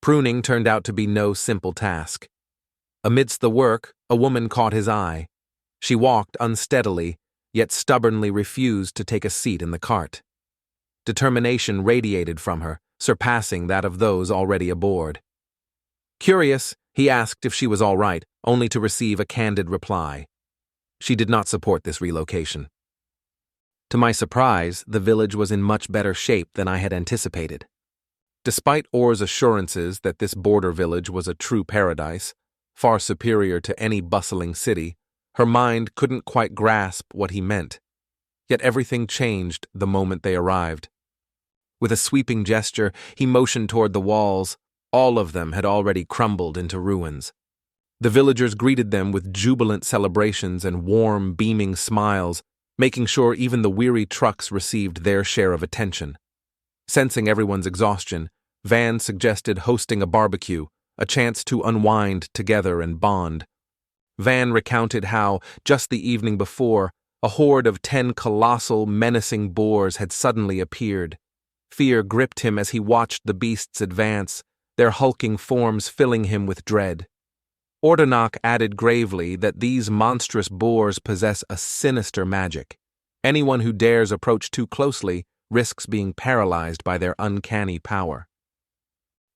Pruning turned out to be no simple task. Amidst the work, a woman caught his eye. She walked unsteadily, yet stubbornly refused to take a seat in the cart. Determination radiated from her, surpassing that of those already aboard. Curious, he asked if she was all right, only to receive a candid reply. She did not support this relocation. To my surprise, the village was in much better shape than I had anticipated. Despite Orr's assurances that this border village was a true paradise, far superior to any bustling city, her mind couldn't quite grasp what he meant. Yet everything changed the moment they arrived. With a sweeping gesture, he motioned toward the walls. All of them had already crumbled into ruins. The villagers greeted them with jubilant celebrations and warm, beaming smiles, making sure even the weary trucks received their share of attention. Sensing everyone's exhaustion, Van suggested hosting a barbecue, a chance to unwind together and bond. Van recounted how, just the evening before, a horde of 10 colossal, menacing boars had suddenly appeared. Fear gripped him as he watched the beasts advance, their hulking forms filling him with dread. Ordenak added gravely that these monstrous boars possess a sinister magic. Anyone who dares approach too closely risks being paralyzed by their uncanny power.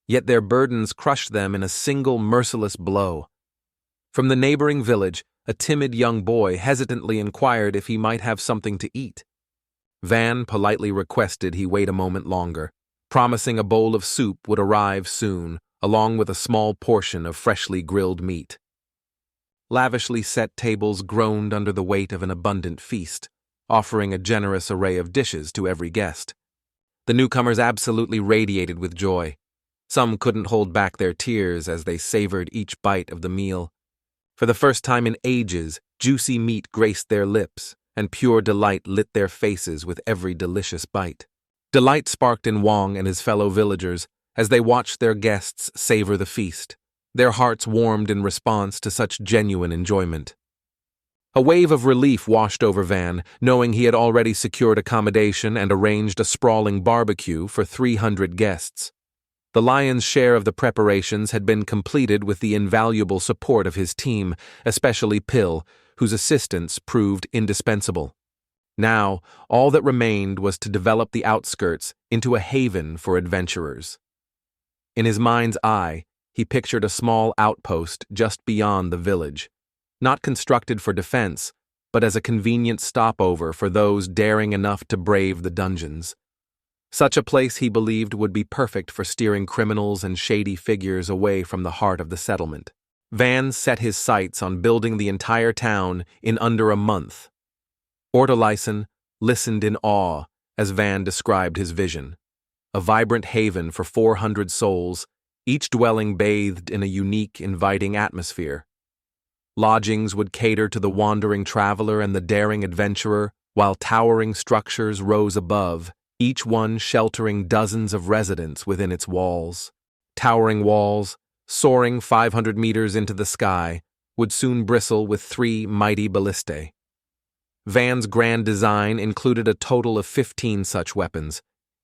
Yet their burdens crushed them in a single merciless blow. From the neighboring village, a timid young boy hesitantly inquired if he might have something to eat. Van politely requested he wait a moment longer, promising a bowl of soup would arrive soon, along with a small portion of freshly grilled meat. Lavishly set tables groaned under the weight of an abundant feast, offering a generous array of dishes to every guest. The newcomers absolutely radiated with joy. Some couldn't hold back their tears as they savored each bite of the meal. For the first time in ages, juicy meat graced their lips, and pure delight lit their faces with every delicious bite. Delight sparked in Wong and his fellow villagers as they watched their guests savor the feast. Their hearts warmed in response to such genuine enjoyment. A wave of relief washed over Van, knowing he had already secured accommodation and arranged a sprawling barbecue for 300 guests. The lion's share of the preparations had been completed with the invaluable support of his team, especially Pill, whose assistance proved indispensable. Now, all that remained was to develop the outskirts into a haven for adventurers. In his mind's eye, he pictured a small outpost just beyond the village, not constructed for defense, but as a convenient stopover for those daring enough to brave the dungeons. Such a place he believed would be perfect for steering criminals and shady figures away from the heart of the settlement. Van set his sights on building the entire town in under a month. Ortelissen listened in awe as Van described his vision. A vibrant haven for 400 souls, each dwelling bathed in a unique, inviting atmosphere. Lodgings would cater to the wandering traveler and the daring adventurer, while towering structures rose above, each one sheltering dozens of residents within its walls. Towering walls, soaring 500 meters into the sky, would soon bristle with 3 mighty ballistae. Van's grand design included a total of 15 such weapons,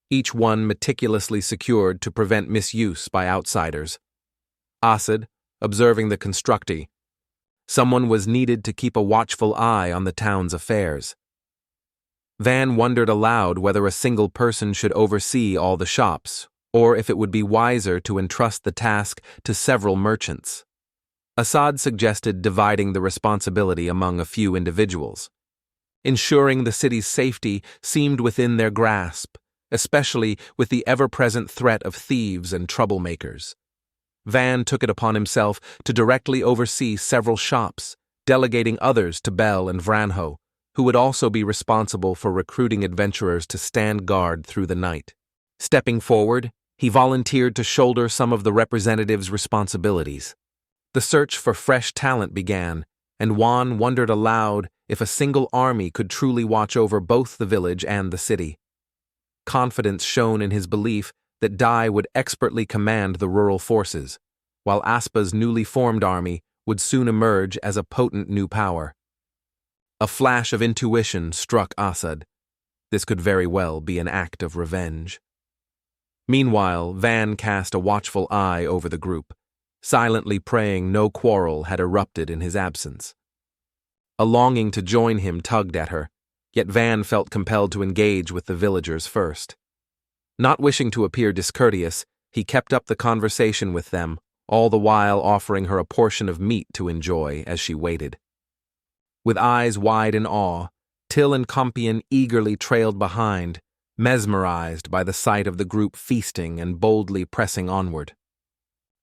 each one meticulously secured to prevent misuse by outsiders. Asad, observing the constructee, someone was needed to keep a watchful eye on the town's affairs. Van wondered aloud whether a single person should oversee all the shops, or if it would be wiser to entrust the task to several merchants. Asad suggested dividing the responsibility among a few individuals. Ensuring the city's safety seemed within their grasp, especially with the ever-present threat of thieves and troublemakers. Van took it upon himself to directly oversee several shops, delegating others to Bell and Vranho, who would also be responsible for recruiting adventurers to stand guard through the night. Stepping forward, he volunteered to shoulder some of the representatives' responsibilities. The search for fresh talent began, and Juan wondered aloud if a single army could truly watch over both the village and the city. Confidence shone in his belief that Dai would expertly command the rural forces, while Aspa's newly formed army would soon emerge as a potent new power. A flash of intuition struck Asad. This could very well be an act of revenge. Meanwhile, Van cast a watchful eye over the group. silently praying no quarrel had erupted in his absence. A longing to join him tugged at her, yet Van felt compelled to engage with the villagers first. Not wishing to appear discourteous, he kept up the conversation with them, all the while offering her a portion of meat to enjoy as she waited. With eyes wide in awe, Till and Compion eagerly trailed behind, mesmerized by the sight of the group feasting and boldly pressing onward.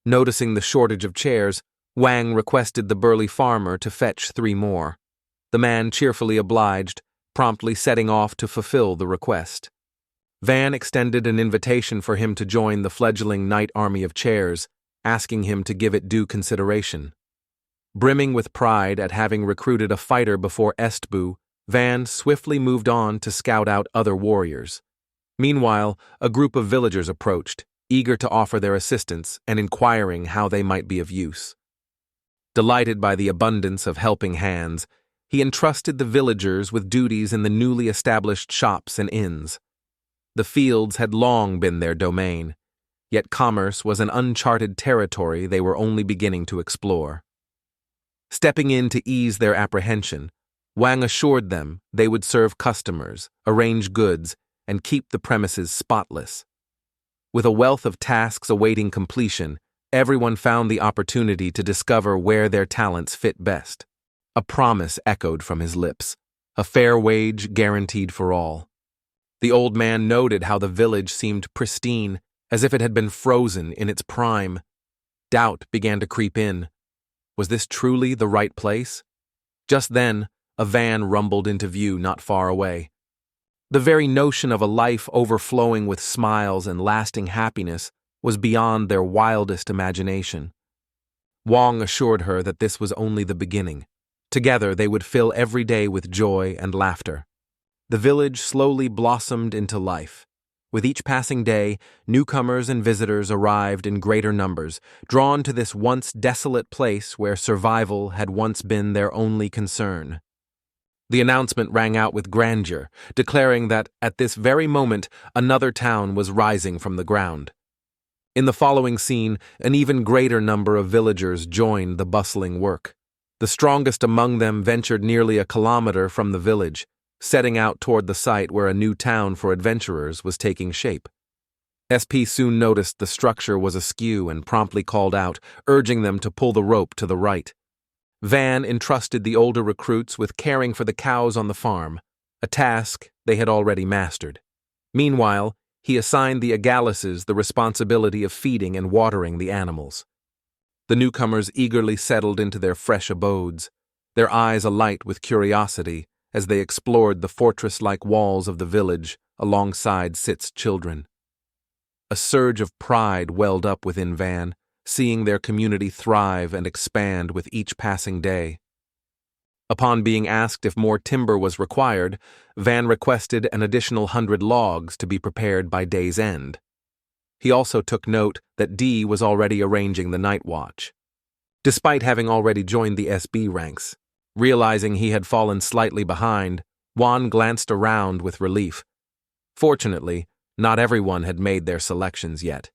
Noticing the shortage of chairs, Wang requested the burly farmer to fetch 3 more. The man cheerfully obliged, promptly setting off to fulfill the request. Van extended an invitation for him to join the fledgling knight army of chairs, asking him to give it due consideration. Brimming with pride at having recruited a fighter before Estbu, Van swiftly moved on to scout out other warriors. Meanwhile, a group of villagers approached, eager to offer their assistance and inquiring how they might be of use. Delighted by the abundance of helping hands, he entrusted the villagers with duties in the newly established shops and inns. The fields had long been their domain, yet commerce was an uncharted territory they were only beginning to explore. Stepping in to ease their apprehension, Wang assured them they would serve customers, arrange goods, and keep the premises spotless. With a wealth of tasks awaiting completion, everyone found the opportunity to discover where their talents fit best. A promise echoed from his lips, a fair wage guaranteed for all. The old man noted how the village seemed pristine, as if it had been frozen in its prime. Doubt began to creep in. Was this truly the right place? Just then, a van rumbled into view not far away. The very notion of a life overflowing with smiles and lasting happiness was beyond their wildest imagination. Wang assured her that this was only the beginning. Together they would fill every day with joy and laughter. The village slowly blossomed into life. With each passing day, newcomers and visitors arrived in greater numbers, drawn to this once desolate place where survival had once been their only concern. The announcement rang out with grandeur, declaring that, at this very moment, another town was rising from the ground. In the following scene, an even greater number of villagers joined the bustling work. The strongest among them ventured nearly a kilometer from the village, setting out toward the site where a new town for adventurers was taking shape. SP soon noticed the structure was askew and promptly called out, urging them to pull the rope to the right. Van entrusted the older recruits with caring for the cows on the farm, a task they had already mastered. Meanwhile, he assigned the Agalises the responsibility of feeding and watering the animals. The newcomers eagerly settled into their fresh abodes, their eyes alight with curiosity as they explored the fortress-like walls of the village alongside Sit's children. A surge of pride welled up within Van, seeing their community thrive and expand with each passing day. Upon being asked if more timber was required, Van requested an additional 100 logs to be prepared by day's end. He also took note that D was already arranging the night watch. Despite having already joined the SB ranks, realizing he had fallen slightly behind, Juan glanced around with relief. Fortunately, not everyone had made their selections yet.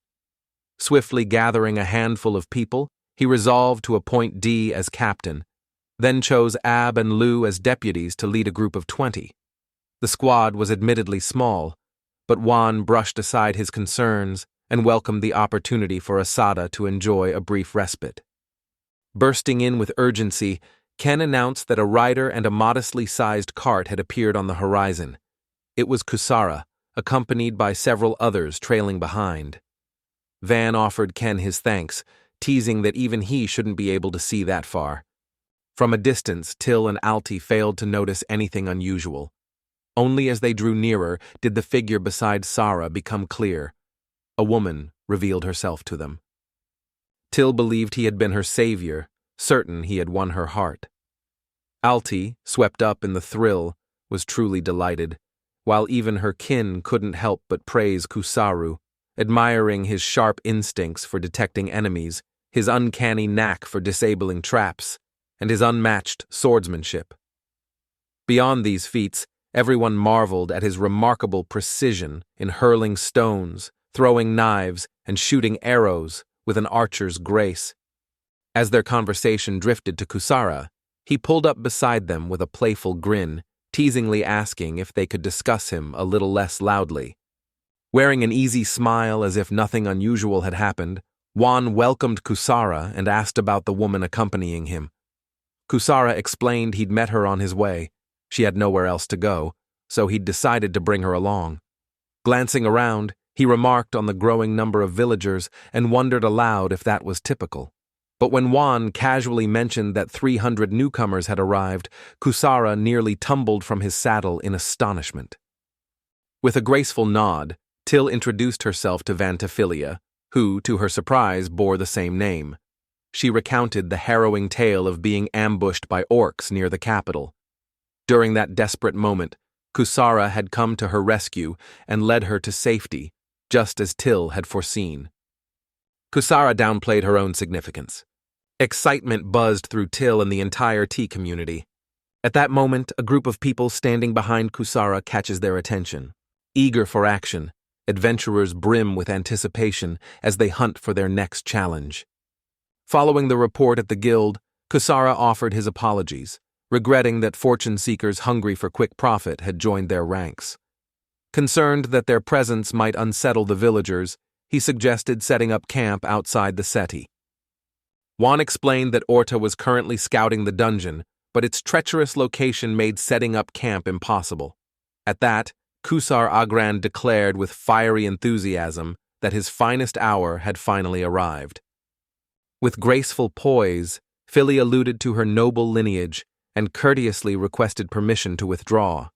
Swiftly gathering a handful of people, he resolved to appoint D as captain, then chose Ab and Lu as deputies to lead a group of 20. The squad was admittedly small, but Juan brushed aside his concerns and welcomed the opportunity for Asada to enjoy a brief respite. Bursting in with urgency, Ken announced that a rider and a modestly sized cart had appeared on the horizon. It was Kusara, accompanied by several others trailing behind. Van offered Ken his thanks, teasing that even he shouldn't be able to see that far. From a distance, Till and Alti failed to notice anything unusual. Only as they drew nearer did the figure beside Sara become clear. A woman revealed herself to them. Till believed he had been her savior, certain he had won her heart. Alti, swept up in the thrill, was truly delighted, while even her kin couldn't help but praise Kusaru, admiring his sharp instincts for detecting enemies, his uncanny knack for disabling traps, and his unmatched swordsmanship. Beyond these feats, everyone marveled at his remarkable precision in hurling stones, throwing knives, and shooting arrows with an archer's grace. As their conversation drifted to Kusara, he pulled up beside them with a playful grin, teasingly asking if they could discuss him a little less loudly. Wearing an easy smile as if nothing unusual had happened, Juan welcomed Kusara and asked about the woman accompanying him. Kusara explained he'd met her on his way. She had nowhere else to go, so he'd decided to bring her along. Glancing around, he remarked on the growing number of villagers and wondered aloud if that was typical. But when Juan casually mentioned that 300 newcomers had arrived, Kusara nearly tumbled from his saddle in astonishment. With a graceful nod, Till introduced herself to Vantaphilia, who, to her surprise, bore the same name. She recounted the harrowing tale of being ambushed by orcs near the capital. During that desperate moment, Kusara had come to her rescue and led her to safety, just as Till had foreseen. Kusara downplayed her own significance. Excitement buzzed through Till and the entire tea community. At that moment, a group of people standing behind Kusara catches their attention. Eager for action, adventurers brim with anticipation as they hunt for their next challenge. Following the report at the guild, Kusara offered his apologies, regretting that fortune seekers hungry for quick profit had joined their ranks. Concerned that their presence might unsettle the villagers, he suggested setting up camp outside the city. Juan explained that Orta was currently scouting the dungeon, but its treacherous location made setting up camp impossible. At that, Kusar Agran declared with fiery enthusiasm that his finest hour had finally arrived. With graceful poise, Philly alluded to her noble lineage and courteously requested permission to withdraw.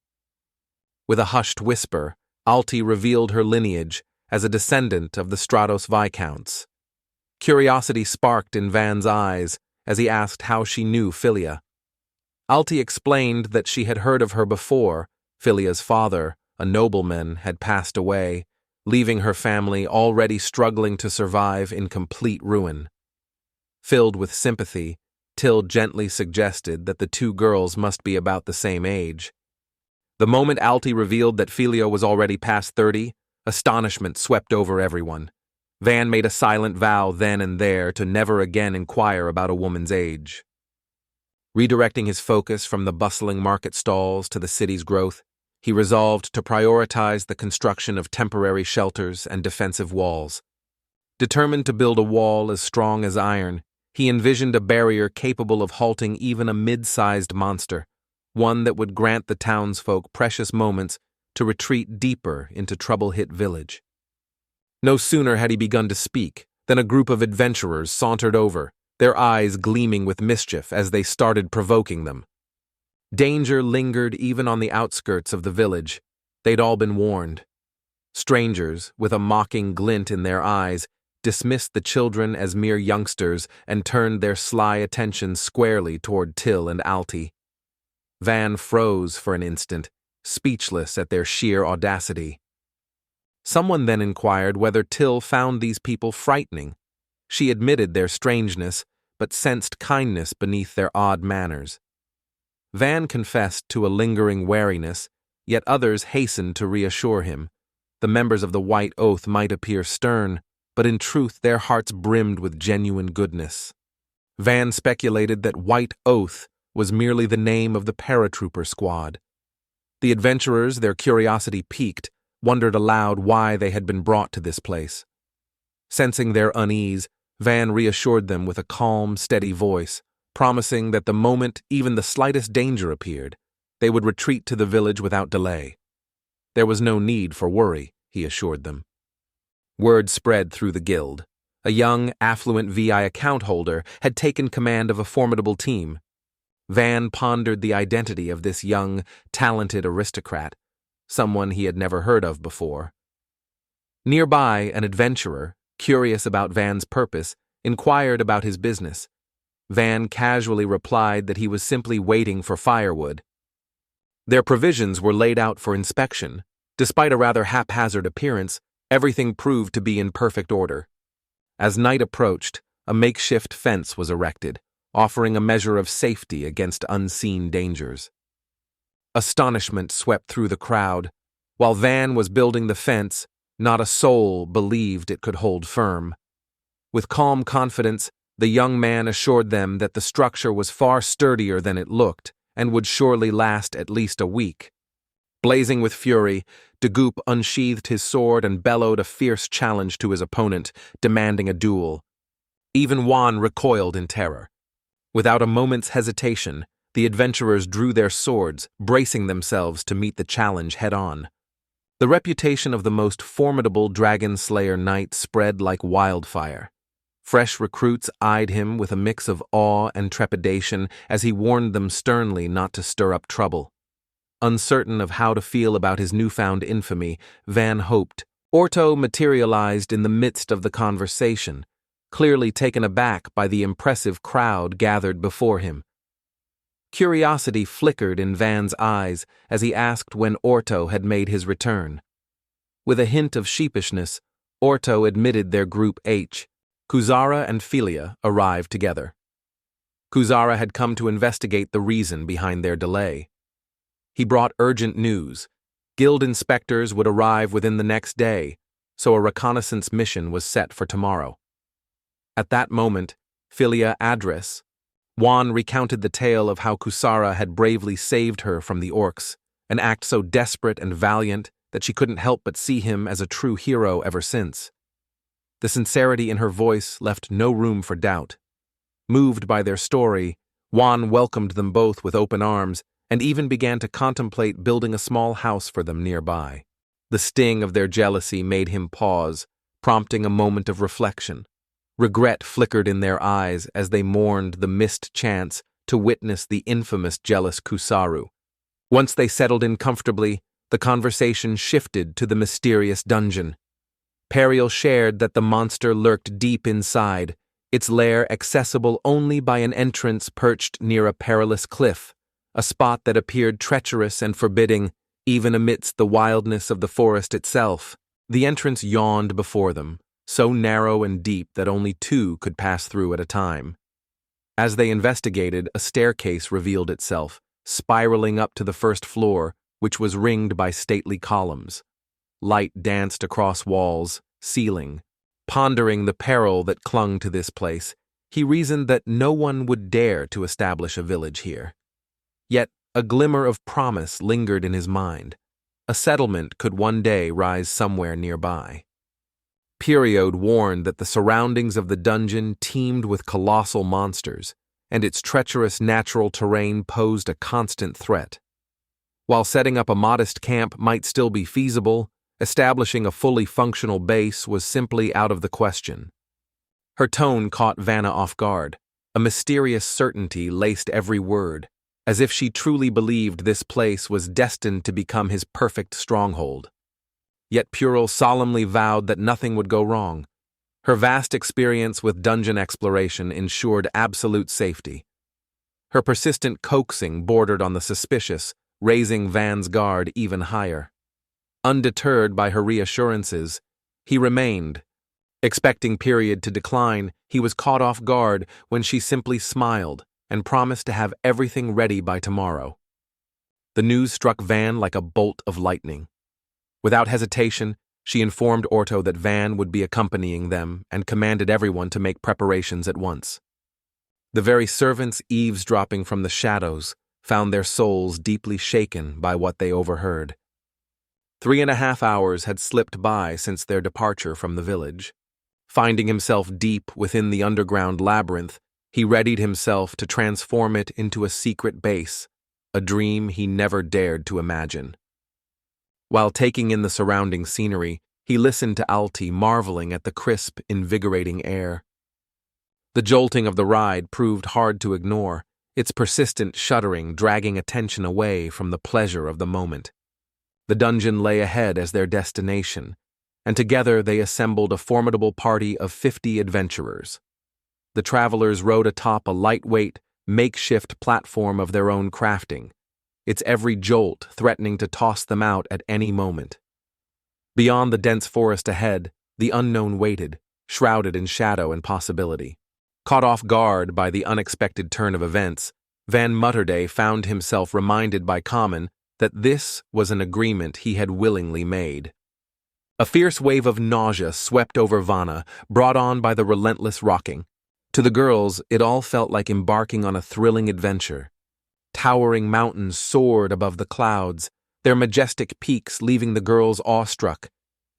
With a hushed whisper, Alti revealed her lineage as a descendant of the Stratos Viscounts. Curiosity sparked in Van's eyes as he asked how she knew Philia. Alti explained that she had heard of her before. Philia's father, a nobleman, had passed away, leaving her family already struggling to survive in complete ruin. Filled with sympathy, Till gently suggested that the two girls must be about the same age. The moment Alti revealed that Philia was already past 30, astonishment swept over everyone. Van made a silent vow then and there to never again inquire about a woman's age. Redirecting his focus from the bustling market stalls to the city's growth, he resolved to prioritize the construction of temporary shelters and defensive walls. Determined to build a wall as strong as iron, he envisioned a barrier capable of halting even a mid-sized monster, one that would grant the townsfolk precious moments to retreat deeper into trouble-hit village. No sooner had he begun to speak than a group of adventurers sauntered over, their eyes gleaming with mischief as they started provoking them. Danger lingered even on the outskirts of the village. They'd all been warned. Strangers, with a mocking glint in their eyes, dismissed the children as mere youngsters and turned their sly attention squarely toward Till and Alti. Van froze for an instant, speechless at their sheer audacity. Someone then inquired whether Till found these people frightening. She admitted their strangeness, but sensed kindness beneath their odd manners. Van confessed to a lingering wariness, yet others hastened to reassure him. The members of the White Oath might appear stern, but in truth their hearts brimmed with genuine goodness. Van speculated that White Oath was merely the name of the paratrooper squad. The adventurers, their curiosity piqued, wondered aloud why they had been brought to this place. Sensing their unease, Van reassured them with a calm, steady voice, promising that the moment even the slightest danger appeared, they would retreat to the village without delay. There was no need for worry, he assured them. Word spread through the guild. A young, affluent VI account holder had taken command of a formidable team. Van pondered the identity of this young, talented aristocrat, someone he had never heard of before. Nearby, an adventurer, curious about Van's purpose, inquired about his business. Van casually replied that he was simply waiting for firewood. Their provisions were laid out for inspection. Despite a rather haphazard appearance, everything proved to be in perfect order. As night approached, a makeshift fence was erected, offering a measure of safety against unseen dangers. Astonishment swept through the crowd. While Van was building the fence, not a soul believed it could hold firm. With calm confidence, The young man assured them that the structure was far sturdier than it looked and would surely last at least a week. Blazing with fury, Dagup unsheathed his sword and bellowed a fierce challenge to his opponent, demanding a duel. Even Juan recoiled in terror. Without a moment's hesitation, the adventurers drew their swords, bracing themselves to meet the challenge head-on. The reputation of the most formidable dragon slayer knight spread like wildfire. Fresh recruits eyed him with a mix of awe and trepidation as he warned them sternly not to stir up trouble. Uncertain of how to feel about his newfound infamy, Van hoped. Orto materialized in the midst of the conversation, clearly taken aback by the impressive crowd gathered before him. Curiosity flickered in Van's eyes as he asked when Orto had made his return. With a hint of sheepishness, Orto admitted their group H. Kuzara and Philia arrived together. Kuzara had come to investigate the reason behind their delay. He brought urgent news. Guild inspectors would arrive within the next day, so a reconnaissance mission was set for tomorrow. At that moment, Philia address, Juan recounted the tale of how Kusara had bravely saved her from the orcs, an act so desperate and valiant that she couldn't help but see him as a true hero ever since. The sincerity in her voice left no room for doubt. Moved by their story, Juan welcomed them both with open arms and even began to contemplate building a small house for them nearby. The sting of their jealousy made him pause, prompting a moment of reflection. Regret flickered in their eyes as they mourned the missed chance to witness the infamous jealous Kusaru. Once they settled in comfortably, the conversation shifted to the mysterious dungeon. Periel shared that the monster lurked deep inside, its lair accessible only by an entrance perched near a perilous cliff, a spot that appeared treacherous and forbidding, even amidst the wildness of the forest itself. The entrance yawned before them, so narrow and deep that only two could pass through at a time. As they investigated, a staircase revealed itself, spiraling up to the first floor, which was ringed by stately columns. Light danced across walls, ceiling. Pondering the peril that clung to this place, he reasoned that no one would dare to establish a village here. Yet a glimmer of promise lingered in his mind. A settlement could one day rise somewhere nearby. Period warned that the surroundings of the dungeon teemed with colossal monsters, and its treacherous natural terrain posed a constant threat. While setting up a modest camp might still be feasible, establishing a fully functional base was simply out of the question. Her tone caught Vanna off guard. A mysterious certainty laced every word, as if she truly believed this place was destined to become his perfect stronghold. Yet Puril solemnly vowed that nothing would go wrong. Her vast experience with dungeon exploration ensured absolute safety. Her persistent coaxing bordered on the suspicious, raising Van's guard even higher. Undeterred by her reassurances, he remained. Expecting Period to decline, he was caught off guard when she simply smiled and promised to have everything ready by tomorrow. The news struck Van like a bolt of lightning. Without hesitation, she informed Orto that Van would be accompanying them and commanded everyone to make preparations at once. The very servants eavesdropping from the shadows found their souls deeply shaken by what they overheard. 3.5 hours had slipped by since their departure from the village. Finding himself deep within the underground labyrinth, he readied himself to transform it into a secret base, a dream he never dared to imagine. While taking in the surrounding scenery, he listened to Alti, marveling at the crisp, invigorating air. The jolting of the ride proved hard to ignore, its persistent shuddering dragging attention away from the pleasure of the moment. The dungeon lay ahead as their destination, and together they assembled a formidable party of 50 adventurers. The travelers rode atop a lightweight, makeshift platform of their own crafting, its every jolt threatening to toss them out at any moment. Beyond the dense forest ahead, the unknown waited, shrouded in shadow and possibility. Caught off guard by the unexpected turn of events, Van Mutterday found himself reminded by Common that this was an agreement he had willingly made. A fierce wave of nausea swept over Vanna, brought on by the relentless rocking. To the girls, it all felt like embarking on a thrilling adventure. Towering mountains soared above the clouds, their majestic peaks leaving the girls awestruck.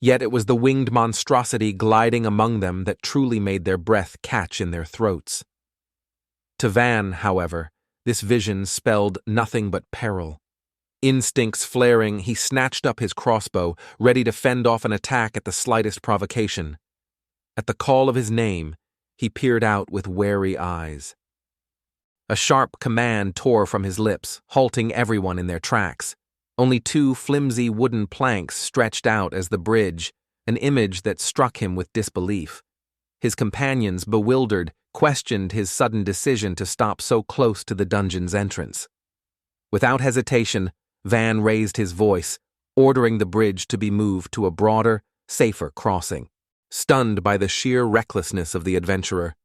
Yet it was the winged monstrosity gliding among them that truly made their breath catch in their throats. To Van, however, this vision spelled nothing but peril. Instincts flaring, he snatched up his crossbow, ready to fend off an attack at the slightest provocation. At the call of his name, he peered out with wary eyes. A sharp command tore from his lips, halting everyone in their tracks. Only two flimsy wooden planks stretched out as the bridge, an image that struck him with disbelief. His companions, bewildered, questioned his sudden decision to stop so close to the dungeon's entrance. Without hesitation, Van raised his voice, ordering the bridge to be moved to a broader, safer crossing. Stunned by the sheer recklessness of the adventurer,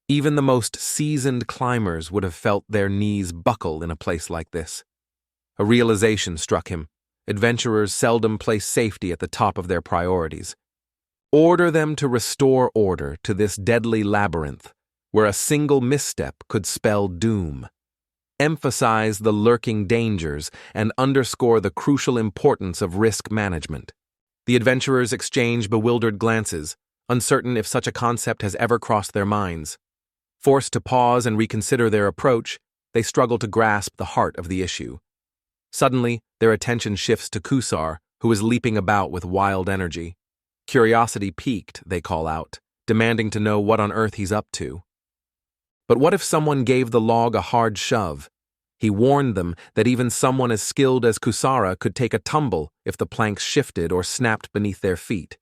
even the most seasoned climbers would have felt their knees buckle in a place like this. A realization struck him. Adventurers seldom place safety at the top of their priorities. Order them to restore order to this deadly labyrinth, where a single misstep could spell doom. Emphasize the lurking dangers and underscore the crucial importance of risk management. The adventurers exchange bewildered glances, uncertain if such a concept has ever crossed their minds. Forced to pause and reconsider their approach, they struggle to grasp the heart of the issue. Suddenly, their attention shifts to Kusar, who is leaping about with wild energy. Curiosity piqued, they call out, demanding to know what on earth he's up to. But what if someone gave the log a hard shove? He warned them that even someone as skilled as Kusara could take a tumble if the planks shifted or snapped beneath their feet.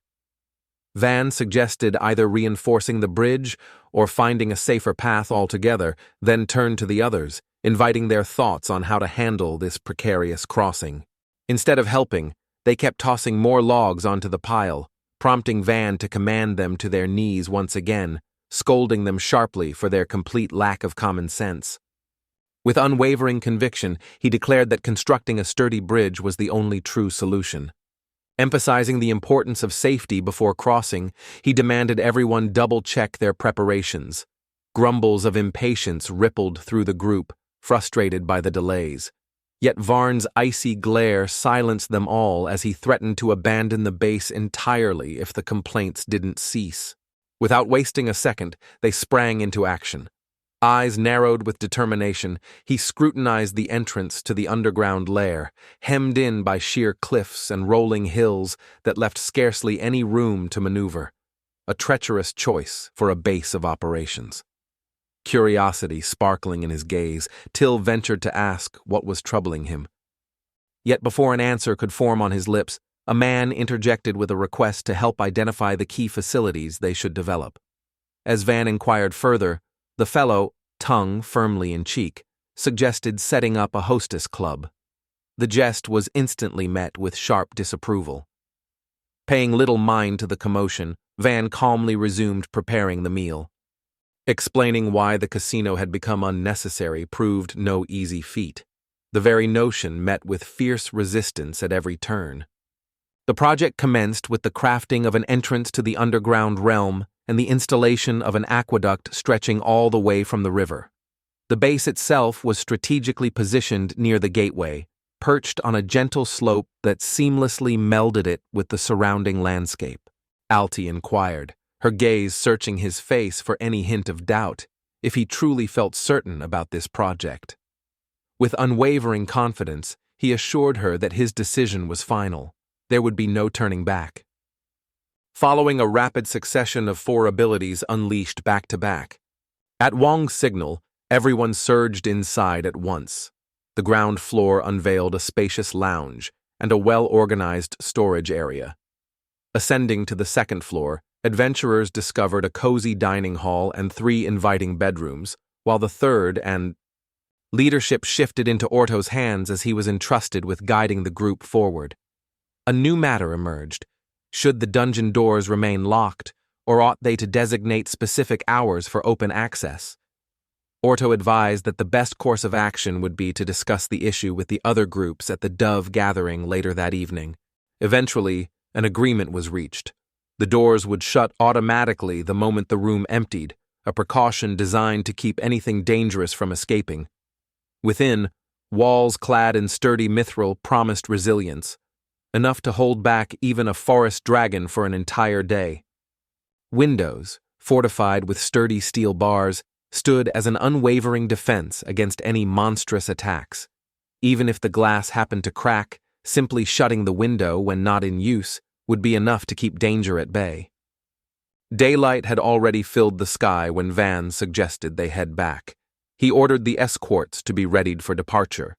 Van suggested either reinforcing the bridge or finding a safer path altogether, then turned to the others, inviting their thoughts on how to handle this precarious crossing. Instead of helping, they kept tossing more logs onto the pile, prompting Van to command them to their knees once again, scolding them sharply for their complete lack of common sense. With unwavering conviction, he declared that constructing a sturdy bridge was the only true solution. Emphasizing the importance of safety before crossing, he demanded everyone double-check their preparations. Grumbles of impatience rippled through the group, frustrated by the delays. Yet Varn's icy glare silenced them all as he threatened to abandon the base entirely if the complaints didn't cease. Without wasting a second, they sprang into action. Eyes narrowed with determination, he scrutinized the entrance to the underground lair, hemmed in by sheer cliffs and rolling hills that left scarcely any room to maneuver. A treacherous choice for a base of operations. Curiosity sparkling in his gaze, Till ventured to ask what was troubling him. Yet before an answer could form on his lips, a man interjected with a request to help identify the key facilities they should develop. As Van inquired further, the fellow, tongue firmly in cheek, suggested setting up a hostess club. The jest was instantly met with sharp disapproval. Paying little mind to the commotion, Van calmly resumed preparing the meal. Explaining why the casino had become unnecessary proved no easy feat. The very notion met with fierce resistance at every turn. The project commenced with the crafting of an entrance to the underground realm and the installation of an aqueduct stretching all the way from the river. The base itself was strategically positioned near the gateway, perched on a gentle slope that seamlessly melded it with the surrounding landscape. Alti inquired, her gaze searching his face for any hint of doubt, if he truly felt certain about this project. With unwavering confidence, he assured her that his decision was final. There would be no turning back. Following a rapid succession of 4 abilities unleashed back-to-back. At Wong's signal, everyone surged inside at once. The ground floor unveiled a spacious lounge and a well-organized storage area. Ascending to the second floor, adventurers discovered a cozy dining hall and 3 inviting bedrooms, while the third and leadership shifted into Orto's hands as he was entrusted with guiding the group forward. A new matter emerged. Should the dungeon doors remain locked, or ought they to designate specific hours for open access? Orto advised that the best course of action would be to discuss the issue with the other groups at the Dove gathering later that evening. Eventually, an agreement was reached. The doors would shut automatically the moment the room emptied, a precaution designed to keep anything dangerous from escaping. Within, walls clad in sturdy mithril promised resilience, enough to hold back even a forest dragon for an entire day. Windows, fortified with sturdy steel bars, stood as an unwavering defense against any monstrous attacks. Even if the glass happened to crack, simply shutting the window when not in use would be enough to keep danger at bay. Daylight had already filled the sky when Van suggested they head back. He ordered the escorts to be readied for departure.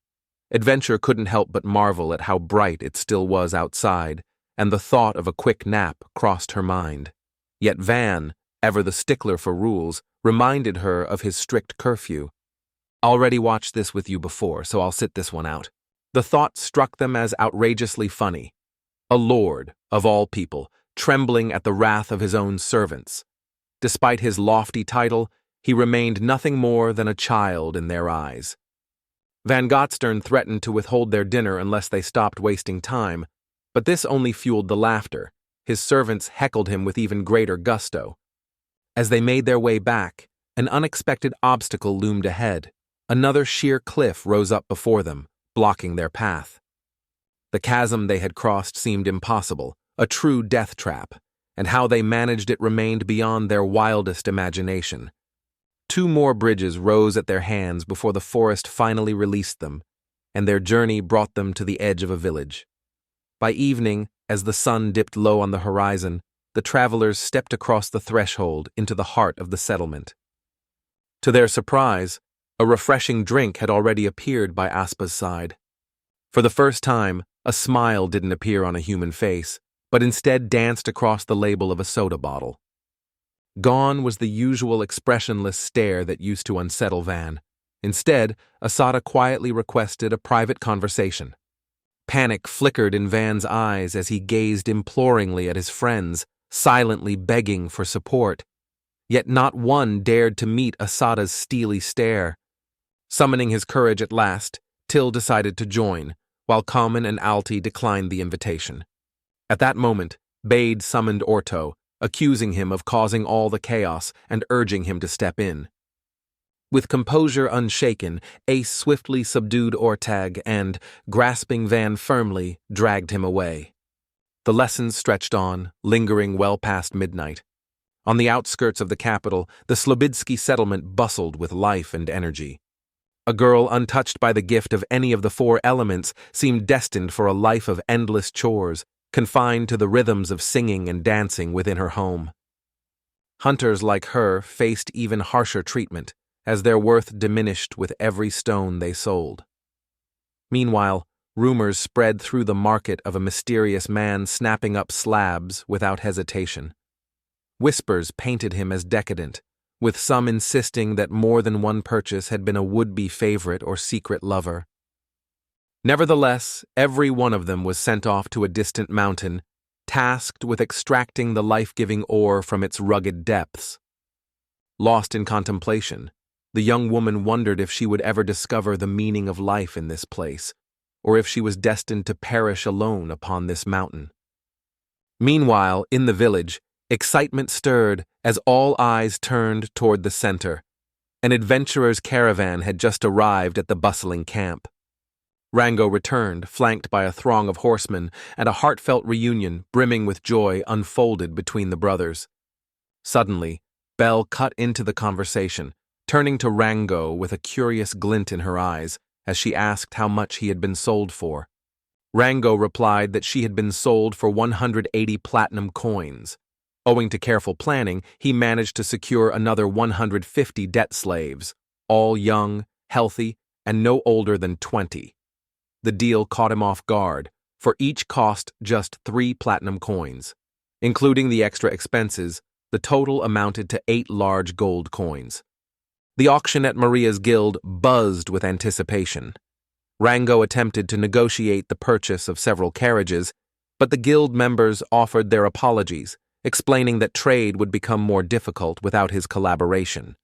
Adventure couldn't help but marvel at how bright it still was outside, and the thought of a quick nap crossed her mind. Yet Van, ever the stickler for rules, reminded her of his strict curfew. "Already watched this with you before, so I'll sit this one out." The thought struck them as outrageously funny. A lord, of all people, trembling at the wrath of his own servants. Despite his lofty title, he remained nothing more than a child in their eyes. Van Gotstern threatened to withhold their dinner unless they stopped wasting time, but this only fueled the laughter. His servants heckled him with even greater gusto. As they made their way back, an unexpected obstacle loomed ahead. Another sheer cliff rose up before them, blocking their path. The chasm they had crossed seemed impossible, a true death trap, and how they managed it remained beyond their wildest imagination. 2 more bridges rose at their hands before the forest finally released them, and their journey brought them to the edge of a village. By evening, as the sun dipped low on the horizon, the travelers stepped across the threshold into the heart of the settlement. To their surprise, a refreshing drink had already appeared by Aspa's side. For the first time, a smile didn't appear on a human face, but instead danced across the label of a soda bottle. Gone was the usual expressionless stare that used to unsettle Van. Instead, Asada quietly requested a private conversation. Panic flickered in Van's eyes as he gazed imploringly at his friends, silently begging for support. Yet not one dared to meet Asada's steely stare. Summoning his courage at last, Till decided to join, while Common and Alti declined the invitation. At that moment, Bade summoned Orto, accusing him of causing all the chaos and urging him to step in. With composure unshaken, Ace swiftly subdued Ortag and, grasping Van firmly, dragged him away. The lessons stretched on, lingering well past midnight. On the outskirts of the capital, the Slobidsky settlement bustled with life and energy. A girl untouched by the gift of any of the 4 elements seemed destined for a life of endless chores, confined to the rhythms of singing and dancing within her home. Hunters like her faced even harsher treatment, as their worth diminished with every stone they sold. Meanwhile, rumors spread through the market of a mysterious man snapping up slabs without hesitation. Whispers painted him as decadent, with some insisting that more than one purchase had been a would-be favorite or secret lover. Nevertheless, every one of them was sent off to a distant mountain, tasked with extracting the life-giving ore from its rugged depths. Lost in contemplation, the young woman wondered if she would ever discover the meaning of life in this place, or if she was destined to perish alone upon this mountain. Meanwhile, in the village, excitement stirred as all eyes turned toward the center. An adventurer's caravan had just arrived at the bustling camp. Rango returned, flanked by a throng of horsemen, and a heartfelt reunion, brimming with joy, unfolded between the brothers. Suddenly, Belle cut into the conversation, turning to Rango with a curious glint in her eyes as she asked how much he had been sold for. Rango replied that she had been sold for 180 platinum coins. Owing to careful planning, he managed to secure another 150 debt slaves, all young, healthy, and no older than 20. The deal caught him off guard, for each cost just 3 platinum coins. Including the extra expenses, the total amounted to 8 large gold coins. The auction at Maria's guild buzzed with anticipation. Rango attempted to negotiate the purchase of several carriages, but the guild members offered their apologies, explaining that trade would become more difficult without his collaboration.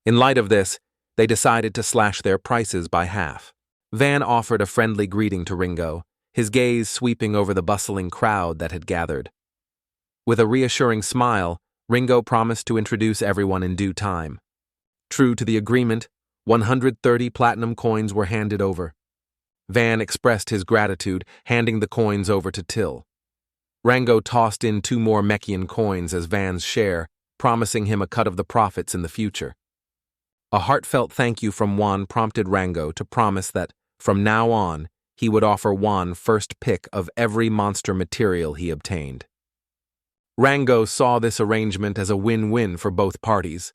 In light of this, they decided to slash their prices by half. Van offered a friendly greeting to Ringo, his gaze sweeping over the bustling crowd that had gathered. With a reassuring smile, Ringo promised to introduce everyone in due time. True to the agreement, 130 platinum coins were handed over. Van expressed his gratitude, handing the coins over to Till. Rango tossed in 2 more Mechian coins as Van's share, promising him a cut of the profits in the future. A heartfelt thank you from Juan prompted Rango to promise that, from now on, he would offer Juan first pick of every monster material he obtained. Rango saw this arrangement as a win-win for both parties.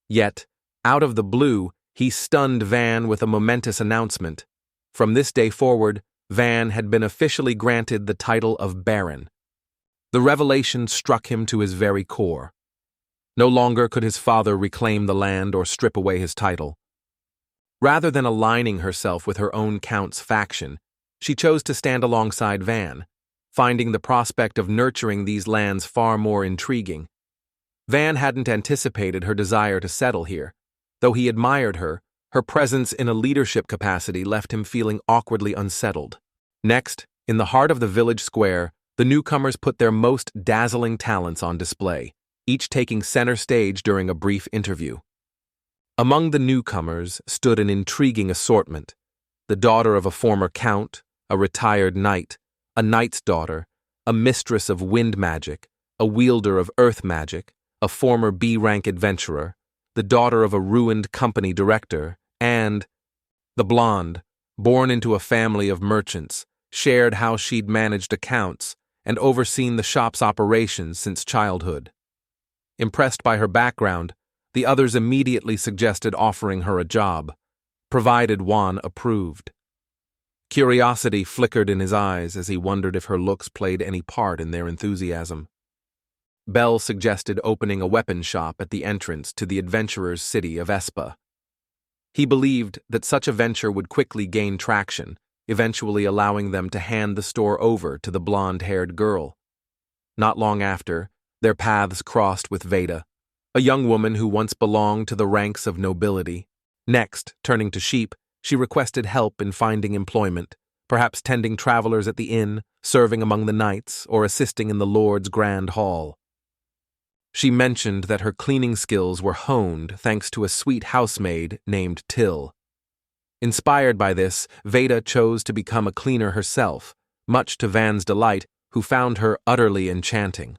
Yet, out of the blue, he stunned Van with a momentous announcement. From this day forward, Van had been officially granted the title of Baron. The revelation struck him to his very core. No longer could his father reclaim the land or strip away his title. Rather than aligning herself with her own count's faction, she chose to stand alongside Van, finding the prospect of nurturing these lands far more intriguing. Van hadn't anticipated her desire to settle here. Though he admired her, her presence in a leadership capacity left him feeling awkwardly unsettled. Next, in the heart of the village square, the newcomers put their most dazzling talents on display, each taking center stage during a brief interview. Among the newcomers stood an intriguing assortment: the daughter of a former count, a retired knight, a knight's daughter, a mistress of wind magic, a wielder of earth magic, a former B-rank adventurer, the daughter of a ruined company director, and the blonde, born into a family of merchants, shared how she'd managed accounts and overseen the shop's operations since childhood. Impressed by her background, the others immediately suggested offering her a job, provided Juan approved. Curiosity flickered in his eyes as he wondered if her looks played any part in their enthusiasm. Bell suggested opening a weapon shop at the entrance to the adventurers' city of Espa. He believed that such a venture would quickly gain traction, eventually allowing them to hand the store over to the blonde-haired girl. Not long after, their paths crossed with Veda, a young woman who once belonged to the ranks of nobility. Next, turning to Sheep, she requested help in finding employment, perhaps tending travelers at the inn, serving among the knights, or assisting in the Lord's Grand Hall. She mentioned that her cleaning skills were honed thanks to a sweet housemaid named Till. Inspired by this, Veda chose to become a cleaner herself, much to Van's delight, who found her utterly enchanting.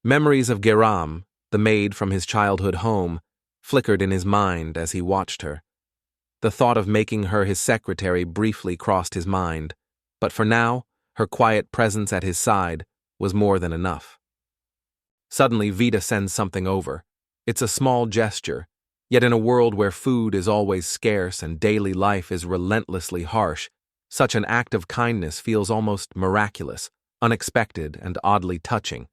Memories of Geram, the maid from his childhood home, flickered in his mind as he watched her. The thought of making her his secretary briefly crossed his mind, but for now, her quiet presence at his side was more than enough. Suddenly, Veda sends something over. It's a small gesture, yet in a world where food is always scarce and daily life is relentlessly harsh, such an act of kindness feels almost miraculous, unexpected, and oddly touching.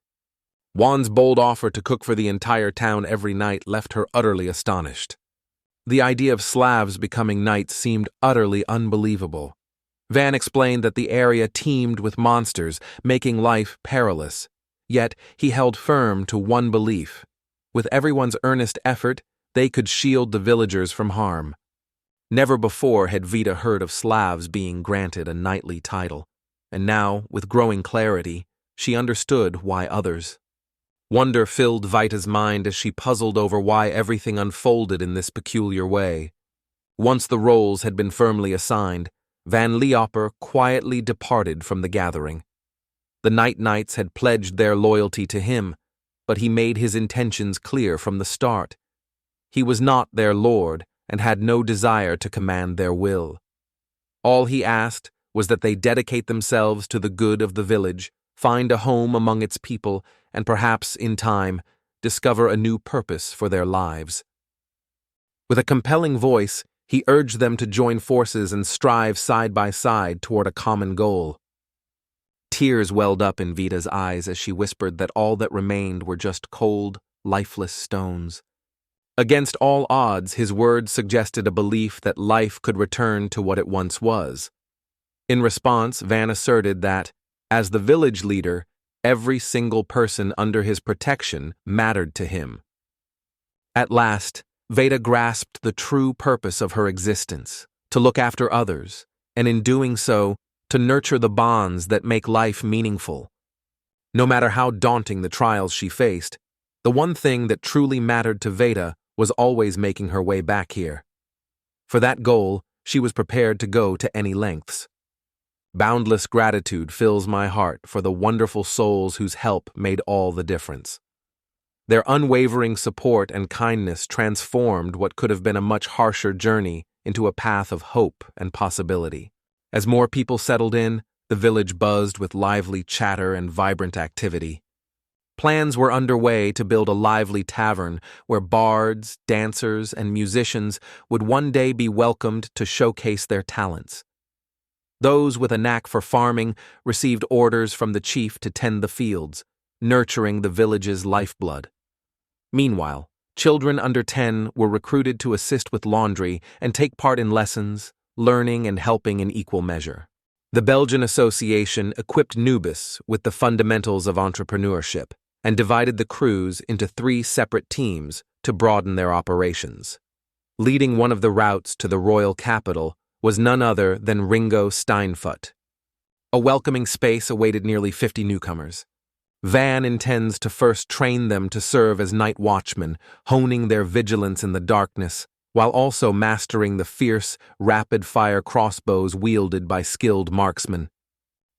Juan's bold offer to cook for the entire town every night left her utterly astonished. The idea of Slavs becoming knights seemed utterly unbelievable. Van explained that the area teemed with monsters, making life perilous. Yet he held firm to one belief: with everyone's earnest effort, they could shield the villagers from harm. Never before had Veda heard of Slavs being granted a knightly title, and now, with growing clarity, she understood why others. Wonder filled Vita's mind as she puzzled over why everything unfolded in this peculiar way. Once the roles had been firmly assigned, Van Leoper quietly departed from the gathering. The Night Knights had pledged their loyalty to him, but he made his intentions clear from the start. He was not their lord and had no desire to command their will. All he asked was that they dedicate themselves to the good of the village, find a home among its people, and perhaps, in time, discover a new purpose for their lives. With a compelling voice, he urged them to join forces and strive side by side toward a common goal. Tears welled up in Vita's eyes as she whispered that all that remained were just cold, lifeless stones. Against all odds, his words suggested a belief that life could return to what it once was. In response, Van asserted that, as the village leader, every single person under his protection mattered to him. At last, Veda grasped the true purpose of her existence: to look after others, and in doing so, to nurture the bonds that make life meaningful. No matter how daunting the trials she faced, The one thing that truly mattered to Veda was always making her way back here. For that goal, she was prepared to go to any lengths. Boundless gratitude fills my heart for the wonderful souls whose help made all the difference. Their unwavering support and kindness transformed what could have been a much harsher journey into a path of hope and possibility. As more people settled in, the village buzzed with lively chatter and vibrant activity. Plans were underway to build a lively tavern where bards, dancers, and musicians would one day be welcomed to showcase their talents. Those with a knack for farming received orders from the chief to tend the fields, nurturing the village's lifeblood. Meanwhile, children under 10 were recruited to assist with laundry and take part in lessons, learning and helping in equal measure. The Belgian Association equipped Nubis with the fundamentals of entrepreneurship and divided the crews into 3 separate teams to broaden their operations. Leading one of the routes to the royal capital was none other than Ringo Steinfurt. A welcoming space awaited nearly 50 newcomers. Van intends to first train them to serve as night watchmen, honing their vigilance in the darkness, while also mastering the fierce, rapid-fire crossbows wielded by skilled marksmen.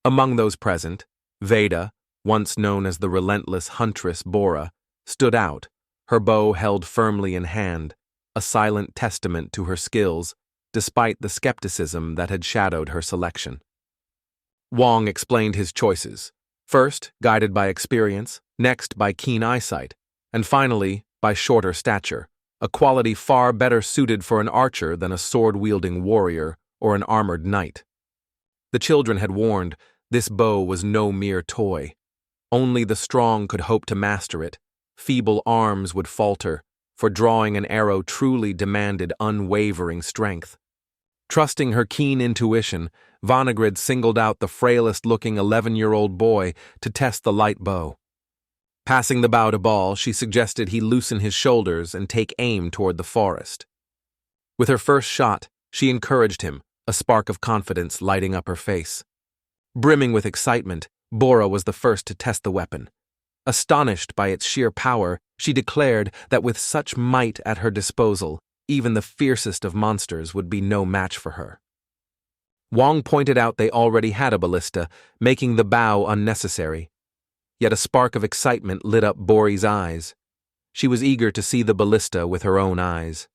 Among those present, Veda, once known as the relentless huntress Bora, stood out, her bow held firmly in hand, a silent testament to her skills, despite the skepticism that had shadowed her selection. Wang explained his choices, first guided by experience, next by keen eyesight, and finally by shorter stature, a quality far better suited for an archer than a sword-wielding warrior or an armored knight. The children had warned this bow was no mere toy. Only the strong could hope to master it. Feeble arms would falter, for drawing an arrow truly demanded unwavering strength. Trusting her keen intuition, Vanagrid singled out the frailest-looking 11-year-old boy to test the light bow. Passing the bow to Ball, she suggested he loosen his shoulders and take aim toward the forest. With her first shot, she encouraged him, a spark of confidence lighting up her face. Brimming with excitement, Bora was the first to test the weapon. Astonished by its sheer power, she declared that with such might at her disposal, even the fiercest of monsters would be no match for her. Wang pointed out they already had a ballista, making the bow unnecessary. Yet a spark of excitement lit up Bori's eyes. She was eager to see the ballista with her own eyes.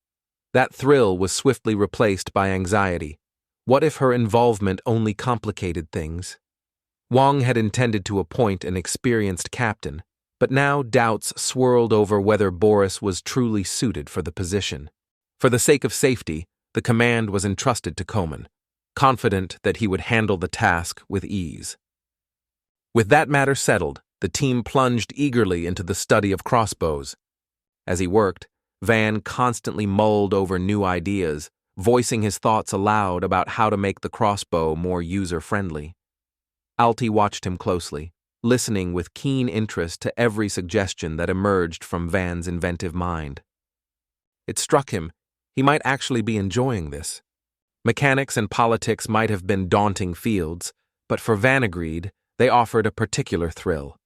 That thrill was swiftly replaced by anxiety. What if her involvement only complicated things? Wang had intended to appoint an experienced captain, but now doubts swirled over whether Boris was truly suited for the position. For the sake of safety, the command was entrusted to Koman, confident that he would handle the task with ease. With that matter settled, the team plunged eagerly into the study of crossbows. As he worked, Van constantly mulled over new ideas, voicing his thoughts aloud about how to make the crossbow more user-friendly. Alti watched him closely, listening with keen interest to every suggestion that emerged from Van's inventive mind. It struck him he might actually be enjoying this. Mechanics and politics might have been daunting fields, but for Vanagrid, they offered a particular thrill.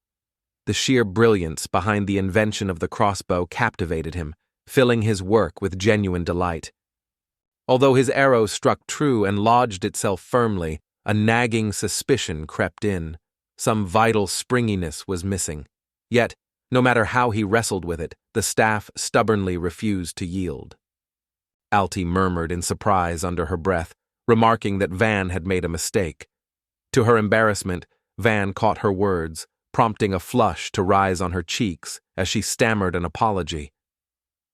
The sheer brilliance behind the invention of the crossbow captivated him, filling his work with genuine delight. Although his arrow struck true and lodged itself firmly, a nagging suspicion crept in. Some vital springiness was missing. Yet, no matter how he wrestled with it, the staff stubbornly refused to yield. Alti murmured in surprise under her breath, remarking that Van had made a mistake. To her embarrassment, Van caught her words, prompting a flush to rise on her cheeks as she stammered an apology.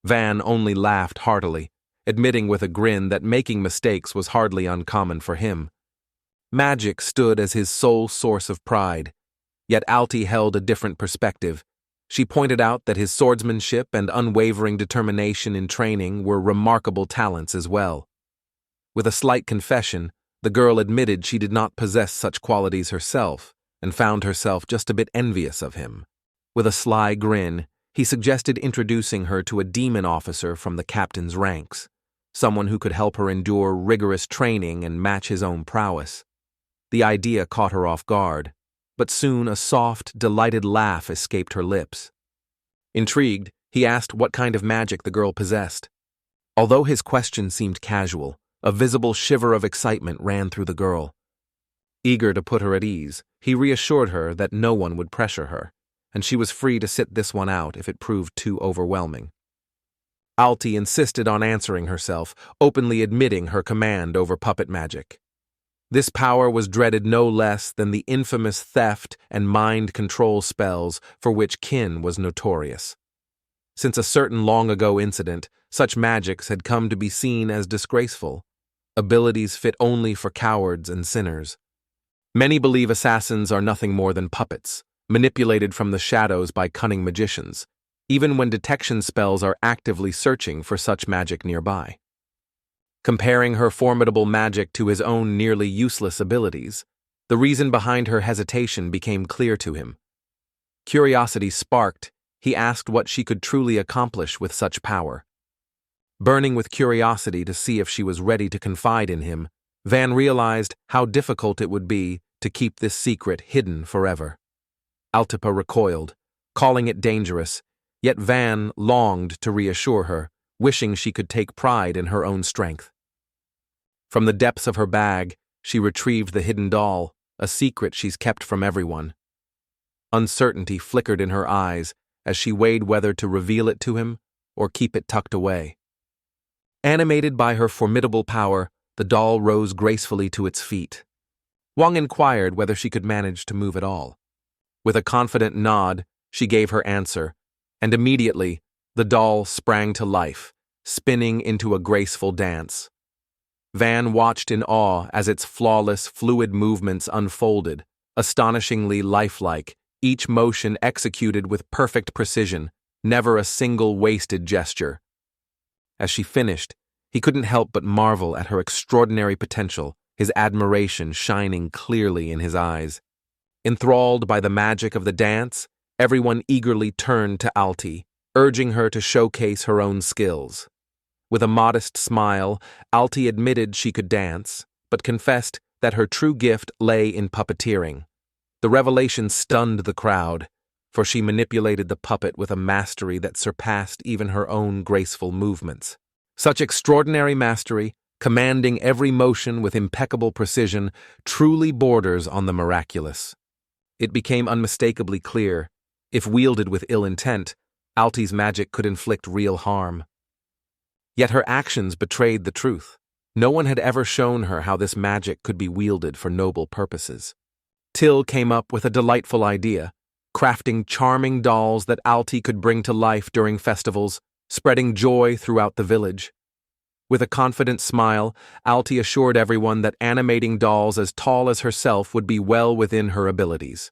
Van only laughed heartily, admitting with a grin that making mistakes was hardly uncommon for him. Magic stood as his sole source of pride, yet Alti held a different perspective. She pointed out that his swordsmanship and unwavering determination in training were remarkable talents as well. With a slight confession, the girl admitted she did not possess such qualities herself, and found herself just a bit envious of him. With a sly grin, he suggested introducing her to a demon officer from the captain's ranks, someone who could help her endure rigorous training and match his own prowess. The idea caught her off guard, but soon a soft, delighted laugh escaped her lips. Intrigued, he asked what kind of magic the girl possessed. Although his question seemed casual, a visible shiver of excitement ran through the girl. Eager to put her at ease, he reassured her that no one would pressure her, and she was free to sit this one out if it proved too overwhelming. Alti insisted on answering herself, openly admitting her command over puppet magic. This power was dreaded no less than the infamous theft and mind control spells for which Qin was notorious. Since a certain long-ago incident, such magics had come to be seen as disgraceful, abilities fit only for cowards and sinners. Many believe assassins are nothing more than puppets, manipulated from the shadows by cunning magicians, even when detection spells are actively searching for such magic nearby. Comparing her formidable magic to his own nearly useless abilities, the reason behind her hesitation became clear to him. Curiosity sparked, he asked what she could truly accomplish with such power. Burning with curiosity to see if she was ready to confide in him, Van realized how difficult it would be to keep this secret hidden forever. Altipa recoiled, calling it dangerous, yet Van longed to reassure her, wishing she could take pride in her own strength. From the depths of her bag, she retrieved the hidden doll, a secret she's kept from everyone. Uncertainty flickered in her eyes as she weighed whether to reveal it to him or keep it tucked away. Animated by her formidable power, the doll rose gracefully to its feet. Wang inquired whether she could manage to move at all. With a confident nod, she gave her answer, and immediately the doll sprang to life, spinning into a graceful dance. Van watched in awe as its flawless, fluid movements unfolded, astonishingly lifelike, each motion executed with perfect precision, never a single wasted gesture. As she finished, he couldn't help but marvel at her extraordinary potential, his admiration shining clearly in his eyes. Enthralled by the magic of the dance, everyone eagerly turned to Alti, urging her to showcase her own skills. With a modest smile, Alti admitted she could dance, but confessed that her true gift lay in puppeteering. The revelation stunned the crowd, for she manipulated the puppet with a mastery that surpassed even her own graceful movements. Such extraordinary mastery, commanding every motion with impeccable precision, truly borders on the miraculous. It became unmistakably clear, if wielded with ill intent, Alti's magic could inflict real harm. Yet her actions betrayed the truth. No one had ever shown her how this magic could be wielded for noble purposes. Till came up with a delightful idea, crafting charming dolls that Alti could bring to life during festivals, spreading joy throughout the village. With a confident smile, Alti assured everyone that animating dolls as tall as herself would be well within her abilities.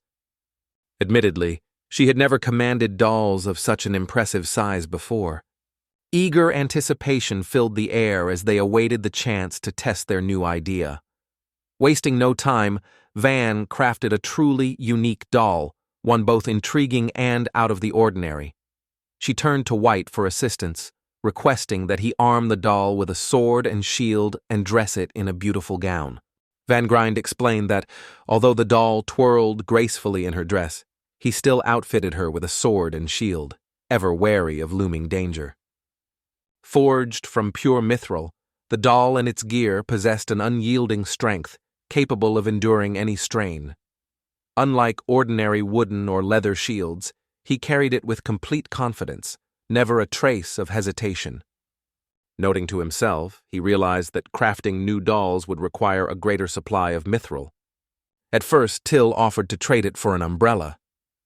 Admittedly, she had never commanded dolls of such an impressive size before. Eager anticipation filled the air as they awaited the chance to test their new idea. Wasting no time, Van crafted a truly unique doll, one both intriguing and out of the ordinary. She turned to White for assistance, requesting that he arm the doll with a sword and shield and dress it in a beautiful gown. Van Grind explained that, although the doll twirled gracefully in her dress, he still outfitted her with a sword and shield, ever wary of looming danger. Forged from pure mithril, the doll and its gear possessed an unyielding strength, capable of enduring any strain. Unlike ordinary wooden or leather shields, he carried it with complete confidence, never a trace of hesitation. Noting to himself, he realized that crafting new dolls would require a greater supply of mithril. At first, Till offered to trade it for an umbrella.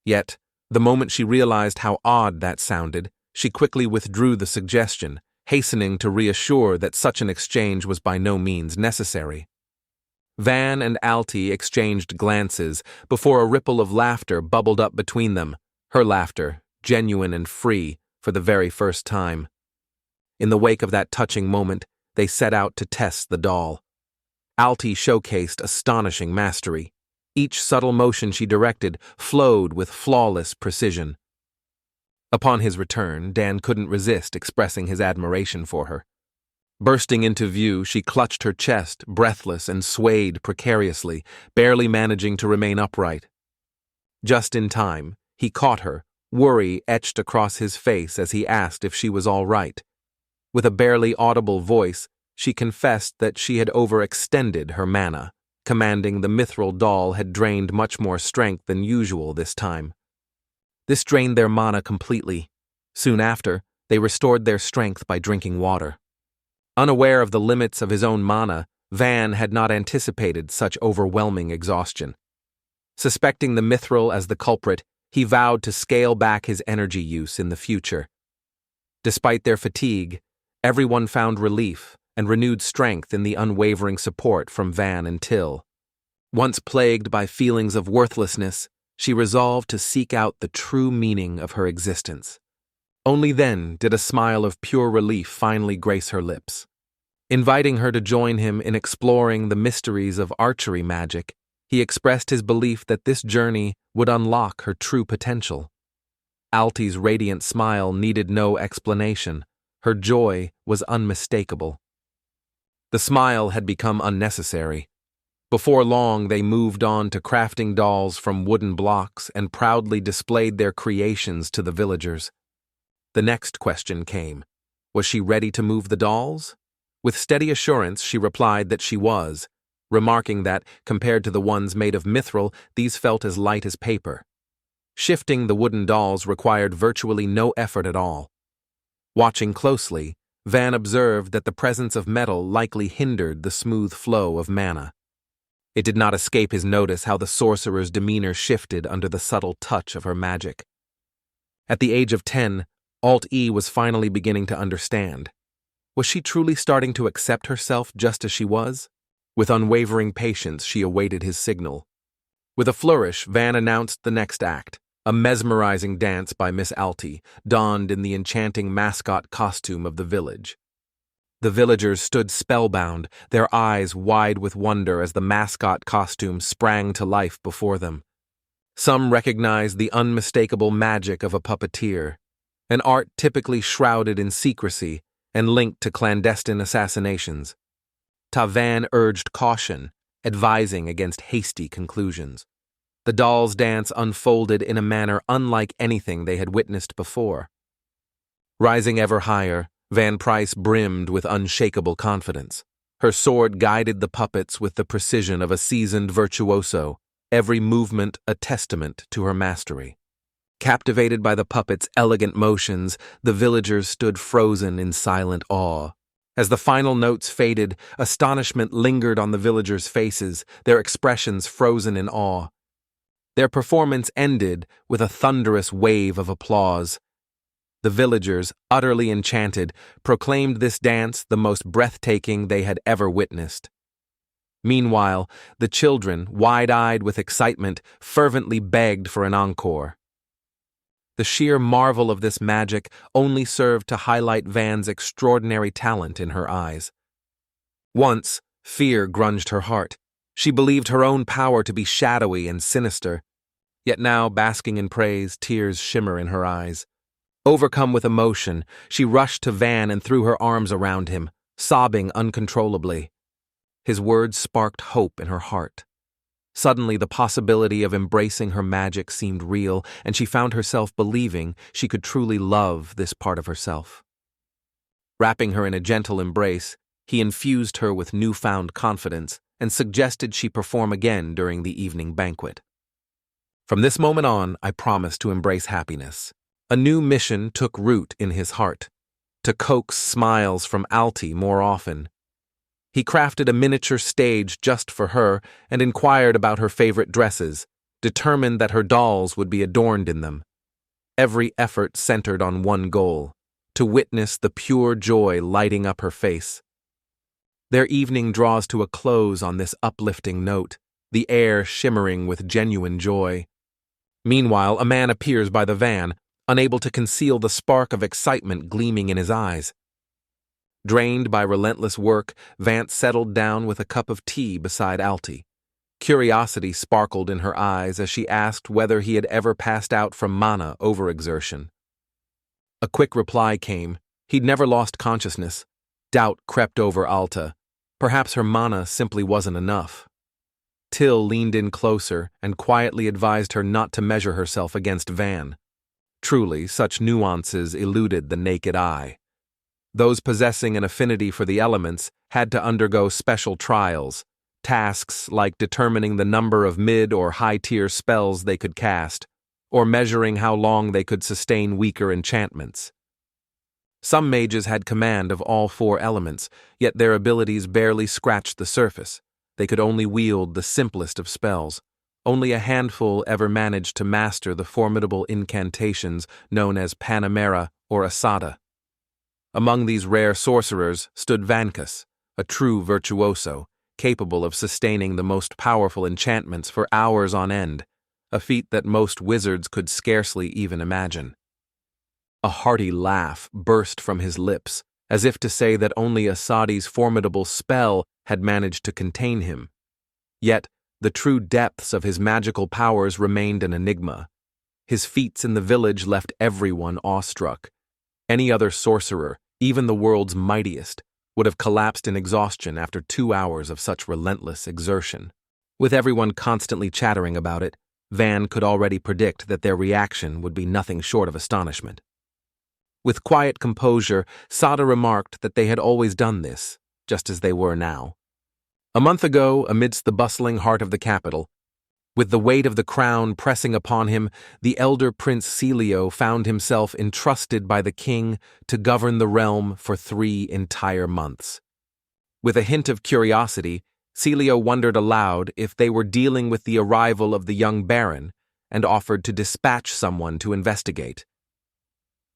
Yet, the moment she realized how odd that sounded, she quickly withdrew the suggestion, hastening to reassure that such an exchange was by no means necessary. Van and Alti exchanged glances before a ripple of laughter bubbled up between them, her laughter, genuine and free, for the very first time. In the wake of that touching moment, they set out to test the doll. Alti showcased astonishing mastery. Each subtle motion she directed flowed with flawless precision. Upon his return, Dan couldn't resist expressing his admiration for her. Bursting into view, she clutched her chest, breathless, and swayed precariously, barely managing to remain upright. Just in time, he caught her, Worry etched across his face as he asked if she was all right. With a barely audible voice, she confessed that she had overextended her mana, commanding the mithril doll had drained much more strength than usual this time. This drained their mana completely. Soon after, they restored their strength by drinking water. Unaware of the limits of his own mana, Van had not anticipated such overwhelming exhaustion. Suspecting the mithril as the culprit, he vowed to scale back his energy use in the future. Despite their fatigue, everyone found relief and renewed strength in the unwavering support from Van and Till. Once plagued by feelings of worthlessness, she resolved to seek out the true meaning of her existence. Only then did a smile of pure relief finally grace her lips. Inviting her to join him in exploring the mysteries of archery magic, he expressed his belief that this journey would unlock her true potential. Alti's radiant smile needed no explanation. Her joy was unmistakable. The smile had become unnecessary. Before long, they moved on to crafting dolls from wooden blocks and proudly displayed their creations to the villagers. The next question came. Was she ready to move the dolls? With steady assurance, she replied that she was, remarking that, compared to the ones made of mithril, these felt as light as paper. Shifting the wooden dolls required virtually no effort at all. Watching closely, Van observed that the presence of metal likely hindered the smooth flow of mana. It did not escape his notice how the sorcerer's demeanor shifted under the subtle touch of her magic. At the age of 10, Alt-E was finally beginning to understand. Was she truly starting to accept herself just as she was? With unwavering patience, she awaited his signal. With a flourish, Van announced the next act, a mesmerizing dance by Miss Alti, donned in the enchanting mascot costume of the village. The villagers stood spellbound, their eyes wide with wonder as the mascot costume sprang to life before them. Some recognized the unmistakable magic of a puppeteer, an art typically shrouded in secrecy and linked to clandestine assassinations. Van urged caution, advising against hasty conclusions. The doll's dance unfolded in a manner unlike anything they had witnessed before. Rising ever higher, Van Price brimmed with unshakable confidence. Her sword guided the puppets with the precision of a seasoned virtuoso, every movement a testament to her mastery. Captivated by the puppets' elegant motions, the villagers stood frozen in silent awe. As the final notes faded, astonishment lingered on the villagers' faces, their expressions frozen in awe. Their performance ended with a thunderous wave of applause. The villagers, utterly enchanted, proclaimed this dance the most breathtaking they had ever witnessed. Meanwhile, the children, wide-eyed with excitement, fervently begged for an encore. The sheer marvel of this magic only served to highlight Van's extraordinary talent in her eyes. Once, fear grunged her heart. She believed her own power to be shadowy and sinister. Yet now, basking in praise, tears shimmer in her eyes. Overcome with emotion, she rushed to Van and threw her arms around him, sobbing uncontrollably. His words sparked hope in her heart. Suddenly, the possibility of embracing her magic seemed real, and she found herself believing she could truly love this part of herself. Wrapping her in a gentle embrace, he infused her with newfound confidence and suggested she perform again during the evening banquet. From this moment on, I promised to embrace happiness. A new mission took root in his heart, to coax smiles from Alti more often. He crafted a miniature stage just for her and inquired about her favorite dresses, determined that her dolls would be adorned in them. Every effort centered on one goal, to witness the pure joy lighting up her face. Their evening draws to a close on this uplifting note, the air shimmering with genuine joy. Meanwhile, a man appears by the van, unable to conceal the spark of excitement gleaming in his eyes. Drained by relentless work, Vance settled down with a cup of tea beside Alti. Curiosity sparkled in her eyes as she asked whether he had ever passed out from mana overexertion. A quick reply came. He'd never lost consciousness. Doubt crept over Alta. Perhaps her mana simply wasn't enough. Till leaned in closer and quietly advised her not to measure herself against Van. Truly, such nuances eluded the naked eye. Those possessing an affinity for the elements had to undergo special trials, tasks like determining the number of mid- or high-tier spells they could cast, or measuring how long they could sustain weaker enchantments. Some mages had command of all four elements, yet their abilities barely scratched the surface. They could only wield the simplest of spells. Only a handful ever managed to master the formidable incantations known as Panamera or Asada. Among these rare sorcerers stood Vancus, a true virtuoso, capable of sustaining the most powerful enchantments for hours on end, a feat that most wizards could scarcely even imagine. A hearty laugh burst from his lips, as if to say that only Asadi's formidable spell had managed to contain him. Yet, the true depths of his magical powers remained an enigma. His feats in the village left everyone awestruck. Any other sorcerer, even the world's mightiest, would have collapsed in exhaustion after 2 hours of such relentless exertion. With everyone constantly chattering about it, Van could already predict that their reaction would be nothing short of astonishment. With quiet composure, Sada remarked that they had always done this, just as they were now. A month ago, amidst the bustling heart of the capital, with the weight of the crown pressing upon him, the elder Prince Celio found himself entrusted by the king to govern the realm for 3 entire months. With a hint of curiosity, Celio wondered aloud if they were dealing with the arrival of the young baron and offered to dispatch someone to investigate.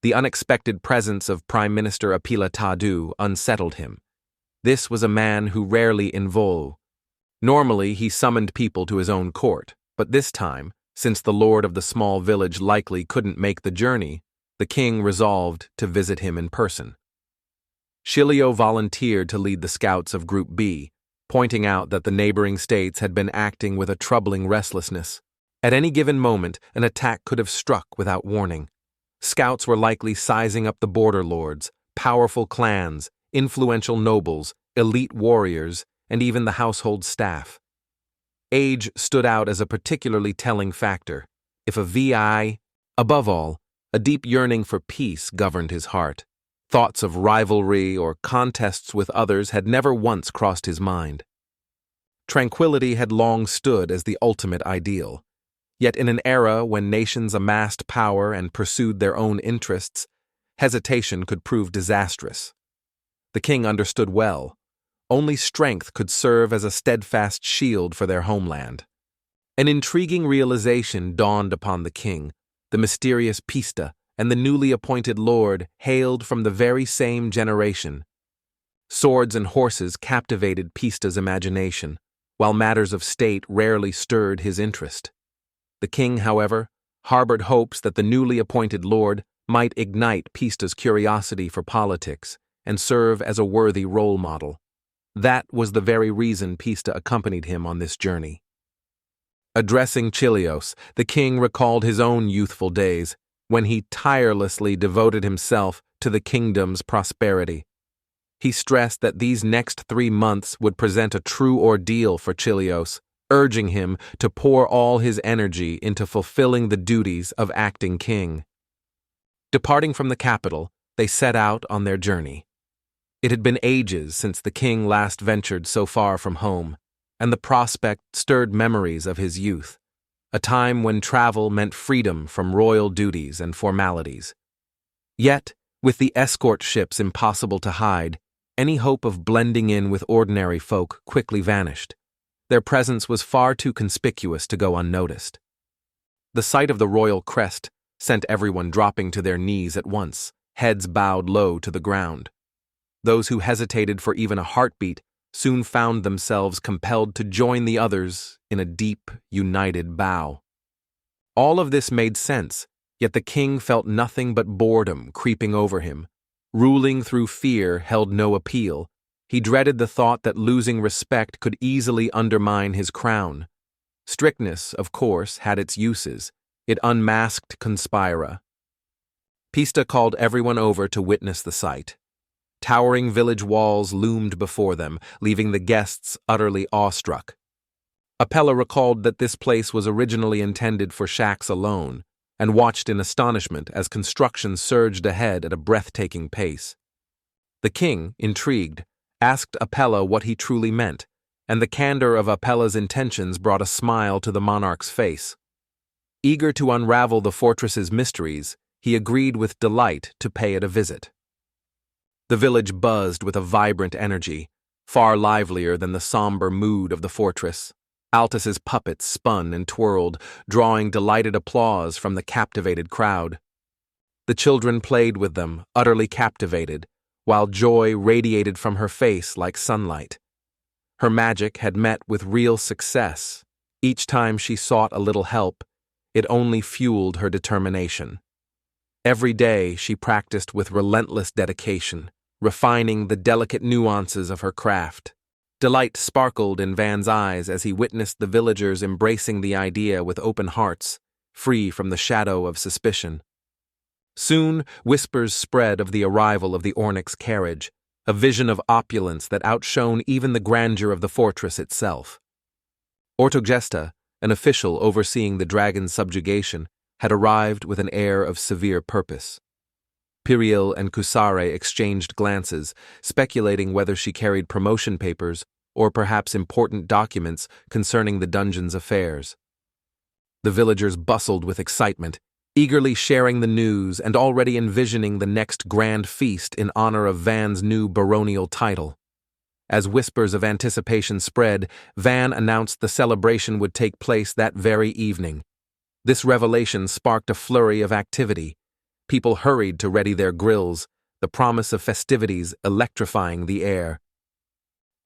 The unexpected presence of Prime Minister Apila Tadu unsettled him. This was a man who rarely invole. Normally, he summoned people to his own court, but this time, since the lord of the small village likely couldn't make the journey, the king resolved to visit him in person. Shilio volunteered to lead the scouts of Group B, pointing out that the neighboring states had been acting with a troubling restlessness. At any given moment, an attack could have struck without warning. Scouts were likely sizing up the border lords, powerful clans, influential nobles, elite warriors, and even the household staff. Age stood out as a particularly telling factor. If a VI, above all, a deep yearning for peace governed his heart. Thoughts of rivalry or contests with others had never once crossed his mind. Tranquility had long stood as the ultimate ideal. Yet in an era when nations amassed power and pursued their own interests, hesitation could prove disastrous. The king understood well. Only strength could serve as a steadfast shield for their homeland. An intriguing realization dawned upon the king. The mysterious Pista and the newly appointed lord hailed from the very same generation. Swords and horses captivated Pista's imagination, while matters of state rarely stirred his interest. The king, however, harbored hopes that the newly appointed lord might ignite Pista's curiosity for politics and serve as a worthy role model. That was the very reason Pista accompanied him on this journey. Addressing Chilios, the king recalled his own youthful days, when he tirelessly devoted himself to the kingdom's prosperity. He stressed that these next 3 months would present a true ordeal for Chilios, urging him to pour all his energy into fulfilling the duties of acting king. Departing from the capital, they set out on their journey. It had been ages since the king last ventured so far from home, and the prospect stirred memories of his youth, a time when travel meant freedom from royal duties and formalities. Yet, with the escort ships impossible to hide, any hope of blending in with ordinary folk quickly vanished. Their presence was far too conspicuous to go unnoticed. The sight of the royal crest sent everyone dropping to their knees at once, heads bowed low to the ground. Those who hesitated for even a heartbeat soon found themselves compelled to join the others in a deep, united bow. All of this made sense, yet the king felt nothing but boredom creeping over him. Ruling through fear held no appeal. He dreaded the thought that losing respect could easily undermine his crown. Strictness, of course, had its uses. It unmasked conspira. Pista called everyone over to witness the sight. Towering village walls loomed before them, leaving the guests utterly awestruck. Apella recalled that this place was originally intended for shacks alone, and watched in astonishment as construction surged ahead at a breathtaking pace. The king, intrigued, asked Apella what he truly meant, and the candor of Apella's intentions brought a smile to the monarch's face. Eager to unravel the fortress's mysteries, he agreed with delight to pay it a visit. The village buzzed with a vibrant energy, far livelier than the somber mood of the fortress. Altus's puppets spun and twirled, drawing delighted applause from the captivated crowd. The children played with them, utterly captivated, while joy radiated from her face like sunlight. Her magic had met with real success. Each time she sought a little help, it only fueled her determination. Every day she practiced with relentless dedication, refining the delicate nuances of her craft. Delight sparkled in Van's eyes as he witnessed the villagers embracing the idea with open hearts, free from the shadow of suspicion. Soon, whispers spread of the arrival of the Ornyx carriage, a vision of opulence that outshone even the grandeur of the fortress itself. Ortogesta, an official overseeing the dragon's subjugation, had arrived with an air of severe purpose. Piriel and Kusare exchanged glances, speculating whether she carried promotion papers or perhaps important documents concerning the dungeon's affairs. The villagers bustled with excitement, eagerly sharing the news and already envisioning the next grand feast in honor of Van's new baronial title. As whispers of anticipation spread, Van announced the celebration would take place that very evening. This revelation sparked a flurry of activity. People hurried to ready their grills, the promise of festivities electrifying the air.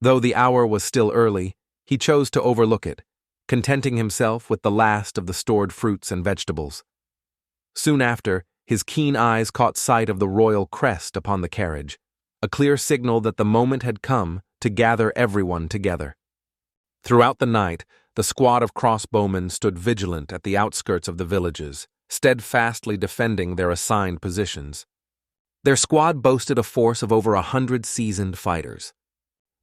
Though the hour was still early, he chose to overlook it, contenting himself with the last of the stored fruits and vegetables. Soon after, his keen eyes caught sight of the royal crest upon the carriage, a clear signal that the moment had come to gather everyone together. Throughout the night, the squad of crossbowmen stood vigilant at the outskirts of the villages, steadfastly defending their assigned positions. Their squad boasted a force of over 100 seasoned fighters.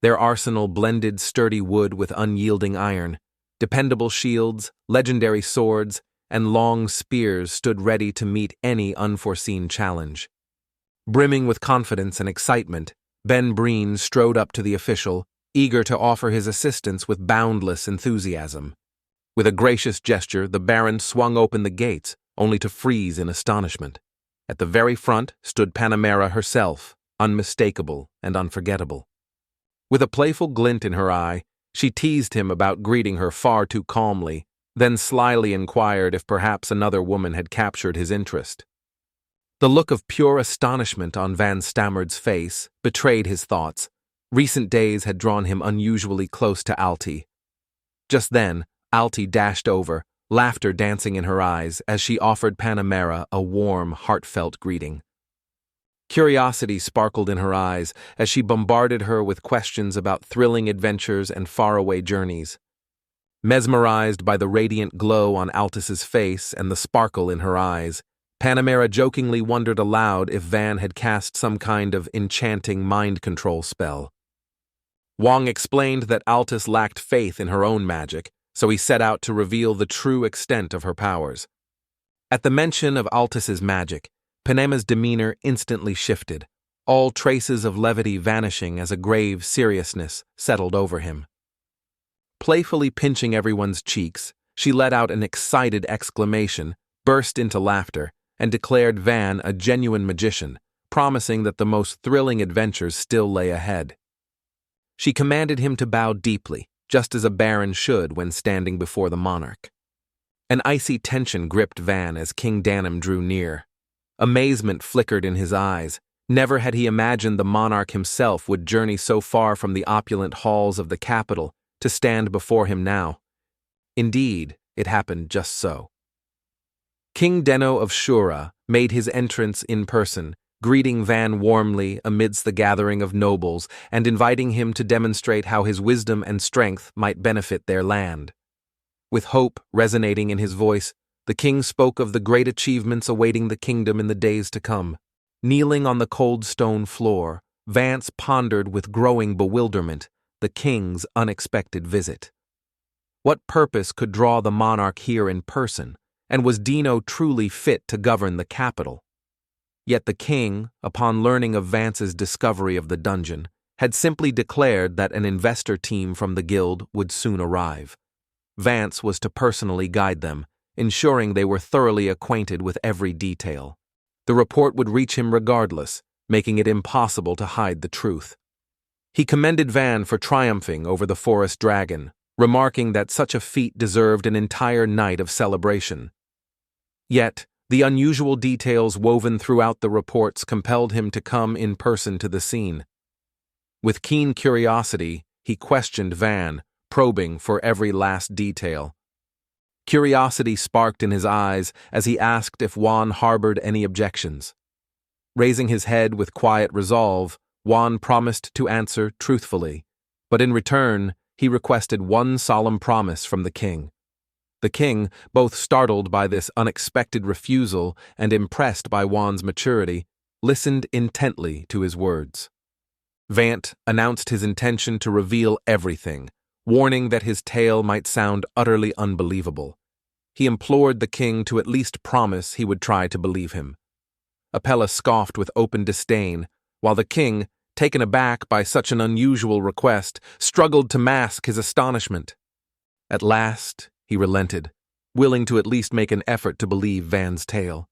Their arsenal blended sturdy wood with unyielding iron. Dependable shields, legendary swords, and long spears stood ready to meet any unforeseen challenge. Brimming with confidence and excitement, Ben Breen strode up to the official, eager to offer his assistance with boundless enthusiasm. With a gracious gesture, the Baron swung open the gates, only to freeze in astonishment. At the very front stood Panamera herself, unmistakable and unforgettable. With a playful glint in her eye, she teased him about greeting her far too calmly, then slyly inquired if perhaps another woman had captured his interest. The look of pure astonishment on Van Stammer's face betrayed his thoughts. Recent days had drawn him unusually close to Alti. Just then, Alti dashed over, laughter dancing in her eyes as she offered Panamera a warm, heartfelt greeting. Curiosity sparkled in her eyes as she bombarded her with questions about thrilling adventures and faraway journeys. Mesmerized by the radiant glow on Altus's face and the sparkle in her eyes, Panamera jokingly wondered aloud if Van had cast some kind of enchanting mind control spell. Wang explained that Altus lacked faith in her own magic, so he set out to reveal the true extent of her powers. At the mention of Altus's magic, Panema's demeanor instantly shifted, all traces of levity vanishing as a grave seriousness settled over him. Playfully pinching everyone's cheeks, she let out an excited exclamation, burst into laughter, and declared Van a genuine magician, promising that the most thrilling adventures still lay ahead. She commanded him to bow deeply, just as a baron should when standing before the monarch. An icy tension gripped Van as King Danum drew near. Amazement flickered in his eyes. Never had he imagined the monarch himself would journey so far from the opulent halls of the capital to stand before him now. Indeed, it happened just so. King Denno of Shura made his entrance in person, greeting Van warmly amidst the gathering of nobles and inviting him to demonstrate how his wisdom and strength might benefit their land. With hope resonating in his voice, the king spoke of the great achievements awaiting the kingdom in the days to come. Kneeling on the cold stone floor, Vance pondered with growing bewilderment the king's unexpected visit. What purpose could draw the monarch here in person, and was Dino truly fit to govern the capital? Yet the king, upon learning of Vance's discovery of the dungeon, had simply declared that an investor team from the guild would soon arrive. Vance was to personally guide them, ensuring they were thoroughly acquainted with every detail. The report would reach him regardless, making it impossible to hide the truth. He commended Van for triumphing over the forest dragon, remarking that such a feat deserved an entire night of celebration. Yet, the unusual details woven throughout the reports compelled him to come in person to the scene. With keen curiosity, he questioned Van, probing for every last detail. Curiosity sparked in his eyes as he asked if Juan harbored any objections. Raising his head with quiet resolve, Juan promised to answer truthfully, but in return, he requested one solemn promise from the king. The king, both startled by this unexpected refusal and impressed by Juan's maturity, listened intently to his words. Vant announced his intention to reveal everything, warning that his tale might sound utterly unbelievable. He implored the king to at least promise he would try to believe him. Apella scoffed with open disdain, while the king, taken aback by such an unusual request, struggled to mask his astonishment. At last, he relented, willing to at least make an effort to believe Van's tale.